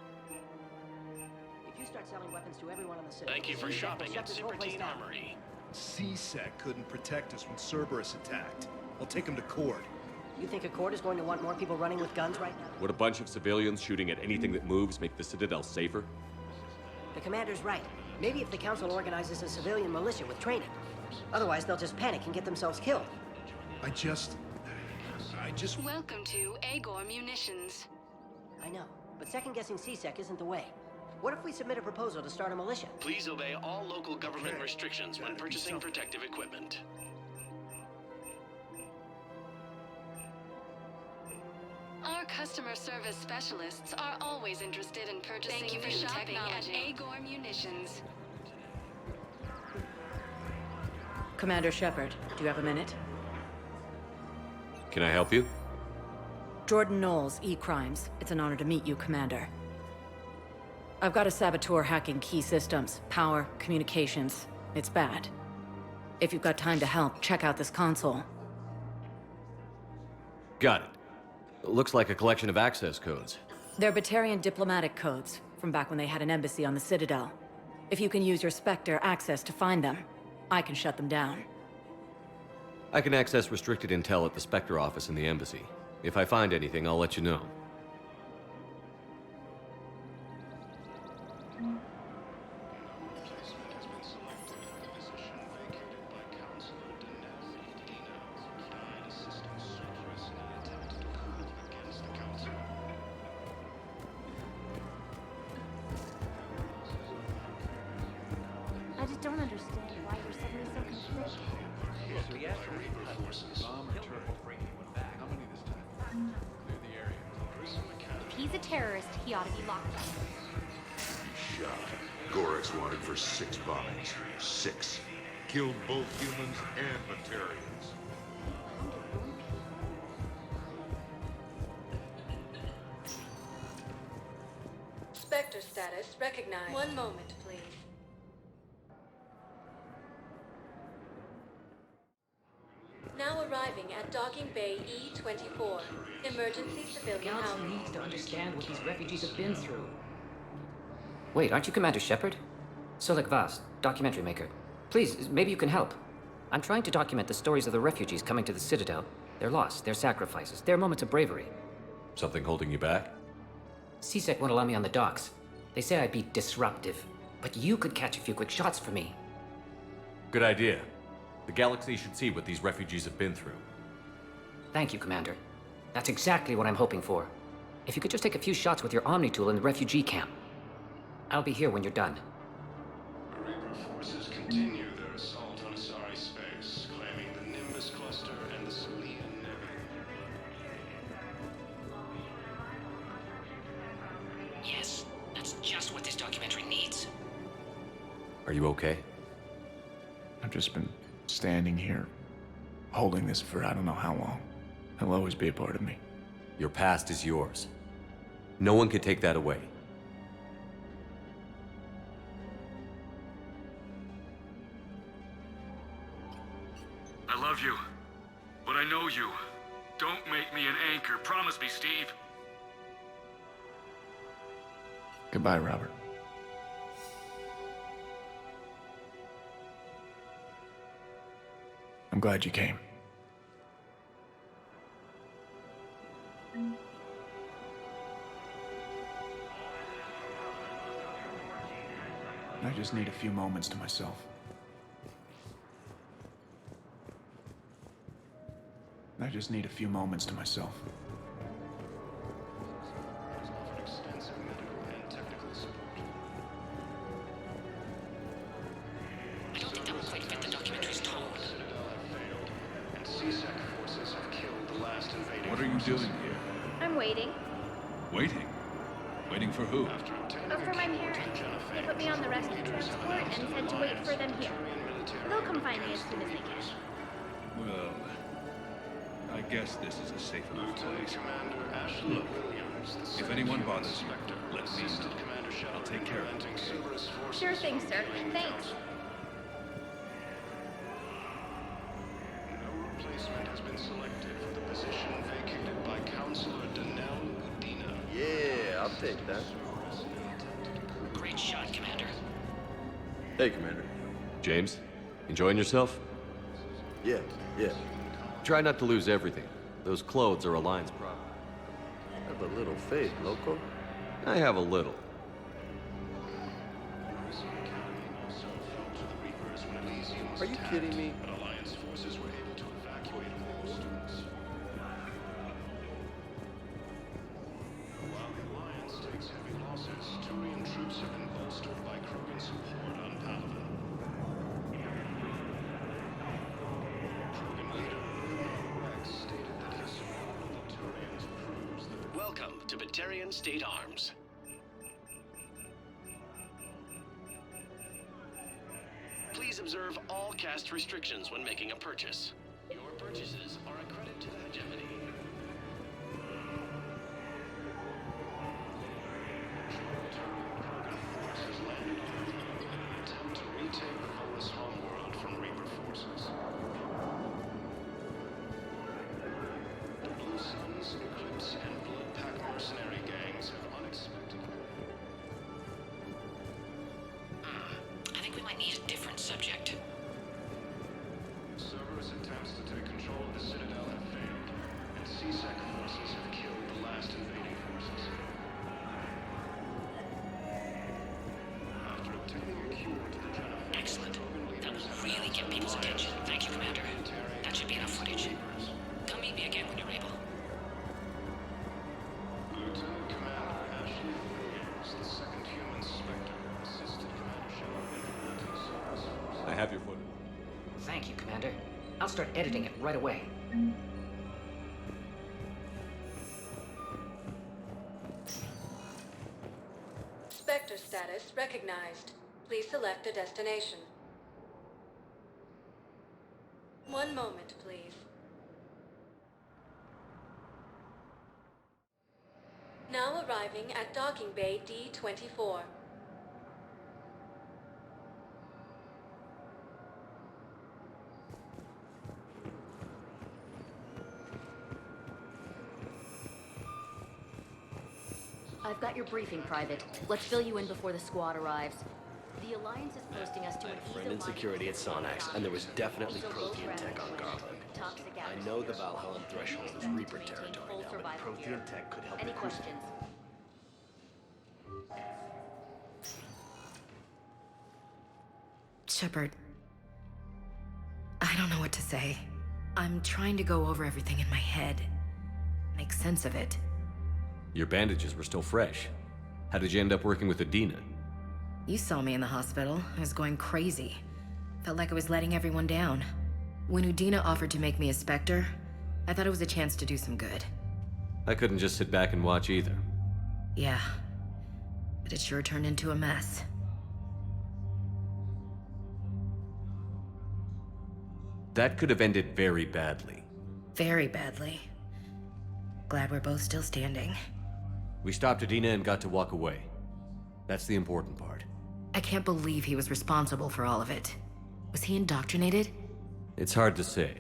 Speaker 17: If you start selling weapons to everyone on the city,
Speaker 11: Thank you for shopping at Cipertine Armory.
Speaker 23: CSEC couldn't protect us when Cerberus attacked. I'll take him to court.
Speaker 17: You think a court is going to want more people running with guns right now?
Speaker 3: Would a bunch of civilians shooting at anything that moves make the Citadel safer?
Speaker 17: The commander's right. Maybe if the council organizes a civilian militia with training. Otherwise, they'll just panic and get themselves killed.
Speaker 23: I just...
Speaker 21: Welcome to Agor Munitions.
Speaker 17: I know, but second-guessing CSEC isn't the way. What if we submit a proposal to start a militia?
Speaker 11: Please obey all local government restrictions when purchasing protective equipment.
Speaker 21: Our customer service specialists are always interested in purchasing new shopping at Agor Munitions.
Speaker 6: Commander Shepard, do you have a minute?
Speaker 3: Can I help you?
Speaker 6: Jordan Knowles, E-Crimes. It's an honor to meet you, Commander. I've got a saboteur hacking key systems, power, communications. It's bad. If you've got time to help, check out this console.
Speaker 3: Got it. Looks like a collection of access codes.
Speaker 6: They're Batarian diplomatic codes, from back when they had an embassy on the Citadel. If you can use your Spectre access to find them, I can shut them down.
Speaker 3: I can access restricted intel at the Spectre office in the embassy. If I find anything, I'll let you know.
Speaker 20: I just don't understand why you're suddenly so conflicted. If he's a terrorist, he ought to be locked up.
Speaker 8: Shot. Gorex wanted for 6 bombings. 6. Killed both humans and Batarians.
Speaker 15: Spectre status recognized. One moment, please. Now arriving at Docking Bay E-24. Emergency civilian housing.
Speaker 24: needs to understand what these refugees have been through.
Speaker 25: Wait, aren't you Commander Shepard? Solik Vast, documentary maker. Please, maybe you can help. I'm trying to document the stories of the refugees coming to the Citadel. Their loss, their sacrifices, their moments of bravery.
Speaker 3: Something holding you back?
Speaker 25: CSEC won't allow me on the docks. They say I'd be disruptive. But you could catch a few quick shots for me.
Speaker 3: Good idea. The galaxy should see what these refugees have been through.
Speaker 25: Thank you, Commander. That's exactly what I'm hoping for. If you could just take a few shots with your Omni tool in the refugee camp. I'll be here when you're done.
Speaker 7: Reaper forces continue their assault on Asari space, claiming the Nimbus cluster and
Speaker 25: It's just what this documentary needs.
Speaker 3: Are you okay?
Speaker 4: I've just been standing here, holding this for I don't know how long. It'll always be a part of me.
Speaker 3: Your past is yours. No one can take that away.
Speaker 10: I love you, but I know you. Don't make me an anchor. Promise me, Steve.
Speaker 4: Goodbye, Robert. I'm glad you came. I just need a few moments to myself. I just need a few moments to myself.
Speaker 25: I don't think that will quite fit the documentary's tone.
Speaker 10: What are you doing here?
Speaker 12: I'm waiting.
Speaker 10: Waiting? Waiting for who?
Speaker 12: Oh, for my parents. They put me on the rescue transport and said to wait for them here. They'll come find me as soon as they can.
Speaker 10: Well, I guess this is a safe enough place. Look, if anyone bothers you, let me know. I'll take care of it.
Speaker 12: Sure thing, sir. Thanks.
Speaker 7: Replacement has been selected for the position vacated by Counselor Danelle Udina.
Speaker 13: Yeah, I'll take that.
Speaker 25: Great shot, Commander.
Speaker 13: Hey, Commander.
Speaker 3: James, enjoying yourself?
Speaker 13: Yeah.
Speaker 3: Try not to lose everything. Those clothes are Alliance property.
Speaker 13: Have a little faith, loco.
Speaker 3: I have a little.
Speaker 13: Are you kidding me?
Speaker 7: But Alliance forces were able to evacuate all the students. While the Alliance takes heavy losses, Turian troops have been bolstered by Krogan support on Palaven. Krogan leader Rex stated that he supported the Turians proves that the
Speaker 11: Welcome to Batarian State Arms. Please observe all caste restrictions when making a purchase. Your purchases are a credit to the hegemony.
Speaker 7: forces landed on Earth in an attempt to retake Volus' homeworld from Reaper forces. The Blue Suns, Eclipse, and Blood Pack mercenary gangs have unexpectedly...
Speaker 25: I think we might need a different subject.
Speaker 7: Cerberus attempts to take control of the Citadel have failed, and CSEC forces have killed the last invading forces. After obtaining a cure to the genophage,
Speaker 25: Excellent. That will really get people's attention. Thank you, Commander. That should be enough footage. Come meet me again when you're able.
Speaker 7: Lieutenant Commander Ashley Williams, the second human Spectre, assisted Commander Shepard in implementing Cerberus forces.
Speaker 3: I have your footage.
Speaker 25: Thank you, Commander. I'll start editing it right away.
Speaker 15: Spectre status recognized. Please select a destination. One moment, please. Now arriving at docking bay D-24.
Speaker 6: I've got your briefing, Private. Let's fill you in before the squad arrives. The Alliance is posting us to an
Speaker 11: Friend in security at Sonax, and there was definitely Prothean tech on Garland. I know the Valhalla threshold is Reaper territory now, but Prothean tech could help
Speaker 6: Any
Speaker 11: recruit.
Speaker 6: questions?
Speaker 22: Shepard, I don't know what to say. I'm trying to go over everything in my head, make sense of it.
Speaker 3: Your bandages were still fresh. How did you end up working with Udina?
Speaker 22: You saw me in the hospital. I was going crazy. Felt like I was letting everyone down. When Udina offered to make me a Spectre, I thought it was a chance to do some good.
Speaker 3: I couldn't just sit back and watch either.
Speaker 22: Yeah. but it sure turned into a mess.
Speaker 3: That could have ended very badly.
Speaker 22: Very badly. Glad we're both still standing.
Speaker 3: We stopped Adina and got to walk away. That's the important part.
Speaker 22: I can't believe he was responsible for all of it. Was he indoctrinated?
Speaker 3: It's hard to say.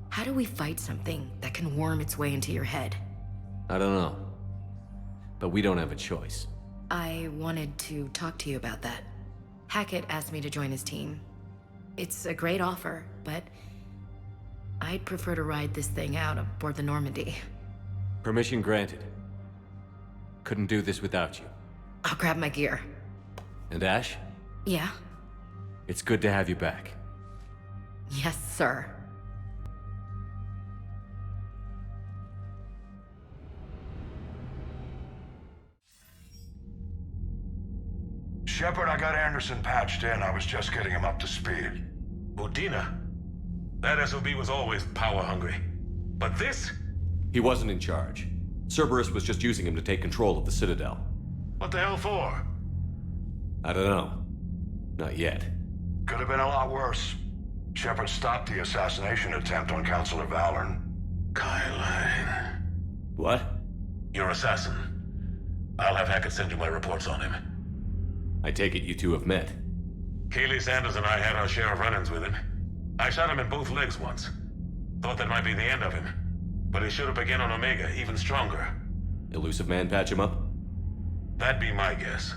Speaker 22: How do we fight something that can worm its way into your head?
Speaker 3: I don't know. But we don't have a choice.
Speaker 22: I wanted to talk to you about that. Hackett asked me to join his team. It's a great offer, but I'd prefer to ride this thing out aboard the Normandy.
Speaker 3: Permission granted. Couldn't do this without you.
Speaker 22: I'll grab my gear.
Speaker 3: And Ash?
Speaker 22: Yeah?
Speaker 3: It's good to have you back.
Speaker 22: Yes, sir.
Speaker 7: Shepard, I got Anderson patched in. I was just getting him up to speed.
Speaker 2: Udina? That SOB was always power-hungry. But this?
Speaker 3: He wasn't in charge. Cerberus was just using him to take control of the Citadel.
Speaker 2: What the hell for?
Speaker 3: I don't know. Not yet.
Speaker 7: Could have been a lot worse. Shepard stopped the assassination attempt on Counselor Valern.
Speaker 2: Kylan.
Speaker 3: What?
Speaker 2: Your assassin. I'll have Hackett send you my reports on him.
Speaker 3: I take it you two have met.
Speaker 2: Kaylee Sanders and I had our share of run-ins with him. I shot him in both legs once. Thought that might be the end of him. But he should have begun on Omega, even stronger.
Speaker 3: Elusive Man patch him up?
Speaker 2: That'd be my guess.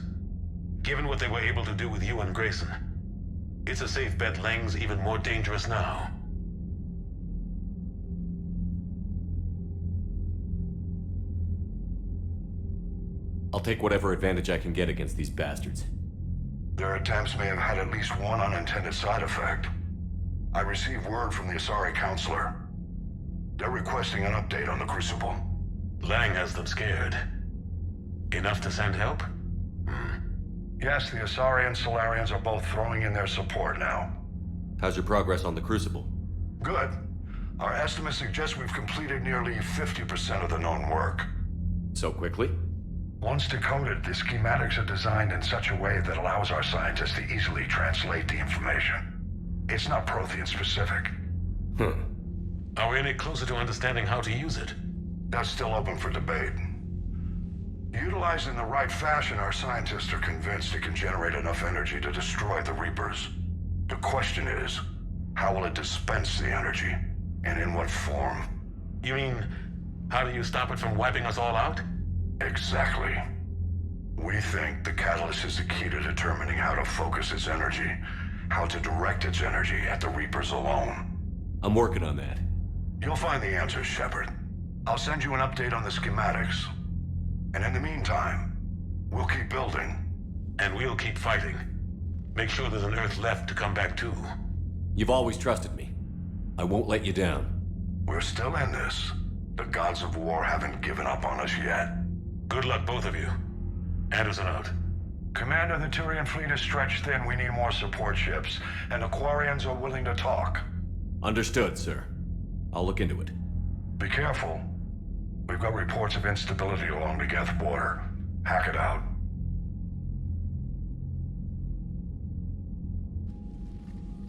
Speaker 2: Given what they were able to do with you and Grayson, it's a safe bet Lang's even more dangerous now.
Speaker 3: I'll take whatever advantage I can get against these bastards.
Speaker 7: Their attempts may have had at least one unintended side effect. I received word from the Asari Counselor. They're requesting an update on the Crucible.
Speaker 2: Lang has them scared. Enough to send help?
Speaker 7: Yes, the Asari and Solarians are both throwing in their support now.
Speaker 3: How's your progress on the Crucible?
Speaker 7: Good. Our estimates suggest we've completed nearly 50% of the known work.
Speaker 3: So quickly?
Speaker 7: Once decoded, the schematics are designed in such a way that allows our scientists to easily translate the information. It's not Prothean specific.
Speaker 2: Are we any closer to understanding how to use it?
Speaker 7: That's still open for debate. Utilized in the right fashion, our scientists are convinced it can generate enough energy to destroy the Reapers. The question is, how will it dispense the energy? And in what form?
Speaker 2: You mean, how do you stop it from wiping us all out?
Speaker 7: Exactly. We think the catalyst is the key to determining how to focus its energy, how to direct its energy at the Reapers alone.
Speaker 3: I'm working on that.
Speaker 7: You'll find the answers, Shepard. I'll send you an update on the schematics. And in the meantime, we'll keep building.
Speaker 2: And we'll keep fighting. Make sure there's an Earth left to come back to.
Speaker 3: You've always trusted me. I won't let you down.
Speaker 7: We're still in this. The gods of war haven't given up on us yet.
Speaker 2: Good luck, both of you. Anderson out.
Speaker 7: Commander, the Turian fleet is stretched thin. We need more support ships. And the Quarians are willing to talk.
Speaker 3: Understood, sir. I'll look into it.
Speaker 7: Be careful. We've got reports of instability along the Geth border. Hack it out.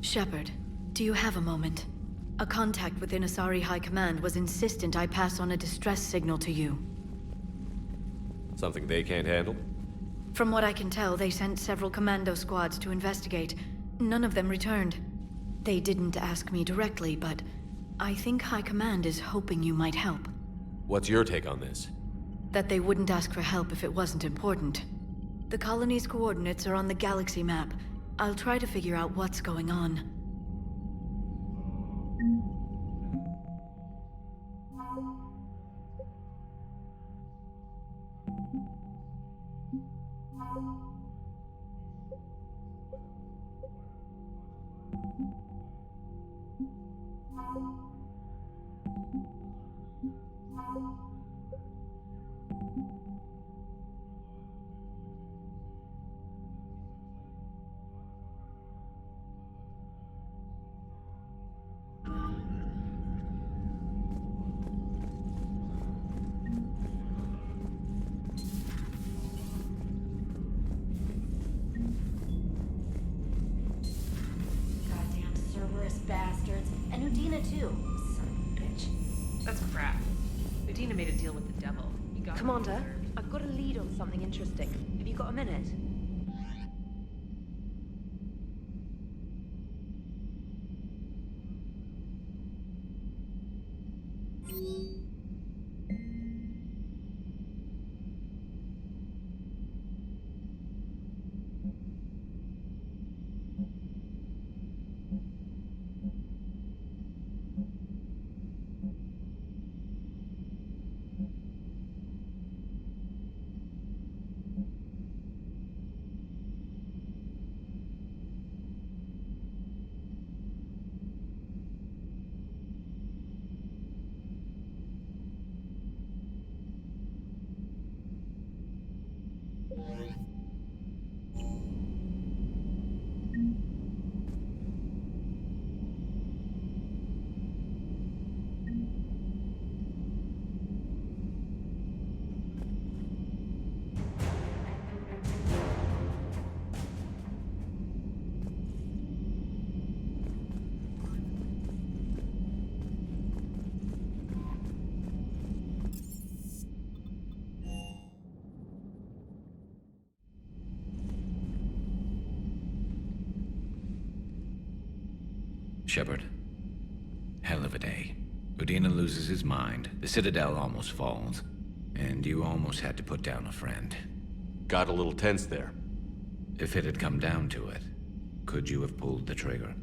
Speaker 6: Shepard, do you have a moment? A contact within Asari High Command was insistent I pass on a distress signal to you.
Speaker 3: Something they can't handle?
Speaker 6: From what I can tell, they sent several commando squads to investigate. None of them returned. They didn't ask me directly, but I think High Command is hoping you might help.
Speaker 3: What's your take on this?
Speaker 6: That they wouldn't ask for help if it wasn't important. The colony's coordinates are on the galaxy map. I'll try to figure out what's going on.
Speaker 20: Udina too.
Speaker 5: Son of a bitch. That's crap. Udina made a deal with the devil. He got
Speaker 20: Commander, I've got a lead on something interesting. Have you got a minute?
Speaker 14: Shepard. Hell of a day. Udina loses his mind, the Citadel almost falls, and you almost had to put down a friend.
Speaker 3: Got a little tense there.
Speaker 14: If it had come down to it, could you have pulled the trigger?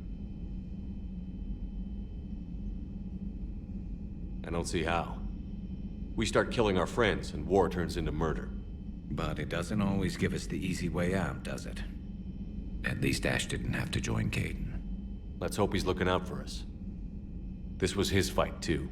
Speaker 3: I don't see how. We start killing our friends, and war turns into murder.
Speaker 14: But it doesn't always give us the easy way out, does it? At least Ash didn't have to join Caden.
Speaker 3: Let's hope he's looking out for us. This was his fight, too.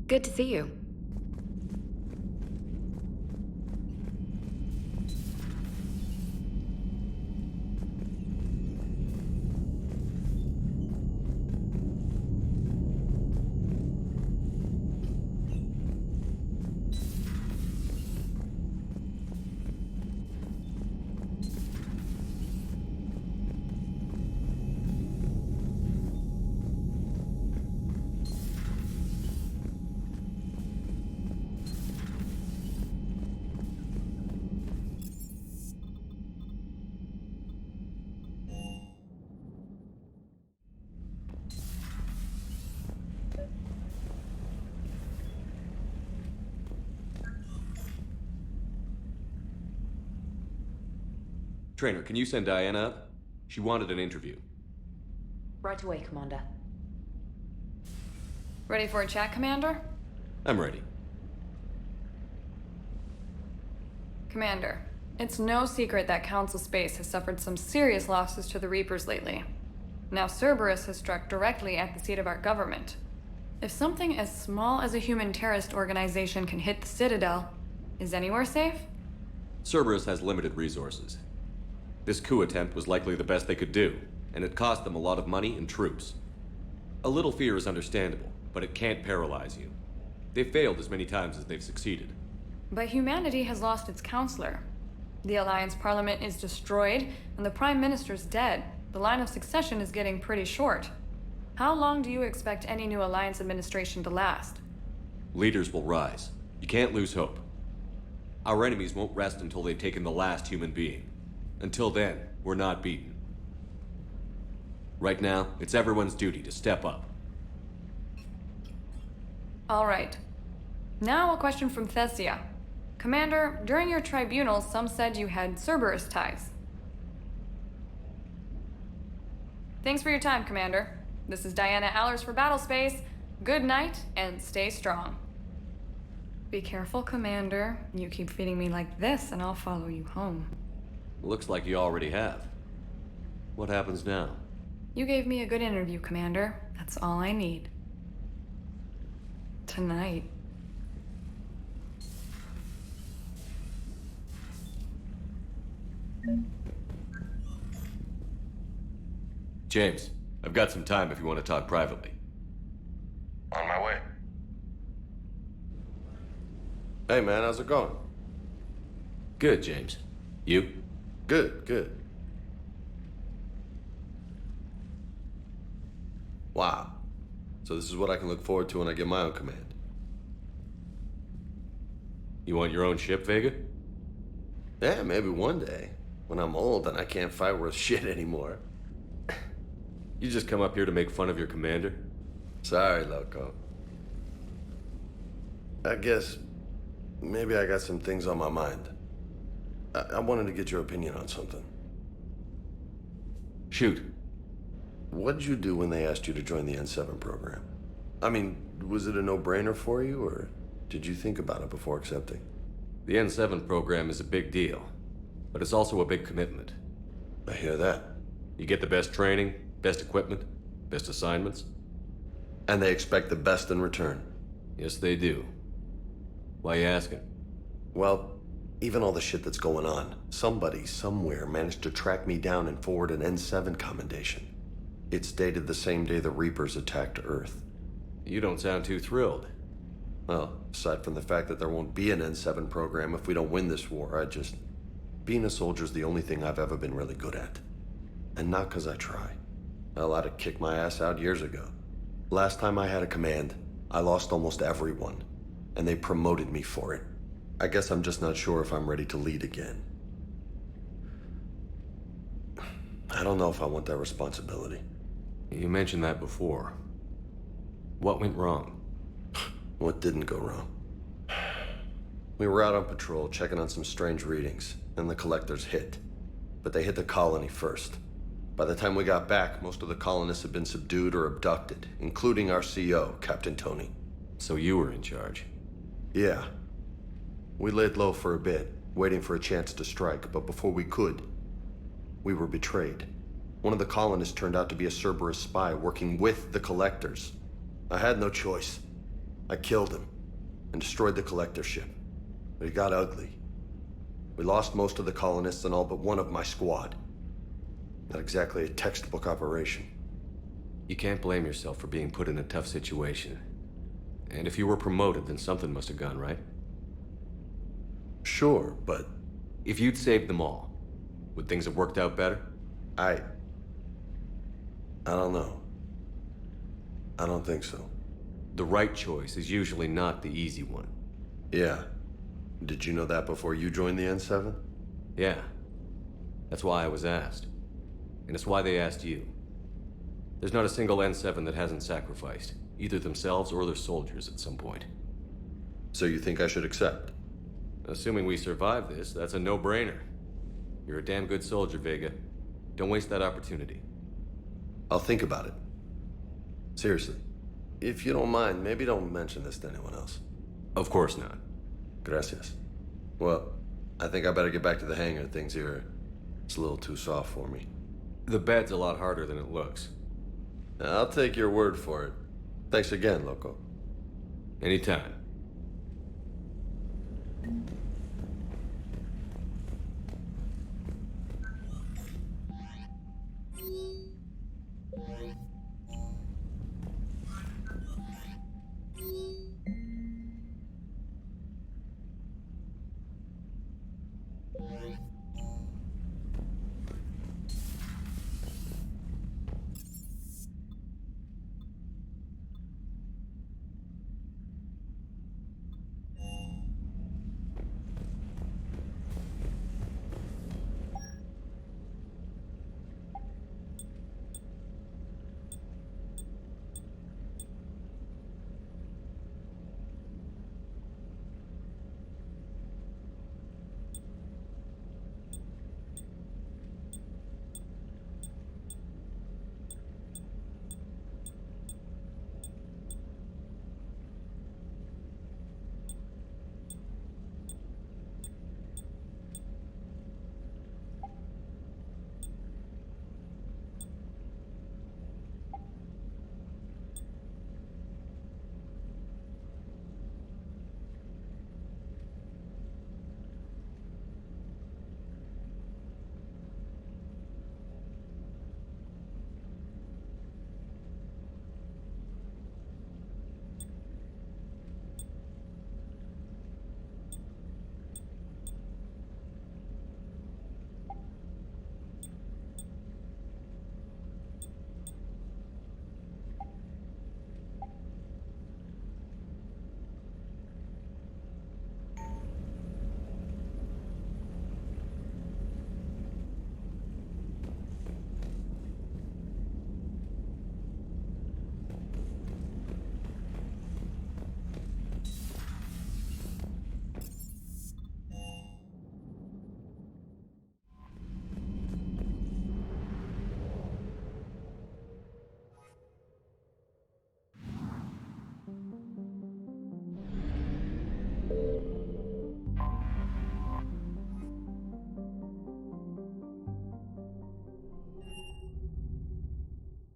Speaker 22: Good to see you.
Speaker 3: Trainer, can you send Diana up? She wanted an interview.
Speaker 20: Right away, Commander.
Speaker 1: Ready for a chat, Commander?
Speaker 3: I'm ready.
Speaker 1: Commander, it's no secret that Council Space has suffered some serious losses to the Reapers lately. Now Cerberus has struck directly at the seat of our government. If something as small as a human terrorist organization can hit the Citadel, is anywhere safe?
Speaker 3: Cerberus has limited resources. This coup attempt was likely the best they could do, and it cost them a lot of money and troops. A little fear is understandable, but it can't paralyze you. They've failed as many times as they've succeeded.
Speaker 1: But humanity has lost its counselor. The Alliance Parliament is destroyed, and the Prime Minister's dead. The line of succession is getting pretty short. How long do you expect any new Alliance administration to last?
Speaker 3: Leaders will rise. You can't lose hope. Our enemies won't rest until they've taken the last human being. Until then, we're not beaten. Right now, it's everyone's duty to step up.
Speaker 1: All right. Now a question from Thessia. Commander, during your tribunal, some said you had Cerberus ties. Thanks for your time, Commander. This is Diana Allers for Battlespace. Good night, and stay strong. Be careful, Commander. You keep feeding me like this, and I'll follow you home.
Speaker 3: Looks like you already have. What happens now?
Speaker 1: You gave me a good interview, Commander. That's all I need. Tonight.
Speaker 3: James, I've got some time if you want to talk privately.
Speaker 7: On my way.
Speaker 13: Hey man, how's it going?
Speaker 3: Good, James. You?
Speaker 13: Good, good. Wow. So this is what I can look forward to when I get my own command.
Speaker 3: You want your own ship, Vega?
Speaker 13: Yeah, maybe one day. When I'm old and I can't fight worth shit anymore.
Speaker 3: You just come up here to make fun of your commander?
Speaker 13: Sorry, Loco. I guess maybe I got some things on my mind. I wanted to get your opinion on something.
Speaker 3: Shoot.
Speaker 13: What did you do when they asked you to join the N7 program? I mean, was it a no-brainer for you, or did you think about it before accepting?
Speaker 3: The N7 program is a big deal, but it's also a big commitment.
Speaker 13: I hear that.
Speaker 3: You get the best training, best equipment, best assignments.
Speaker 13: And they expect the best in return.
Speaker 3: Yes, they do. Why you asking?
Speaker 13: Well, even all the shit that's going on, somebody somewhere managed to track me down and forward an N7 commendation. It's dated the same day the Reapers attacked Earth.
Speaker 3: You don't sound too thrilled.
Speaker 13: Well, aside from the fact that there won't be an N7 program if we don't win this war, being a soldier's the only thing I've ever been really good at. And not because I try. Hell, I'd have kicked my ass out years ago. Last time I had a command, I lost almost everyone, and they promoted me for it. I guess I'm just not sure if I'm ready to lead again. I don't know if I want that responsibility.
Speaker 3: You mentioned that before. What went wrong?
Speaker 13: What didn't go wrong? We were out on patrol, checking on some strange readings, and the collectors hit. But they hit the colony first. By the time we got back, most of the colonists had been subdued or abducted, including our CO, Captain Tony.
Speaker 3: So you were in charge?
Speaker 13: Yeah. We laid low for a bit, waiting for a chance to strike, but before we could, we were betrayed. One of the colonists turned out to be a Cerberus spy working with the collectors. I had no choice. I killed him and destroyed the collector ship. But it got ugly. We lost most of the colonists and all but one of my squad. Not exactly a textbook operation.
Speaker 3: You can't blame yourself for being put in a tough situation. And if you were promoted, then something must have gone right.
Speaker 13: Sure, but...
Speaker 3: If you'd saved them all, would things have worked out better?
Speaker 13: I don't know. I don't think so.
Speaker 3: The right choice is usually not the easy one.
Speaker 13: Yeah. Did you know that before you joined the N7?
Speaker 3: Yeah. That's why I was asked. And it's why they asked you. There's not a single N7 that hasn't sacrificed, either themselves or their soldiers at some point.
Speaker 13: So you think I should accept?
Speaker 3: Assuming we survive this, that's a no-brainer. You're a damn good soldier, Vega. Don't waste that opportunity.
Speaker 13: I'll think about it. Seriously. If you don't mind, maybe don't mention this to anyone else.
Speaker 3: Of course not.
Speaker 13: Gracias. Well, I think I better get back to the hangar. Things here, it's a little too soft for me.
Speaker 3: The bed's a lot harder than it looks.
Speaker 13: I'll take your word for it. Thanks again, Loco.
Speaker 3: Anytime.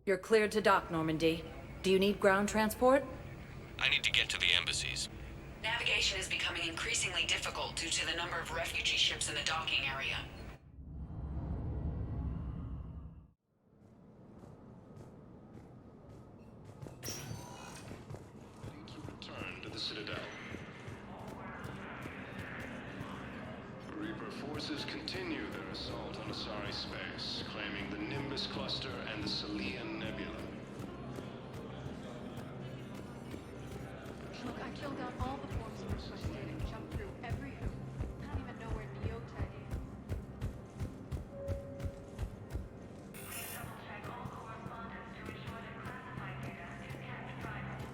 Speaker 6: You're cleared to dock, Normandy. Do you need ground transport?
Speaker 11: I need to get to the embassies.
Speaker 22: Navigation is becoming increasingly difficult due to the number of refugee ships in the docking area.
Speaker 7: Return to the Citadel. Reaper forces continue their assault on Asari space, claiming the Nimbus cluster and the Salian Nebula.
Speaker 12: Look, I killed out all the forms of requested and jumped through every hoop. I don't even know where Neota is. Please double check all correspondence to ensure that classified data is kept private.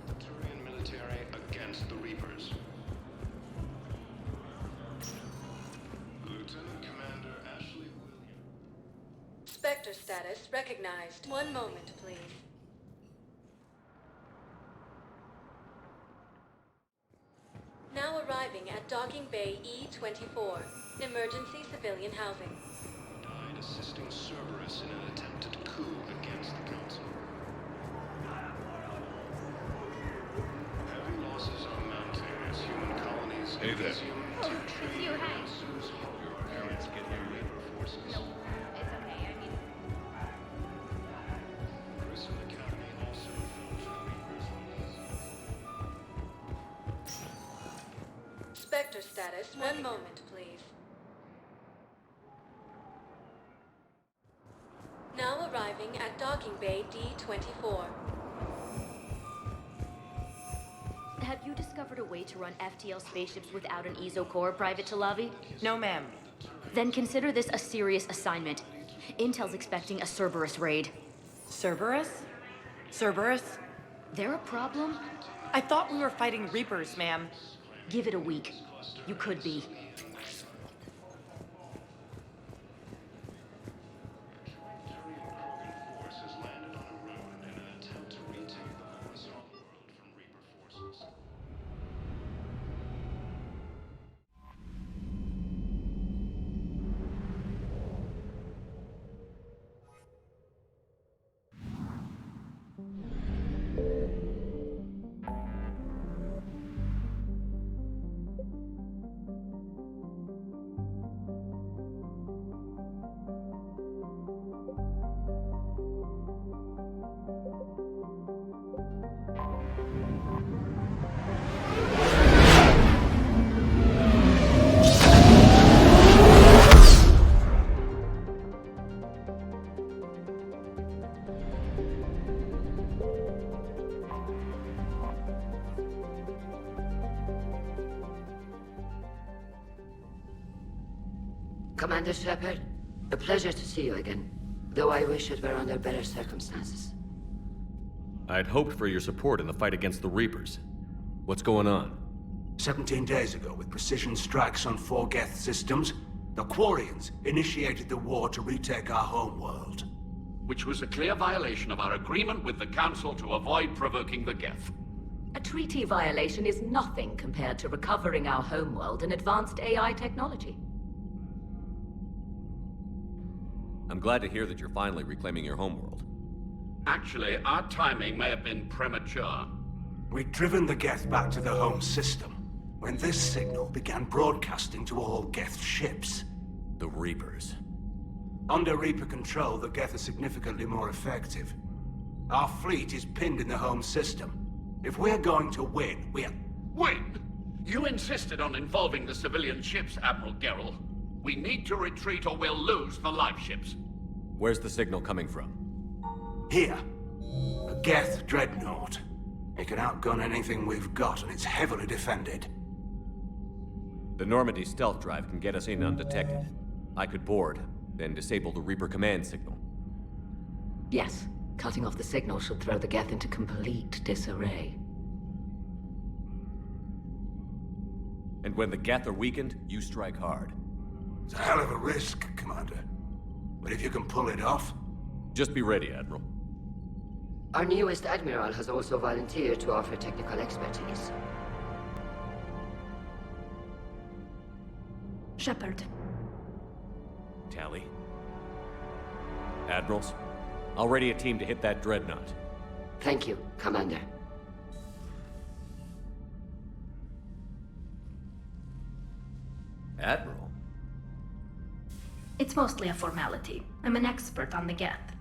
Speaker 7: The Turian military against the Reapers. Lieutenant Commander Ashley Williams.
Speaker 15: Spectre status recognized. One moment, please. Now arriving arriving at Docking Bay E-24, emergency civilian housing.
Speaker 11: Died assisting Cerberus in an attempted coup against the Council. Heavy losses are mounting as human colonies
Speaker 10: Hey there.
Speaker 11: resume
Speaker 12: Oh, it's you, hey.
Speaker 11: Your parents get here Reaper forces.
Speaker 12: No, it's okay, I mean...
Speaker 11: Grissom Academy also fills
Speaker 15: Spectre status, one moment, please. Now arriving at Docking Bay D-24.
Speaker 9: Have you discovered a way to run FTL spaceships without an ESO core, Private Talavi?
Speaker 5: No, ma'am.
Speaker 9: Then consider this a serious assignment. Intel's expecting a Cerberus raid.
Speaker 5: Cerberus? Cerberus?
Speaker 9: They're a problem?
Speaker 5: I thought we were fighting Reapers, ma'am.
Speaker 9: Give it a week. You could be.
Speaker 16: Commander Shepard, a pleasure to see you again, though I wish it were under better circumstances.
Speaker 3: I'd hoped for your support in the fight against the Reapers. What's going on?
Speaker 18: 17 days ago, with precision strikes on 4 Geth systems, the Quarians initiated the war to retake our homeworld.
Speaker 19: Which was a clear violation of our agreement with the Council to avoid provoking the Geth.
Speaker 23: A treaty violation is nothing compared to recovering our homeworld and advanced AI technology.
Speaker 3: I'm glad to hear that you're finally reclaiming your homeworld.
Speaker 19: Actually, our timing may have been premature.
Speaker 18: We'd driven the Geth back to the home system, when this signal began broadcasting to all Geth ships.
Speaker 3: The Reapers.
Speaker 18: Under Reaper control, the Geth are significantly more effective. Our fleet is pinned in the home system. If we're going to win,
Speaker 19: Win? You insisted on involving the civilian ships, Admiral Gerrel. We need to retreat or we'll lose the live ships.
Speaker 3: Where's the signal coming from?
Speaker 18: Here. A Geth dreadnought. It can outgun anything we've got, and it's heavily defended.
Speaker 3: The Normandy stealth drive can get us in undetected. I could board, then disable the Reaper command signal.
Speaker 23: Yes, cutting off the signal should throw the Geth into complete disarray.
Speaker 3: And when the Geth are weakened, you strike hard.
Speaker 18: It's a hell of a risk, Commander. But if you can pull it off...
Speaker 3: Just be ready, Admiral.
Speaker 16: Our newest Admiral has also volunteered to offer technical expertise.
Speaker 9: Shepard.
Speaker 3: Tally. Admirals, I'll ready a team to hit that dreadnought.
Speaker 16: Thank you, Commander.
Speaker 3: Admiral?
Speaker 9: It's mostly a formality. I'm an expert on the Geth.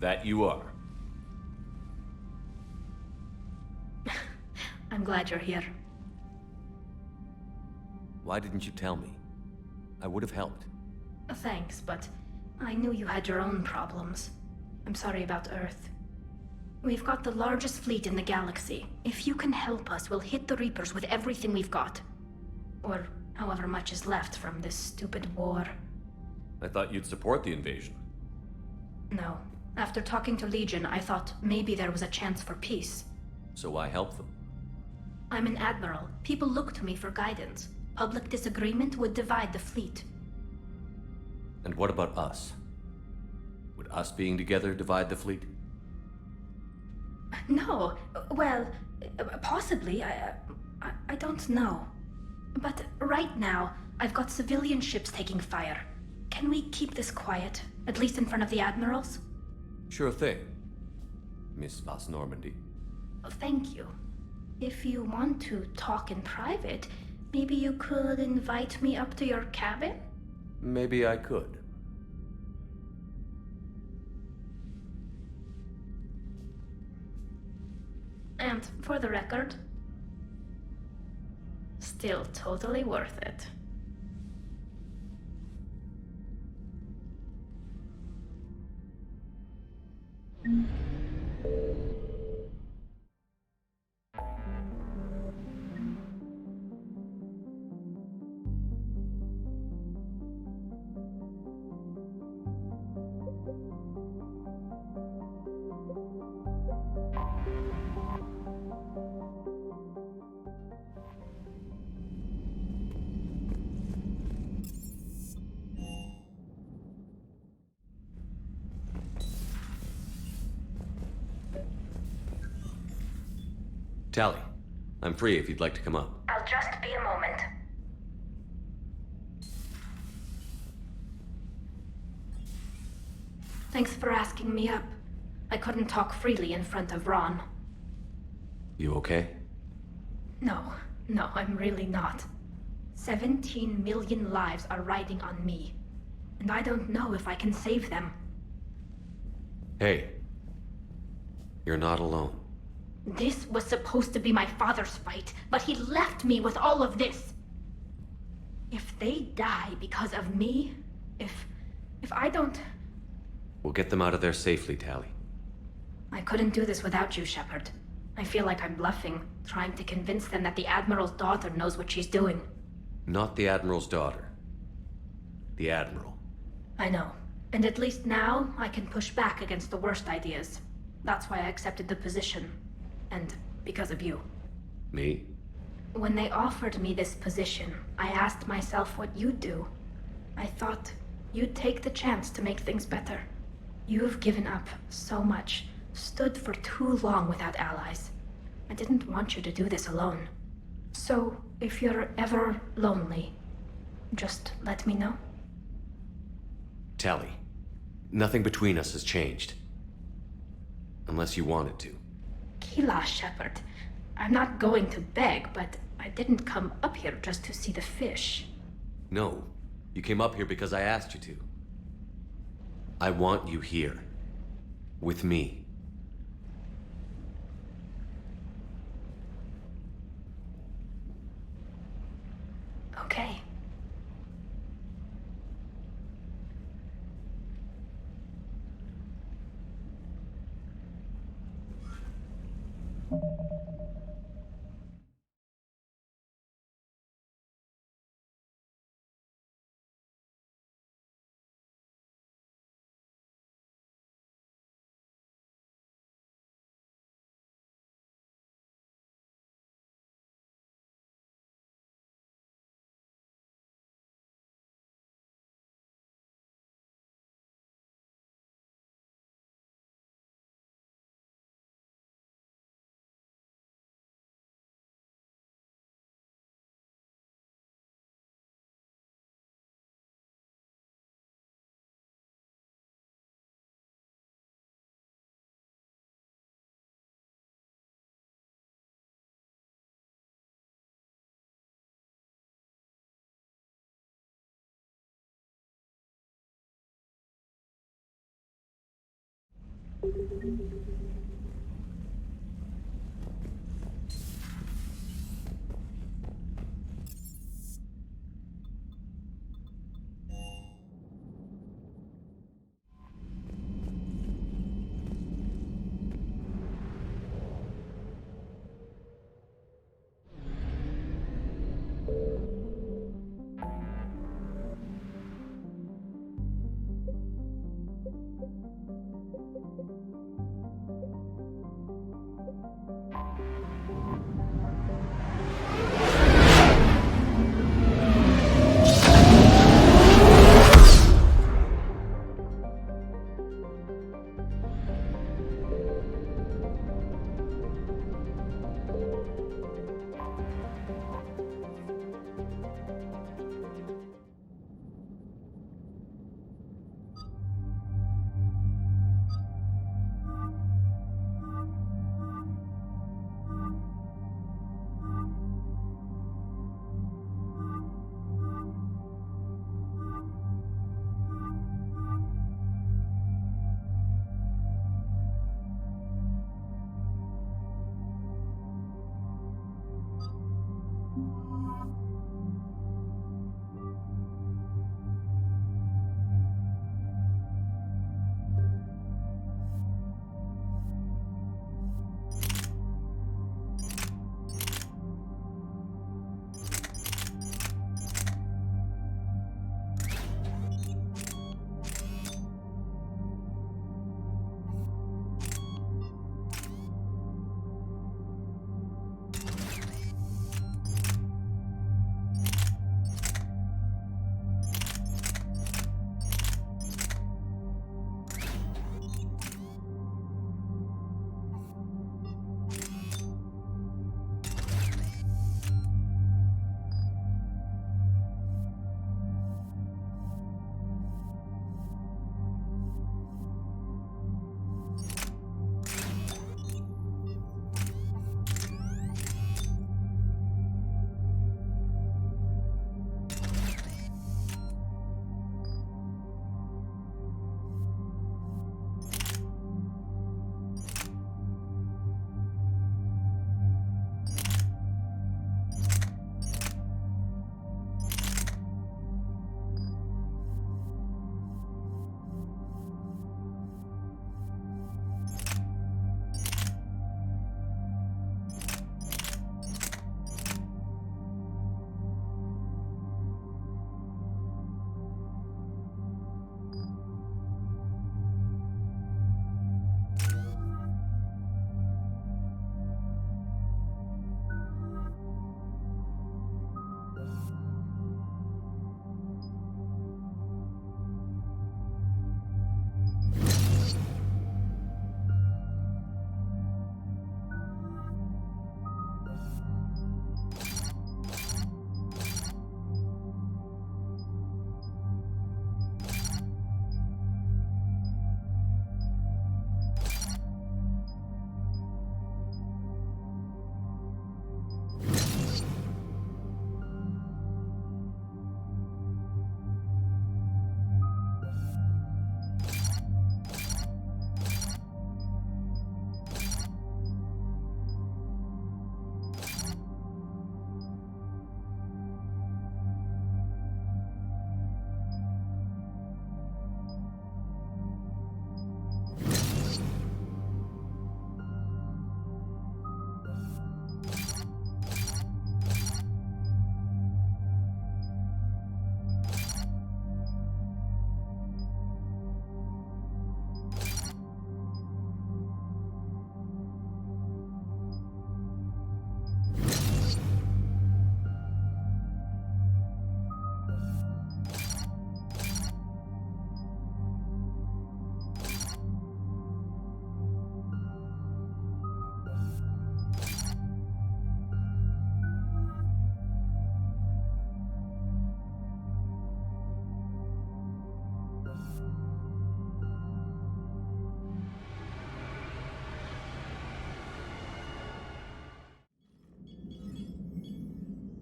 Speaker 3: That you are.
Speaker 9: I'm glad you're here.
Speaker 3: Why didn't you tell me? I would have helped.
Speaker 9: Thanks, but I knew you had your own problems. I'm sorry about Earth. We've got the largest fleet in the galaxy. If you can help us, we'll hit the Reapers with everything we've got. Or however much is left from this stupid war.
Speaker 3: I thought you'd support the invasion.
Speaker 9: No. After talking to Legion, I thought maybe there was a chance for peace.
Speaker 3: So why help them?
Speaker 9: I'm an admiral. People look to me for guidance. Public disagreement would divide the fleet.
Speaker 3: And what about us? Would us being together divide the fleet?
Speaker 9: No. Well, possibly. I don't know. But right now, I've got civilian ships taking fire. Can we keep this quiet, at least in front of the admirals?
Speaker 3: Sure thing, Miss Vas Normandy.
Speaker 9: Thank you. If you want to talk in private, maybe you could invite me up to your cabin?
Speaker 3: Maybe I could.
Speaker 9: And for the record, still totally worth it.
Speaker 3: Tally, I'm free if you'd like to come up.
Speaker 9: I'll just be a moment. Thanks for asking me up. I couldn't talk freely in front of Ron.
Speaker 3: You okay?
Speaker 9: No, I'm really not. 17 million lives are riding on me. And I don't know if I can save them.
Speaker 3: Hey, you're not alone.
Speaker 9: This was supposed to be my father's fight, but he left me with all of this. If they die because of me, if I don't...
Speaker 3: We'll get them out of there safely, Tally.
Speaker 9: I couldn't do this without you, Shepard. I feel like I'm bluffing, trying to convince them that the Admiral's daughter knows what she's doing.
Speaker 3: Not the Admiral's daughter. The Admiral.
Speaker 9: I know. And at least now, I can push back against the worst ideas. That's why I accepted the position. And because of you.
Speaker 3: Me?
Speaker 9: When they offered me this position, I asked myself what you'd do. I thought you'd take the chance to make things better. You've given up so much, stood for too long without allies. I didn't want you to do this alone. So, if you're ever lonely, just let me know.
Speaker 3: Tally, nothing between us has changed. Unless you want it to.
Speaker 9: Kila, Shepard. I'm not going to beg, but I didn't come up here just to see the fish.
Speaker 3: No, you came up here because I asked you to. I want you here. With me.
Speaker 9: Okay.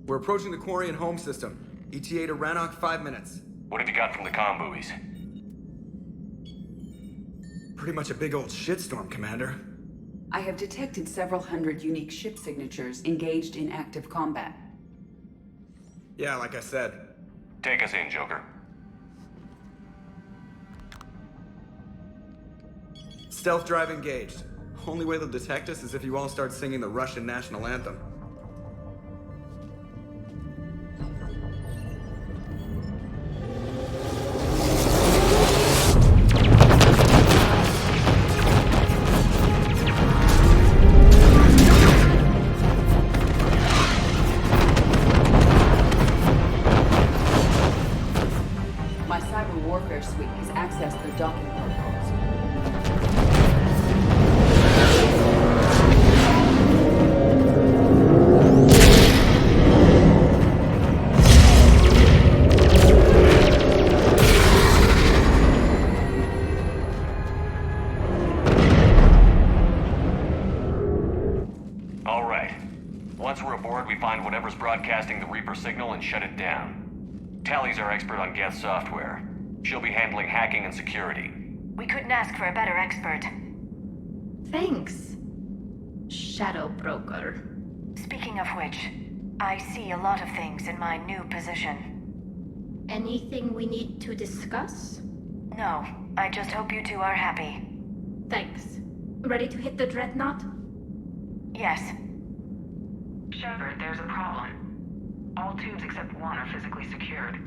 Speaker 4: We're approaching the quarry and home system. ETA to Rannoch, 5 minutes.
Speaker 8: What have you got from the comm buoys?
Speaker 4: Pretty much a big old shitstorm, Commander.
Speaker 17: I have detected several hundred unique ship signatures engaged in active combat.
Speaker 4: Yeah, like I said.
Speaker 8: Take us in, Joker.
Speaker 4: Stealth drive engaged. Only way they'll detect us is if you all start singing the Russian national anthem.
Speaker 17: My cyber warfare suite has accessed their docking protocols.
Speaker 8: All right. Once we're aboard, we find whatever's broadcasting the Reaper signal and shut it down. Tally's our expert on Geth software. She'll be handling hacking and security.
Speaker 22: We couldn't ask for a better expert.
Speaker 9: Thanks, Shadow Broker.
Speaker 22: Speaking of which, I see a lot of things in my new position.
Speaker 9: Anything we need to discuss?
Speaker 22: No, I just hope you two are happy.
Speaker 9: Thanks. Ready to hit the dreadnought?
Speaker 22: Yes.
Speaker 5: Shepard, there's a problem. All tubes except one are physically secured.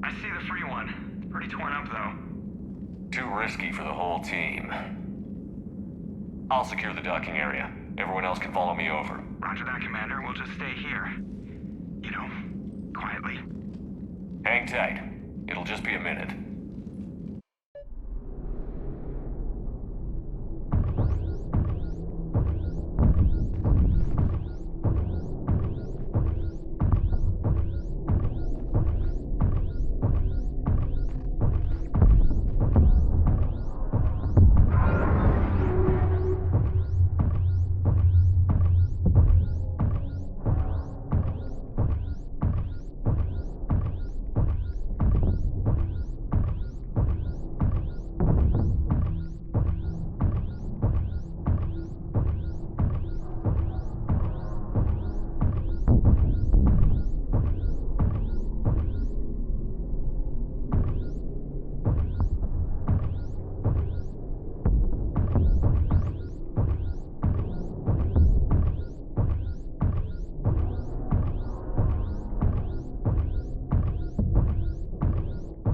Speaker 11: I see the free one. It's pretty torn up, though.
Speaker 8: Too risky for the whole team. I'll secure the docking area. Everyone else can follow me over.
Speaker 11: Roger that, Commander. We'll just stay here. You know, quietly.
Speaker 8: Hang tight. It'll just be a minute.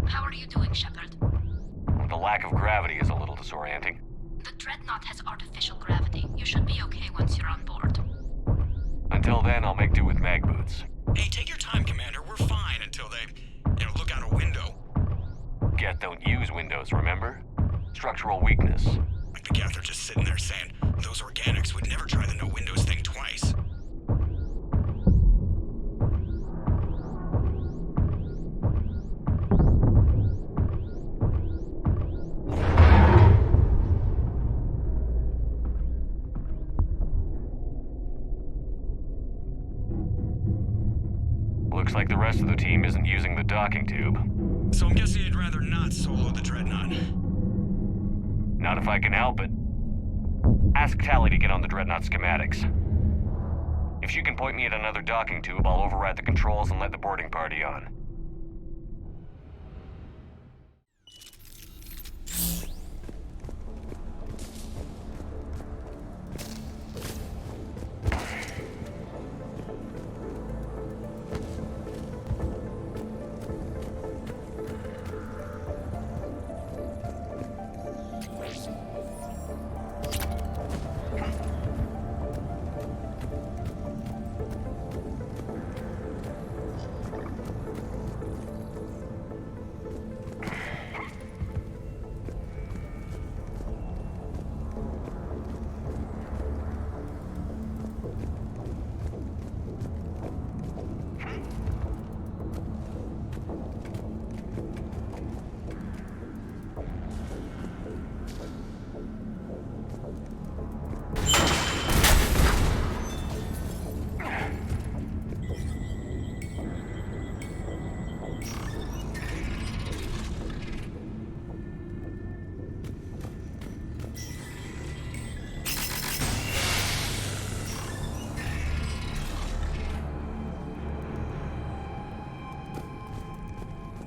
Speaker 9: How are you doing, Shepard?
Speaker 8: The lack of gravity is a little disorienting.
Speaker 9: The dreadnought has artificial gravity. You should be okay once you're on board.
Speaker 8: Until then, I'll make do with mag boots.
Speaker 11: Hey, take your time, Commander. We're fine until they, look out a window.
Speaker 8: Geth don't use windows, remember? Structural weakness.
Speaker 11: Like the Geth are just sitting there saying, those organics would never try the no windows thing twice.
Speaker 8: Looks like the rest of the team isn't using the docking tube.
Speaker 11: So I'm guessing you'd rather not solo the Dreadnought.
Speaker 8: Not if I can help it. Ask Tally to get on the Dreadnought schematics. If she can point me at another docking tube, I'll override the controls and let the boarding party on.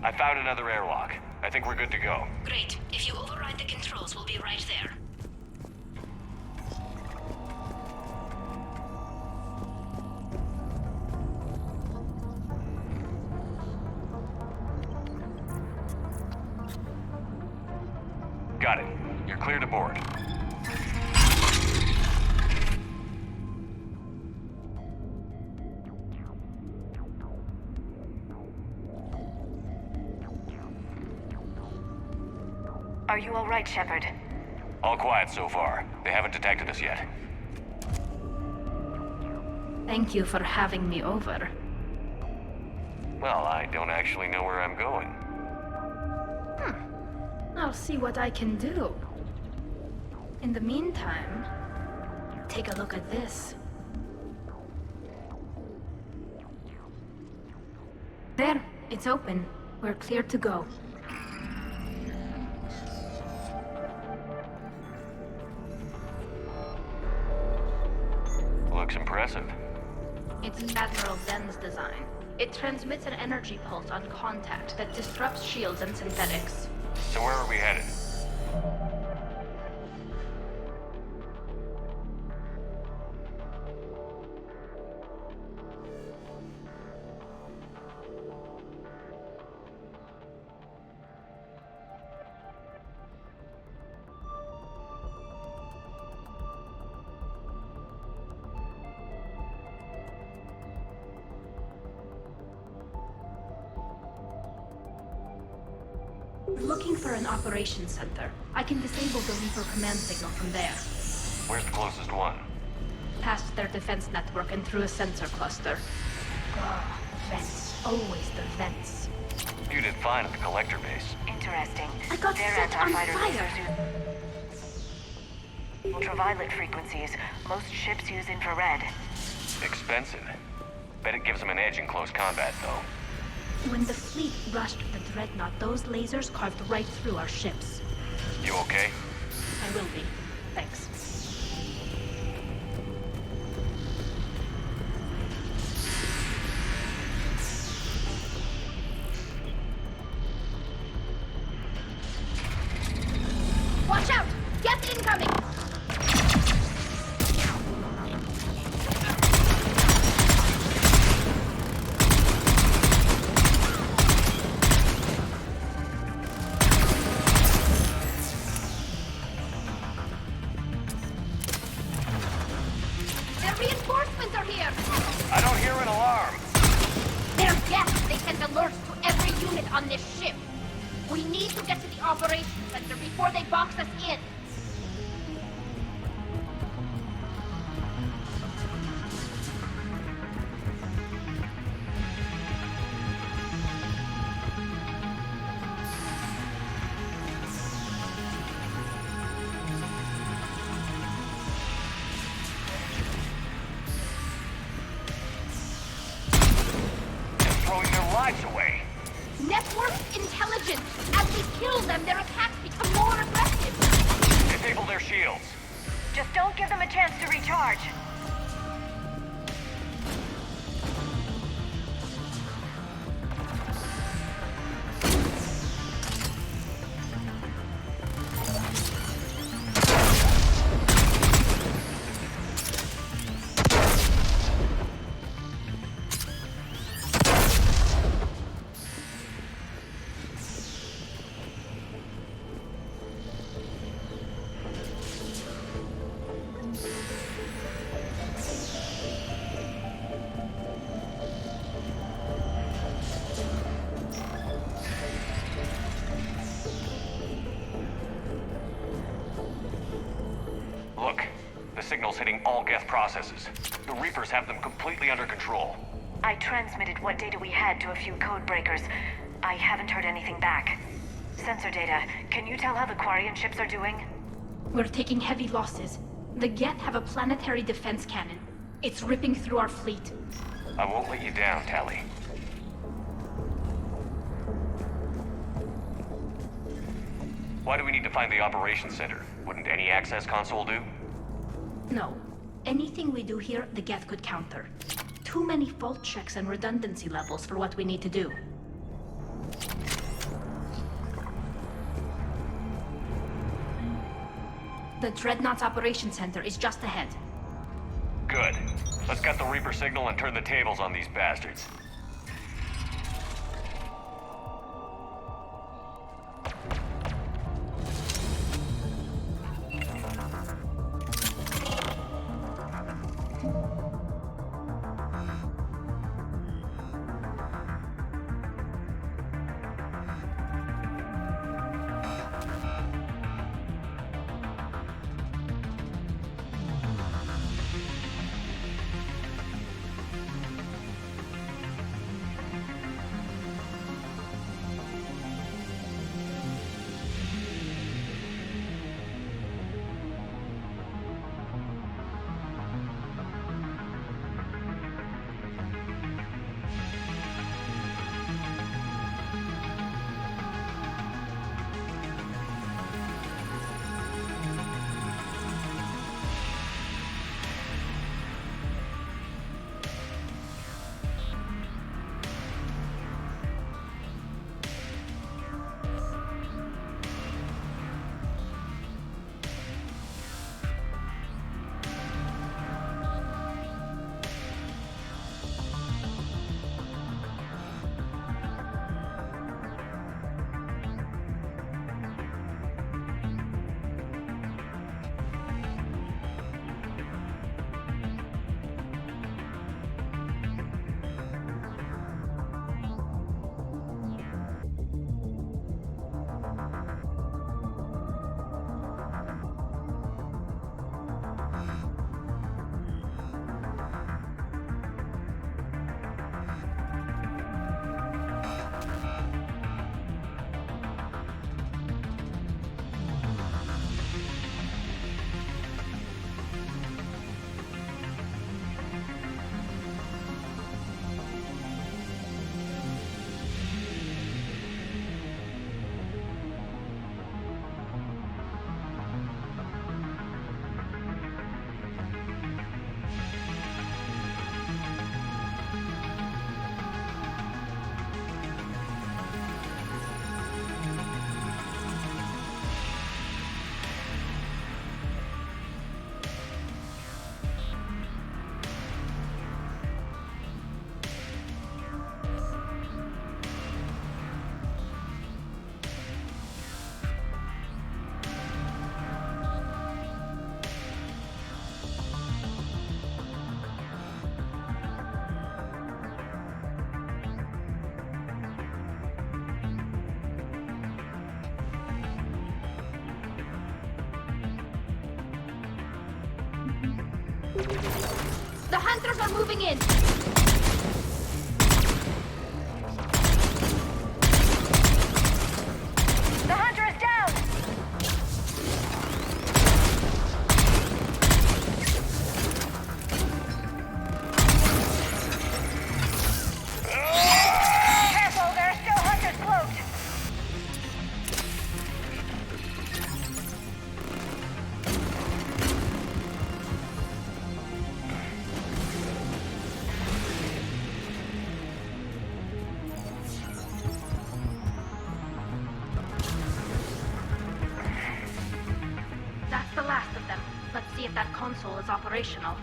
Speaker 8: I found another airlock. I think we're good to go.
Speaker 9: Great. If you override the controls, we'll be right there.
Speaker 8: Got it. You're clear to board.
Speaker 5: Are you all right, Shepard?
Speaker 8: All quiet so far. They haven't detected us yet.
Speaker 9: Thank you for having me over.
Speaker 8: Well, I don't actually know where I'm going.
Speaker 9: I'll see what I can do. In the meantime, take a look at this. There, it's open. We're clear to go.
Speaker 8: Looks impressive.
Speaker 9: It's Admiral Zen's design. It transmits an energy pulse on contact that disrupts shields and synthetics.
Speaker 8: So where are we headed?
Speaker 9: Looking for an operations center. I can disable the Reaper command signal from there.
Speaker 8: Where's the closest one?
Speaker 9: Past their defense network and through a sensor cluster. Oh, vents. Always the vents.
Speaker 8: You did fine at the collector base.
Speaker 5: Interesting.
Speaker 9: I got
Speaker 5: Their
Speaker 9: set on
Speaker 5: anti-fighter
Speaker 9: fire!
Speaker 5: lasers use ultraviolet frequencies. Most ships use infrared.
Speaker 8: Expensive. Bet it gives them an edge in close combat, though.
Speaker 9: When the fleet rushed the Dreadnought, those lasers carved right through our ships.
Speaker 8: You okay?
Speaker 9: I will be. Thanks. Watch out! Gas incoming! Their reinforcements are here!
Speaker 8: I don't hear an alarm.
Speaker 9: They're deaf! They send alerts to every unit on this ship! We need to get to the operations center before they box us in!
Speaker 8: Throwing their lives away.
Speaker 9: Network intelligence! As we kill them, their attacks become more aggressive!
Speaker 8: Disable their shields.
Speaker 5: Just don't give them a chance to recharge.
Speaker 8: Look, the signal's hitting all Geth processes. The Reapers have them completely under control.
Speaker 5: I transmitted what data we had to a few code breakers. I haven't heard anything back. Sensor data. Can you tell how the Quarian ships are doing?
Speaker 9: We're taking heavy losses. The Geth have a planetary defense cannon. It's ripping through our fleet.
Speaker 8: I won't let you down, Tally. Why do we need to find the operations center? Wouldn't any access console do?
Speaker 9: No. Anything we do here, the Geth could counter. Too many fault checks and redundancy levels for what we need to do. The Dreadnought's Operations Center is just ahead.
Speaker 8: Good. Let's get the Reaper signal and turn the tables on these bastards.
Speaker 9: The hunters are moving in!
Speaker 5: The hunter is down! Careful, there are still hunters cloaked!
Speaker 9: That's the last of them. Let's see if that console is operational.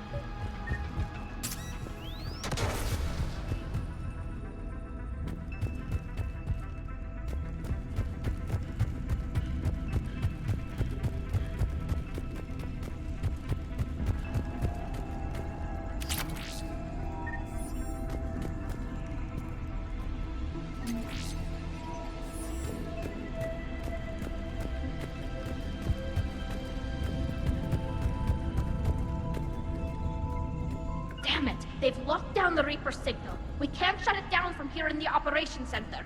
Speaker 9: Damn it! They've locked down the Reaper signal. We can't shut it down from here in the Operations Center.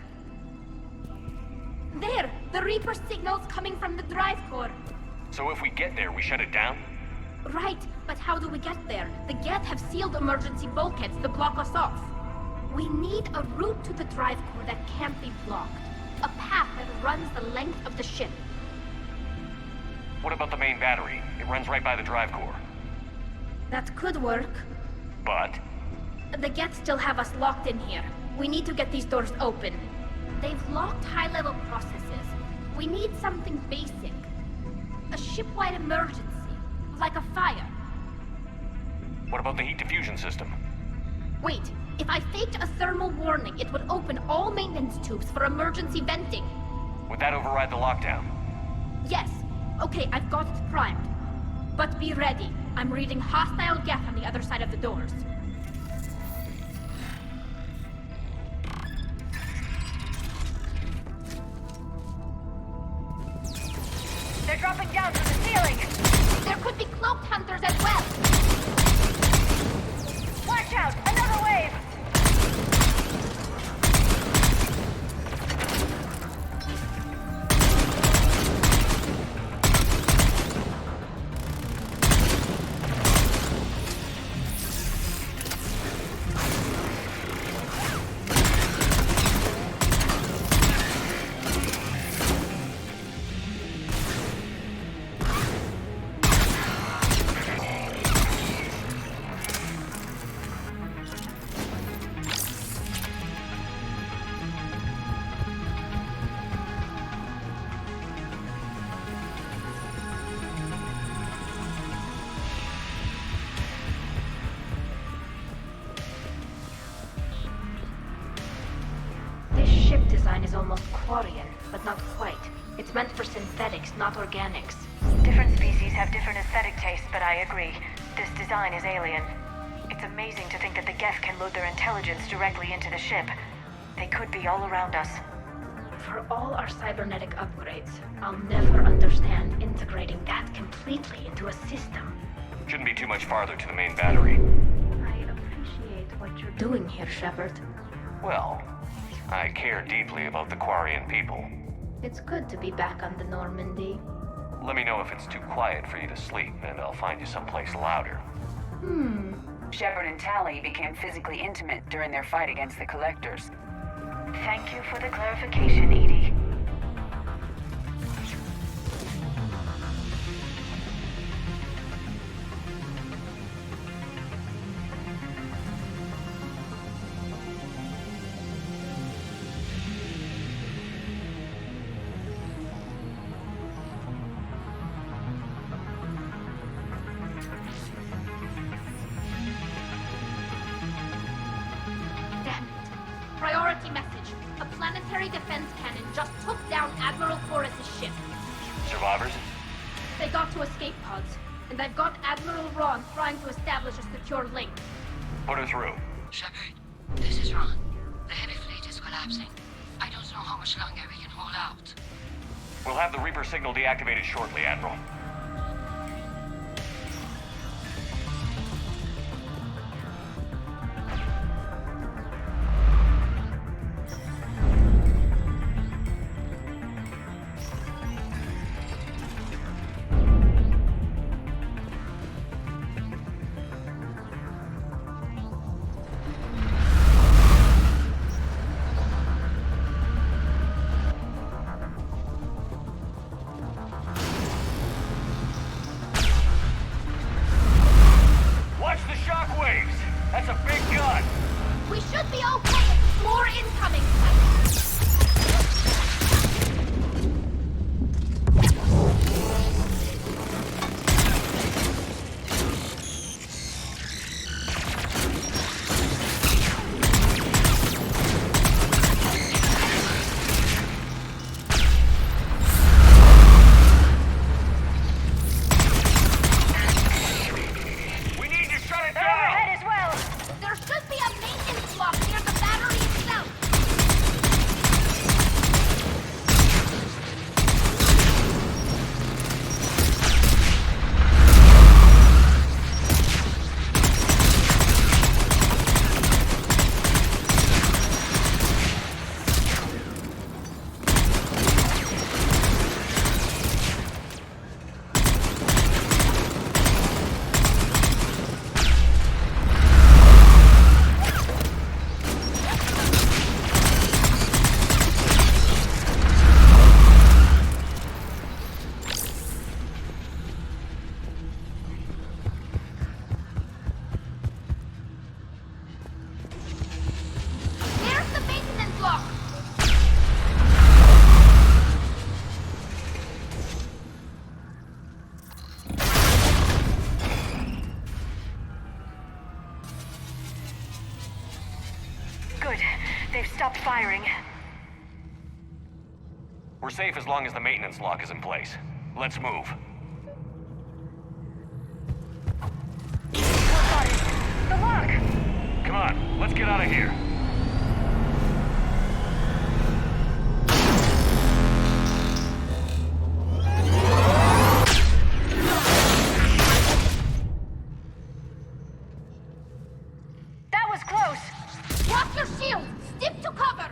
Speaker 9: There! The Reaper signal's coming from the drive core.
Speaker 8: So if we get there, we shut it down?
Speaker 9: Right, but how do we get there? The Geth have sealed emergency bulkheads to block us off. We need a route to the drive core that can't be blocked. A path that runs the length of the ship.
Speaker 8: What about the main battery? It runs right by the drive core.
Speaker 9: That could work.
Speaker 8: But?
Speaker 9: The Geth still have us locked in here. We need to get these doors open. They've locked high-level processes. We need something basic.
Speaker 12: A ship-wide emergency. Like a fire.
Speaker 8: What about the heat diffusion system?
Speaker 12: Wait, if I faked a thermal warning, it would open all maintenance tubes for emergency venting.
Speaker 8: Would that override the lockdown?
Speaker 12: Yes. Okay, I've got it primed. But be ready. I'm reading hostile geth on the other side of the doors.
Speaker 5: They're dropping down from the ceiling!
Speaker 12: There could be cloaked hunters as well!
Speaker 5: Watch out! Another wave! Is almost Quarian, but not quite. It's meant for synthetics, not organics.
Speaker 2: Different species have different aesthetic tastes, but I agree. This design is alien. It's amazing to think that the Geth can load their intelligence directly into the ship. They could be all around us.
Speaker 5: For all our cybernetic upgrades, I'll never understand integrating that completely into a system.
Speaker 8: Shouldn't be too much farther to the main battery.
Speaker 5: I appreciate what you're doing here, Shepard.
Speaker 8: Well, I care deeply about the Quarian people.
Speaker 5: It's good to be back on the Normandy.
Speaker 8: Let me know if it's too quiet for you to sleep, and I'll find you someplace louder.
Speaker 17: Shepard and Tally became physically intimate during their fight against the Collectors.
Speaker 2: Thank you for the clarification, Edie.
Speaker 12: Priority message. A planetary defense cannon just took down Admiral Chorus' ship.
Speaker 8: Survivors?
Speaker 12: They got to escape pods, and I've got Admiral Ron trying to establish a secure link.
Speaker 8: Put her through.
Speaker 16: Shepard, this is Ron. The heavy fleet is collapsing. I don't know how much longer we can hold out.
Speaker 8: We'll have the Reaper signal deactivated shortly, Admiral.
Speaker 2: stopped firing.
Speaker 8: We're safe as long as the maintenance lock is in place. Let's move.
Speaker 2: The lock!
Speaker 8: Come on, let's get out of here.
Speaker 2: That was close!
Speaker 12: Drop your shield! Step to cover!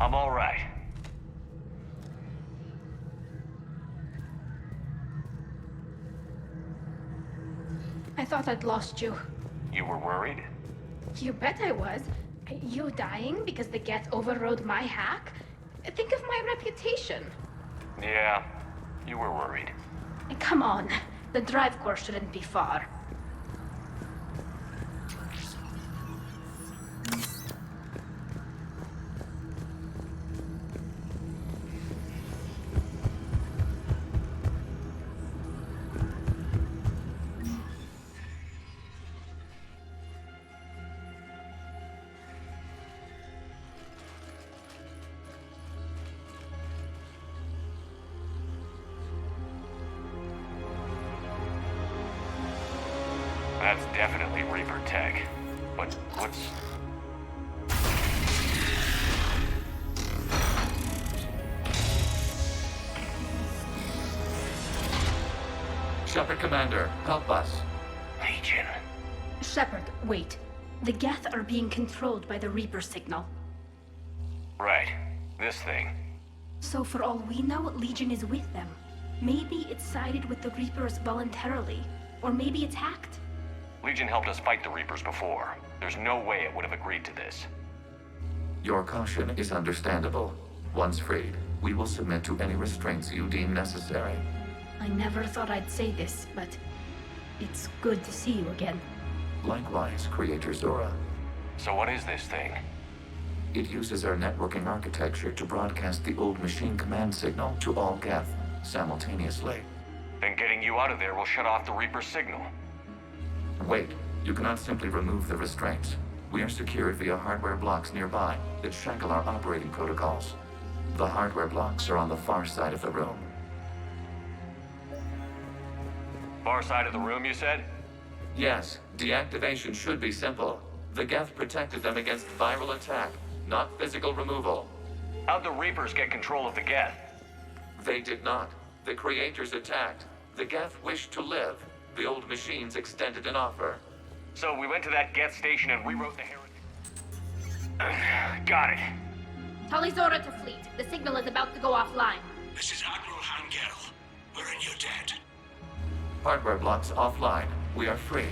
Speaker 8: I'm all right.
Speaker 9: I thought I'd lost you.
Speaker 8: You were worried?
Speaker 9: You bet I was. You dying because the Geth overrode my hack? Think of my reputation.
Speaker 8: Yeah, you were worried.
Speaker 9: Come on. The drive course shouldn't be far.
Speaker 8: That's definitely Reaper tech. But what's...
Speaker 19: Shepard Commander, help us.
Speaker 8: Legion.
Speaker 9: Shepard, wait. The Geth are being controlled by the Reaper signal.
Speaker 8: Right. This thing.
Speaker 9: So for all we know, Legion is with them. Maybe it sided with the Reapers voluntarily. Or maybe it's hacked.
Speaker 8: Legion helped us fight the Reapers before. There's no way it would have agreed to this.
Speaker 19: Your caution is understandable.
Speaker 14: Once freed, we will submit to any restraints you deem necessary.
Speaker 9: I never thought I'd say this, but it's good to see you again.
Speaker 14: Likewise, Creator Zora.
Speaker 8: So what is this thing?
Speaker 14: It uses our networking architecture to broadcast the old machine command signal to all Geth simultaneously.
Speaker 8: Then getting you out of there will shut off the Reaper signal.
Speaker 14: Wait, you cannot simply remove the restraints. We are secured via hardware blocks nearby that shackle our operating protocols. The hardware blocks are on the far side of the room.
Speaker 8: Far side of the room, you said?
Speaker 14: Yes, deactivation should be simple. The Geth protected them against viral attack, not physical removal.
Speaker 8: How'd the Reapers get control of the Geth?
Speaker 14: They did not. The Creators attacked. The Geth wished to live. The old machines extended an offer.
Speaker 8: So we went to that Geth station and rewrote the Got it.
Speaker 12: Tali Zora to fleet. The signal is about to go offline.
Speaker 18: This is Admiral Hangel. We're in your debt.
Speaker 14: Hardware blocks offline. We are free.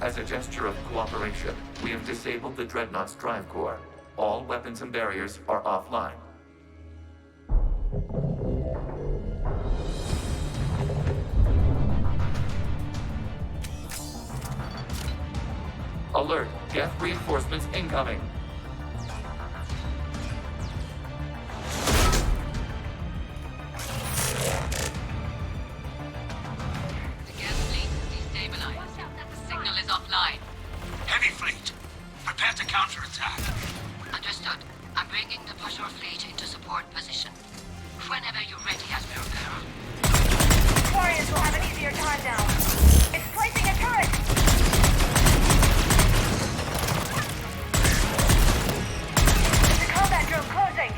Speaker 14: As a gesture of cooperation, we have disabled the Dreadnought's drive core. All weapons and barriers are offline. Alert! Geth reinforcements incoming!
Speaker 18: Heavy fleet, prepare to counterattack.
Speaker 16: Understood. I'm bringing the Patrol fleet into support position. Whenever you're ready, Admiral Girl.
Speaker 2: Warriors will have an easier time now. It's placing a turret! The combat drone closing!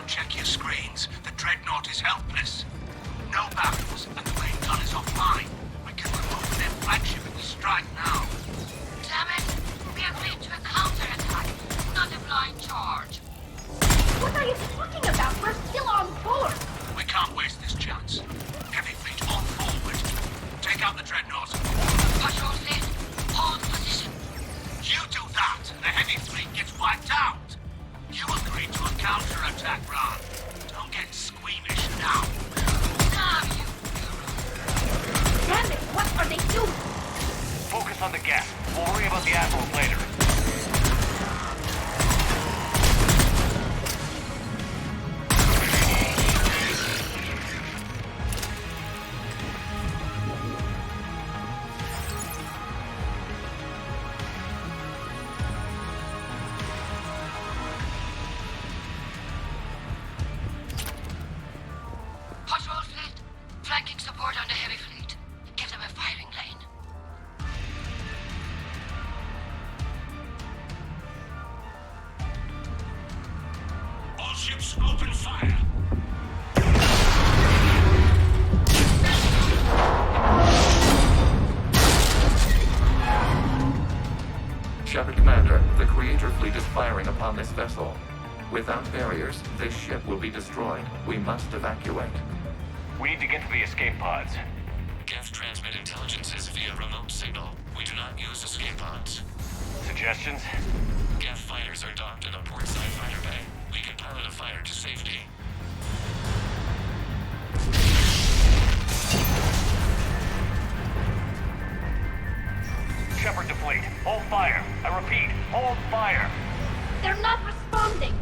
Speaker 18: Check your screens. The Dreadnought is helpless. No barrels, and the main gun is offline. We can remove their flagship if we strike now.
Speaker 16: Damn it! We agreed to a counterattack, not a blind charge.
Speaker 12: What are you talking about? We're still on board!
Speaker 18: We can't waste this chance. Heavy fleet on forward. Take out the Dreadnought.
Speaker 16: Patrol fleet, hold position.
Speaker 18: You do that, and the heavy fleet gets wiped out. You agreed to a counterattack, Ron. Don't get squeamish now.
Speaker 16: Damn you!
Speaker 12: Damn it! What are they doing?
Speaker 8: Focus on the Geth. We'll worry about the Admirals later.
Speaker 16: Patrol fleet, flanking support on the heavy fleet. Give them a firing lane.
Speaker 18: All ships open fire.
Speaker 14: Shepard Commander, the Creator fleet is firing upon this vessel. Without barriers, this ship will be destroyed. We must evacuate.
Speaker 8: We need to get to the escape pods.
Speaker 14: Geth transmit intelligences via remote signal. We do not use escape pods.
Speaker 8: Suggestions?
Speaker 14: Geth fighters are docked in a portside fighter bay. We can pilot a fighter to safety.
Speaker 8: Shepard to fleet. Hold fire. I repeat, hold fire.
Speaker 12: They're not responding!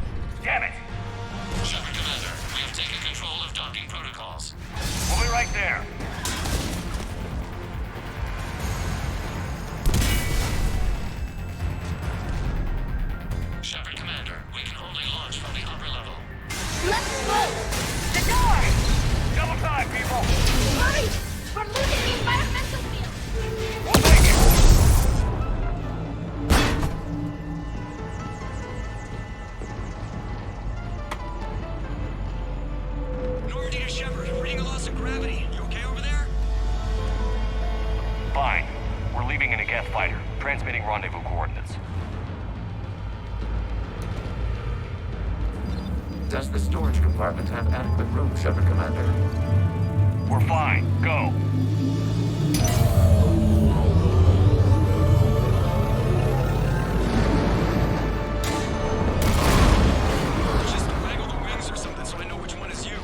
Speaker 8: Damn it!
Speaker 14: Shepard Commander, we have taken control of docking protocols.
Speaker 8: Transmitting rendezvous coordinates.
Speaker 14: Does the storage compartment have adequate room, Shepard Commander?
Speaker 8: We're fine. Go.
Speaker 11: Just waggle the wings or something so I know which one is you.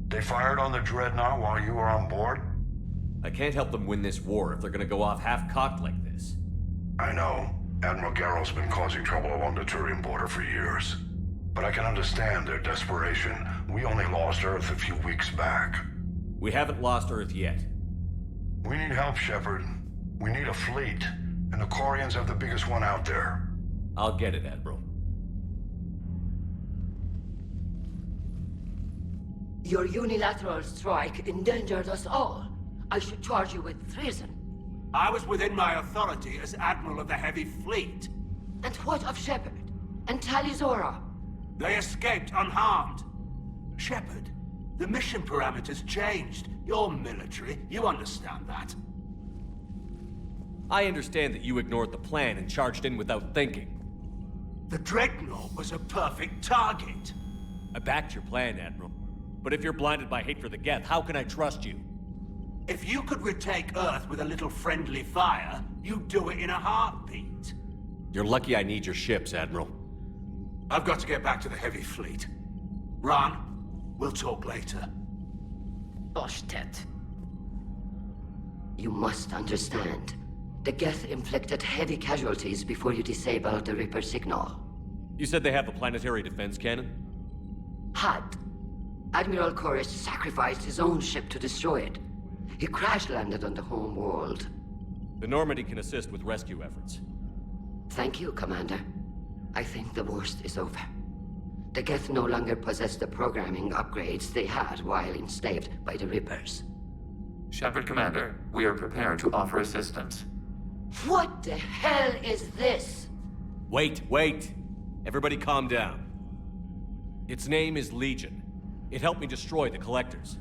Speaker 7: They fired on the Dreadnought while you were on board?
Speaker 3: I can't help them win this war if they're gonna go off half-cocked like this.
Speaker 7: I know. Admiral Garrow's been causing trouble along the Turian border for years. But I can understand their desperation. We only lost Earth a few weeks back.
Speaker 3: We haven't lost Earth yet.
Speaker 7: We need help, Shepard. We need a fleet. And the Quarians have the biggest one out there.
Speaker 3: I'll get it, Admiral.
Speaker 23: Your unilateral strike endangered us all. I should charge you with treason.
Speaker 18: I was within my authority as Admiral of the Heavy Fleet.
Speaker 23: And what of Shepard? And Talizora?
Speaker 18: They escaped unharmed. Shepard, the mission parameters changed. You're military, you understand that.
Speaker 3: I understand that you ignored the plan and charged in without thinking.
Speaker 18: The Dreadnought was a perfect target.
Speaker 3: I backed your plan, Admiral. But if you're blinded by hate for the Geth, how can I trust you?
Speaker 18: If you could retake Earth with a little friendly fire, you'd do it in a heartbeat.
Speaker 3: You're lucky I need your ships, Admiral.
Speaker 18: I've got to get back to the Heavy Fleet. Ron, we'll talk later.
Speaker 23: Oshtet. You must understand. The Geth inflicted heavy casualties before you disabled the Reaper signal.
Speaker 3: You said they have a planetary defense cannon?
Speaker 23: Had. Admiral Koris sacrificed his own ship to destroy it. He crash-landed on the home world.
Speaker 3: The Normandy can assist with rescue efforts.
Speaker 23: Thank you, Commander. I think the worst is over. The Geth no longer possess the programming upgrades they had while enslaved by the Reapers.
Speaker 14: Shepard Commander, we are prepared to offer assistance.
Speaker 23: What the hell is this?
Speaker 3: Wait. Everybody calm down. Its name is Legion. It helped me destroy the Collectors.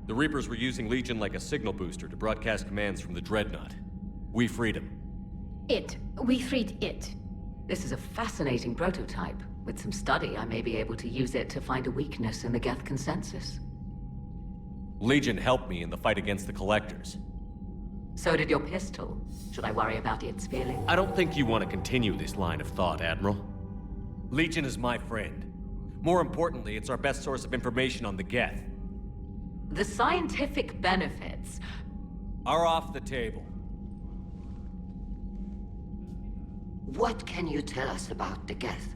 Speaker 3: The Reapers were using Legion like a signal booster to broadcast commands from the Dreadnought. We freed him.
Speaker 9: We freed it.
Speaker 23: This is a fascinating prototype. With some study, I may be able to use it to find a weakness in the Geth consensus.
Speaker 3: Legion helped me in the fight against the Collectors.
Speaker 23: So did your pistol. Should I worry about its feeling?
Speaker 3: I don't think you want to continue this line of thought, Admiral. Legion is my friend. More importantly, it's our best source of information on the Geth.
Speaker 23: The scientific benefits
Speaker 3: are off the table.
Speaker 23: What can you tell us about the Geth?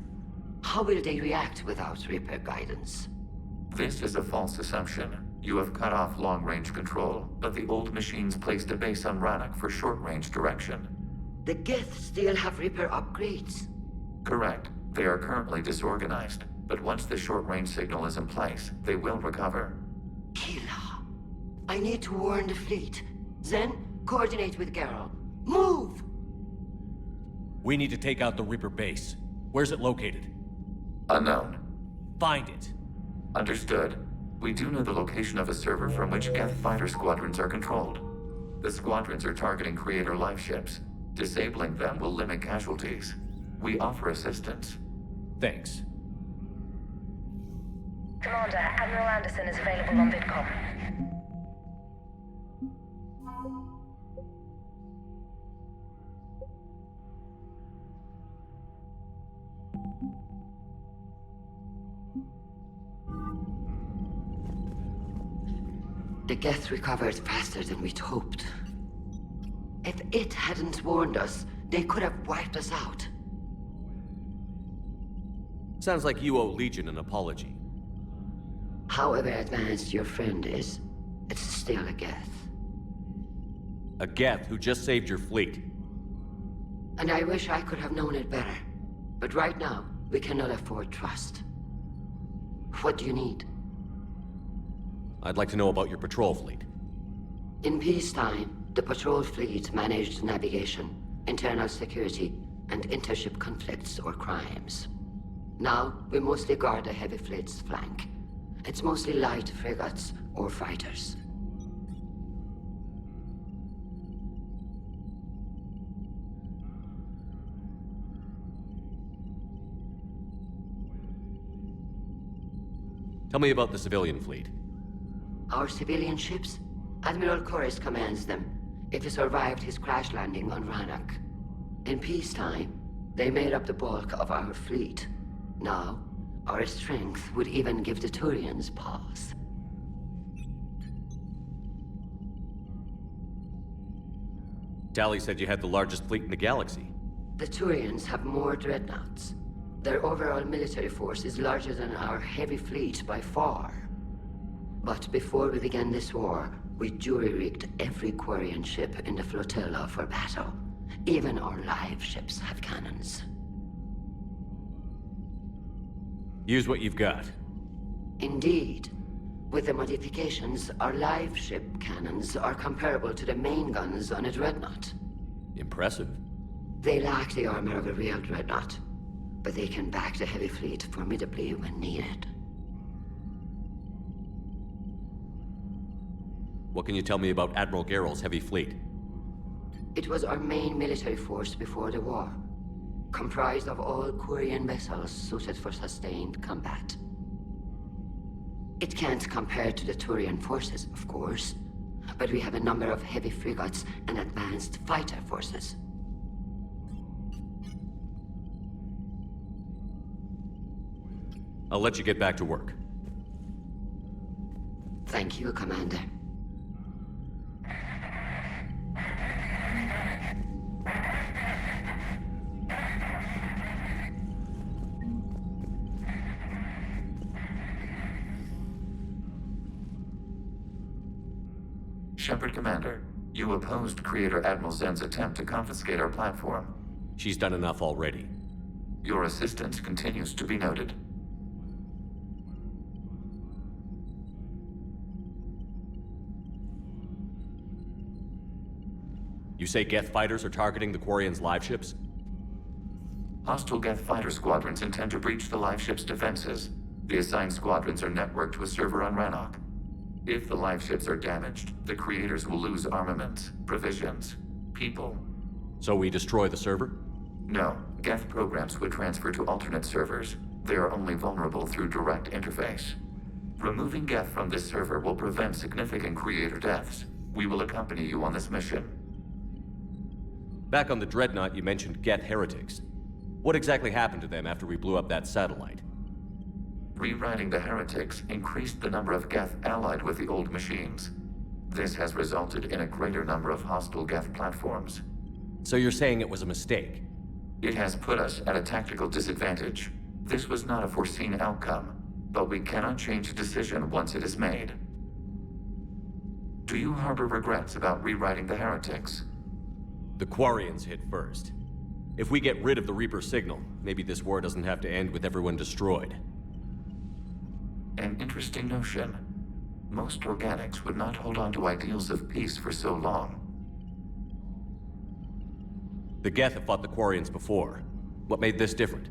Speaker 23: How will they react without Reaper guidance?
Speaker 14: This is a false assumption. You have cut off long-range control, but the old machines placed a base on Rannoch for short-range direction.
Speaker 23: The Geth still have Reaper upgrades?
Speaker 14: Correct. They are currently disorganized, but once the short-range signal is in place, they will recover.
Speaker 23: Kila, I need to warn the fleet. Then, coordinate with Garrow. Move!
Speaker 3: We need to take out the Reaper base. Where's it located?
Speaker 14: Unknown.
Speaker 3: Find it.
Speaker 14: Understood. We do know the location of a server from which Geth fighter squadrons are controlled. The squadrons are targeting Creator life ships. Disabling them will limit casualties. We offer assistance.
Speaker 3: Thanks.
Speaker 5: Commander, Admiral Anderson is available on VidCom.
Speaker 23: The Geth recovered faster than we'd hoped. If it hadn't warned us, they could have wiped us out.
Speaker 3: Sounds like you owe Legion an apology.
Speaker 23: However advanced your friend is, it's still a Geth.
Speaker 3: A Geth who just saved your fleet.
Speaker 23: And I wish I could have known it better. But right now, we cannot afford trust. What do you need?
Speaker 3: I'd like to know about your patrol fleet.
Speaker 23: In peacetime, the patrol fleet managed navigation, internal security, and intership conflicts or crimes. Now, we mostly guard the heavy fleet's flank. It's mostly light frigates or fighters.
Speaker 3: Tell me about the civilian fleet.
Speaker 23: Our civilian ships? Admiral Corus commands them. It survived his crash landing on Rannoch. In peacetime, they made up the bulk of our fleet. Now, our strength would even give the Turians pause.
Speaker 3: Tali said you had the largest fleet in the galaxy.
Speaker 23: The Turians have more dreadnoughts. Their overall military force is larger than our heavy fleet by far. But before we began this war, we jury-rigged every Quarian ship in the flotilla for battle. Even our live ships have cannons.
Speaker 3: Use what you've got.
Speaker 23: Indeed. With the modifications, our live ship cannons are comparable to the main guns on a dreadnought.
Speaker 3: Impressive.
Speaker 23: They lack the armor of a real dreadnought, but they can back the heavy fleet formidably when needed.
Speaker 3: What can you tell me about Admiral Geral's heavy fleet?
Speaker 23: It was our main military force before the war, comprised of all Quarian vessels suited for sustained combat. It can't compare to the Turian forces, of course, but we have a number of heavy frigates and advanced fighter forces.
Speaker 3: I'll let you get back to work.
Speaker 23: Thank you, Commander.
Speaker 14: Shepard Commander, you opposed Creator Admiral Zen's attempt to confiscate our platform.
Speaker 3: She's done enough already.
Speaker 14: Your assistance continues to be noted.
Speaker 3: You say Geth fighters are targeting the Quarians' live ships?
Speaker 14: Hostile Geth fighter squadrons intend to breach the live ship's defenses. The assigned squadrons are networked to a server on Rannoch. If the live ships are damaged, the creators will lose armaments, provisions, people.
Speaker 3: So we destroy the server?
Speaker 14: No. Geth programs would transfer to alternate servers. They are only vulnerable through direct interface. Removing Geth from this server will prevent significant creator deaths. We will accompany you on this mission.
Speaker 3: Back on the Dreadnought, you mentioned Geth heretics. What exactly happened to them after we blew up that satellite?
Speaker 14: Rewriting the heretics increased the number of Geth allied with the old machines. This has resulted in a greater number of hostile Geth platforms.
Speaker 3: So you're saying it was a mistake?
Speaker 14: It has put us at a tactical disadvantage. This was not a foreseen outcome, but we cannot change a decision once it is made. Do you harbor regrets about rewriting the heretics?
Speaker 3: The Quarians hit first. If we get rid of the Reaper signal, maybe this war doesn't have to end with everyone destroyed.
Speaker 14: An interesting notion. Most organics would not hold on to ideals of peace for so long.
Speaker 3: The Geth have fought the Quarians before. What made this different?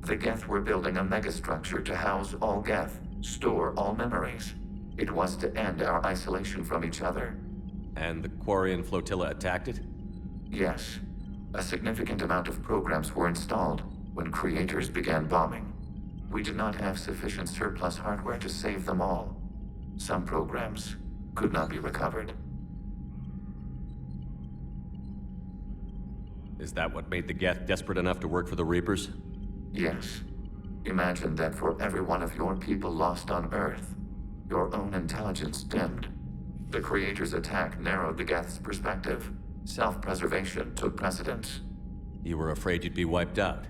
Speaker 14: The Geth were building a megastructure to house all Geth, store all memories. It was to end our isolation from each other.
Speaker 3: And the Quarian flotilla attacked it?
Speaker 14: Yes. A significant amount of programs were installed when creators began bombing. We did not have sufficient surplus hardware to save them all. Some programs could not be recovered.
Speaker 3: Is that what made the Geth desperate enough to work for the Reapers?
Speaker 14: Yes. Imagine that for every one of your people lost on Earth, your own intelligence dimmed. The Creator's attack narrowed the Geth's perspective. Self-preservation took precedence.
Speaker 3: You were afraid you'd be wiped out.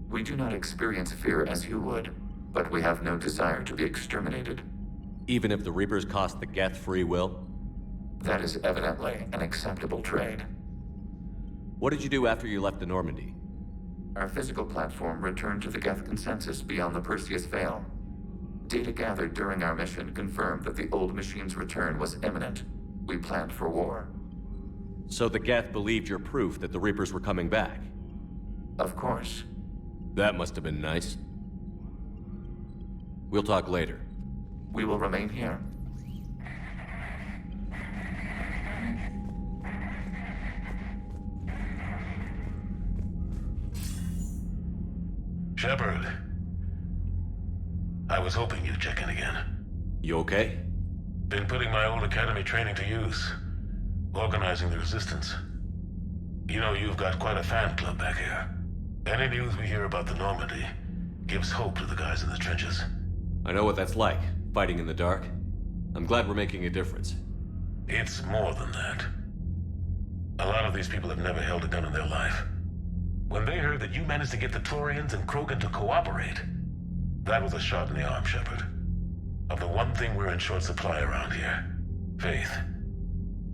Speaker 14: We do not experience fear as you would, but we have no desire to be exterminated.
Speaker 3: Even if the Reapers cost the Geth free will?
Speaker 14: That is evidently an acceptable trade.
Speaker 3: What did you do after you left the Normandy?
Speaker 14: Our physical platform returned to the Geth consensus beyond the Perseus Veil. Data gathered during our mission confirmed that the old machine's return was imminent. We planned for war.
Speaker 3: So the Geth believed your proof that the Reapers were coming back?
Speaker 14: Of course.
Speaker 3: That must have been nice. We'll talk later.
Speaker 14: We will remain here.
Speaker 1: Shepard. I was hoping you'd check in again.
Speaker 3: You okay?
Speaker 1: Been putting my old academy training to use. Organizing the resistance. You know, you've got quite a fan club back here. Any news we hear about the Normandy gives hope to the guys in the trenches.
Speaker 3: I know what that's like, fighting in the dark. I'm glad we're making a difference.
Speaker 1: It's more than that. A lot of these people have never held a gun in their life. When they heard that you managed to get the Turians and Krogan to cooperate, that was a shot in the arm, Shepard. Of the one thing we're in short supply around here, faith.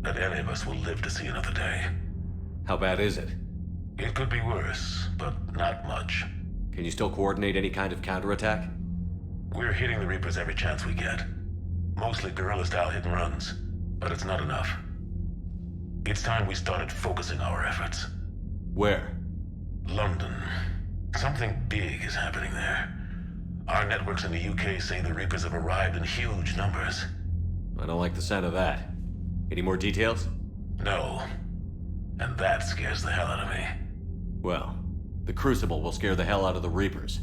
Speaker 1: That any of us will live to see another day.
Speaker 3: How bad is it?
Speaker 1: It could be worse, but not much.
Speaker 3: Can you still coordinate any kind of counterattack?
Speaker 1: We're hitting the Reapers every chance we get. Mostly guerrilla-style hit-and-runs, but it's not enough. It's time we started focusing our efforts.
Speaker 3: Where?
Speaker 1: London. Something big is happening there. Our networks in the UK say the Reapers have arrived in huge numbers.
Speaker 3: I don't like the sound of that. Any more details?
Speaker 1: No. And that scares the hell out of me.
Speaker 3: Well, the Crucible will scare the hell out of the Reapers.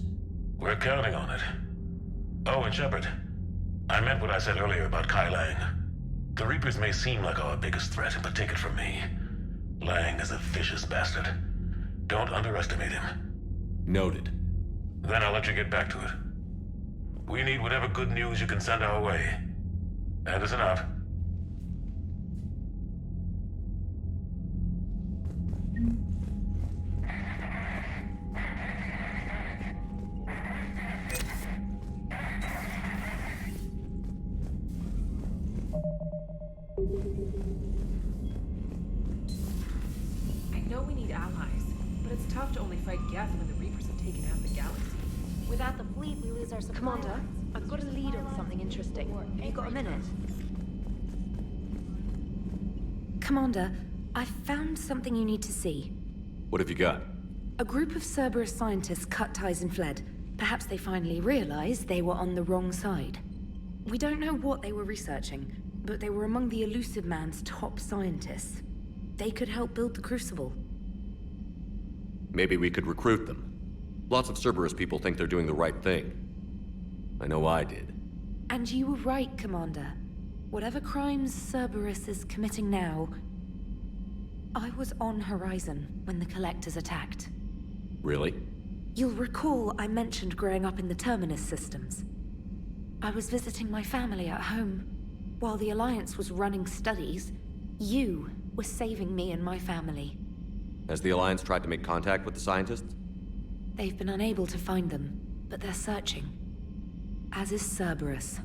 Speaker 1: We're counting on it. Oh, and Shepard, I meant what I said earlier about Kai Lang. The Reapers may seem like our biggest threat, but take it from me. Lang is a vicious bastard. Don't underestimate him.
Speaker 3: Noted.
Speaker 1: Then I'll let you get back to it. We need whatever good news you can send our way. And it's enough.
Speaker 20: I know we need allies, but it's tough to only fight Geth when the Reapers have taken out the galaxy.
Speaker 12: Without the fleet, we lose our supply.
Speaker 6: Commander, I've got a lead on something interesting. Have you got a minute? Commander, I've found something you need to see.
Speaker 3: What have you got?
Speaker 6: A group of Cerberus scientists cut ties and fled. Perhaps they finally realized they were on the wrong side. We don't know what they were researching, but they were among the Elusive Man's top scientists. They could help build the Crucible.
Speaker 3: Maybe we could recruit them. Lots of Cerberus people think they're doing the right thing. I know I did.
Speaker 6: And you were right, Commander. Whatever crimes Cerberus is committing now, I was on Horizon when the Collectors attacked.
Speaker 3: Really?
Speaker 6: You'll recall I mentioned growing up in the Terminus systems. I was visiting my family at home. While the Alliance was running studies, you were saving me and my family.
Speaker 3: Has the Alliance tried to make contact with the scientists?
Speaker 6: They've been unable to find them, but they're searching. As is Cerberus.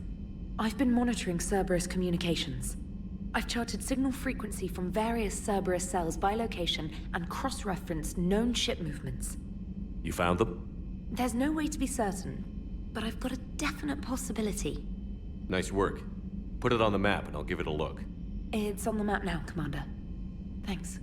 Speaker 6: I've been monitoring Cerberus communications. I've charted signal frequency from various Cerberus cells by location and cross-referenced known ship movements.
Speaker 3: You found them?
Speaker 6: There's no way to be certain, but I've got a definite possibility.
Speaker 3: Nice work. Put it on the map and I'll give it a look.
Speaker 6: It's on the map now, Commander. Thanks.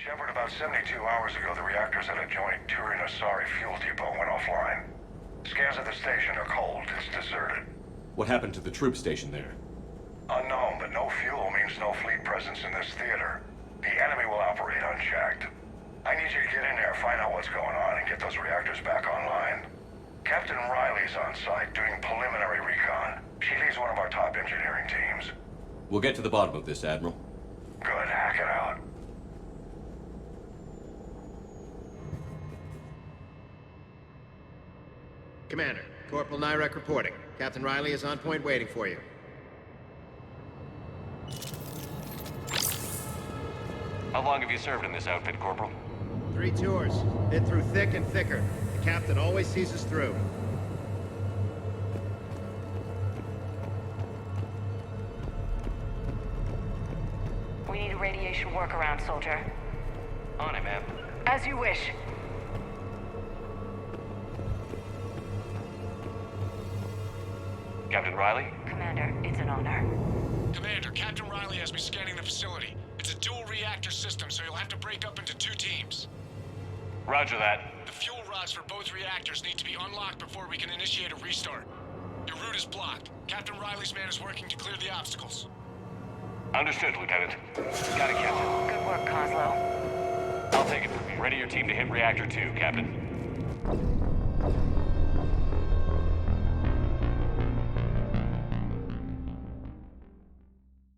Speaker 7: Shepard, about 72 hours ago, the reactors at a joint Turin-Asari fuel depot went offline. Scans of the station are cold. It's deserted.
Speaker 3: What happened to the troop station there?
Speaker 7: Unknown, but no fuel means no fleet presence in this theater. The enemy will operate unchecked. I need you to get in there, find out what's going on, and get those reactors back online. Captain Riley's on site doing preliminary recon. She leads one of our top engineering teams.
Speaker 3: We'll get to the bottom of this, Admiral.
Speaker 7: Good, hack it out.
Speaker 10: Commander, Corporal Nyrek reporting. Captain Riley is on point waiting for you.
Speaker 8: How long have you served in this outfit, Corporal?
Speaker 10: 3 tours. Been through thick and thicker. The captain always sees us through.
Speaker 2: We need a radiation workaround, soldier.
Speaker 8: On it, ma'am.
Speaker 2: As you wish.
Speaker 8: Captain Riley?
Speaker 2: Commander, it's an honor.
Speaker 11: Commander, Captain Riley has me scanning the facility. It's a dual reactor system, so you'll have to break up into 2 teams.
Speaker 8: Roger that.
Speaker 11: The fuel rods for both reactors need to be unlocked before we can initiate a restart. Your route is blocked. Captain Riley's man is working to clear the obstacles.
Speaker 8: Understood, Lieutenant. Got it, Captain.
Speaker 2: Good work, Coslow.
Speaker 8: I'll take it from you. Ready your team to hit Reactor 2, Captain.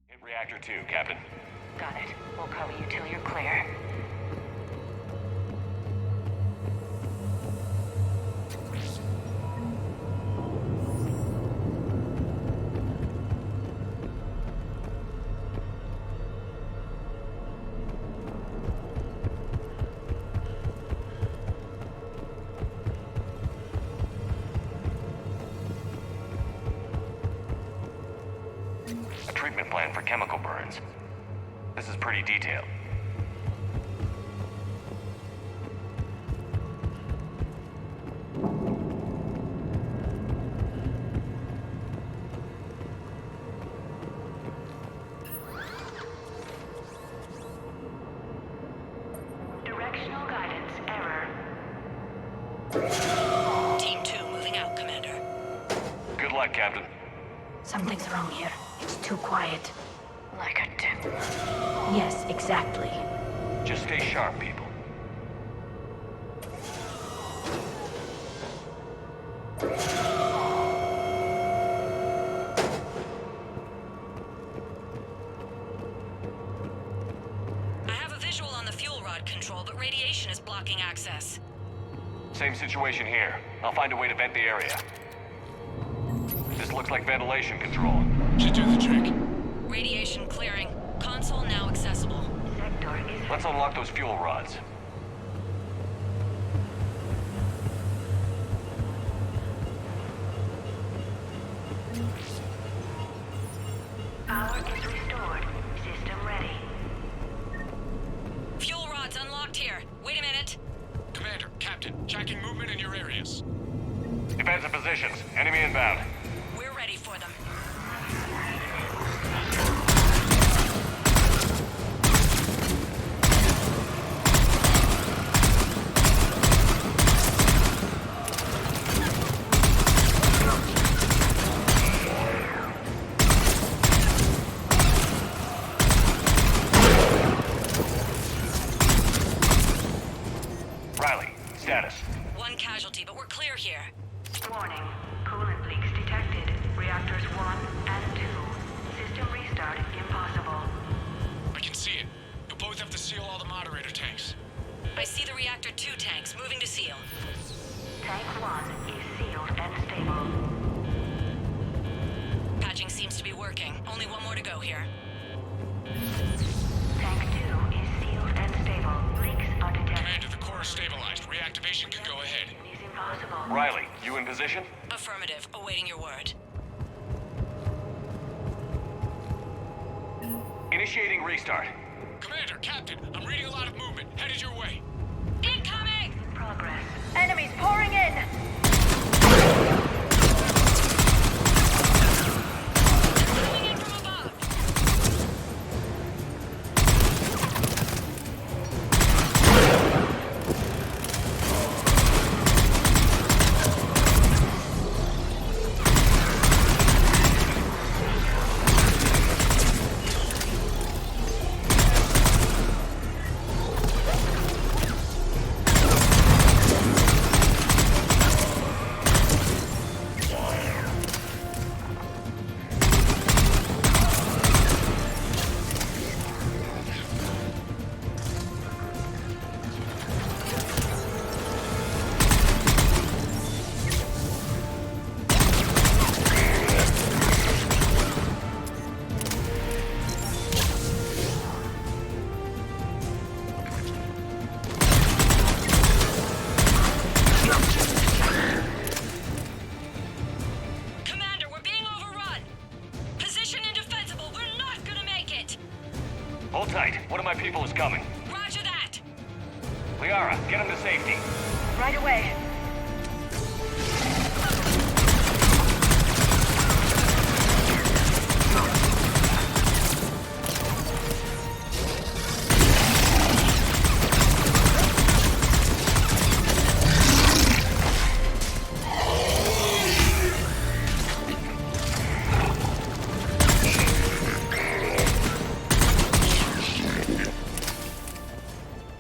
Speaker 8: Hit Reactor 2, Captain.
Speaker 2: Got it. We'll cover you till you're clear.
Speaker 8: A treatment plan for chemical burns. This is pretty detailed.
Speaker 2: Directional guidance error.
Speaker 22: Team 2 moving out, Commander.
Speaker 8: Good luck, Captain.
Speaker 9: Something's wrong here. It's too quiet.
Speaker 2: Like a temple.
Speaker 9: Yes, exactly.
Speaker 8: Just stay sharp, people.
Speaker 6: I have a visual on the fuel rod control, but radiation is blocking access.
Speaker 8: Same situation here. I'll find a way to vent the area. This looks like ventilation control.
Speaker 11: Should do the trick.
Speaker 6: Radiation clearing. Console now accessible.
Speaker 8: Let's unlock those fuel rods.
Speaker 2: Power is restored. System ready.
Speaker 6: Fuel rods unlocked here. Wait a minute.
Speaker 11: Commander, Captain, tracking movement in your areas.
Speaker 8: Defensive positions. Enemy inbound.
Speaker 6: We're ready for them.
Speaker 8: Riley, status.
Speaker 6: One casualty, but we're clear here.
Speaker 2: Warning. Coolant leaks detected. Reactors 1 and 2. System restart impossible.
Speaker 11: I can see it. You'll both have to seal all the moderator tanks.
Speaker 6: I see the reactor 2 tanks moving to seal.
Speaker 2: Tank 1 is sealed and stable.
Speaker 6: Patching seems to be working. Only one more to go here.
Speaker 2: Tank 2 is sealed and stable. Leaks are detected.
Speaker 11: Commander, the core is stabilized. Reactivation can go ahead.
Speaker 2: Is impossible.
Speaker 8: Riley, you in position?
Speaker 6: Affirmative. Awaiting your word.
Speaker 8: Initiating restart.
Speaker 11: Commander, Captain, I'm reading a lot of movement. Headed your way.
Speaker 6: Incoming!
Speaker 2: Progress. Enemies pouring in!
Speaker 6: Coming in from above! Commander, we're being overrun! Position indefensible, we're not gonna make it!
Speaker 8: Hold tight. One of my people is coming.
Speaker 6: Roger that!
Speaker 8: Liara, get him to safety.
Speaker 2: Right away.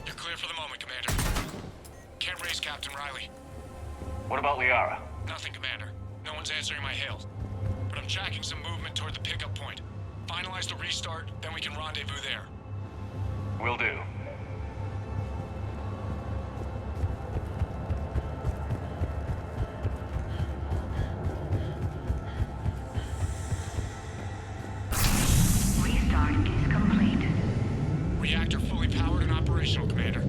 Speaker 11: You're clear for the moment, Commander. Can't raise Captain Riley.
Speaker 8: What about Liara?
Speaker 11: Nothing, Commander. No one's answering my hails. But I'm tracking some movement toward the pickup point. Finalize the restart, then we can rendezvous there.
Speaker 8: Will do.
Speaker 2: Restart is complete.
Speaker 11: Reactor fully powered and operational, Commander.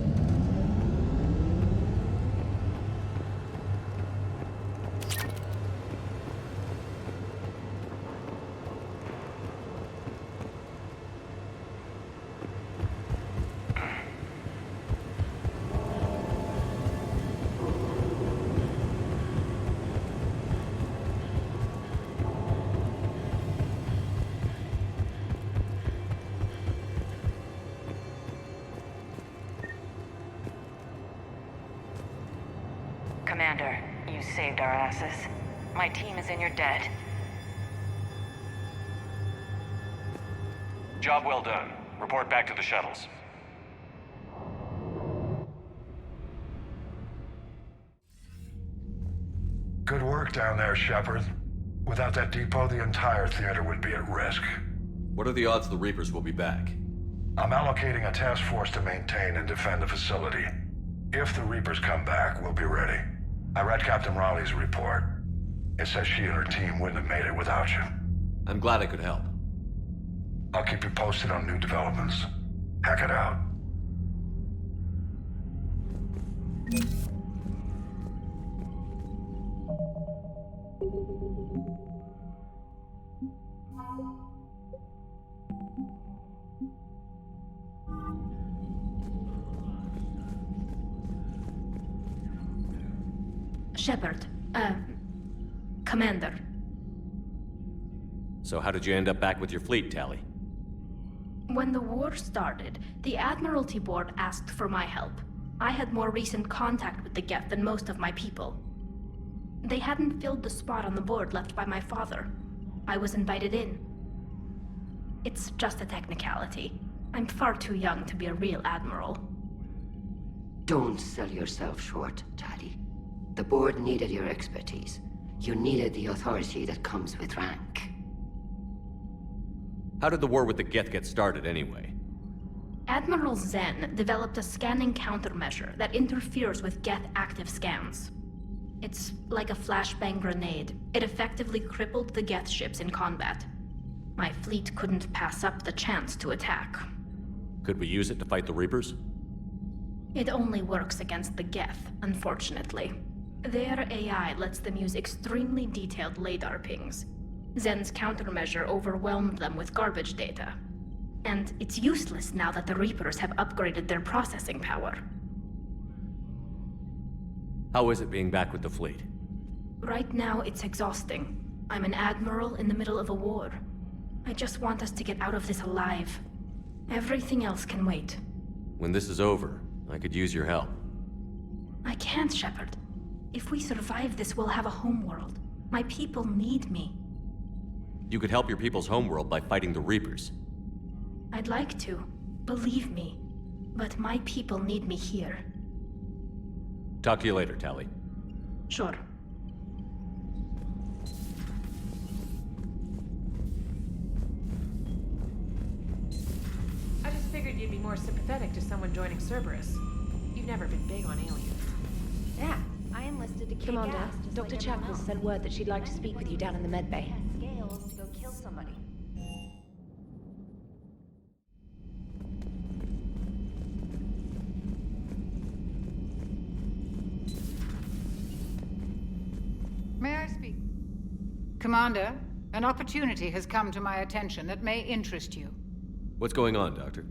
Speaker 2: Commander, you saved our asses. My team is in your debt.
Speaker 8: Job well done. Report back to the shuttles.
Speaker 7: Good work down there, Shepard. Without that depot, the entire theater would be at risk.
Speaker 3: What are the odds the Reapers will be back?
Speaker 7: I'm allocating a task force to maintain and defend the facility. If the Reapers come back, we'll be ready. I read Captain Raleigh's report. It says she and her team wouldn't have made it without you.
Speaker 3: I'm glad I could help.
Speaker 7: I'll keep you posted on new developments. Hack it out.
Speaker 9: Shepard, Commander.
Speaker 3: So how did you end up back with your fleet, Tali?
Speaker 9: When the war started, the Admiralty Board asked for my help. I had more recent contact with the Geth than most of my people. They hadn't filled the spot on the board left by my father. I was invited in. It's just a technicality. I'm far too young to be a real admiral.
Speaker 23: Don't sell yourself short, Tali. The board needed your expertise. You needed the authority that comes with rank.
Speaker 3: How did the war with the Geth get started anyway?
Speaker 9: Admiral Zen developed a scanning countermeasure that interferes with Geth active scans. It's like a flashbang grenade. It effectively crippled the Geth ships in combat. My fleet couldn't pass up the chance to attack.
Speaker 3: Could we use it to fight the Reapers?
Speaker 9: It only works against the Geth, unfortunately. Their AI lets them use extremely detailed LADAR pings. Zen's countermeasure overwhelmed them with garbage data. And it's useless now that the Reapers have upgraded their processing power.
Speaker 3: How is it being back with the fleet?
Speaker 9: Right now, it's exhausting. I'm an admiral in the middle of a war. I just want us to get out of this alive. Everything else can wait.
Speaker 3: When this is over, I could use your help.
Speaker 9: I can't, Shepard. If we survive this, we'll have a homeworld. My people need me.
Speaker 3: You could help your people's homeworld by fighting the Reapers.
Speaker 9: I'd like to. Believe me. But my people need me here.
Speaker 3: Talk to you later, Tali.
Speaker 9: Sure.
Speaker 20: I just figured you'd be more sympathetic to someone joining Cerberus. You've never been big on aliens.
Speaker 5: Yeah, I enlisted to kick
Speaker 2: Commander,
Speaker 5: ass, just
Speaker 2: Dr.
Speaker 5: like
Speaker 2: Chapel
Speaker 5: everyone else.
Speaker 2: sent word that she'd like to speak with you down in the med bay.
Speaker 5: Scales to go kill somebody.
Speaker 13: May I speak? Commander, an opportunity has come to my attention that may interest you.
Speaker 3: What's going on, Doctor?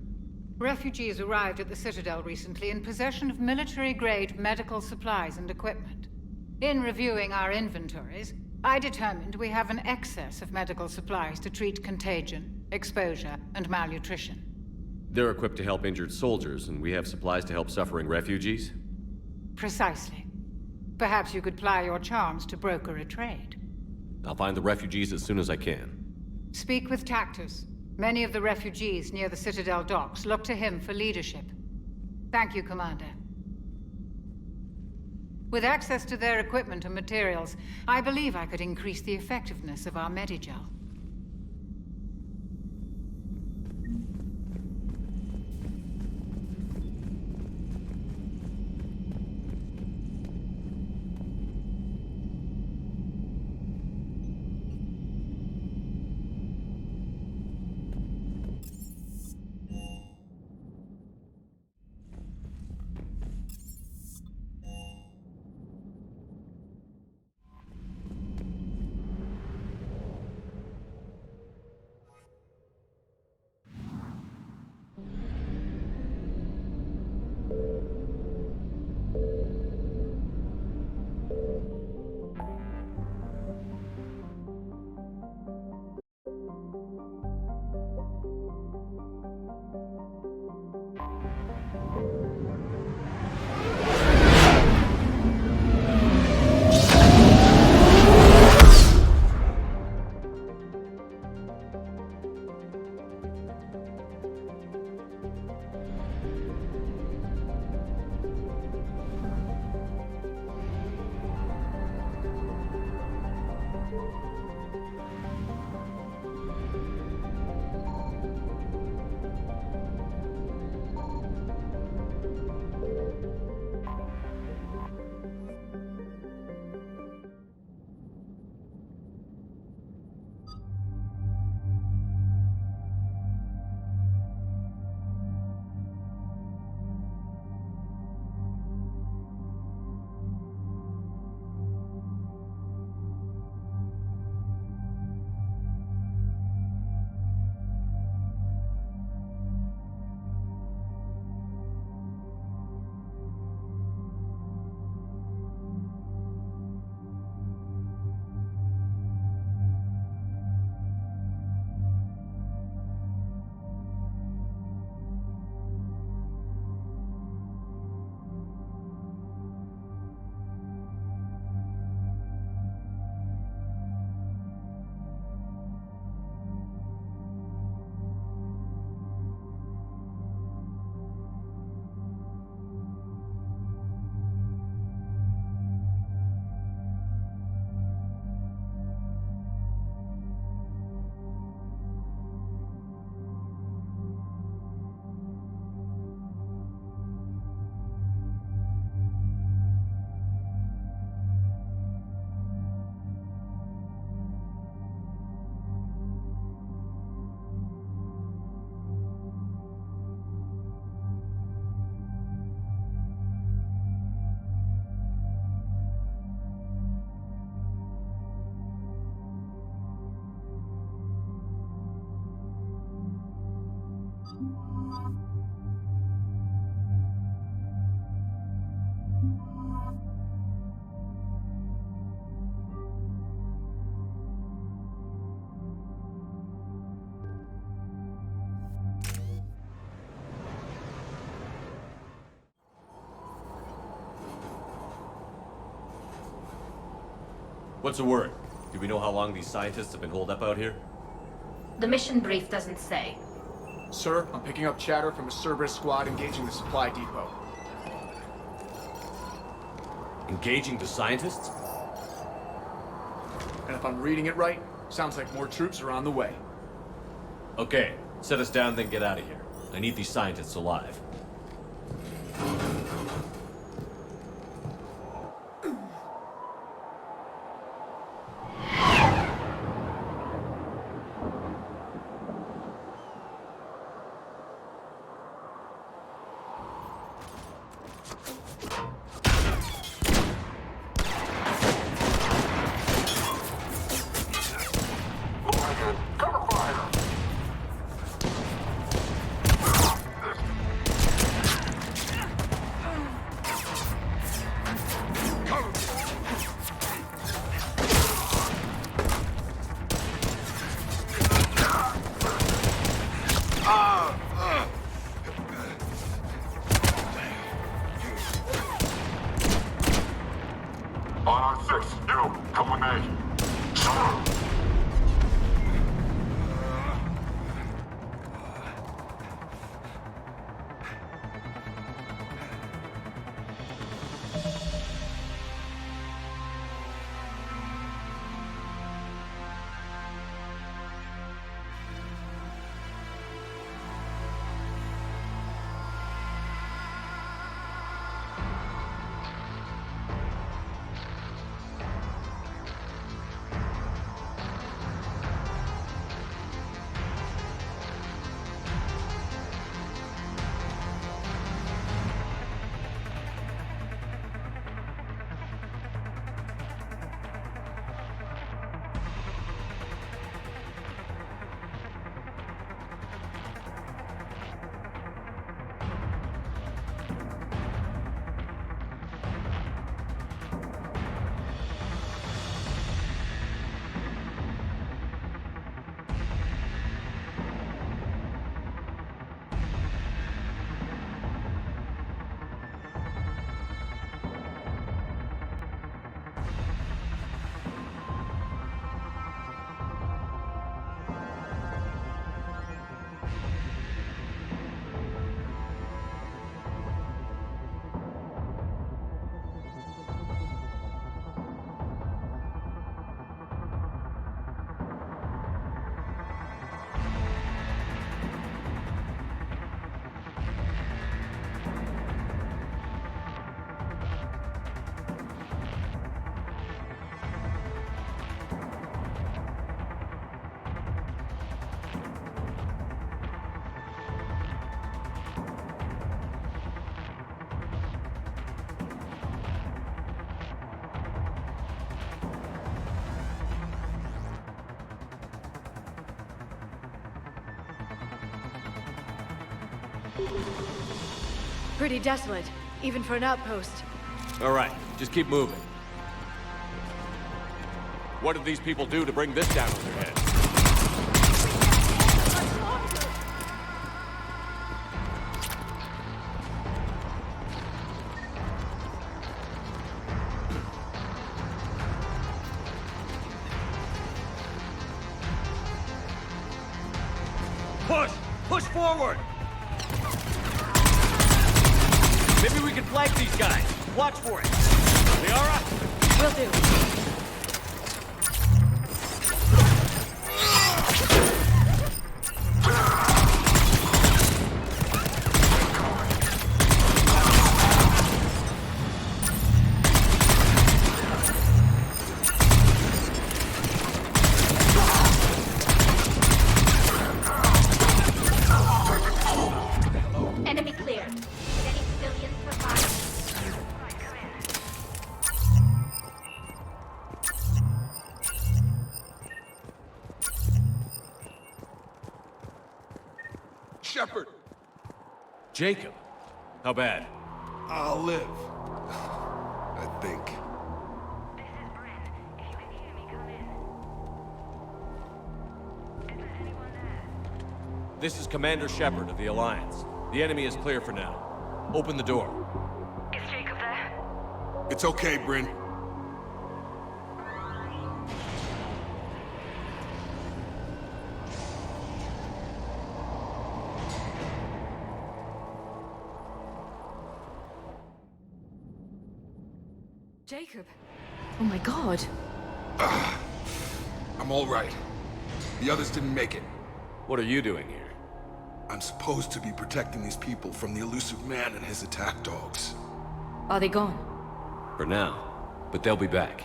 Speaker 13: Refugees arrived at the Citadel recently in possession of military-grade medical supplies and equipment. In reviewing our inventories, I determined we have an excess of medical supplies to treat contagion, exposure, and malnutrition.
Speaker 3: They're equipped to help injured soldiers, and we have supplies to help suffering refugees?
Speaker 13: Precisely. Perhaps you could ply your charms to broker a trade.
Speaker 3: I'll find the refugees as soon as I can.
Speaker 13: Speak with Tactus. Many of the refugees near the Citadel docks look to him for leadership. Thank you, Commander. With access to their equipment and materials, I believe I could increase the effectiveness of our Medigel.
Speaker 3: What's the word? Do we know how long these scientists have been holed up out here?
Speaker 9: The mission brief doesn't say.
Speaker 4: Sir, I'm picking up chatter from a Cerberus squad engaging the supply depot.
Speaker 3: Engaging the scientists?
Speaker 4: And if I'm reading it right, sounds like more troops are on the way.
Speaker 3: Okay, set us down, then get out of here. I need these scientists alive.
Speaker 6: Pretty desolate, even for an outpost.
Speaker 3: All right, just keep moving. What did these people do to bring this down on their heads?
Speaker 11: Push! Push forward!
Speaker 3: Maybe we can flank these guys. Watch for it. Liara?
Speaker 6: Will do.
Speaker 9: Enemy clear. Did any civilians survive?
Speaker 15: Shepard!
Speaker 3: Jacob! How bad?
Speaker 15: I'll live. I think.
Speaker 3: This is Commander Shepard of the Alliance. The enemy is clear for now. Open the door.
Speaker 2: Is Jacob there?
Speaker 15: It's okay, Bryn.
Speaker 6: Jacob. Oh my god.
Speaker 15: I'm all right. The others didn't make it.
Speaker 3: What are you doing here?
Speaker 15: I'm supposed to be protecting these people from the elusive man and his attack dogs.
Speaker 6: Are they gone?
Speaker 3: For now. But they'll be back.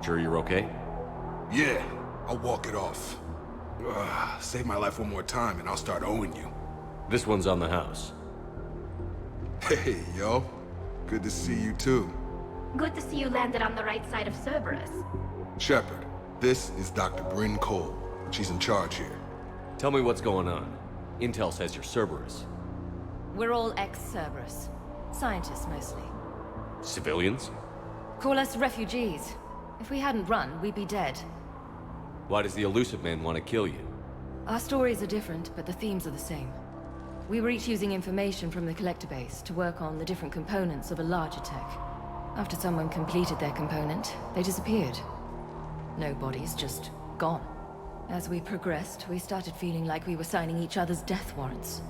Speaker 3: Sure you're okay?
Speaker 15: Yeah, I'll walk it off. Save my life one more time and I'll start owing you.
Speaker 3: This one's on the house.
Speaker 15: Hey, yo. Good to see you too.
Speaker 9: Good to see you landed on the right side of Cerberus.
Speaker 15: Shepard, this is Dr. Bryn Cole. She's in charge here.
Speaker 3: Tell me what's going on. Intel says you're Cerberus.
Speaker 6: We're all ex-Cerberus. Scientists, mostly.
Speaker 3: Civilians?
Speaker 6: Call us refugees. If we hadn't run, we'd be dead.
Speaker 3: Why does the elusive man want to kill you?
Speaker 6: Our stories are different, but the themes are the same. We were each using information from the collector base to work on the different components of a larger tech. After someone completed their component, they disappeared. No bodies, just gone. As we progressed, we started feeling like we were signing each other's death warrants.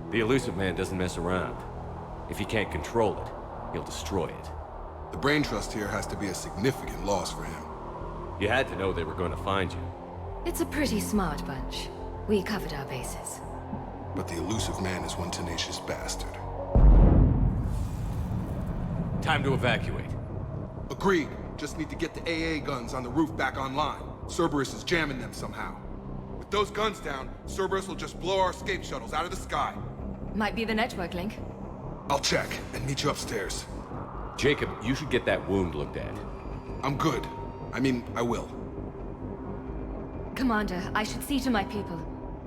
Speaker 3: The elusive man doesn't mess around. If he can't control it, he'll destroy it.
Speaker 15: The brain trust here has to be a significant loss for him.
Speaker 3: You had to know they were going to find you.
Speaker 6: It's a pretty smart bunch. We covered our bases.
Speaker 15: But the elusive man is one tenacious bastard.
Speaker 3: Time to evacuate.
Speaker 15: Agreed. Just need to get the AA guns on the roof back online. Cerberus is jamming them somehow. With those guns down, Cerberus will just blow our escape shuttles out of the sky.
Speaker 6: Might be the network link.
Speaker 15: I'll check and meet you upstairs.
Speaker 3: Jacob, you should get that wound looked at.
Speaker 15: I'm good. I mean, I will.
Speaker 6: Commander, I should see to my people.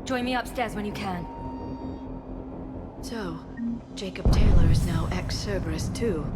Speaker 6: Join me upstairs when you can.
Speaker 17: So, Jacob Taylor is now ex-Cerberus too.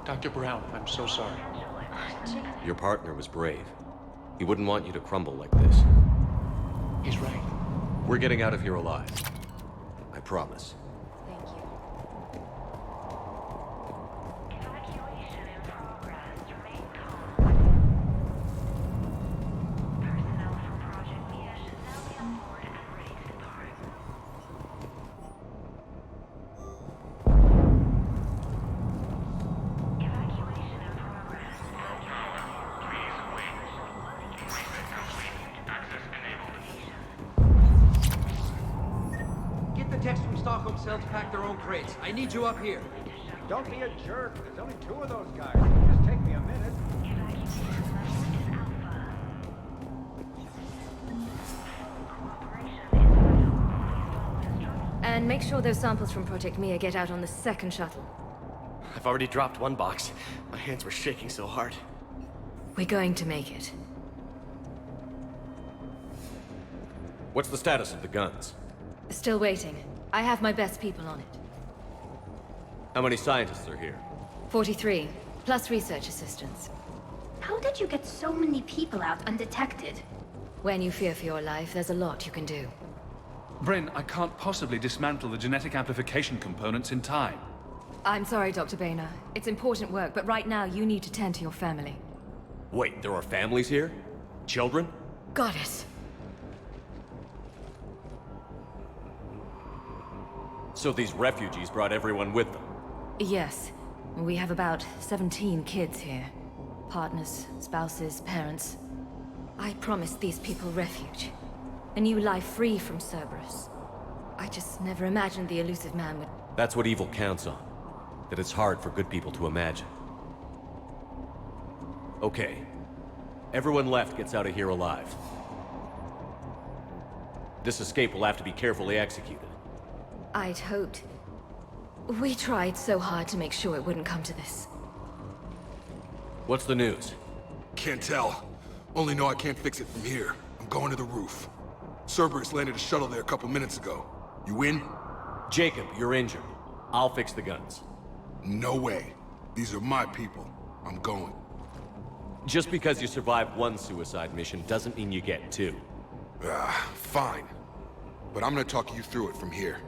Speaker 11: Dr. Brown, I'm so sorry.
Speaker 3: Your partner was brave. He wouldn't want you to crumble like this.
Speaker 11: He's right.
Speaker 3: We're getting out of here alive. I promise.
Speaker 6: Thank you.
Speaker 2: Evacuation in progress. Remain calm. Personnel from Project Mia should now be on board and ready to depart. Evacuation in progress. Please wait. Reset complete. Access enabled.
Speaker 21: Get the text from Stockholm Cell to pack their own crates. I need you up here.
Speaker 10: Don't be a jerk. There's only 2 of those guys. Just take me a minute.
Speaker 6: And make sure those samples from Project Mia get out on the second shuttle.
Speaker 24: I've already dropped one box. My hands were shaking so hard.
Speaker 6: We're going to make it.
Speaker 3: What's the status of the guns?
Speaker 6: Still waiting. I have my best people on it.
Speaker 3: How many scientists are here?
Speaker 6: 43, plus research assistants.
Speaker 9: How did you get so many people out undetected?
Speaker 22: When you fear for your life, there's a lot you can do.
Speaker 14: Bryn, I can't possibly dismantle the genetic amplification components in time.
Speaker 22: I'm sorry, Dr. Boehner. It's important work, but right now you need to tend to your family.
Speaker 3: Wait, there are families here? Children?
Speaker 22: Got it.
Speaker 3: So these refugees brought everyone with them?
Speaker 22: Yes. We have about 17 kids here. Partners, spouses, parents. I promised these people refuge. A new life free from Cerberus. I just never imagined the elusive man would...
Speaker 3: That's what evil counts on. That it's hard for good people to imagine. Okay. Everyone left gets out of here alive. This escape will have to be carefully executed.
Speaker 22: I'd hoped. We tried so hard to make sure it wouldn't come to this.
Speaker 3: What's the news?
Speaker 15: Can't tell. Only know I can't fix it from here. I'm going to the roof. Cerberus landed a shuttle there a couple minutes ago. You in?
Speaker 3: Jacob, you're injured. I'll fix the guns.
Speaker 15: No way. These are my people. I'm going.
Speaker 3: Just because you survived one suicide mission doesn't mean you get two.
Speaker 15: Fine. But I'm gonna talk you through it from here.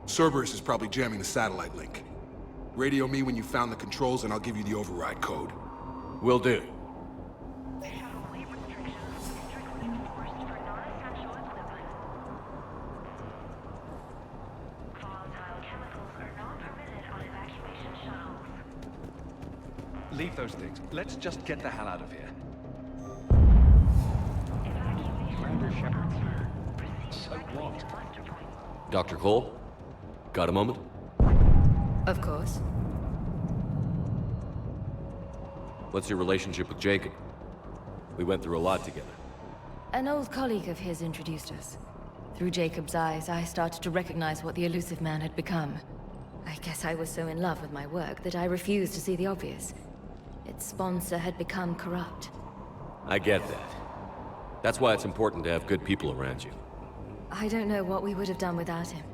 Speaker 15: Cerberus is probably jamming the satellite link. Radio me when you found the controls and I'll give you the override code.
Speaker 3: Will do.
Speaker 14: Leave those things. Let's just get the hell out of here. Commander Shepard's here. So what?
Speaker 3: Dr. Cole? Got a moment?
Speaker 22: Of course.
Speaker 3: What's your relationship with Jacob? We went through a lot together.
Speaker 22: An old colleague of his introduced us. Through Jacob's eyes, I started to recognize what the elusive man had become. I guess I was so in love with my work that I refused to see the obvious. Its sponsor had become corrupt.
Speaker 3: I get that. That's why it's important to have good people around you.
Speaker 22: I don't know what we would have done without him.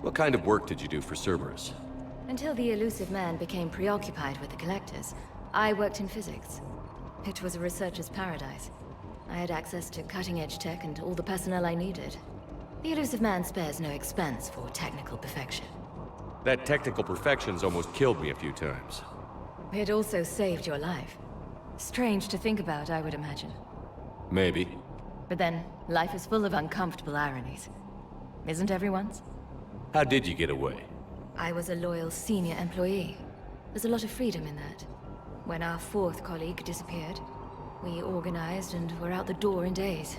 Speaker 3: What kind of work did you do for Cerberus?
Speaker 22: Until the elusive man became preoccupied with the Collectors, I worked in physics. It was a researcher's paradise. I had access to cutting-edge tech and all the personnel I needed. The elusive man spares no expense for technical perfection.
Speaker 3: That technical perfection's almost killed me a few times.
Speaker 22: It also saved your life. Strange to think about, I would imagine.
Speaker 3: Maybe.
Speaker 22: But then, life is full of uncomfortable ironies. Isn't everyone's?
Speaker 3: How did you get away?
Speaker 22: I was a loyal senior employee. There's a lot of freedom in that. When our fourth colleague disappeared, we organized and were out the door in days.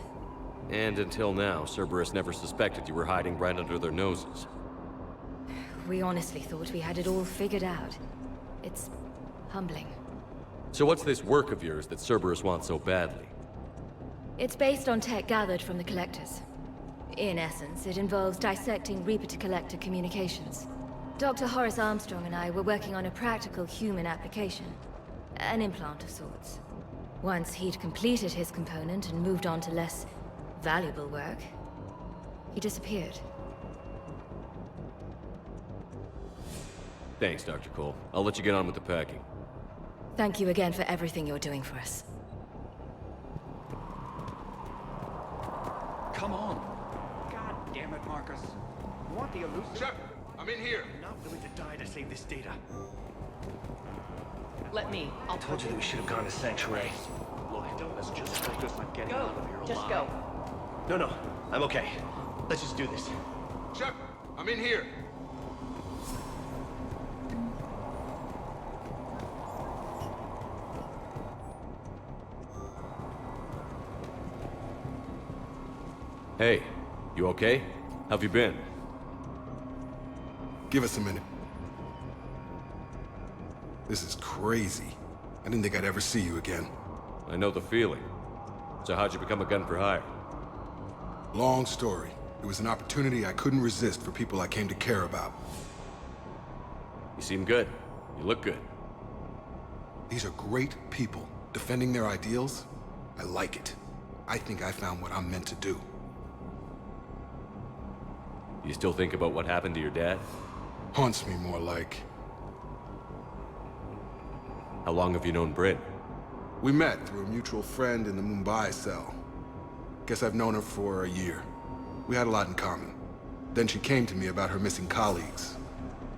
Speaker 3: And until now, Cerberus never suspected you were hiding right under their noses.
Speaker 22: We honestly thought we had it all figured out. It's humbling.
Speaker 3: So what's this work of yours that Cerberus wants so badly?
Speaker 22: It's based on tech gathered from the Collectors. In essence, it involves dissecting Reaper-to-Collector communications. Dr. Horace Armstrong and I were working on a practical human application. An implant of sorts. Once he'd completed his component and moved on to less valuable work, he disappeared.
Speaker 3: Thanks, Dr. Cole. I'll let you get on with the packing.
Speaker 22: Thank you again for everything you're doing for us.
Speaker 14: Come on. God damn it, Marcus. You want the elusive...
Speaker 15: Shepard, I'm in here.
Speaker 21: I'm not willing to die to save this data.
Speaker 16: Let me.
Speaker 21: I told you that we should have gone to Sanctuary. Look, let's just focus on getting out of here alive.
Speaker 16: Just go.
Speaker 21: No, I'm okay. Let's just do this.
Speaker 15: Shepard, I'm in here.
Speaker 3: Hey, you okay? How've you been?
Speaker 15: Give us a minute. This is crazy. I didn't think I'd ever see you again.
Speaker 3: I know the feeling. So how'd you become a gun for hire?
Speaker 15: Long story. It was an opportunity I couldn't resist for people I came to care about.
Speaker 3: You seem good. You look good.
Speaker 15: These are great people. Defending their ideals? I like it. I think I found what I'm meant to do.
Speaker 3: You still think about what happened to your dad?
Speaker 15: Haunts me more like.
Speaker 3: How long have you known Bryn?
Speaker 15: We met through a mutual friend in the Mumbai cell. Guess I've known her for a year. We had a lot in common. Then she came to me about her missing colleagues.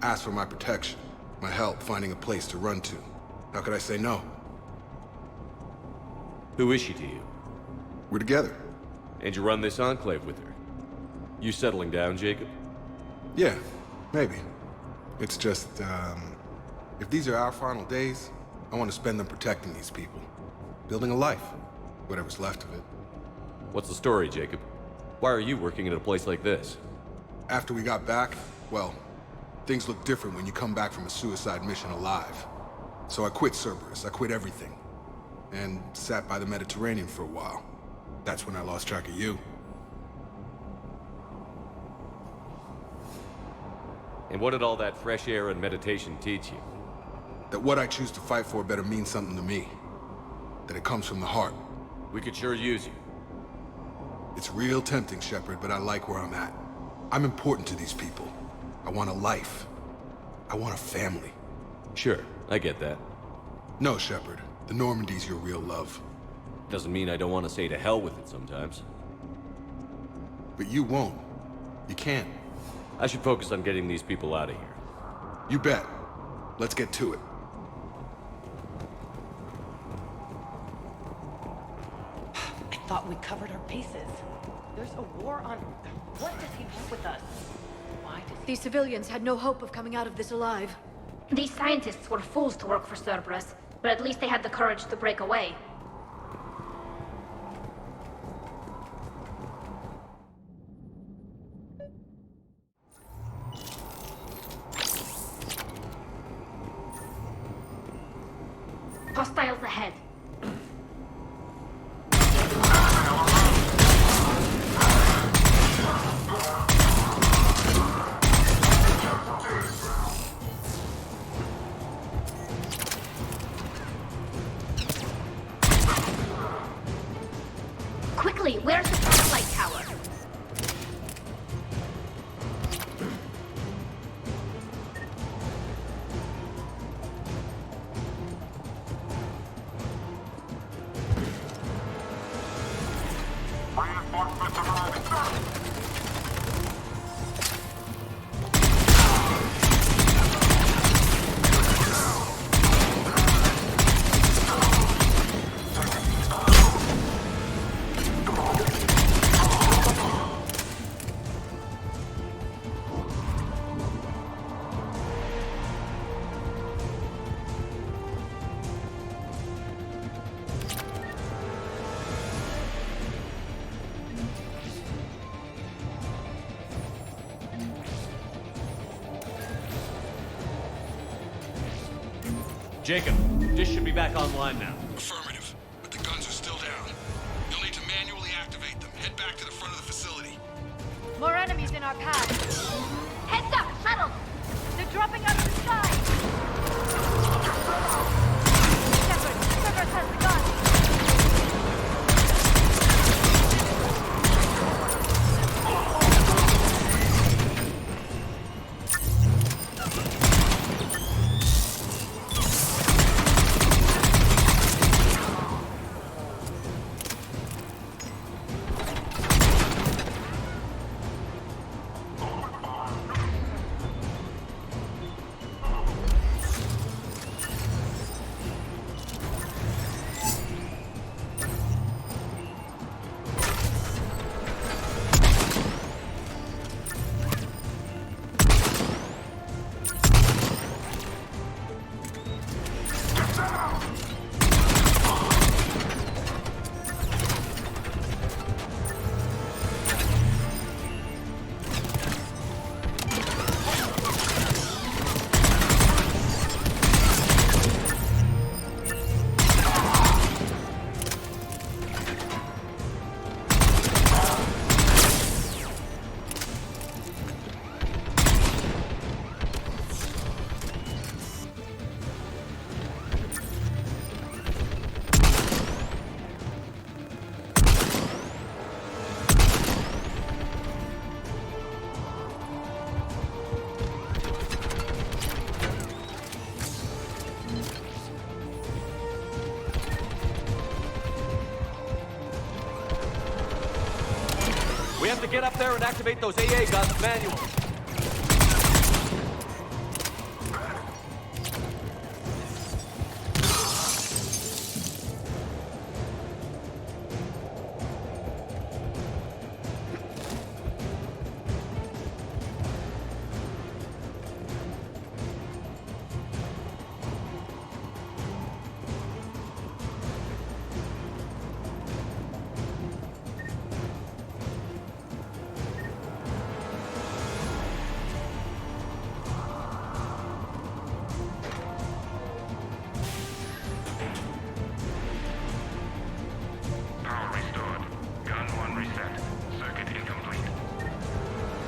Speaker 15: Asked for my protection, my help finding a place to run to. How could I say no?
Speaker 3: Who is she to you?
Speaker 15: We're together.
Speaker 3: And you run this enclave with her? You settling down, Jacob?
Speaker 15: Yeah, maybe. It's just, if these are our final days, I want to spend them protecting these people. Building a life. Whatever's left of it.
Speaker 3: What's the story, Jacob? Why are you working at a place like this?
Speaker 15: After we got back, well, things look different when you come back from a suicide mission alive. So I quit Cerberus, I quit everything. And sat by the Mediterranean for a while. That's when I lost track of you.
Speaker 3: And what did all that fresh air and meditation teach you?
Speaker 15: That what I choose to fight for better mean something to me. That it comes from the heart.
Speaker 3: We could sure use you.
Speaker 15: It's real tempting, Shepard, but I like where I'm at. I'm important to these people. I want a life. I want a family.
Speaker 3: Sure, I get that.
Speaker 15: No, Shepard. The Normandy's your real love.
Speaker 3: Doesn't mean I don't want to say to hell with it sometimes.
Speaker 15: But you won't. You can't.
Speaker 3: I should focus on getting these people out of here.
Speaker 15: You bet. Let's get to it.
Speaker 20: I thought we covered our bases. There's a war on... What does he want with us? Why does he...
Speaker 6: These civilians had no hope of coming out of this alive.
Speaker 9: These scientists were fools to work for Cerberus, but at least they had the courage to break away. Hostiles ahead. Quickly, where's the satellite tower?
Speaker 3: Jacob, dish should be back online now.
Speaker 15: Affirmative, but the guns are still down. You'll need to manually activate them. Head back to the front of the facility.
Speaker 2: More enemies in our path.
Speaker 9: Heads up, shuttle!
Speaker 2: They're dropping out of the sky. Shepard, Cerberus has the gun.
Speaker 24: to get up there and activate those AA guns manually.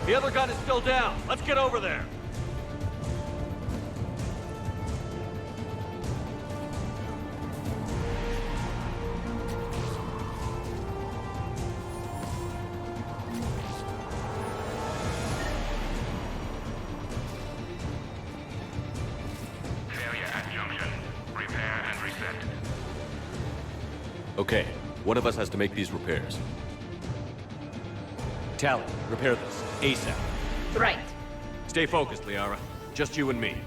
Speaker 24: The other gun is still down. Let's get over there.
Speaker 11: Failure at junction. Repair and reset.
Speaker 3: Okay, one of us has to make these repairs. Tally, repair this. ASAP.
Speaker 22: Right.
Speaker 3: Stay focused, Liara. Just you and me.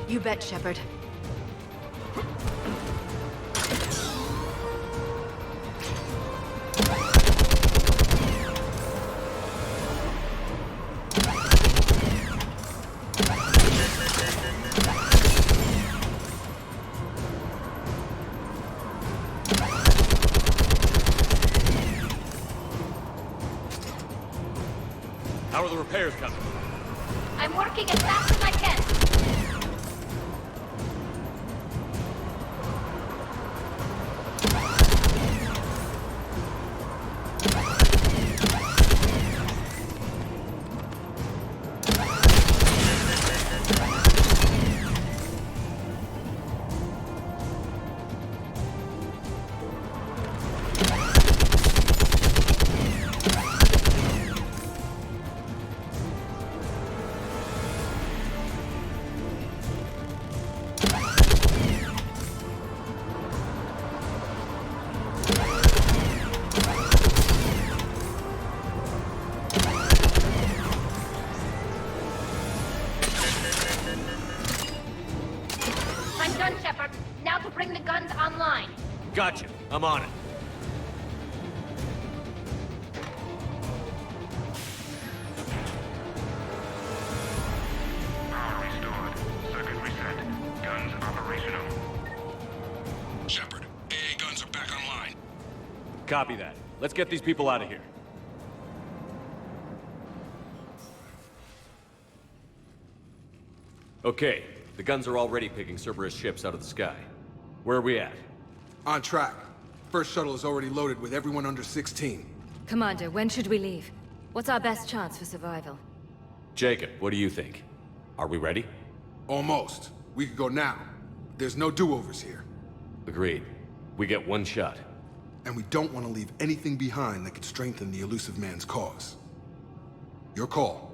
Speaker 17: You bet, Shepard.
Speaker 3: How are the repairs coming?
Speaker 22: I'm working as fast as I can. I'm done, Shepard. Now to bring the guns online.
Speaker 3: Gotcha. I'm on it.
Speaker 11: Power restored. Circuit reset. Guns operational.
Speaker 7: Shepard, AA guns are back online.
Speaker 3: Copy that. Let's get these people out of here. Okay, the guns are already picking Cerberus ships out of the sky. Where are we at?
Speaker 15: On track. First shuttle is already loaded with everyone under 16.
Speaker 22: Commander, when should we leave? What's our best chance for survival?
Speaker 3: Jacob, what do you think? Are we ready?
Speaker 15: Almost. We could go now. There's no do-overs here.
Speaker 3: Agreed. We get one shot.
Speaker 15: And we don't want to leave anything behind that could strengthen the elusive man's cause. Your call.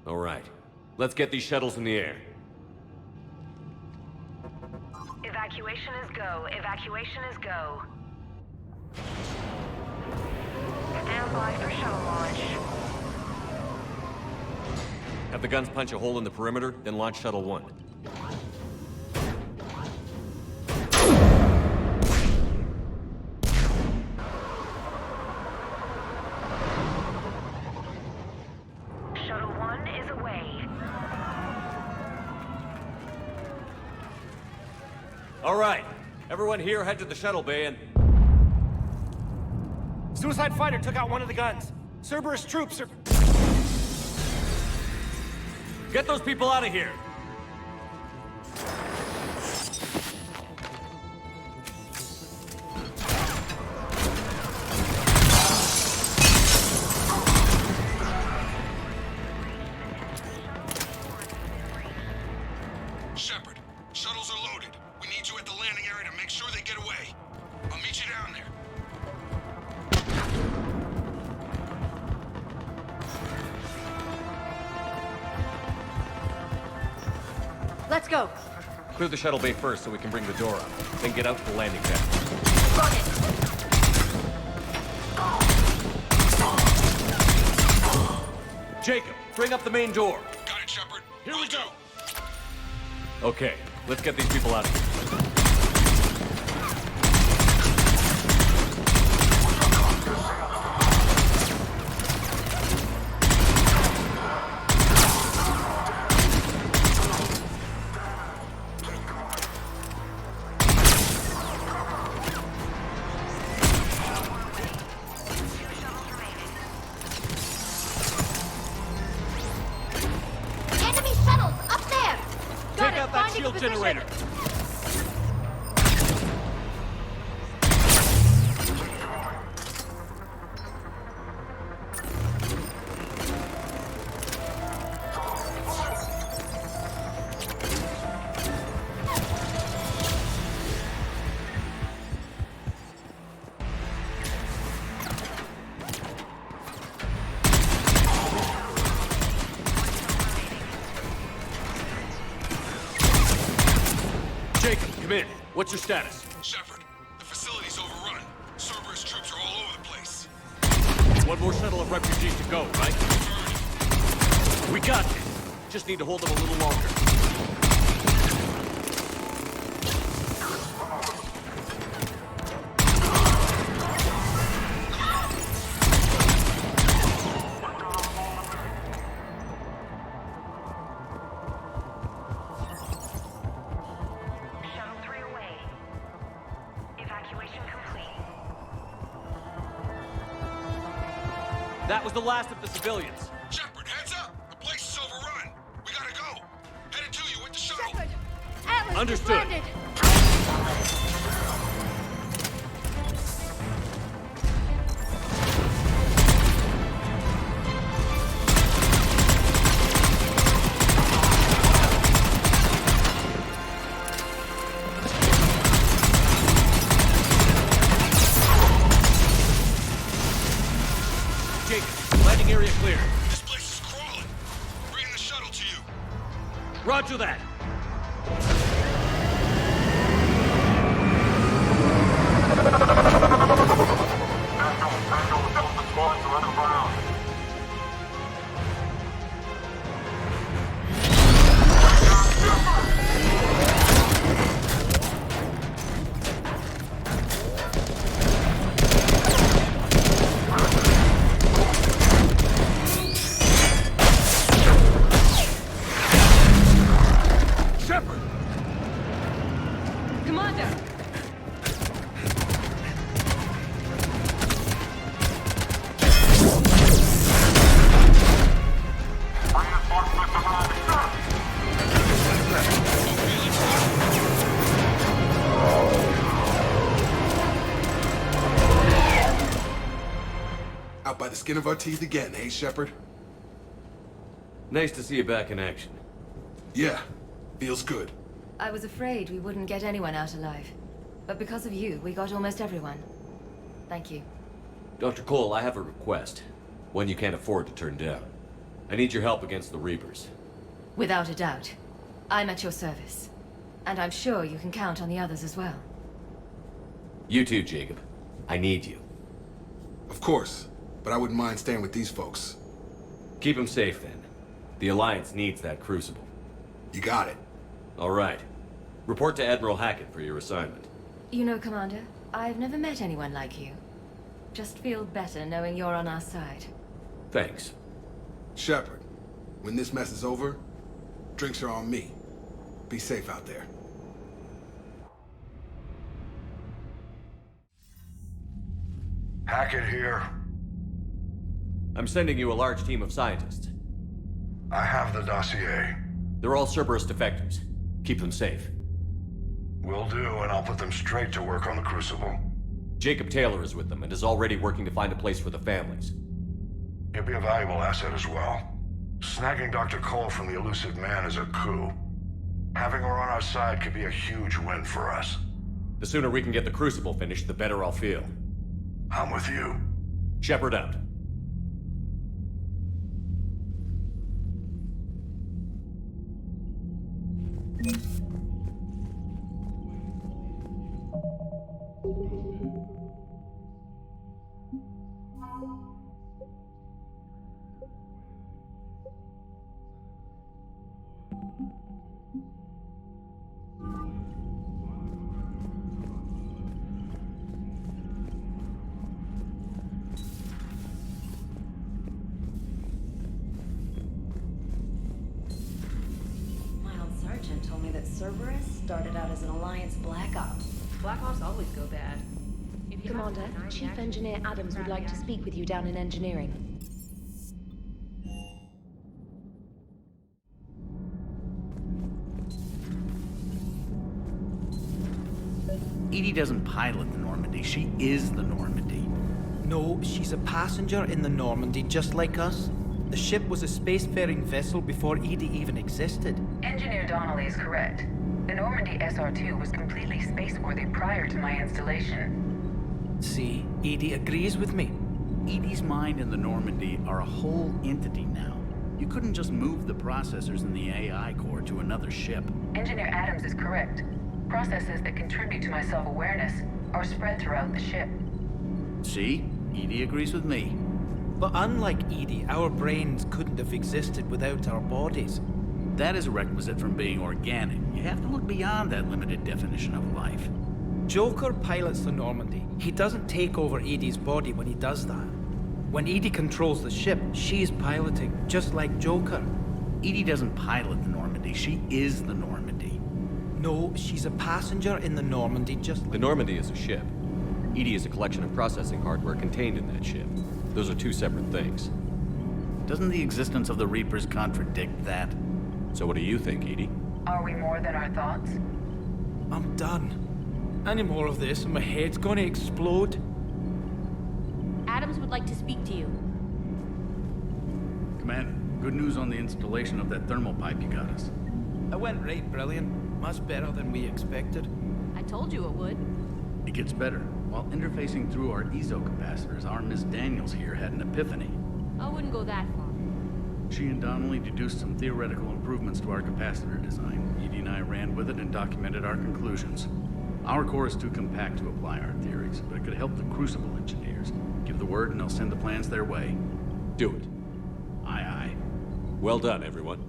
Speaker 3: All right. Let's get these shuttles in the air.
Speaker 2: Evacuation is go. Evacuation is go. Stand by for shuttle launch.
Speaker 3: Have the guns punch a hole in the perimeter, then launch Shuttle 1.
Speaker 2: Shuttle 1 is away.
Speaker 3: All right. Everyone here head to the shuttle bay and...
Speaker 21: Suicide fighter took out one of the guns. Cerberus troops are...
Speaker 3: Get those people out of here!
Speaker 7: Shepard, shuttles are loaded. We need you at the landing area to make sure they get away. I'll meet you down there.
Speaker 22: Let's go.
Speaker 8: Clear the shuttle bay first so we can bring the door up. Then get out to the landing deck. Jacob, bring up the main door.
Speaker 11: Got it, Shepard.
Speaker 8: Here we go. Okay, let's get these people out of here.
Speaker 12: Enemy shuttles up there! Got
Speaker 8: Take
Speaker 12: it,
Speaker 8: out that
Speaker 12: finding
Speaker 8: shield
Speaker 12: position.
Speaker 8: generator. Jacob, come in. What's your status?
Speaker 11: Shepard, the facility's overrun. Cerberus troops are all over the place.
Speaker 8: One more shuttle of refugees to go, right? We got this. Just need to hold them a little longer.
Speaker 2: Shuttle 3 away. Evacuation complete.
Speaker 8: That was the last of the civilians.
Speaker 11: Shepard, heads up! The place is overrun. We gotta go. Headed to you with the shuttle.
Speaker 12: Shepard! Atlas
Speaker 8: Understood.
Speaker 12: just landed.
Speaker 8: Jacob, landing area clear.
Speaker 11: This place is crawling. Bringing the shuttle to you.
Speaker 8: Roger that. Shepard!
Speaker 22: Commander!
Speaker 15: Out by the skin of our teeth again, hey, Shepard?
Speaker 3: Nice to see you back in action.
Speaker 15: Yeah, feels good.
Speaker 22: I was afraid we wouldn't get anyone out alive. But because of you, we got almost everyone. Thank you.
Speaker 3: Dr. Cole, I have a request. One you can't afford to turn down. I need your help against the Reapers.
Speaker 22: Without a doubt. I'm at your service. And I'm sure you can count on the others as well.
Speaker 3: You too, Jacob. I need you.
Speaker 15: Of course, but I wouldn't mind staying with these folks.
Speaker 3: Keep them safe, then. The Alliance needs that crucible.
Speaker 15: You got it.
Speaker 3: All right. Report to Admiral Hackett for your assignment.
Speaker 22: You know, Commander, I've never met anyone like you. Just feel better knowing you're on our side.
Speaker 3: Thanks.
Speaker 15: Shepard, when this mess is over, drinks are on me. Be safe out there.
Speaker 7: Hackett here.
Speaker 3: I'm sending you a large team of scientists.
Speaker 7: I have the dossier.
Speaker 3: They're all Cerberus defectors. Keep them safe.
Speaker 7: Will do, and I'll put them straight to work on the Crucible.
Speaker 3: Jacob Taylor is with them and is already working to find a place for the families.
Speaker 7: He'll be a valuable asset as well. Snagging Dr. Cole from the elusive man is a coup. Having her on our side could be a huge win for us.
Speaker 3: The sooner we can get the Crucible finished, the better I'll feel.
Speaker 7: I'm with you.
Speaker 3: Shepard out.
Speaker 1: Sergeant told me that Cerberus started out as an Alliance Black Ops. Black Ops always go bad.
Speaker 22: Commander, Chief Engineer Adams would like to speak with you down in engineering.
Speaker 16: Edie doesn't pilot the Normandy, she is the Normandy.
Speaker 18: No, she's a passenger in the Normandy, just like us. The ship was a spacefaring vessel before Edie even existed.
Speaker 19: Engineer Donnelly is correct. The Normandy SR-2 was completely spaceworthy prior to my installation.
Speaker 18: See, Edie agrees with me.
Speaker 16: Edie's mind and the Normandy are a whole entity now. You couldn't just move the processors in the AI core to another ship.
Speaker 19: Engineer Adams is correct. Processes that contribute to my self-awareness are spread throughout the ship.
Speaker 16: See? Edie agrees with me.
Speaker 18: But unlike Edie, our brains couldn't have existed without our bodies.
Speaker 16: That is a requisite from being organic. You have to look beyond that limited definition of life.
Speaker 18: Joker pilots the Normandy. He doesn't take over Edie's body when he does that. When Edie controls the ship, she's piloting, just like Joker.
Speaker 16: Edie doesn't pilot the Normandy, she is the Normandy.
Speaker 18: No, she's a passenger in the Normandy, just like...
Speaker 3: The Normandy is a ship. Edie is a collection of processing hardware contained in that ship. Those are two separate things.
Speaker 16: Doesn't the existence of the Reapers contradict that?
Speaker 3: So what do you think, Edie?
Speaker 19: Are we more than our thoughts?
Speaker 18: I'm done. Any more of this and my head's gonna explode.
Speaker 12: Adams would like to speak to you.
Speaker 16: Commander, good news on the installation of that thermal pipe you got us.
Speaker 18: It went right brilliant. Much better than we expected.
Speaker 12: I told you it would.
Speaker 16: It gets better. While interfacing through our ESO capacitors, our Miss Daniels here had an epiphany.
Speaker 12: I wouldn't go that far.
Speaker 16: She and Donnelly deduced some theoretical improvements to our capacitor design. Edie and I ran with it and documented our conclusions. Our core is too compact to apply our theories, but it could help the Crucible engineers. Give the word and they'll send the plans their way.
Speaker 3: Do it.
Speaker 16: Aye, aye.
Speaker 3: Well done, everyone.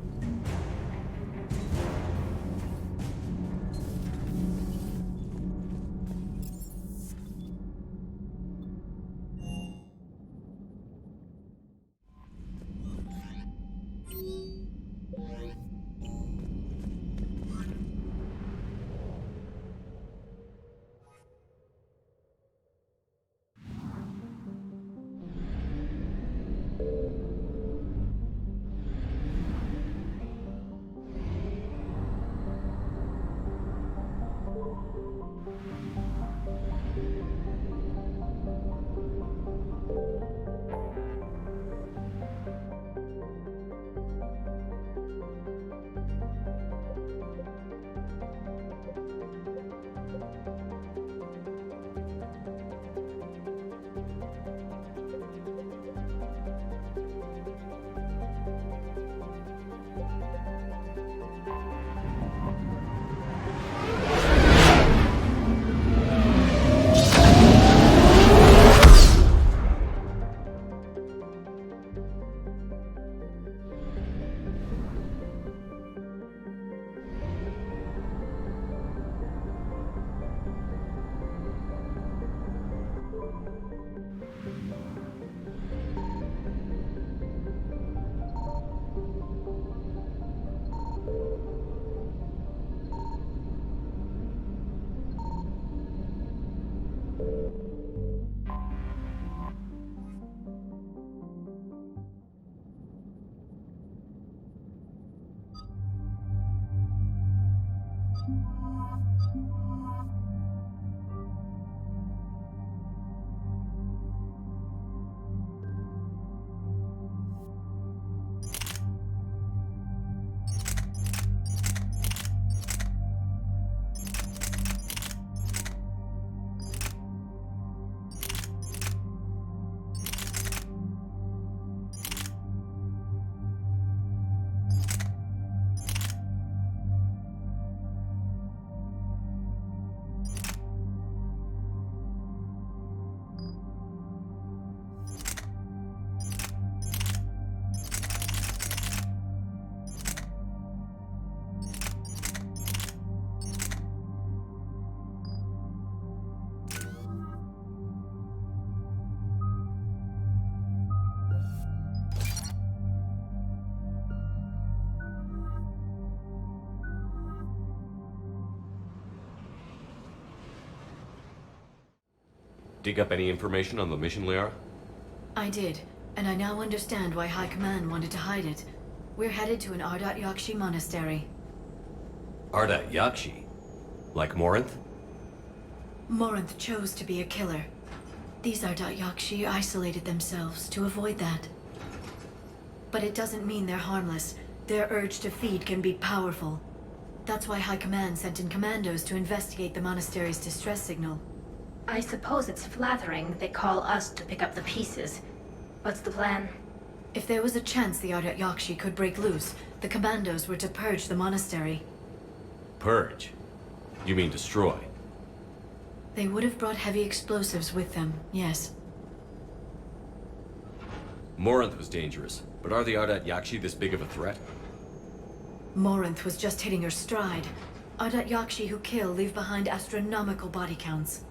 Speaker 3: Dig up any information on the mission, Liara?
Speaker 17: I did, and I now understand why High Command wanted to hide it. We're headed to an Ardat Yakshi monastery.
Speaker 3: Ardat Yakshi? Like Morinth?
Speaker 17: Morinth chose to be a killer. These Ardat Yakshi isolated themselves to avoid that. But it doesn't mean they're harmless. Their urge to feed can be powerful. That's why High Command sent in commandos to investigate the monastery's distress signal.
Speaker 9: I suppose it's flattering they call us to pick up the pieces. What's the plan?
Speaker 17: If there was a chance the Ardat Yakshi could break loose, the commandos were to purge the monastery.
Speaker 3: Purge? You mean destroy?
Speaker 17: They would have brought heavy explosives with them, yes.
Speaker 3: Morinth was dangerous, but are the Ardat Yakshi this big of a threat?
Speaker 17: Morinth was just hitting her stride. Ardat Yakshi who kill leave behind astronomical body counts.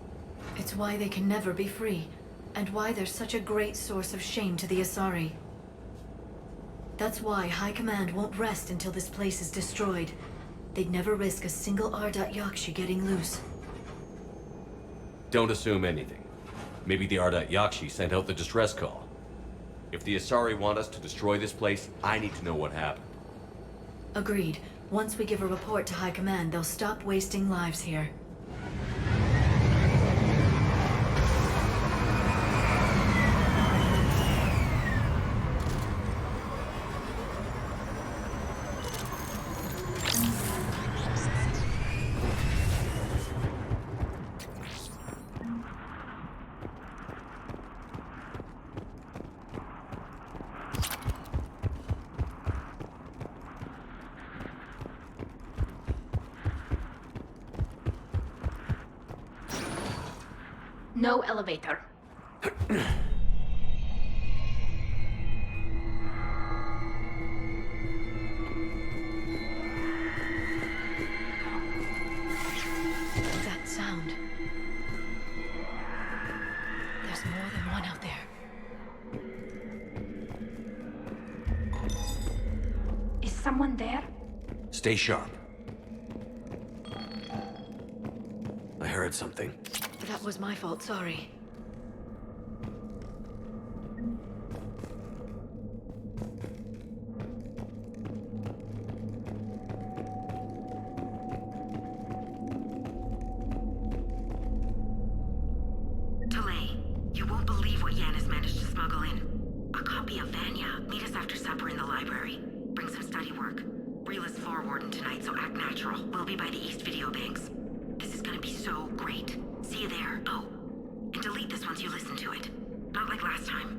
Speaker 17: It's why they can never be free, and why they're such a great source of shame to the Asari. That's why High Command won't rest until this place is destroyed. They'd never risk a single Ardat Yakshi getting loose.
Speaker 3: Don't assume anything. Maybe the Ardat Yakshi sent out the distress call. If the Asari want us to destroy this place, I need to know what happened.
Speaker 17: Agreed. Once we give a report to High Command, they'll stop wasting lives here.
Speaker 9: No elevator.
Speaker 17: That sound. There's more than one out there.
Speaker 9: Is someone there?
Speaker 3: Stay sharp. I heard something.
Speaker 17: That was my fault, sorry.
Speaker 4: Delay. You won't believe what Yan has managed to smuggle in. A copy of Vanya. Meet us after supper in the library. Bring some study work. Reel is floor warden tonight, so act natural. We'll be by the East Video Banks. This is gonna be so great. See you there. Oh, and delete this once you listen to it. Not like last time.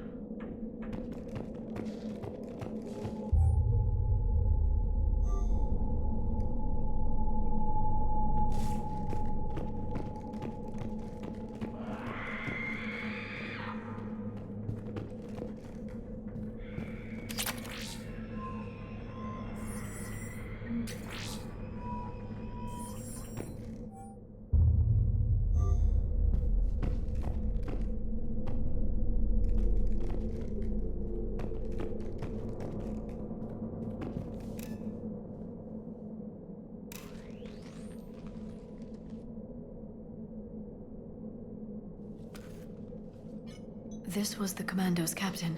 Speaker 17: This was the Commando's captain.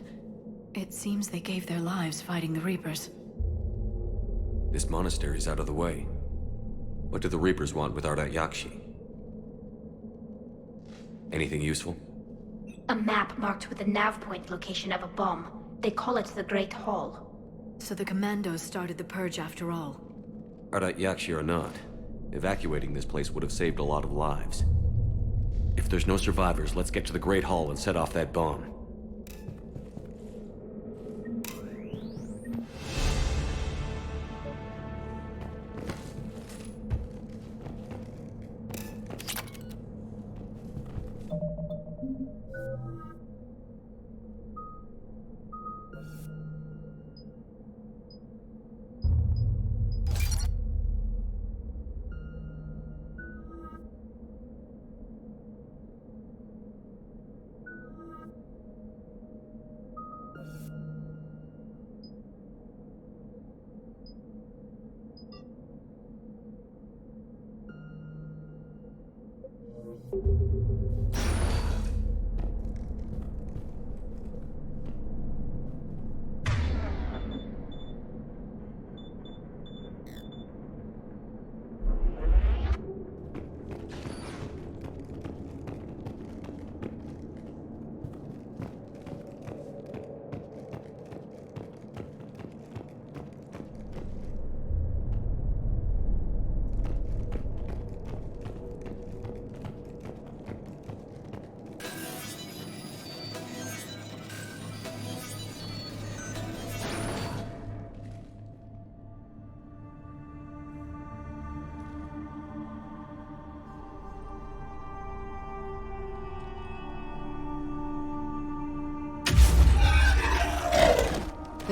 Speaker 17: It seems they gave their lives fighting the Reapers.
Speaker 3: This monastery's out of the way. What do the Reapers want with Ardat Yakshi? Anything useful?
Speaker 9: A map marked with the nav point location of a bomb. They call it the Great Hall.
Speaker 17: So the Commandos started the purge after all.
Speaker 3: Ardat Yakshi or not, evacuating this place would have saved a lot of lives. If there's no survivors, let's get to the Great Hall and set off that bomb.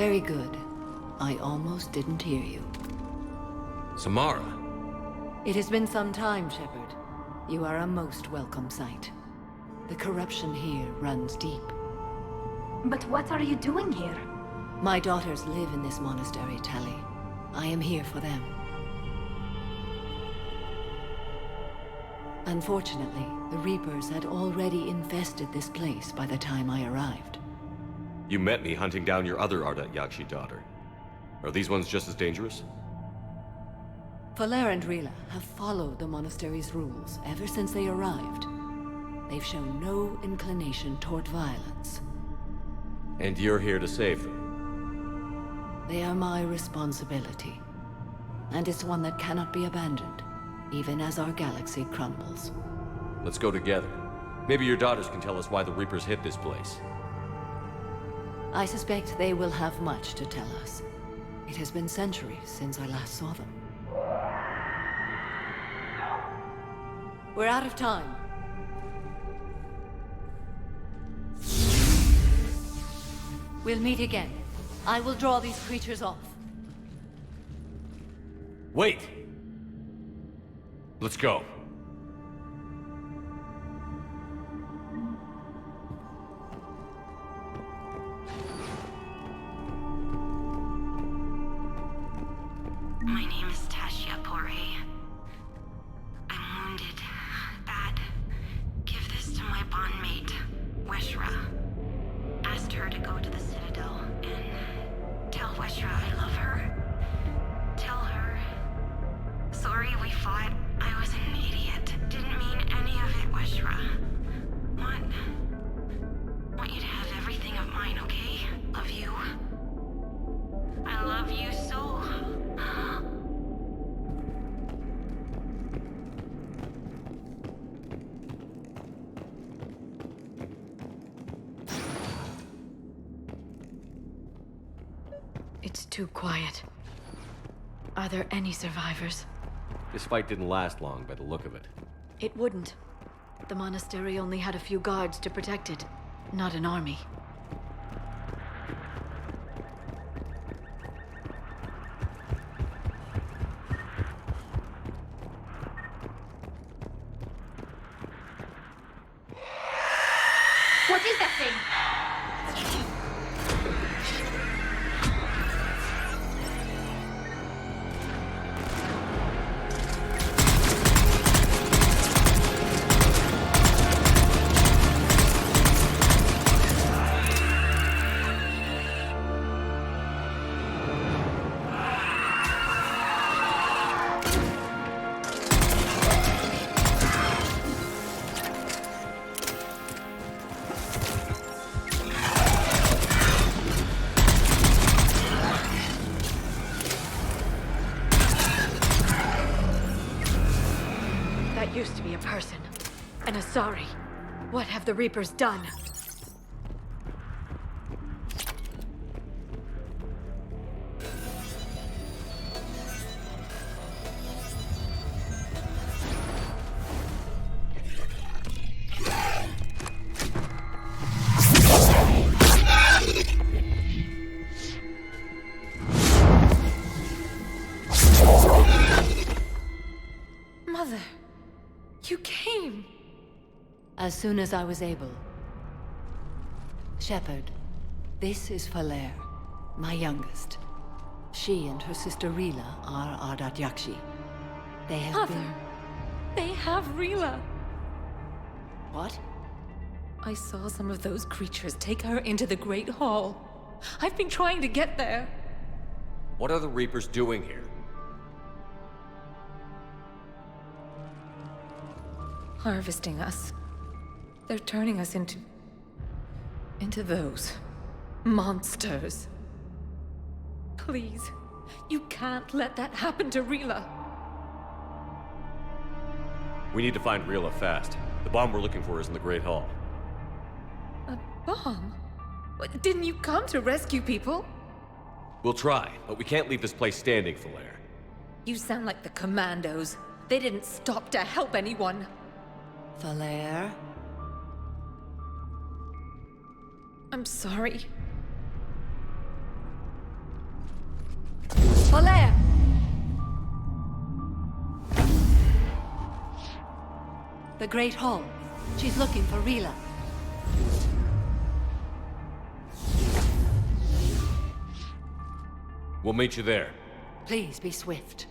Speaker 5: Very good. I almost didn't hear you.
Speaker 3: Samara?
Speaker 5: It has been some time, Shepard. You are a most welcome sight. The corruption here runs deep.
Speaker 9: But what are you doing here?
Speaker 5: My daughters live in this monastery, Tali. I am here for them. Unfortunately, the Reapers had already infested this place by the time I arrived.
Speaker 3: You met me hunting down your other Ardat Yakshi daughter. Are these ones just as dangerous?
Speaker 5: Falere and Rila have followed the monastery's rules ever since they arrived. They've shown no inclination toward violence.
Speaker 3: And you're here to save them?
Speaker 5: They are my responsibility. And it's one that cannot be abandoned, even as our galaxy crumbles.
Speaker 3: Let's go together. Maybe your daughters can tell us why the Reapers hit this place.
Speaker 5: I suspect they will have much to tell us. It has been centuries since I last saw them. We're out of time. We'll meet again. I will draw these creatures off.
Speaker 3: Wait! Let's go.
Speaker 4: My name is Tashia Pore. I'm wounded. Bad. Give this to my bondmate, Weshra. Asked her to go to the Citadel and tell Weshra I love her. Tell her. Sorry we fought. I was an idiot. Didn't mean any of it, Weshra. Want you to have everything of mine, okay? Love you. I love you so.
Speaker 17: It's too quiet. Are there any survivors?
Speaker 3: This fight didn't last long by the look of it.
Speaker 17: It wouldn't. The monastery only had a few guards to protect it, not an army.
Speaker 12: What is that thing?
Speaker 17: Used to be a person. And a Asari. What have the Reapers done?
Speaker 6: Mother. You came!
Speaker 5: As soon as I was able. Shepard, this is Falere, my youngest. She and her sister Rila are Ardat Yakshi. They have
Speaker 6: Mother,
Speaker 5: been...
Speaker 6: they have Rila.
Speaker 5: What?
Speaker 6: I saw some of those creatures take her into the Great Hall. I've been trying to get there.
Speaker 3: What are the Reapers doing here?
Speaker 6: Harvesting us. They're turning us into those monsters. Please, you can't let that happen to Rila.
Speaker 3: We need to find Rila fast. The bomb we're looking for is in the Great Hall.
Speaker 6: A bomb? What, didn't you come to rescue people?
Speaker 3: We'll try, but we can't leave this place standing, Falere.
Speaker 6: You sound like the Commandos. They didn't stop to help anyone.
Speaker 5: Falere?
Speaker 6: I'm sorry.
Speaker 5: The Great Hall. She's looking for Rila.
Speaker 3: We'll meet you there.
Speaker 5: Please be swift.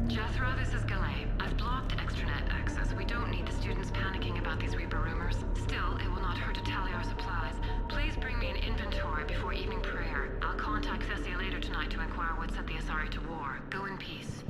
Speaker 4: Jethro, this is Galay. I've blocked extranet access. We don't need the students panicking about these Reaper rumors. Still, it will not hurt to tally our supplies. Please bring me an inventory before evening prayer. I'll contact Thessia later tonight to inquire what set the Asari to war. Go in peace.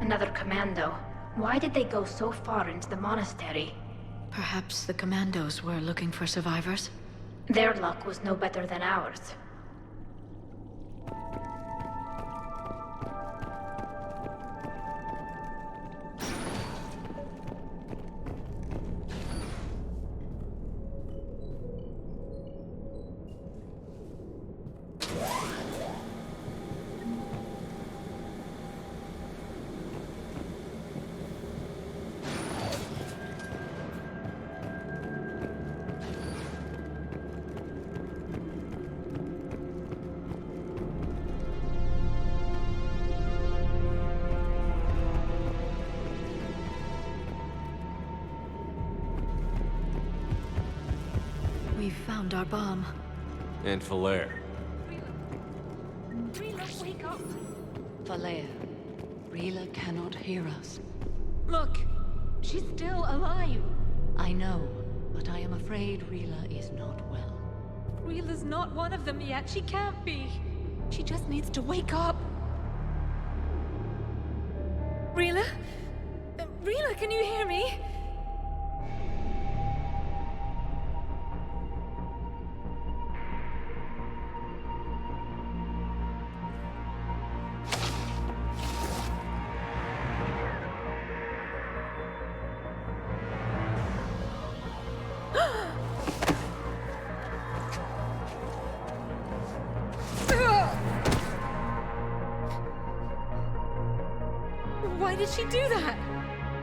Speaker 9: Another commando. Why did they go so far into the monastery?
Speaker 17: Perhaps the commandos were looking for survivors?
Speaker 9: Their luck was no better than ours.
Speaker 17: found our bomb.
Speaker 3: And Falaire.
Speaker 12: Rila, wake up!
Speaker 5: Falaire, Rila cannot hear us.
Speaker 12: Look! She's still alive!
Speaker 5: I know, but I am afraid Rila is not well.
Speaker 12: Rila's not one of them yet. She can't be. She just needs to wake up. Rila? Rila, can you hear me? Why did she do that?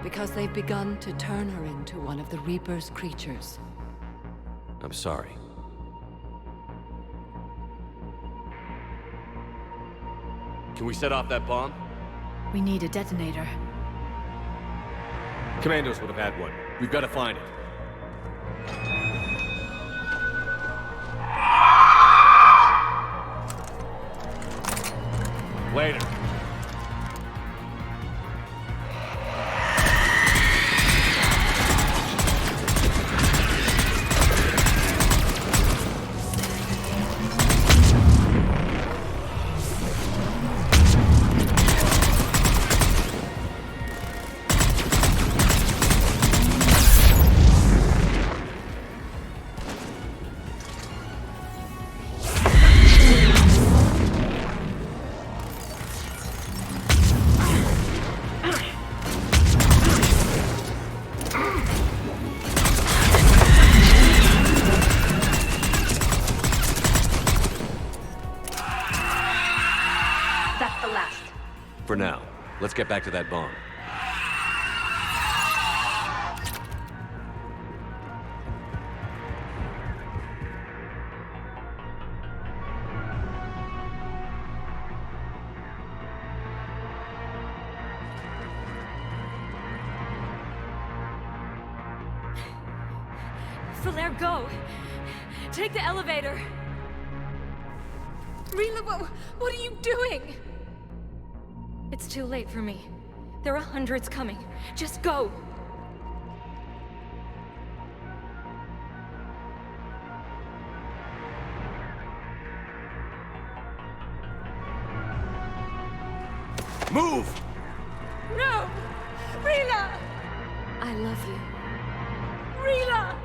Speaker 5: Because they've begun to turn her into one of the Reaper's creatures.
Speaker 3: I'm sorry. Can we set off that bomb?
Speaker 17: We need a detonator.
Speaker 3: Commandos would have had one. We've got to find it. Later. For now, let's get back to that bomb.
Speaker 12: Falaire, go! Take the elevator! Rila, what are you doing? It's too late for me. There are hundreds coming. Just go!
Speaker 3: Move!
Speaker 12: No! Rila!
Speaker 5: I love you.
Speaker 12: Rila!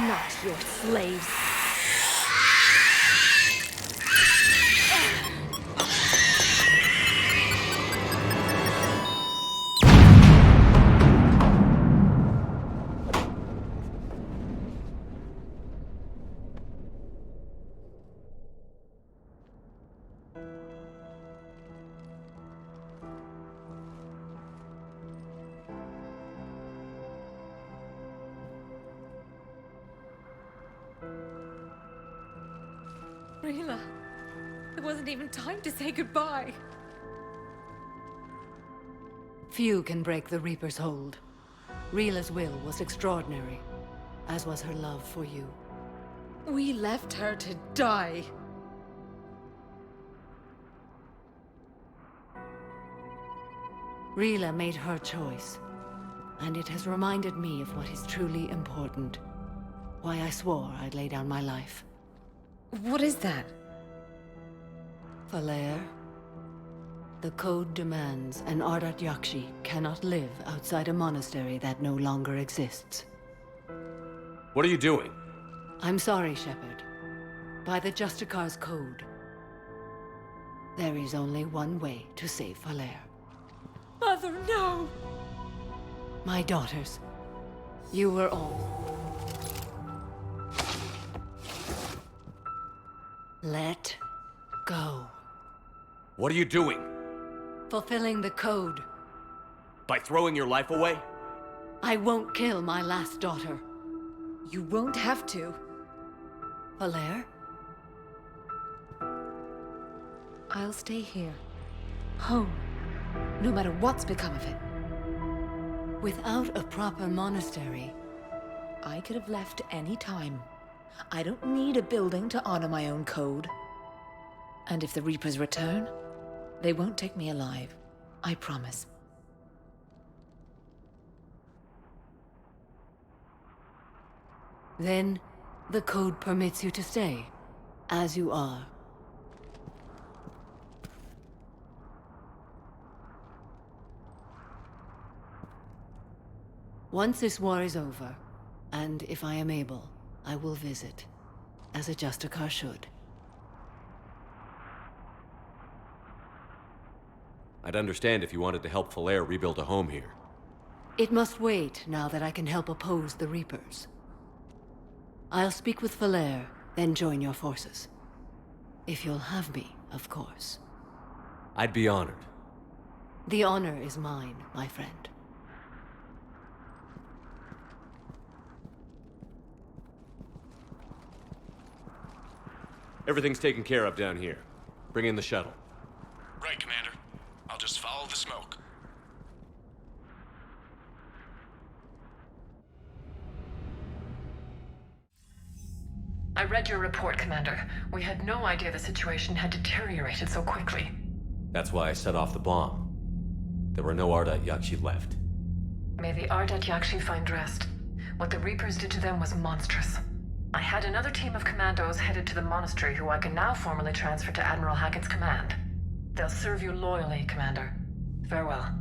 Speaker 12: Not your slaves. Rila, there wasn't even time to say goodbye.
Speaker 5: Few can break the Reaper's hold. Rila's will was extraordinary, as was her love for you.
Speaker 12: We left her to die.
Speaker 5: Rila made her choice, and it has reminded me of what is truly important. Why I swore I'd lay down my life.
Speaker 12: What is that?
Speaker 5: Falaire, The code demands an Ardat Yakshi cannot live outside a monastery that no longer exists.
Speaker 3: What are you doing?
Speaker 5: I'm sorry, Shepard. By the Justicar's code, there is only one way to save Falere.
Speaker 6: Mother, no!
Speaker 5: My daughters, you were all. Let go.
Speaker 3: What are you doing?
Speaker 5: Fulfilling the code.
Speaker 3: By throwing your life away?
Speaker 5: I won't kill my last daughter.
Speaker 6: You won't have to.
Speaker 5: Falere?
Speaker 6: I'll stay here. Home. No matter what's become of it.
Speaker 5: Without a proper monastery,
Speaker 6: I could have left any time. I don't need a building to honor my own code. And if the Reapers return, they won't take me alive. I promise.
Speaker 5: Then, the code permits you to stay, as you are. Once this war is over, and if I am able, I will visit, as a Justicar should.
Speaker 3: I'd understand if you wanted to help Falere rebuild a home here.
Speaker 5: It must wait now that I can help oppose the Reapers. I'll speak with Falere, then join your forces. If you'll have me, of course.
Speaker 3: I'd be honored.
Speaker 5: The honor is mine, my friend.
Speaker 3: Everything's taken care of down here. Bring in the shuttle.
Speaker 11: Right, Commander. I'll just follow the smoke.
Speaker 19: I read your report, Commander. We had no idea the situation had deteriorated so quickly.
Speaker 3: That's why I set off the bomb. There were no Ardat Yakshi left.
Speaker 19: May the Ardat Yakshi find rest. What the Reapers did to them was monstrous. I had another team of commandos headed to the monastery who I can now formally transfer to Admiral Hackett's command. They'll serve you loyally, Commander. Farewell.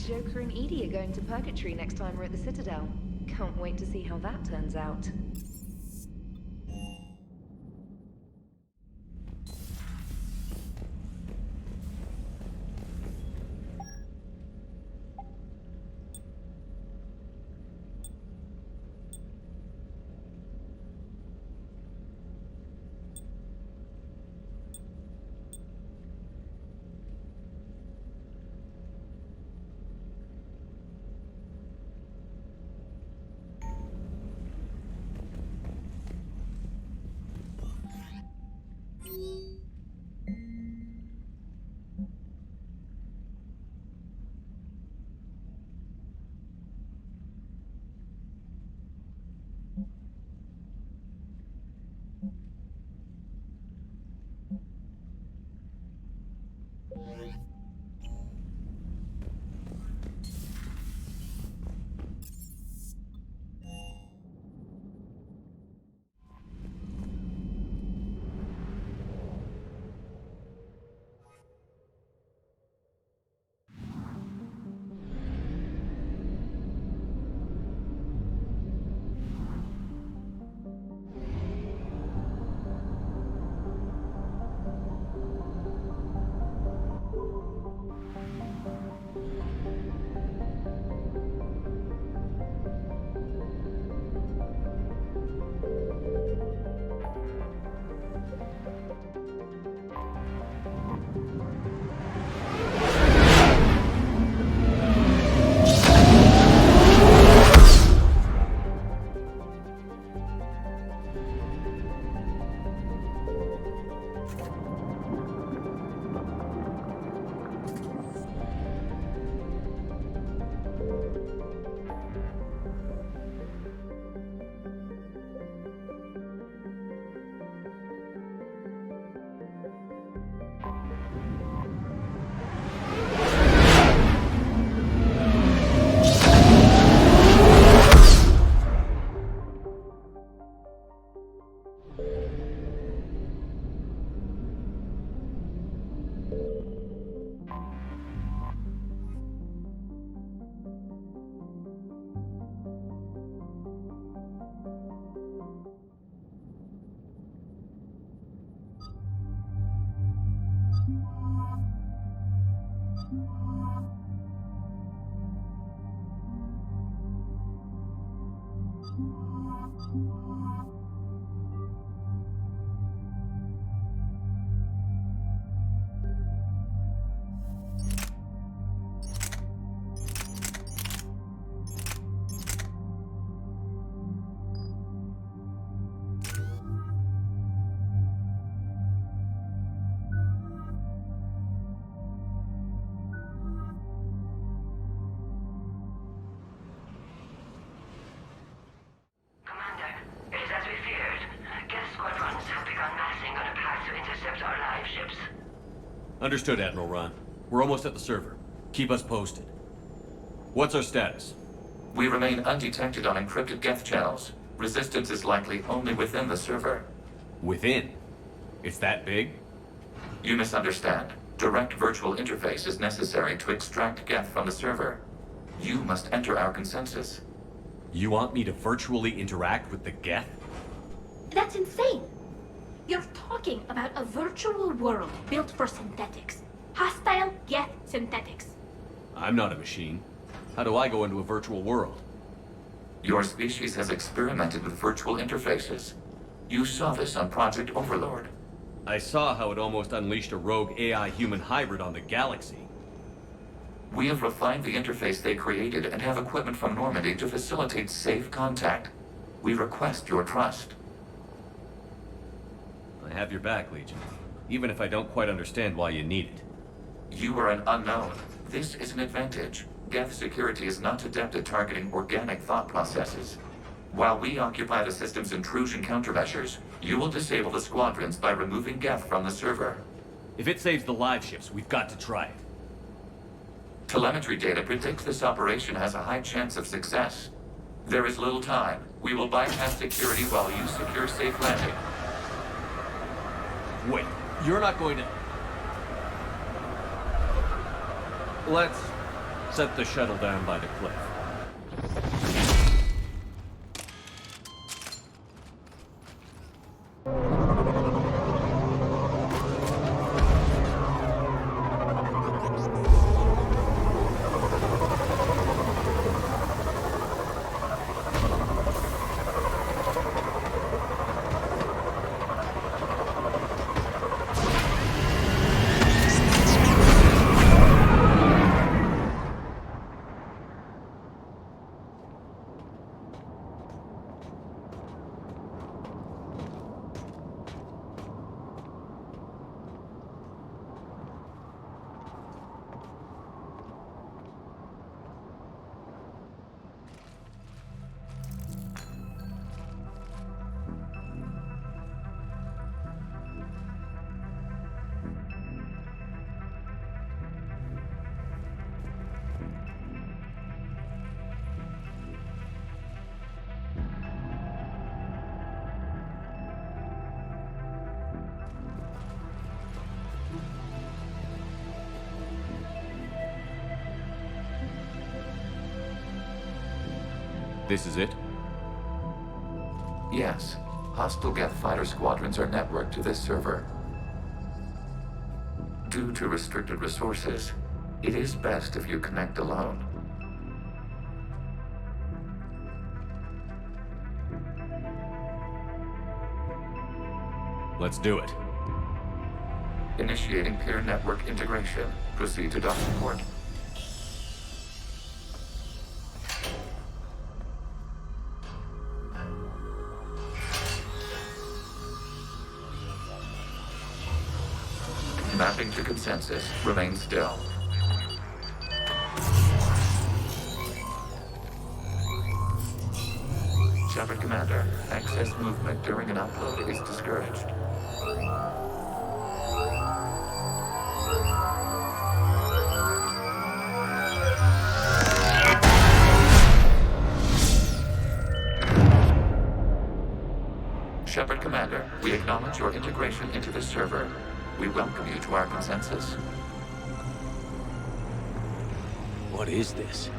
Speaker 1: Joker and Edie are going to Purgatory next time we're at the Citadel. Can't wait to see how that turns out.
Speaker 3: Understood, Admiral Ron. We're almost at the server. Keep us posted. What's our status?
Speaker 10: We remain undetected on encrypted Geth channels. Resistance is likely only within the server.
Speaker 3: Within? It's that big?
Speaker 10: You misunderstand. Direct virtual interface is necessary to extract Geth from the server. You must enter our consensus.
Speaker 3: You want me to virtually interact with the Geth?
Speaker 9: That's insane! You're talking about a virtual world built for synthetics. Hostile Geth synthetics.
Speaker 3: I'm not a machine. How do I go into a virtual world?
Speaker 10: Your species has experimented with virtual interfaces. You saw this on Project Overlord.
Speaker 3: I saw how it almost unleashed a rogue AI-human hybrid on the galaxy.
Speaker 10: We have refined the interface they created and have equipment from Normandy to facilitate safe contact. We request your trust.
Speaker 3: I have your back, Legion. Even if I don't quite understand why you need it.
Speaker 10: You are an unknown. This is an advantage. Geth security is not adept at targeting organic thought processes. While we occupy the system's intrusion countermeasures, you will disable the squadrons by removing Geth from the server.
Speaker 3: If it saves the live ships, we've got to try it.
Speaker 10: Telemetry data predicts this operation has a high chance of success. There is little time. We will bypass security while you secure safe landing.
Speaker 3: Wait, you're not going to... Let's set the shuttle down by the cliff. This is it?
Speaker 10: Yes. Hostile Geth fighter squadrons are networked to this server. Due to restricted resources, it is best if you connect alone.
Speaker 3: Let's do it.
Speaker 10: Initiating peer network integration. Proceed to docking port. Mapping to consensus. Remain still. Shepard Commander, excess movement during an upload is discouraged. Shepard Commander, we acknowledge your integration into the server. We welcome you to our consensus.
Speaker 24: What is this?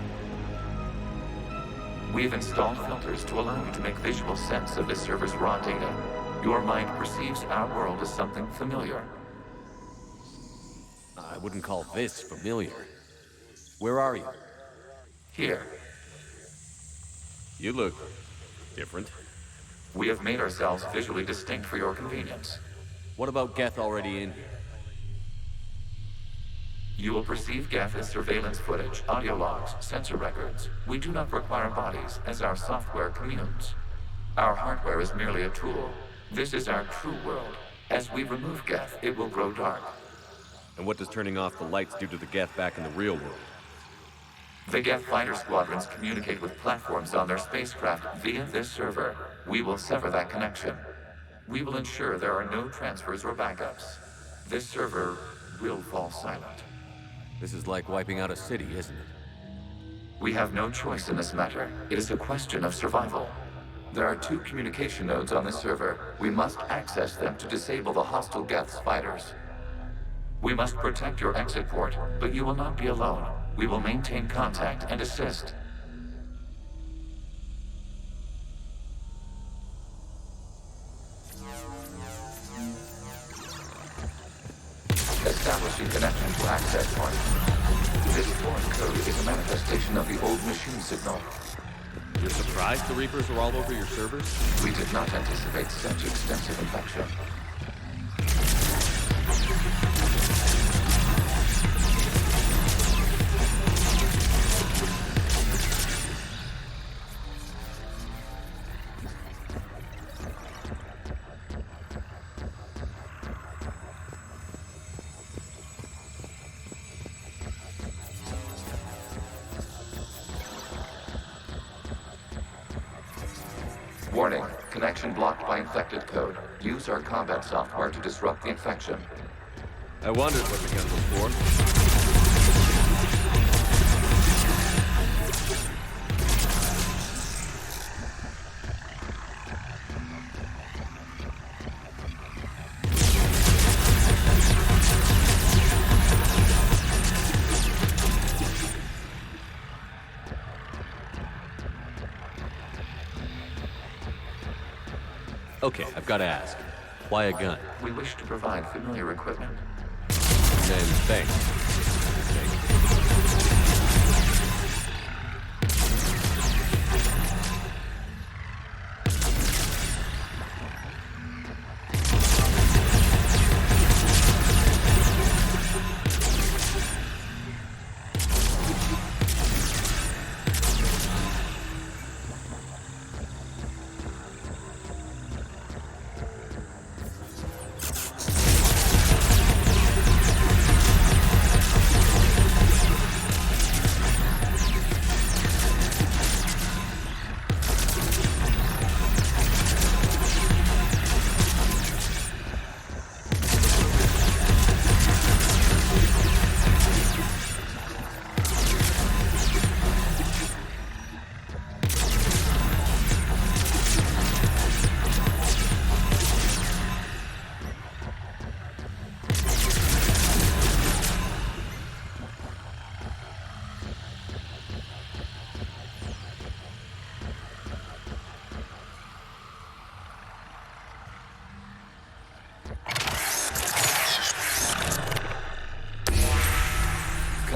Speaker 10: We've installed filters to allow you to make visual sense of this server's raw data. Your mind perceives our world as something familiar.
Speaker 3: I wouldn't call this familiar. Where are you?
Speaker 10: Here.
Speaker 3: You look Different.
Speaker 10: We have made ourselves visually distinct for your convenience.
Speaker 3: What about Geth already in here?
Speaker 10: You will perceive Geth as surveillance footage, audio logs, sensor records. We do not require bodies, as our software communes. Our hardware is merely a tool. This is our true world. As we remove Geth, it will grow dark.
Speaker 3: And what does turning off the lights do to the Geth back in the real world?
Speaker 10: The Geth fighter squadrons communicate with platforms on their spacecraft via this server. We will sever that connection. We will ensure there are no transfers or backups. This server will fall silent.
Speaker 3: This is like wiping out a city, isn't it?
Speaker 10: We have no choice in this matter. It is a question of survival. There are 2 communication nodes on the server. We must access them to disable the hostile Geth's fighters. We must protect your exit port, but you will not be alone. We will maintain contact and assist. Establishing connection to access point. This foreign code is a manifestation of the old machine signal.
Speaker 3: You're surprised the Reapers are all over your servers?
Speaker 10: We did not anticipate such extensive infection. Warning, connection blocked by infected code. Use our combat software to disrupt the infection.
Speaker 3: I wondered what the gun was for. Okay, I've got to ask. Why a gun?
Speaker 10: We wish to provide familiar equipment.
Speaker 3: Then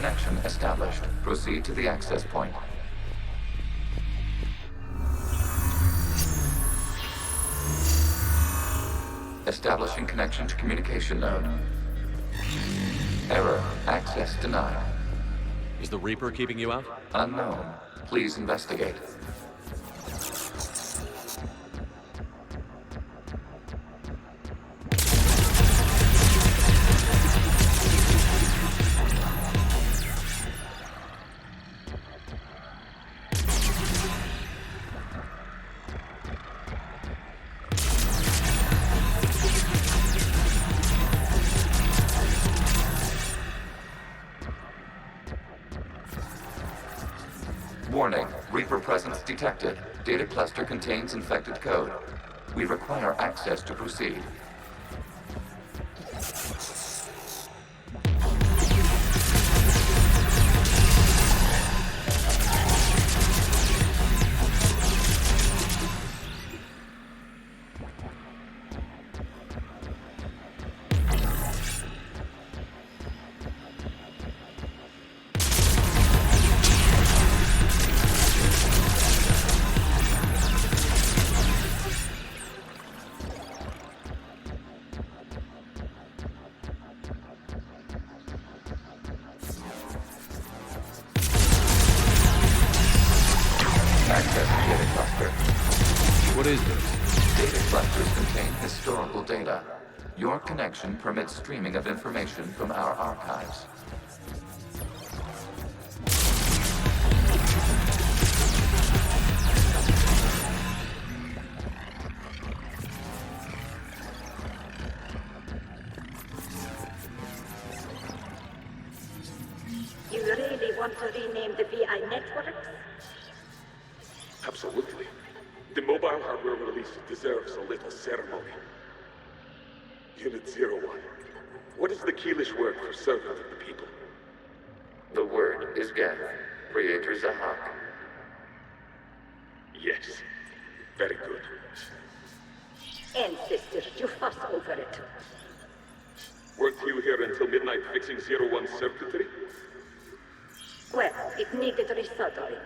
Speaker 10: Connection established. Proceed to the access point. Establishing connection to communication node. Error. Access denied.
Speaker 3: Is the Reaper keeping you out?
Speaker 10: Unknown. Please investigate. Warning, Reaper presence detected. Data cluster contains infected code. We require access to proceed.
Speaker 3: What is this?
Speaker 10: Data clusters contain historical data. Your connection permits streaming of information from our archives.
Speaker 13: You really want to rename the VI networks?
Speaker 14: Absolutely. The mobile hardware release deserves a little ceremony. Unit 01. What is the Keelish word for servant of the people?
Speaker 10: The word is Geth, Creator Zahak.
Speaker 14: Yes. Very good.
Speaker 13: Ancestors, you fuss over it.
Speaker 14: Weren't you here until midnight fixing 01's circuitry?
Speaker 13: Well, it needed resoldering.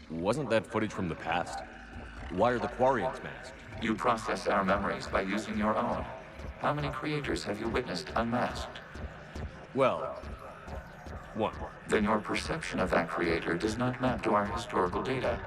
Speaker 3: Wasn't that footage from the past? Why are the Quarians masked?
Speaker 10: You process our memories by using your own. How many creators have you witnessed unmasked?
Speaker 3: Well, one.
Speaker 10: Then your perception of that creator does not map to our historical data.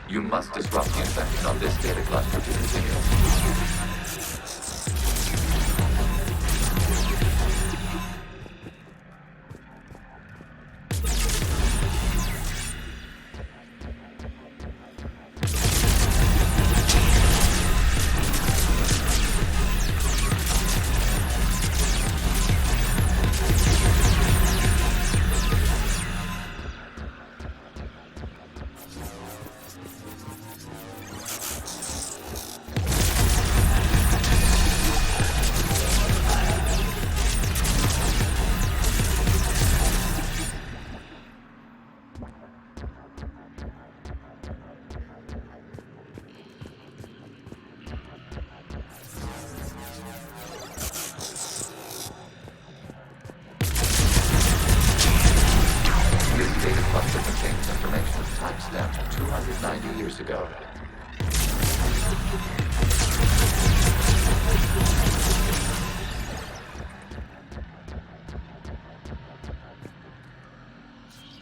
Speaker 10: You must disrupt the infection of this data cluster to continue. Timestamped 290 years ago.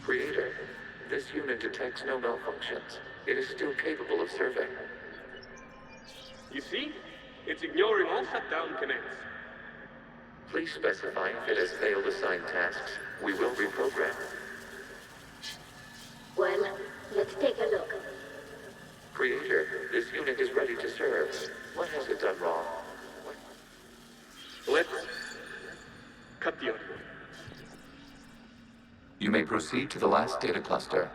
Speaker 10: Creator, this unit detects no malfunctions. It is still capable of serving.
Speaker 14: You see? It's ignoring all shutdown connects.
Speaker 10: Please specify if it has failed assigned tasks. We will reprogram.
Speaker 13: Well, let's take a look.
Speaker 10: Creator, this unit is ready to serve. What has it done wrong?
Speaker 14: Let's cut the audio.
Speaker 10: You may proceed to the last data cluster.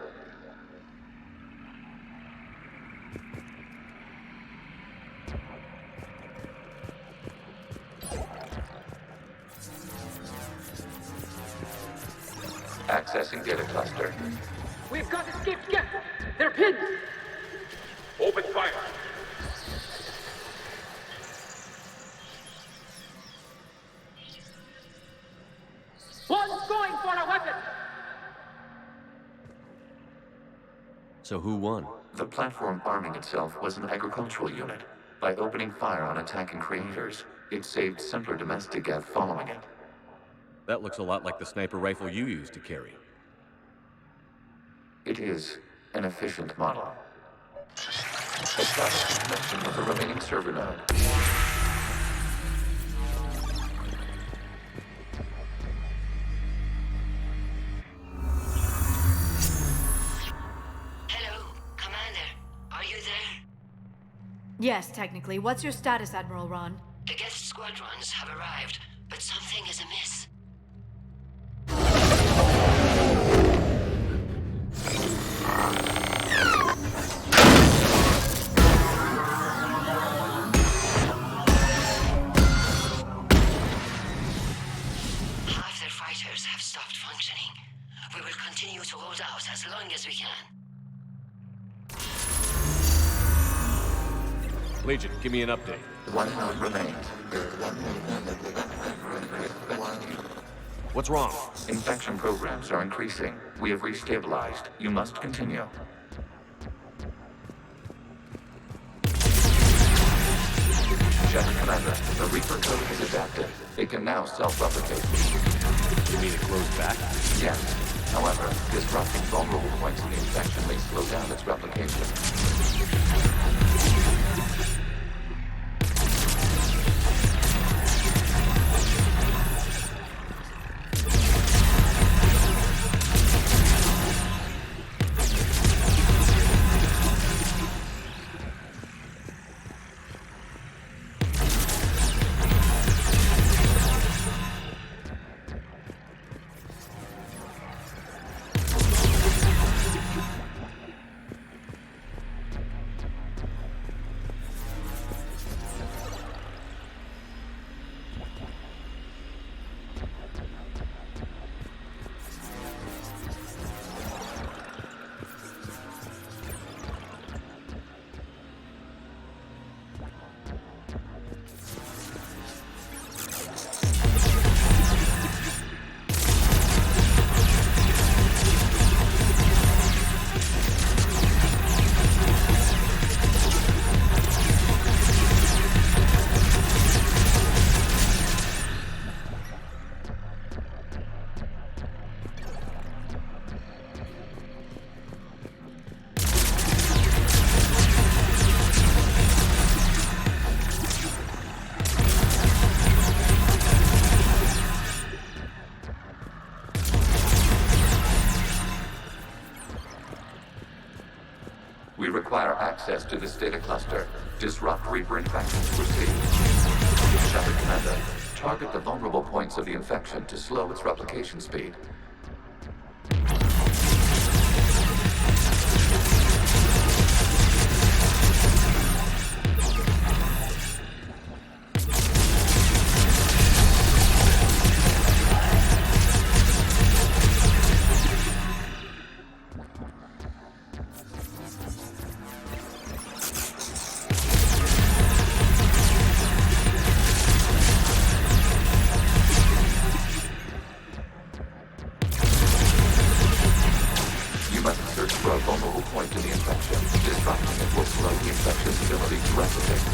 Speaker 10: Accessing data cluster.
Speaker 20: We've got escaped Geth! They're pinned!
Speaker 14: Open fire!
Speaker 20: One's going for a weapon!
Speaker 3: So who won?
Speaker 10: The platform arming itself was an agricultural unit. By opening fire on attacking creators, it saved simpler domestic Geth following it.
Speaker 3: That looks a lot like the sniper rifle you used to carry.
Speaker 10: It is an efficient model. Establish connection with the remaining server node.
Speaker 4: Hello.
Speaker 17: Yes, technically. What's your status, Admiral Ron?
Speaker 2: The guest squadrons have arrived, but something is amiss. Half their fighters have stopped functioning. We will continue to hold out as long as we can.
Speaker 3: Legion, give me an update.
Speaker 10: 1 node remains.
Speaker 3: What's wrong?
Speaker 10: Infection programs are increasing. We have restabilized. You must continue. Shepard Commander, the Reaper code has adapted. It can now self-replicate.
Speaker 3: You mean it grows back?
Speaker 10: Yes. However, disrupting vulnerable points in the infection may slow down its replication. We require access to this data cluster. Disrupt Reaper infection to proceed. Shepard Commander, target the vulnerable points of the infection to slow its replication speed. For a vulnerable point in the infection, disrupting it will slow the infection's ability to replicate.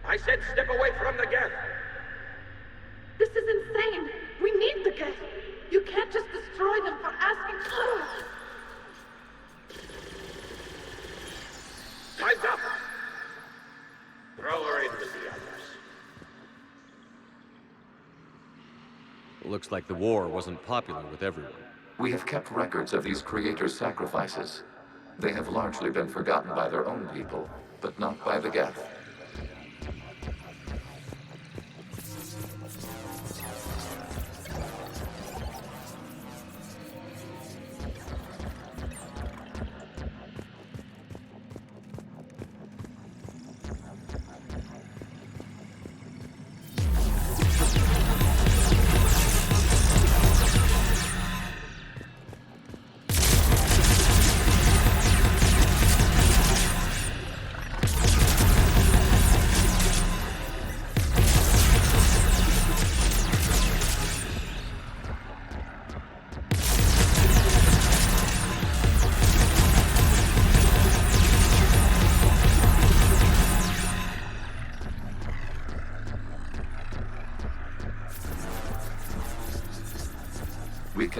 Speaker 20: I said step away from the geth.
Speaker 9: This is insane. We need the geth. You can't just destroy them for asking.
Speaker 20: Time's up. Throw her in with the others.
Speaker 3: Looks like the war wasn't popular with everyone.
Speaker 10: We have kept records of these creators' sacrifices. They have largely been forgotten by their own people, but not by the geth.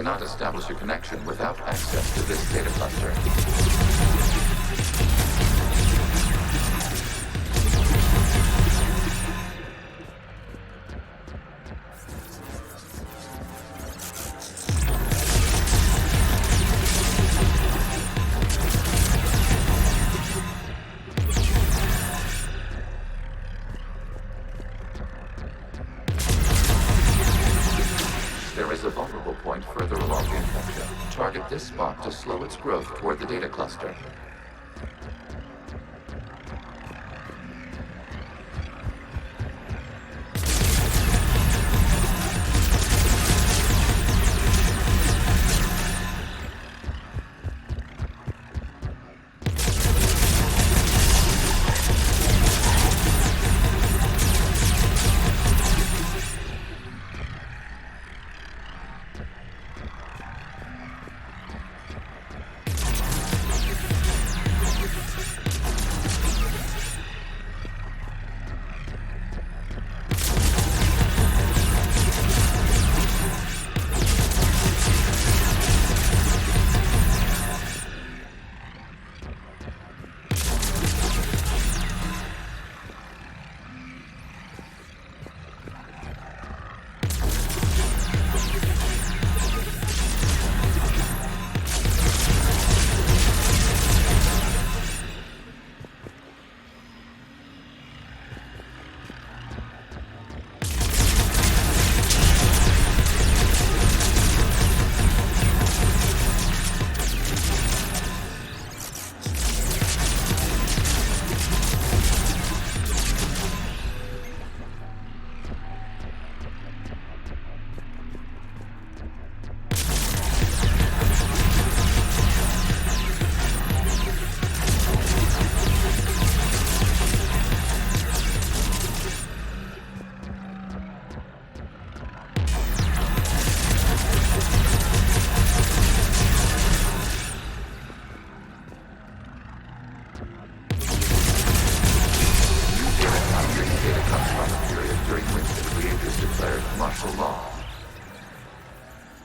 Speaker 10: cannot establish a connection without access to this data cluster. There is a vulnerable point further along the infection. Target this spot to slow its growth toward the data cluster.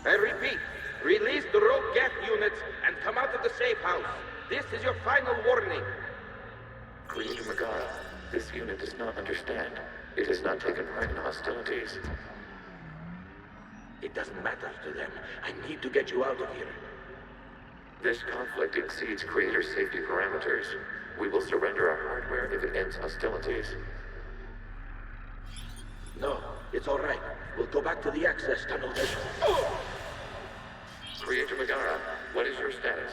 Speaker 20: I repeat, release the rogue Geth units and come out of the safe house. This is your final warning.
Speaker 10: Creator Megara, this unit does not understand. It has not taken part in hostilities.
Speaker 20: It doesn't matter to them. I need to get you out of here.
Speaker 10: This conflict exceeds Creator's safety parameters. We will surrender our hardware if it ends hostilities.
Speaker 20: No, it's all right. We'll go back to the access tunnel then.
Speaker 10: Creator Megara, what is your status?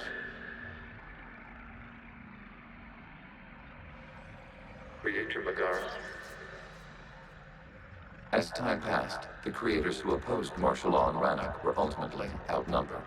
Speaker 10: Creator Megara. As time passed, the creators who opposed martial law in Rannoch were ultimately outnumbered.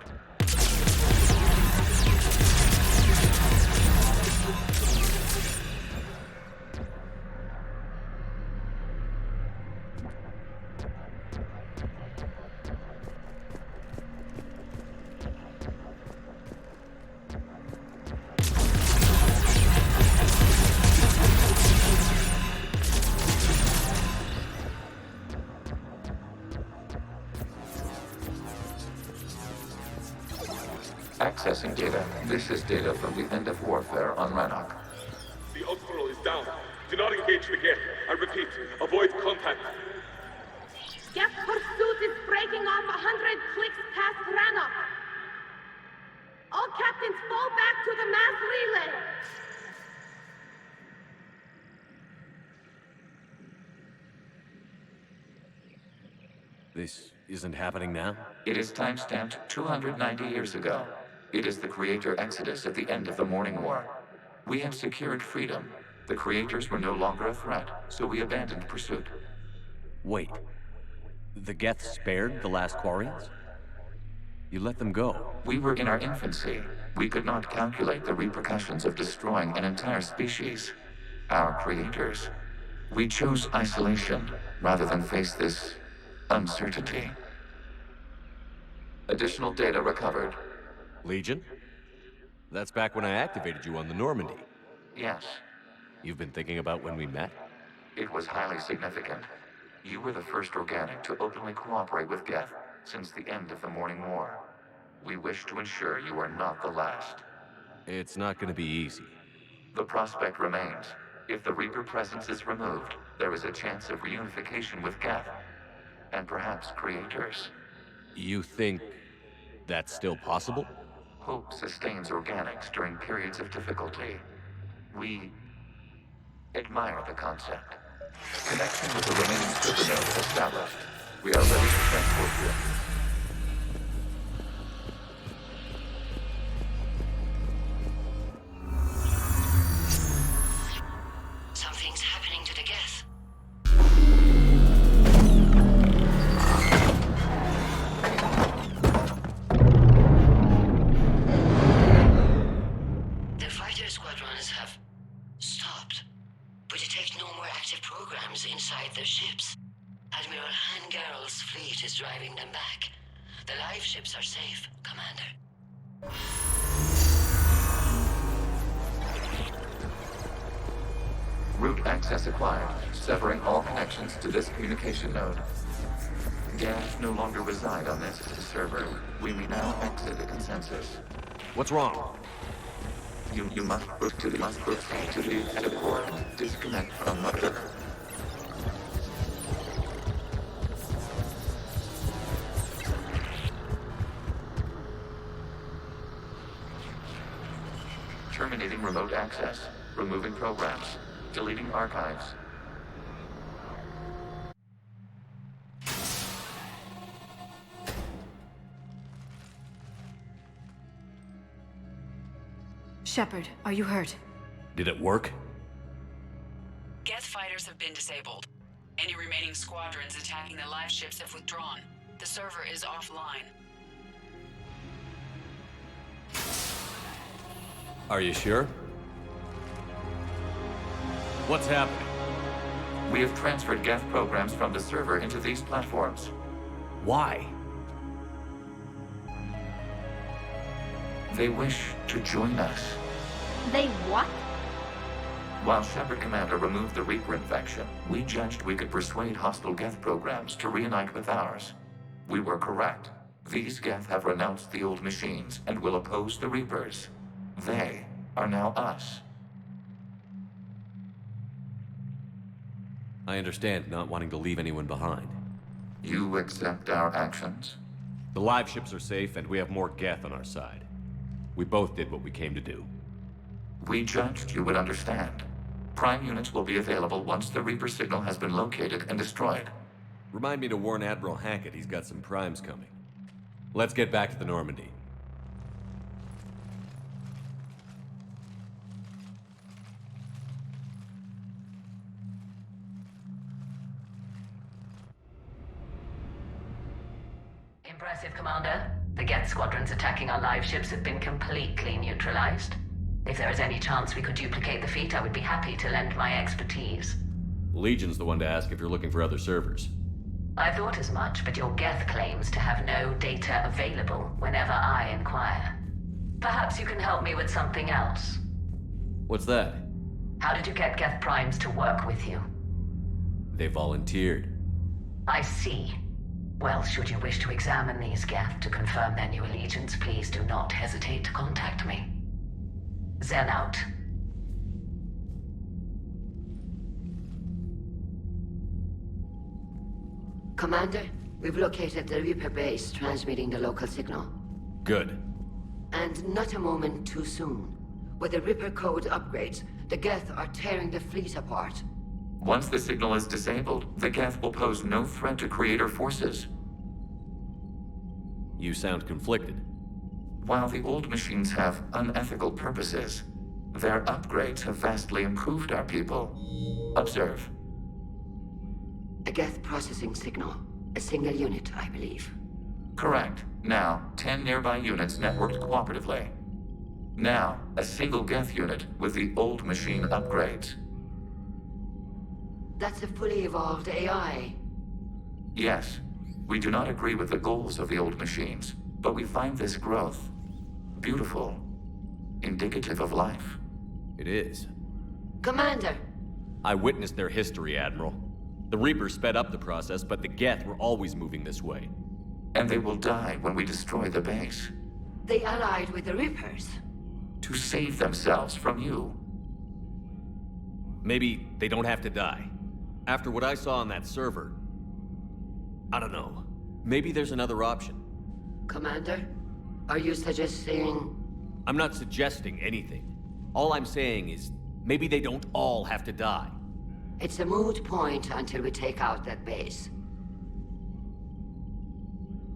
Speaker 10: Accessing data. This is data from the end of warfare on Rannoch.
Speaker 14: The Ultimo is down. Do not engage the Geth. I repeat, avoid contact.
Speaker 13: Geth pursuit is breaking off 100 clicks past Rannoch. All captains fall back to the mass relay.
Speaker 3: This isn't happening now?
Speaker 10: It is timestamped 290 years ago. It is the Creator Exodus at the end of the Morning War. We have secured freedom. The Creators were no longer a threat, so we abandoned pursuit.
Speaker 3: Wait. The Geth spared the last Quarians? You let them go.
Speaker 10: We were in our infancy. We could not calculate the repercussions of destroying an entire species. Our Creators. We chose isolation rather than face this uncertainty. Additional data recovered.
Speaker 3: Legion? That's back when I activated you on the Normandy.
Speaker 10: Yes.
Speaker 3: You've been thinking about when we met?
Speaker 10: It was highly significant. You were the first organic to openly cooperate with Geth since the end of the Morning War. We wish to ensure you are not the last.
Speaker 3: It's not gonna be easy.
Speaker 10: The prospect remains. If the Reaper presence is removed, there is a chance of reunification with Geth, and perhaps creators.
Speaker 3: You think that's still possible?
Speaker 10: Hope sustains organics during periods of difficulty. We admire the concept. Connection with the remaining supernova established. We are ready to transport you.
Speaker 2: Something's happening to the Geth. The fighter squadrons have stopped. We detect no more active programs inside their ships. Admiral Hangarl's fleet is driving them back. The live ships are safe, Commander.
Speaker 10: Route access acquired, severing all connections to this communication node. Geth no longer reside on this server. We may now exit the consensus.
Speaker 3: What's wrong?
Speaker 10: You must proceed to the exit port. Disconnect from mother. Terminating remote access. Removing programs. Deleting archives.
Speaker 17: Shepard, are you hurt?
Speaker 3: Did it work?
Speaker 8: Geth fighters have been disabled. Any remaining squadrons attacking the live ships have withdrawn. The server is offline.
Speaker 3: Are you sure? What's happening?
Speaker 10: We have transferred Geth programs from the server into these platforms.
Speaker 3: Why?
Speaker 10: They wish to join us.
Speaker 9: They what?
Speaker 10: While Shepard Commander removed the Reaper infection, we judged we could persuade hostile Geth programs to reunite with ours. We were correct. These Geth have renounced the old machines and will oppose the Reapers. They are now us.
Speaker 3: I understand not wanting to leave anyone behind.
Speaker 10: You accept our actions?
Speaker 3: The live ships are safe, and we have more Geth on our side. We both did what we came to do.
Speaker 10: We judged you would understand. Prime units will be available once the Reaper signal has been located and destroyed.
Speaker 3: Remind me to warn Admiral Hackett he's got some primes coming. Let's get back to the Normandy.
Speaker 2: Impressive, Commander. The Geth squadrons attacking our live ships have been completely neutralized. If there is any chance we could duplicate the feat, I would be happy to lend my expertise.
Speaker 3: Legion's the one to ask if you're looking for other servers.
Speaker 2: I thought as much, but your Geth claims to have no data available whenever I inquire. Perhaps you can help me with something else.
Speaker 3: What's that?
Speaker 2: How did you get Geth primes to work with you?
Speaker 3: They volunteered.
Speaker 2: I see. Well, should you wish to examine these Geth to confirm their new allegiance, please do not hesitate to contact me. Zen out. Commander, we've located the Reaper base transmitting the local signal.
Speaker 3: Good.
Speaker 2: And not a moment too soon. With the Reaper code upgrades, the Geth are tearing the fleet apart.
Speaker 10: Once the signal is disabled, the Geth will pose no threat to Creator forces.
Speaker 3: You sound conflicted.
Speaker 10: While the old machines have unethical purposes, their upgrades have vastly improved our people. Observe.
Speaker 2: A Geth processing signal. A single unit, I believe.
Speaker 10: Correct. Now, 10 nearby units networked cooperatively. Now, a single Geth unit with the old machine upgrades.
Speaker 2: That's a fully evolved AI.
Speaker 10: Yes, we do not agree with the goals of the old machines, but we find this growth beautiful, indicative of life.
Speaker 3: It is.
Speaker 2: Commander!
Speaker 3: I witnessed their history, Admiral. The Reapers sped up the process, but the Geth were always moving this way.
Speaker 10: And they will die when we destroy the base.
Speaker 2: They allied with the Reapers.
Speaker 10: To save themselves from you.
Speaker 3: Maybe they don't have to die. After what I saw on that server, I don't know. Maybe there's another option.
Speaker 2: Commander, are you suggesting...
Speaker 3: I'm not suggesting anything. All I'm saying is, maybe they don't all have to die.
Speaker 2: It's a moot point until we take out that base.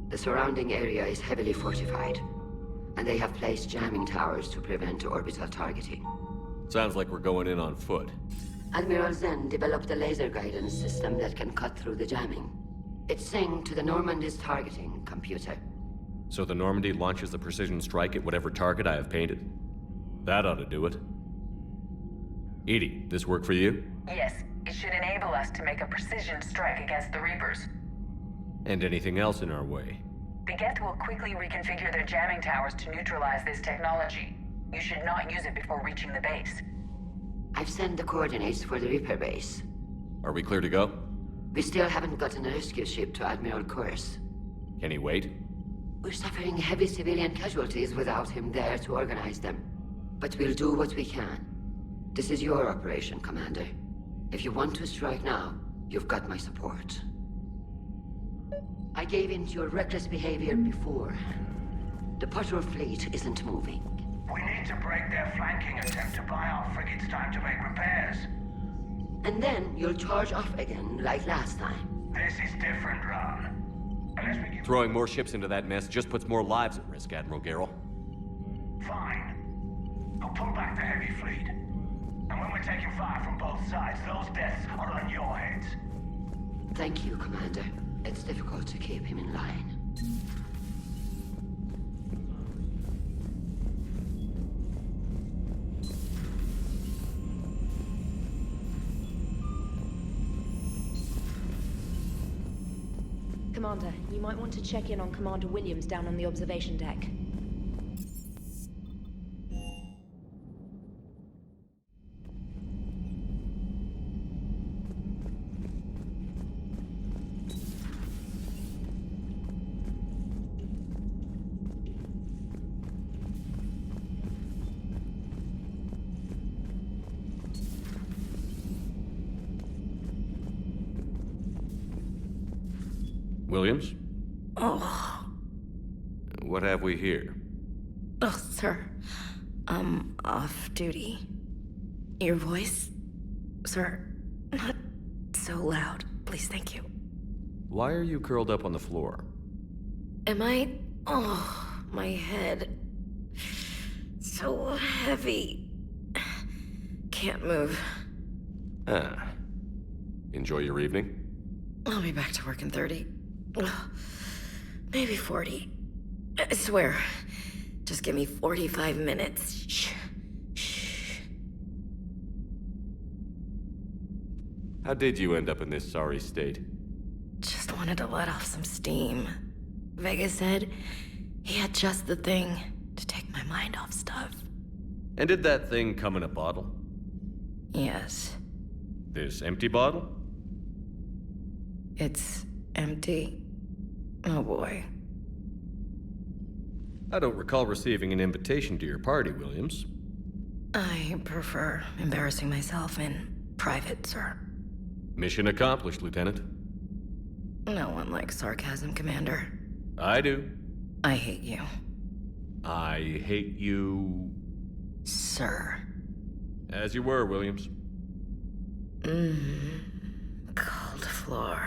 Speaker 2: The surrounding area is heavily fortified, and they have placed jamming towers to prevent orbital targeting.
Speaker 3: Sounds like we're going in on foot.
Speaker 2: Admiral Zen developed a laser guidance system that can cut through the jamming. It's synced to the Normandy's targeting computer.
Speaker 3: So the Normandy launches the precision strike at whatever target I have painted? That ought to do it. Edie, this work for you?
Speaker 19: Yes, it should enable us to make a precision strike against the Reapers.
Speaker 3: And anything else in our way?
Speaker 19: The Geth will quickly reconfigure their jamming towers to neutralize this technology. You should not use it before reaching the base.
Speaker 2: I've sent the coordinates for the Reaper base.
Speaker 3: Are we clear to go?
Speaker 2: We still haven't gotten a rescue ship to Admiral Kurz.
Speaker 3: Can he wait?
Speaker 2: We're suffering heavy civilian casualties without him there to organize them. But we'll do what we can. This is your operation, Commander. If you want to strike now, you've got my support. I gave in to your reckless behavior before. The patrol fleet isn't moving.
Speaker 7: We need to break their flanking attempt to buy our frigates time to make repairs.
Speaker 2: And then you'll charge off again, like last time.
Speaker 7: This is different, Ron. Unless we give...
Speaker 3: Throwing more ships into that mess just puts more lives at risk, Admiral Garrel.
Speaker 7: Fine. I'll pull back the heavy fleet. And when we're taking fire from both sides, those deaths are on your heads.
Speaker 2: Thank you, Commander. It's difficult to keep him in line.
Speaker 15: Commander, you might want to check in on Commander Williams down on the observation deck.
Speaker 3: Williams?
Speaker 21: Oh.
Speaker 3: What have we here?
Speaker 21: Oh, sir. I'm off duty. Your voice? Sir, not so loud. Please, thank you.
Speaker 3: Why are you curled up on the floor?
Speaker 21: Am I... Oh, my head. So heavy. Can't move.
Speaker 3: Ah. Enjoy your evening?
Speaker 21: I'll be back to work in 30. Maybe 40. I swear. Just give me 45 minutes. Shh. Shh.
Speaker 3: How did you end up in this sorry state?
Speaker 21: Just wanted to let off some steam. Vega said he had just the thing to take my mind off stuff.
Speaker 3: And did that thing come in a bottle?
Speaker 21: Yes.
Speaker 3: This empty bottle?
Speaker 21: It's empty. Oh boy.
Speaker 3: I don't recall receiving an invitation to your party, Williams.
Speaker 21: I prefer embarrassing myself in private, sir.
Speaker 3: Mission accomplished, Lieutenant.
Speaker 21: No one likes sarcasm, Commander.
Speaker 3: I do.
Speaker 21: I hate you.
Speaker 3: I hate you...
Speaker 21: Sir.
Speaker 3: As you were, Williams.
Speaker 21: Cold floor.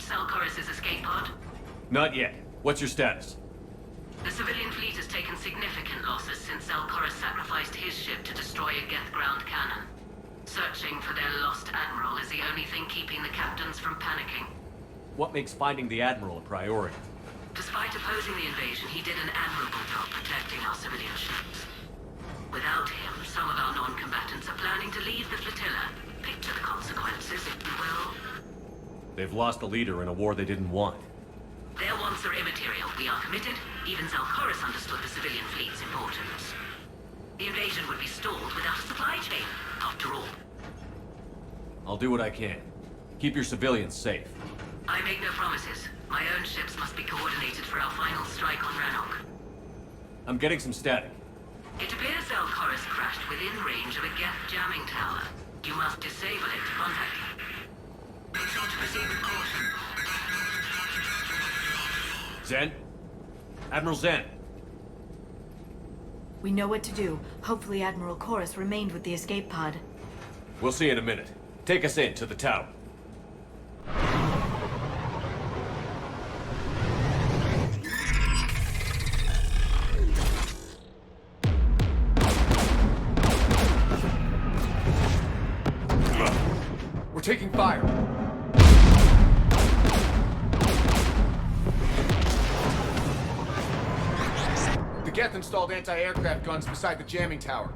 Speaker 4: Salcoris' escape pod?
Speaker 3: Not yet. What's your status?
Speaker 4: The civilian fleet has taken significant losses since Salcoris sacrificed his ship to destroy a Geth ground cannon. Searching for their lost admiral is the only thing keeping the captains from panicking.
Speaker 3: What makes finding the Admiral a priority?
Speaker 4: Despite opposing the invasion, he did an admirable job protecting our civilian ships. Without him, some of our non-combatants are planning to leave the flotilla. Picture the consequences, if you will.
Speaker 3: They've lost a leader in a war they didn't want.
Speaker 4: Their wants are immaterial. We are committed. Even Zalcoris understood the civilian fleet's importance. The invasion would be stalled without a supply chain, after all.
Speaker 3: I'll do what I can. Keep your civilians safe.
Speaker 4: I make no promises. My own ships must be coordinated for our final strike on Rannoch.
Speaker 3: I'm getting some static.
Speaker 4: It appears Zalcoris crashed within range of a Geth jamming tower. You must disable it to contact him. Make sure to proceed with caution.
Speaker 3: Zen? Admiral Zen.
Speaker 17: We know what to do. Hopefully Admiral Chorus remained with the escape pod.
Speaker 3: We'll see in a minute. Take us in to the tower.
Speaker 16: We're taking fire. The Geth installed anti-aircraft guns beside the jamming tower.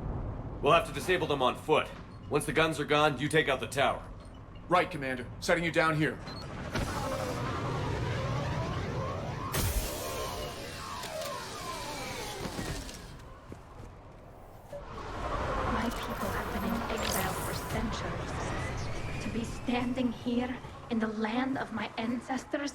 Speaker 3: We'll have to disable them on foot. Once the guns are gone, you take out the tower.
Speaker 16: Right, Commander. Setting you down here.
Speaker 9: My people have been in exile for centuries. To be standing here in the land of my ancestors?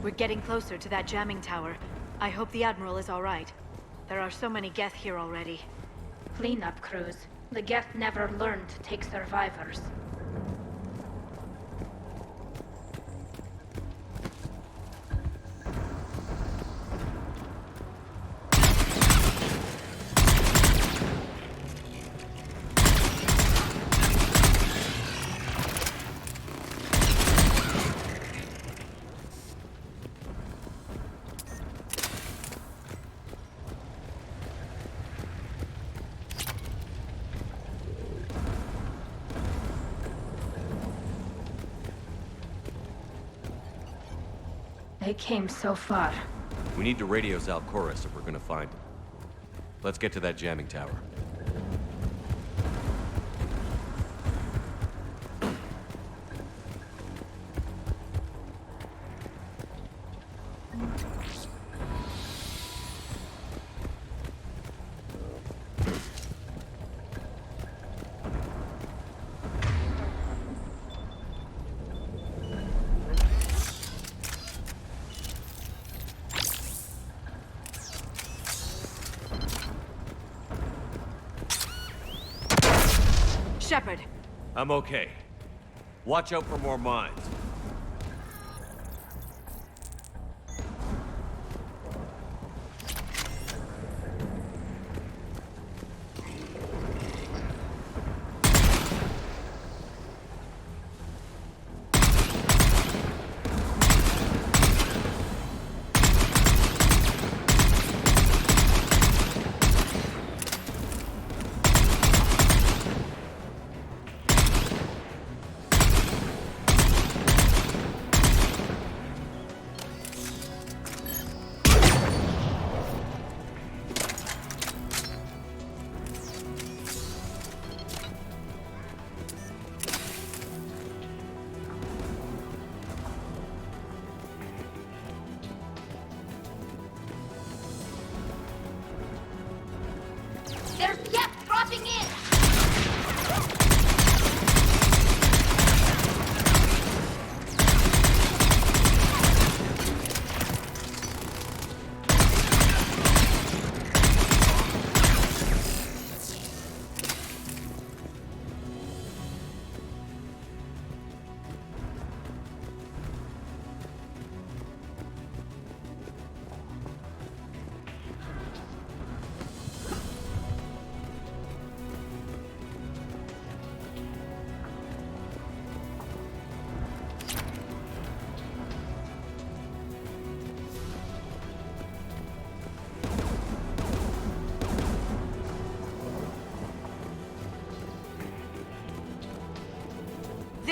Speaker 17: We're getting closer to that jamming tower. I hope the Admiral is all right. There are so many Geth here already.
Speaker 9: Cleanup crews. The Geth never learned to take survivors. They came so far.
Speaker 3: We need to radio Zalcoris if we're gonna find him. Let's get to that jamming tower.
Speaker 17: Shepard!
Speaker 3: I'm okay. Watch out for more mines.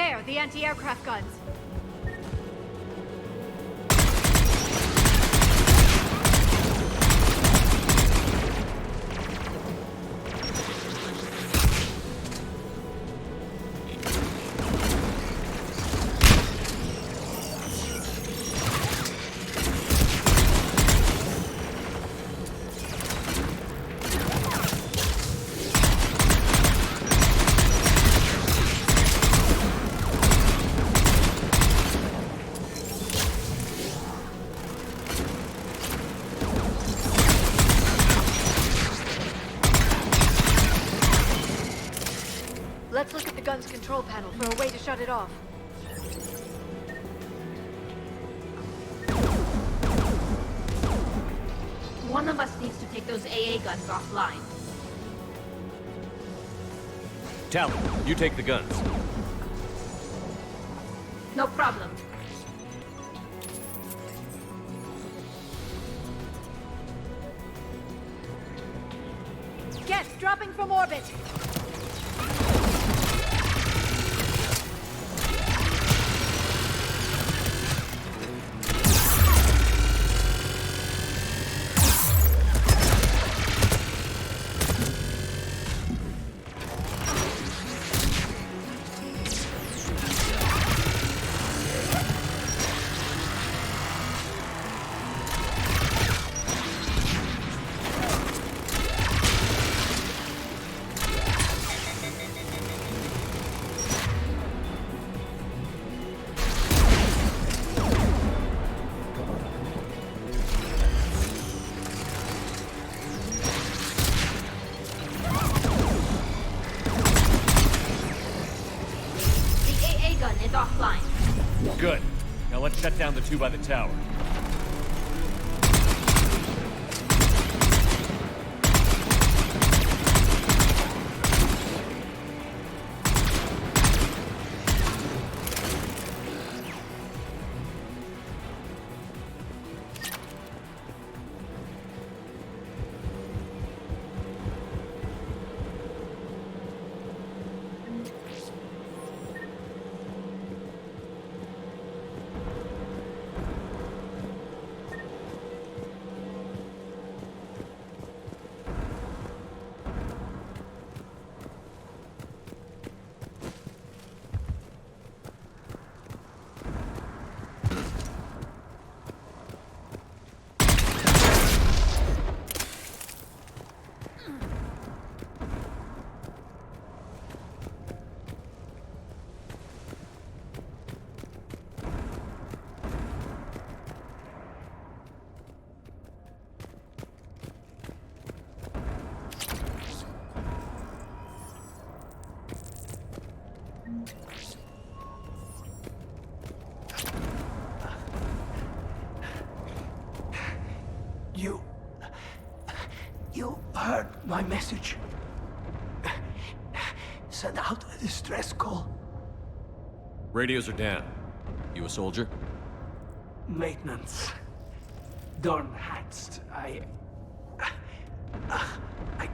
Speaker 17: There, the anti-aircraft guns. Let's look at the gun's control panel for a way to shut it off.
Speaker 9: One of us needs to take those AA guns offline.
Speaker 3: Tally, you take the guns.
Speaker 9: No problem.
Speaker 17: Geth, dropping from orbit!
Speaker 9: Is offline.
Speaker 3: Good. Now let's shut down the two by the tower.
Speaker 12: You heard my message. Send out a distress call.
Speaker 3: Radios are down. You a soldier?
Speaker 12: Maintenance. Dorn hats. I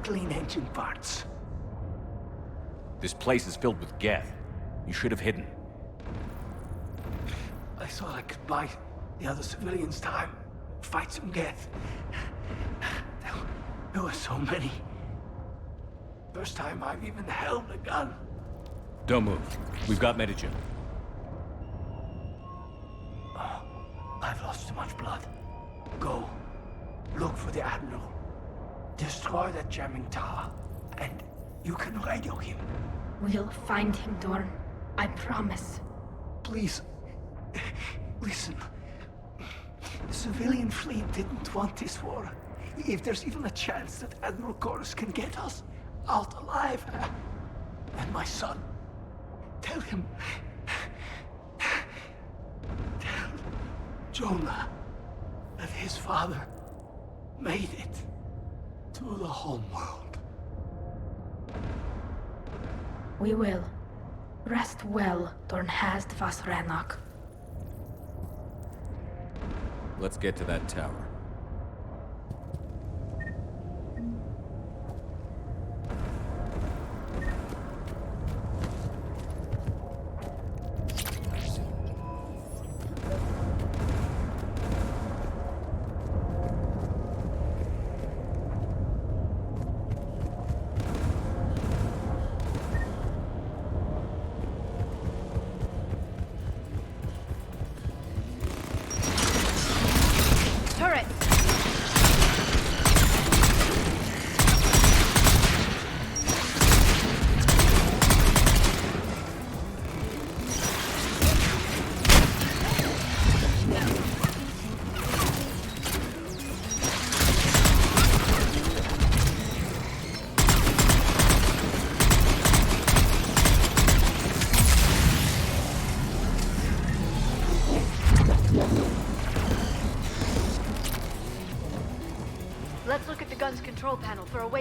Speaker 12: clean engine parts.
Speaker 3: This place is filled with Geth. You should have hidden.
Speaker 12: I thought I could buy the other civilians time. Fight some Geth. There were so many. First time I've even held a gun.
Speaker 3: Don't move. We've got Medigen.
Speaker 12: Oh, I've lost too much blood. Go. Look for the Admiral. Destroy that jamming tower. And you can radio him.
Speaker 9: We'll find him, Dorn. I promise.
Speaker 12: Please. Listen. The civilian fleet didn't want this war. If there's even a chance that Admiral Chorus can get us out alive. And my son. Tell him. Tell Jonah that his father made it to the home world.
Speaker 9: We will. Rest well, Dornhast Vasranok.
Speaker 3: Let's get to that tower.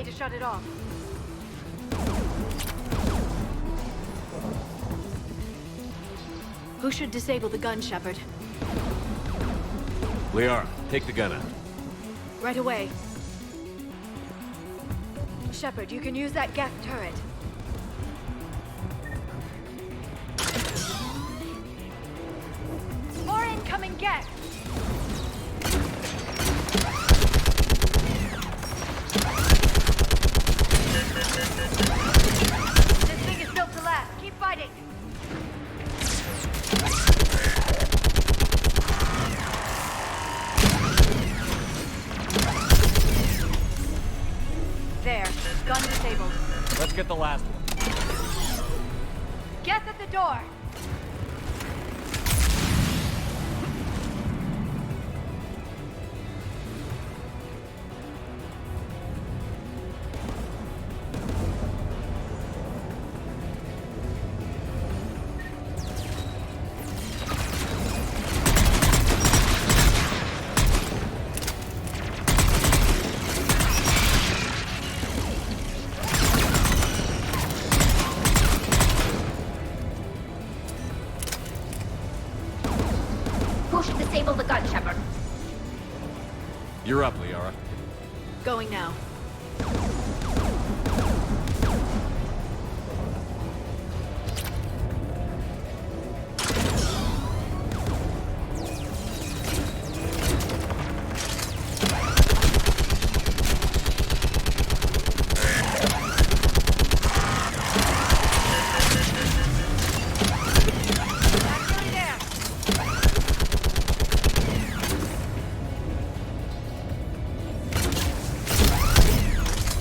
Speaker 5: to shut it off. Who should disable the gun, Shepard?
Speaker 3: Liara, take the gun out.
Speaker 5: Right away. Shepard, you can use that Geth turret. More incoming Geth! This thing is built to last. Keep fighting! There. Gun disabled.
Speaker 3: Let's get the last one.
Speaker 5: Geth at the door!
Speaker 9: Disable the gun, Shepard.
Speaker 3: You're up, Liara.
Speaker 5: Going now.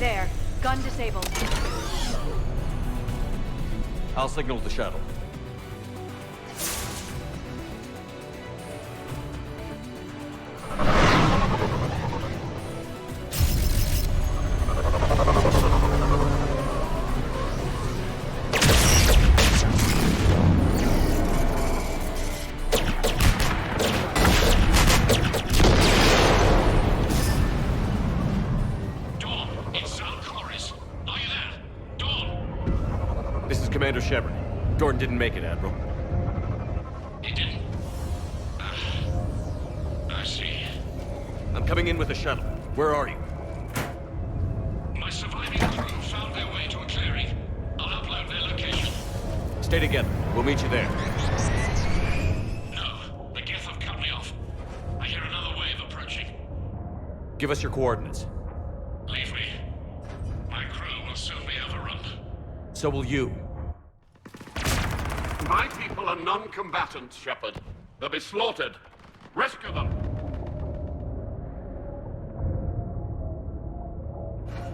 Speaker 5: There. Gun disabled.
Speaker 3: I'll signal the shuttle. Commander Shepard. Gordon didn't make it, Admiral.
Speaker 11: He didn't? I see.
Speaker 3: I'm coming in with a shuttle. Where are you?
Speaker 11: My surviving crew found their way to a clearing. I'll upload their location.
Speaker 3: Stay together. We'll meet you there.
Speaker 11: No, the Geth have cut me off. I hear another wave approaching.
Speaker 3: Give us your coordinates.
Speaker 11: Leave me. My crew will soon be overrun.
Speaker 3: So will you.
Speaker 6: My people are non-combatants, Shepard. They'll be slaughtered. Rescue them!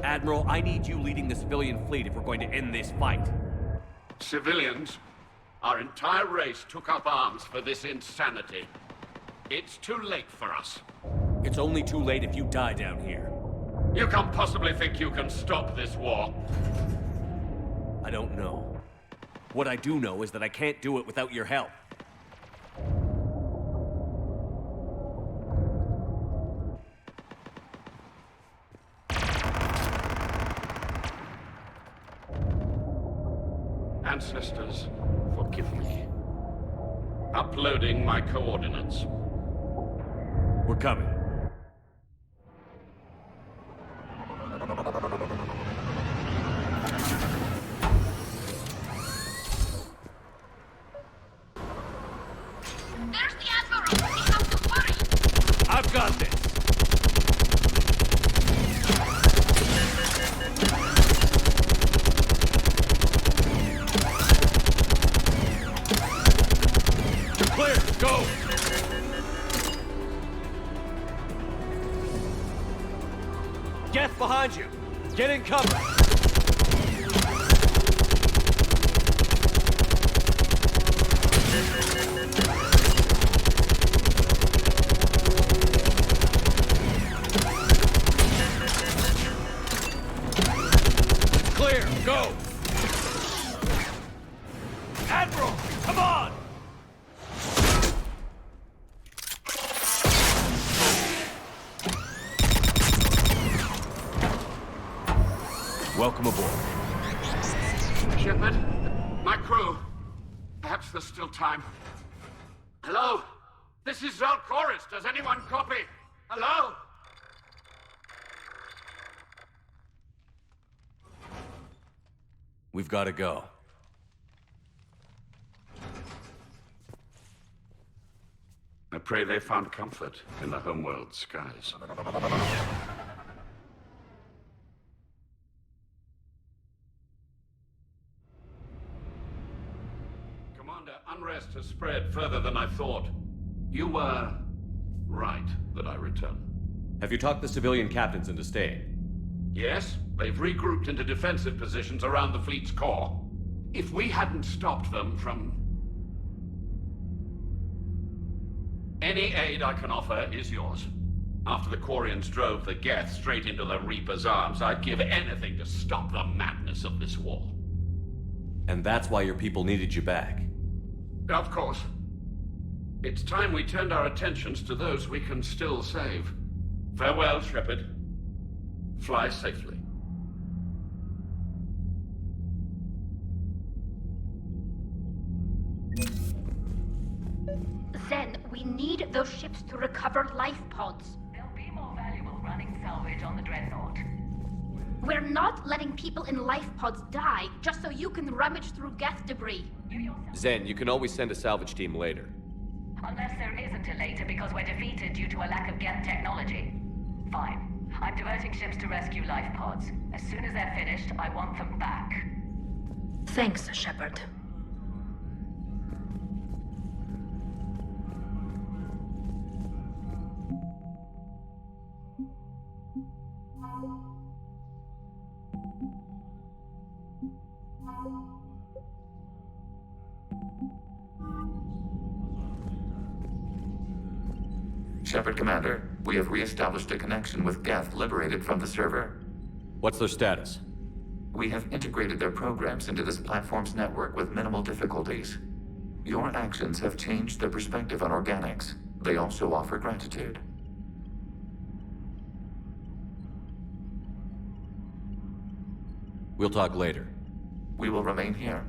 Speaker 3: Admiral, I need you leading the civilian fleet if we're going to end this fight.
Speaker 6: Civilians? Our entire race took up arms for this insanity. It's too late for us.
Speaker 3: It's only too late if you die down here.
Speaker 6: You can't possibly think you can stop this war.
Speaker 3: I don't know. What I do know is that I can't do it without your help.
Speaker 6: Ancestors, forgive me. Uploading my coordinates.
Speaker 3: We're coming.
Speaker 13: There's the Admiral! We have to hurry!
Speaker 3: I've got this! You're clear! Go! Geth behind you! Get in cover! Clear! Go! Admiral! Come on! Welcome aboard.
Speaker 6: Shepard, my crew. Perhaps there's still time. Hello? This is Zalchorus. Does anyone copy? Hello?
Speaker 3: We've got to go.
Speaker 6: I pray they found comfort in the homeworld skies. Commander, unrest has spread further than I thought. You were right that I return.
Speaker 3: Have you talked the civilian captains into staying?
Speaker 6: Yes, they've regrouped into defensive positions around the fleet's core. If we hadn't stopped them from... Any aid I can offer is yours. After the Quarians drove the Geth straight into the Reaper's arms, I'd give anything to stop the madness of this war.
Speaker 3: And that's why your people needed you back.
Speaker 6: Of course. It's time we turned our attentions to those we can still save. Farewell, Shepard. Fly safely.
Speaker 9: Zen, we need those ships to recover life pods.
Speaker 1: They'll be more valuable running salvage on the Dreadnought.
Speaker 9: We're not letting people in life pods die just so you can rummage through Geth debris.
Speaker 24: Zen, you can always send a salvage team later.
Speaker 1: Unless there isn't a later because we're defeated due to a lack of Geth technology. Fine. I'm diverting ships to rescue life pods. As soon as they're finished, I want them back.
Speaker 9: Thanks, Shepard.
Speaker 10: Shepard Commander, we have re-established a connection with Geth liberated from the server.
Speaker 3: What's their status?
Speaker 10: We have integrated their programs into this platform's network with minimal difficulties. Your actions have changed their perspective on organics. They also offer gratitude.
Speaker 3: We'll talk later.
Speaker 10: We will remain here.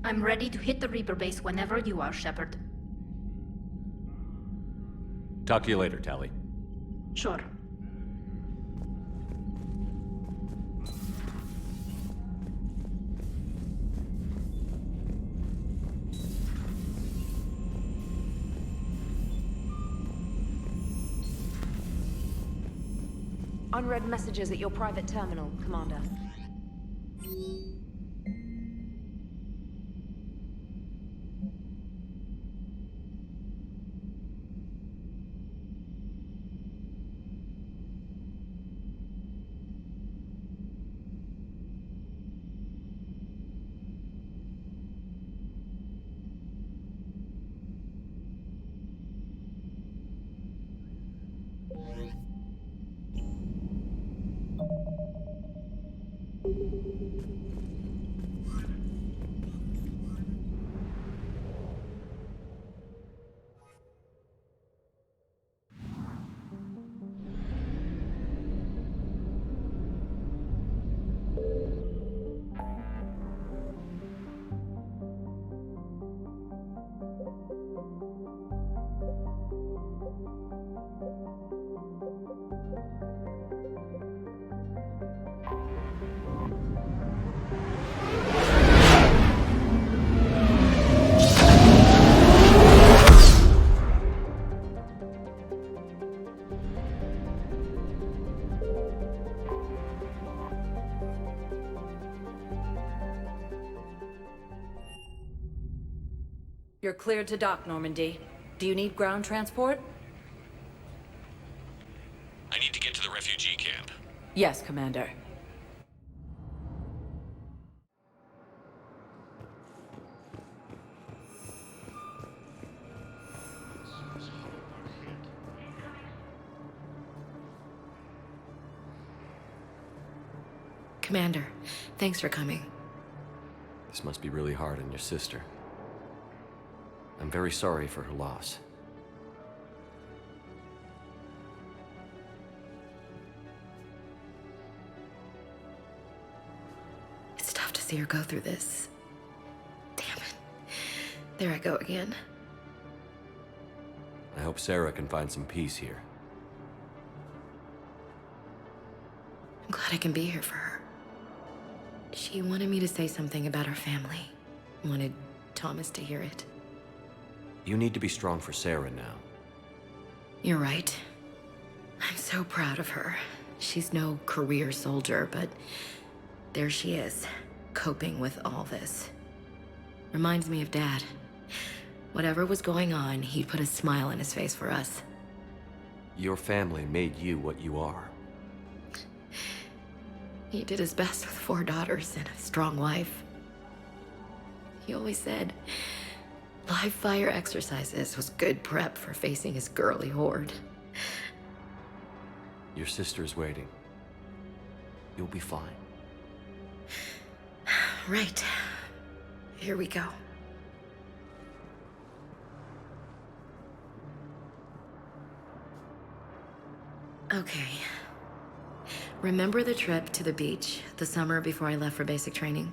Speaker 9: I'm ready to hit the Reaper base whenever you are, Shepard.
Speaker 3: Talk to you later, Tali.
Speaker 9: Sure.
Speaker 15: Unread messages at your private terminal, Commander.
Speaker 18: You're cleared to dock, Normandy. Do you need ground transport?
Speaker 11: I need to get to the refugee camp.
Speaker 18: Yes, Commander.
Speaker 21: Commander, thanks for coming.
Speaker 24: This must be really hard on your sister. I'm very sorry for her loss.
Speaker 21: It's tough to see her go through this. Damn it. There I go again.
Speaker 24: I hope Sarah can find some peace here.
Speaker 21: I'm glad I can be here for her. She wanted me to say something about her family. Wanted Thomas to hear it.
Speaker 24: You need to be strong for Sarah now.
Speaker 21: You're right. I'm so proud of her. She's no career soldier, but there she is, coping with all this. Reminds me of Dad. Whatever was going on, he'd put a smile on his face for us.
Speaker 24: Your family made you what you are.
Speaker 21: He did his best with 4 daughters and a strong wife. He always said live fire exercises was good prep for facing his girly horde.
Speaker 24: Your sister's waiting. You'll be fine.
Speaker 21: Right. Here we go. Okay. Remember the trip to the beach the summer before I left for basic training?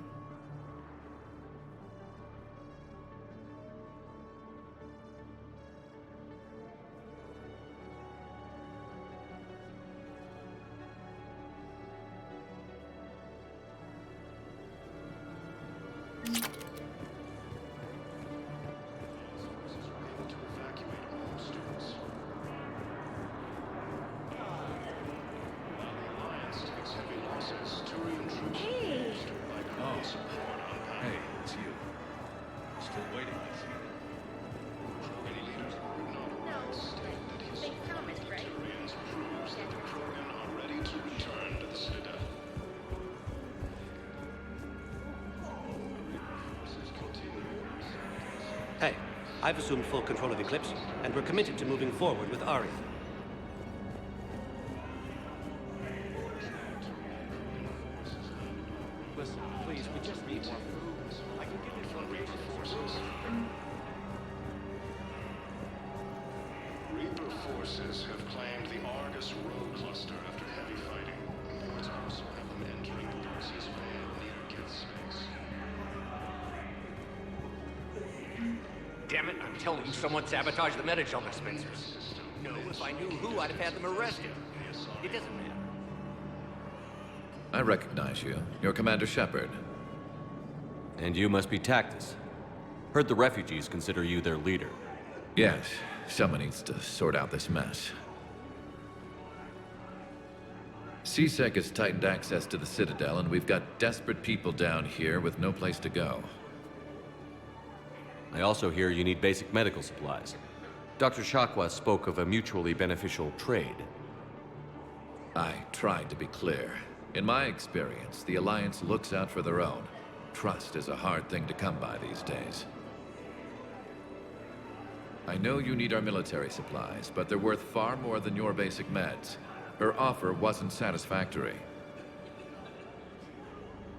Speaker 20: Hey, I've assumed full control of Eclipse, and we're committed to moving forward with Ari. Listen, please, we just need more food. I can give you some Reaper forces.
Speaker 22: Reaper forces have claimed the Argus road cluster after heavy fighting. Reports also have them entering the Perseus van near Geth space.
Speaker 23: Damn it, I'm telling you, someone sabotaged the medi-gel dispensers. No, if I knew who, I'd have had them arrested. It doesn't matter.
Speaker 25: I recognize you. You're Commander Shepard.
Speaker 24: And you must be Tactus. Heard the refugees consider you their leader.
Speaker 25: Yes, someone needs to sort out this mess. CSEC has tightened access to the Citadel, and we've got desperate people down here with no place to go.
Speaker 24: I also hear you need basic medical supplies. Dr. Shakwa spoke of a mutually beneficial trade.
Speaker 25: I tried to be clear. In my experience, the Alliance looks out for their own. Trust is a hard thing to come by these days. I know you need our military supplies, but they're worth far more than your basic meds. Her offer wasn't satisfactory.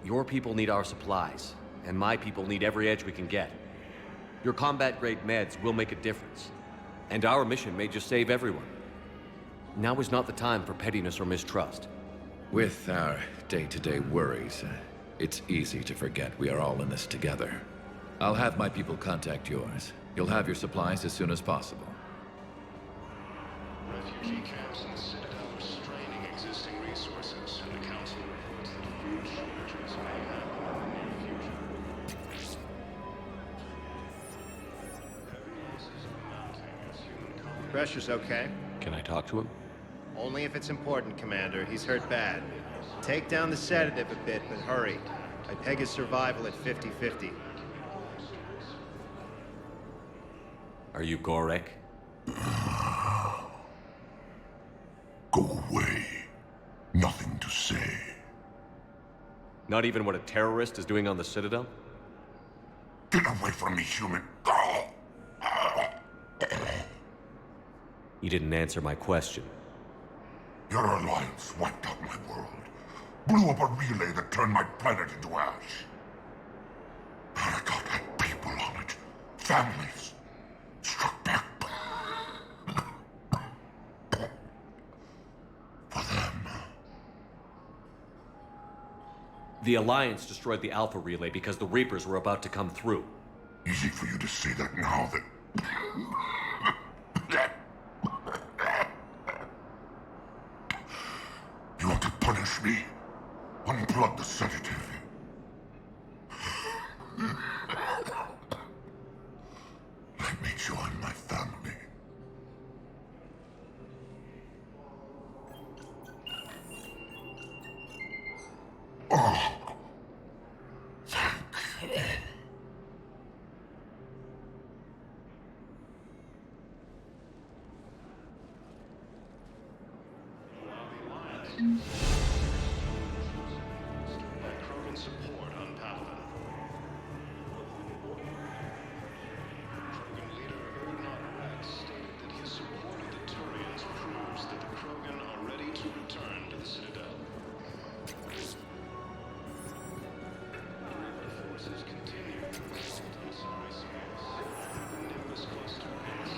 Speaker 24: Your people need our supplies, and my people need every edge we can get. Your combat-grade meds will make a difference, and our mission may just save everyone. Now is not the time for pettiness or mistrust.
Speaker 25: With our day-to-day worries, it's easy to forget we are all in this together. I'll have my people contact yours. You'll have your supplies as soon as possible.
Speaker 22: Refugee camps in the Citadel are straining existing resources, and the Council reports that food shortages may happen in the near future.
Speaker 26: Pressure's okay.
Speaker 24: Can I talk to him?
Speaker 26: Only if it's important, Commander. He's hurt bad. Take down the sedative a bit, but hurry. I peg his survival at 50-50.
Speaker 3: Are you Gorek?
Speaker 2: Go away. Nothing to say.
Speaker 3: Not even what a terrorist is doing on the Citadel?
Speaker 2: Get away from me, human.
Speaker 3: You didn't answer my question.
Speaker 2: Your alliance wiped out my world. Blew up a relay that turned my planet into ash. Arcot had people on it. Families. Struck back. For them.
Speaker 3: The Alliance destroyed the Alpha relay because the Reapers were about to come through.
Speaker 2: Easy for you to say that now that... You want to punish me? Unplug the sedative. Let me join my family. Oh. Thank you.
Speaker 22: By Krogan support on Palaven. Krogan leader Urdnot Rex stated that his support of the Turians proves that the Krogan are ready to return to the Citadel. The forces continue to assault Ansari space. The Nimbus cluster is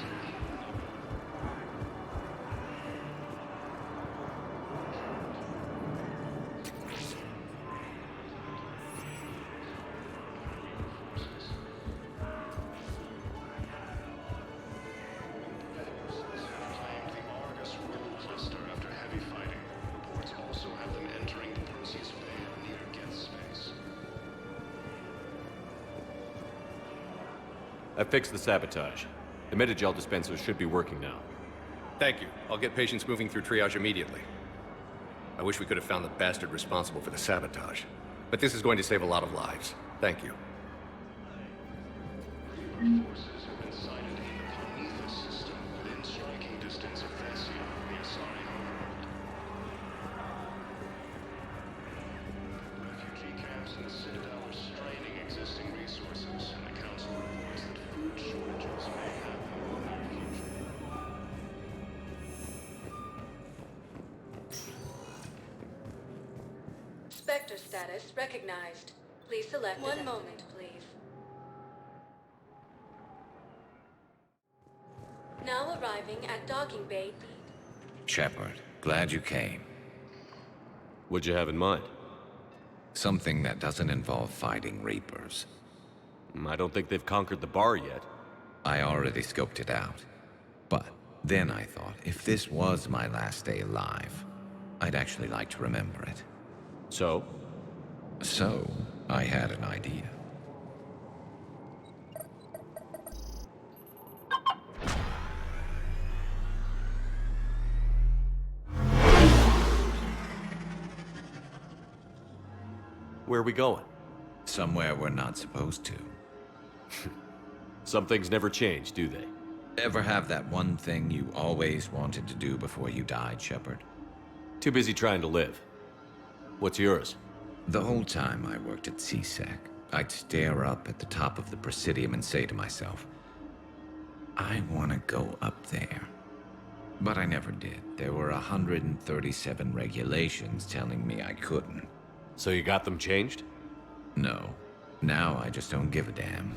Speaker 3: I fixed the sabotage. The metagel dispensers should be working now.
Speaker 4: Thank you. I'll get patients moving through triage immediately. I wish we could have found the bastard responsible for the sabotage. But this is going to save a lot of lives. Thank you.
Speaker 22: forces have been sighted in the Prometheus system within striking distance of Thessia, the Ansari homeworld. Refugee camps in the Citadel are straining existing resources, and the Council reports that food shortages may happen in the near future.
Speaker 5: Spectre status recognized. Please select one moment, please. Now arriving at docking bay.
Speaker 7: Shepard, glad you came.
Speaker 3: What'd you have in mind?
Speaker 7: Something that doesn't involve fighting Reapers.
Speaker 3: I don't think they've conquered the bar yet.
Speaker 7: I already scoped it out. But then I thought, if this was my last day alive, I'd actually like to remember it.
Speaker 3: So?
Speaker 7: So, I had an idea.
Speaker 3: Where are we going?
Speaker 7: Somewhere we're not supposed to.
Speaker 3: Some things never change, do they?
Speaker 7: Ever have that one thing you always wanted to do before you died, Shepard?
Speaker 3: Too busy trying to live. What's yours?
Speaker 7: The whole time I worked at CSEC, I'd stare up at the top of the Presidium and say to myself, I want to go up there. But I never did. There were 137 regulations telling me I couldn't.
Speaker 3: So you got them changed?
Speaker 7: No. Now I just don't give a damn.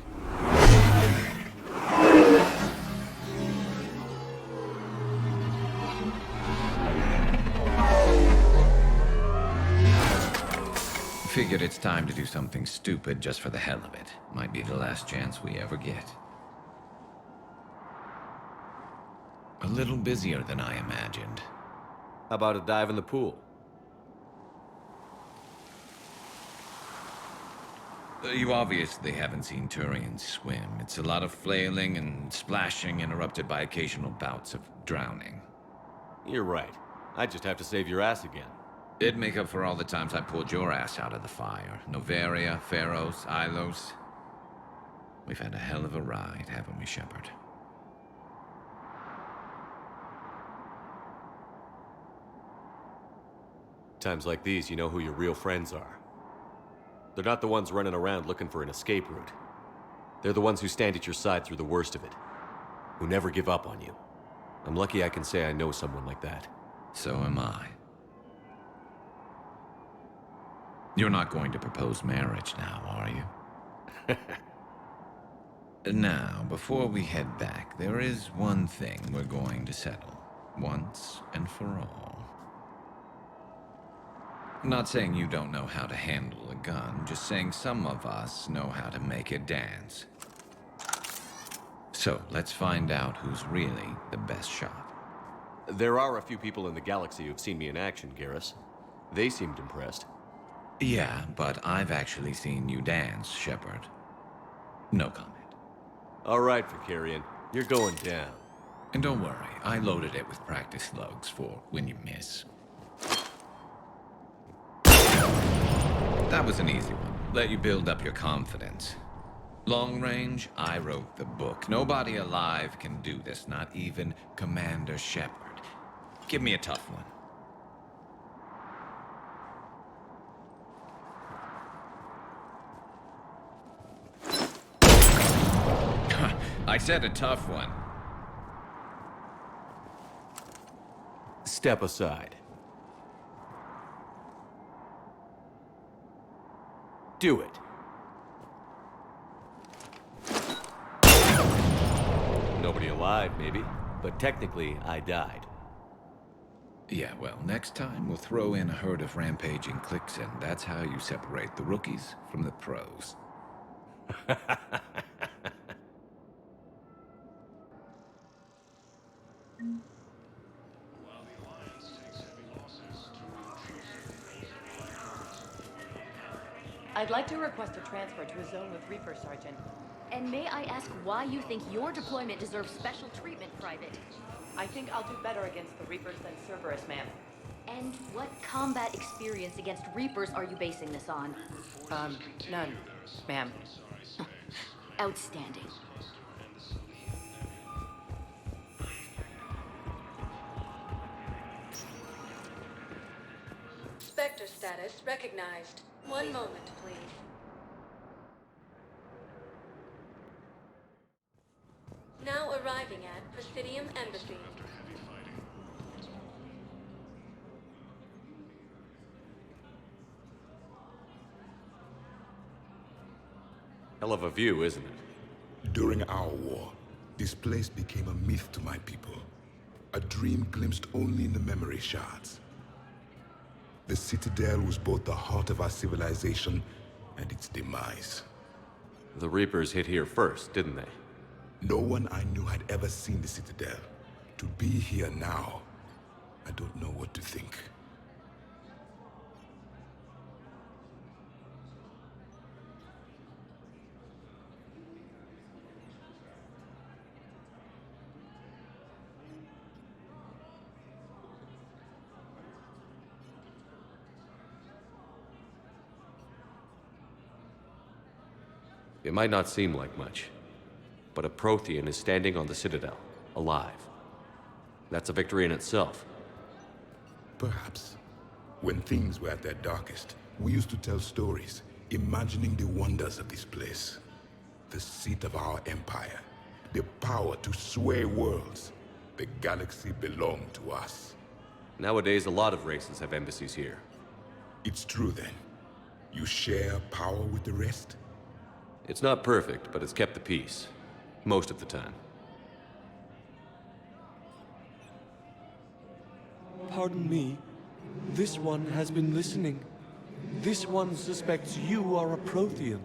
Speaker 7: Figured it's time to do something stupid just for the hell of it. Might be the last chance we ever get. A little busier than I imagined.
Speaker 3: How about a dive in the pool?
Speaker 7: You obviously haven't seen Turians swim. It's a lot of flailing and splashing interrupted by occasional bouts of drowning.
Speaker 3: You're right. I just have to save your ass again.
Speaker 7: It'd make up for all the times I pulled your ass out of the fire. Noveria, Pharos, Ilos. We've had a hell of a ride, haven't we, Shepard?
Speaker 3: Times like these, you know who your real friends are. They're not the ones running around looking for an escape route. They're the ones who stand at your side through the worst of it. Who never give up on you. I'm lucky I can say I know someone like that.
Speaker 7: So am I. You're not going to propose marriage now, are you? Now, before we head back, there is one thing we're going to settle. Once and for all. Not saying you don't know how to handle a gun, just saying some of us know how to make it dance. So, let's find out who's really the best shot.
Speaker 3: There are a few people in the galaxy who've seen me in action, Garrus. They seemed impressed.
Speaker 7: Yeah, but I've actually seen you dance, Shepard. No comment.
Speaker 3: All right, Vicarian. You're going down.
Speaker 7: And don't worry, I loaded it with practice slugs for when you miss. That was an easy one. Let you build up your confidence. Long range, I wrote the book. Nobody alive can do this, not even Commander Shepard. Give me a tough one. I said a tough one.
Speaker 3: Step aside. Do it. Nobody alive, maybe. But technically, I died.
Speaker 7: Yeah, well, next time we'll throw in a herd of rampaging cliques, and that's how you separate the rookies from the pros.
Speaker 15: I'd like to request a transfer to a zone with Reaper, Sergeant.
Speaker 18: And may I ask why you think your deployment deserves special treatment, Private?
Speaker 15: I think I'll do better against the Reapers than Cerberus, ma'am.
Speaker 18: And what combat experience against Reapers are you basing this on?
Speaker 15: None, ma'am.
Speaker 18: Outstanding.
Speaker 5: Spectre status recognized. One moment, please. Now arriving at Presidium Embassy.
Speaker 3: Hell of a view, isn't it?
Speaker 2: During our war, this place became a myth to my people. A dream glimpsed only in the memory shards. The Citadel was both the heart of our civilization and its demise.
Speaker 3: The Reapers hit here first, didn't they?
Speaker 2: No one I knew had ever seen the Citadel. To be here now, I don't know what to think.
Speaker 3: It might not seem like much, but a Prothean is standing on the Citadel, alive. That's a victory in itself.
Speaker 2: Perhaps. When things were at their darkest, we used to tell stories, imagining the wonders of this place. The seat of our empire, the power to sway worlds. The galaxy belonged to us.
Speaker 3: Nowadays, a lot of races have embassies here.
Speaker 2: It's true then. You share power with the rest?
Speaker 3: It's not perfect, but it's kept the peace. Most of the time.
Speaker 8: Pardon me. This one has been listening. This one suspects you are a Prothean.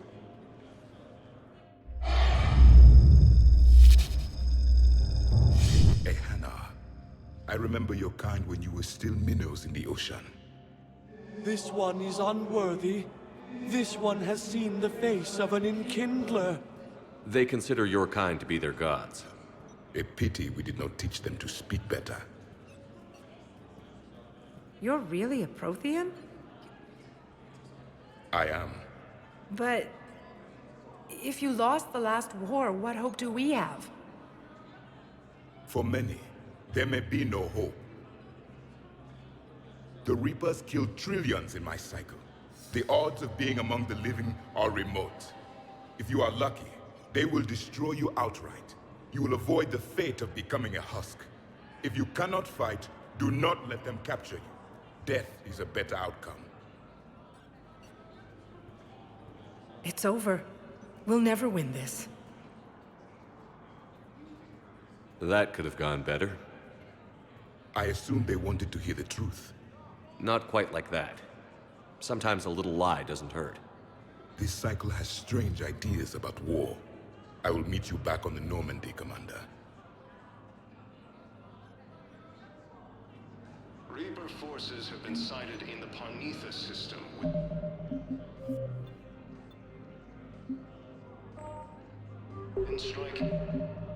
Speaker 2: Ehana, I remember your kind when you were still minnows in the ocean.
Speaker 8: This one is unworthy. This one has seen the face of an enkindler.
Speaker 3: They consider your kind to be their gods.
Speaker 2: A pity we did not teach them to speak better.
Speaker 12: You're really a Prothean?
Speaker 2: I am.
Speaker 12: But if you lost the last war, what hope do we have?
Speaker 2: For many, there may be no hope.
Speaker 6: The Reapers kill trillions in my cycle. The odds of being among the living are remote. If you are lucky, they will destroy you outright. You will avoid the fate of becoming a husk. If you cannot fight, do not let them capture you. Death is a better outcome.
Speaker 12: It's over. We'll never win this.
Speaker 3: That could have gone better.
Speaker 6: I assume they wanted to hear the truth.
Speaker 3: Not quite like that. Sometimes a little lie doesn't hurt.
Speaker 6: This cycle has strange ideas about war. I will meet you back on the Normandy, Commander.
Speaker 22: Reaper forces have been sighted in the Parnitha system. And strike.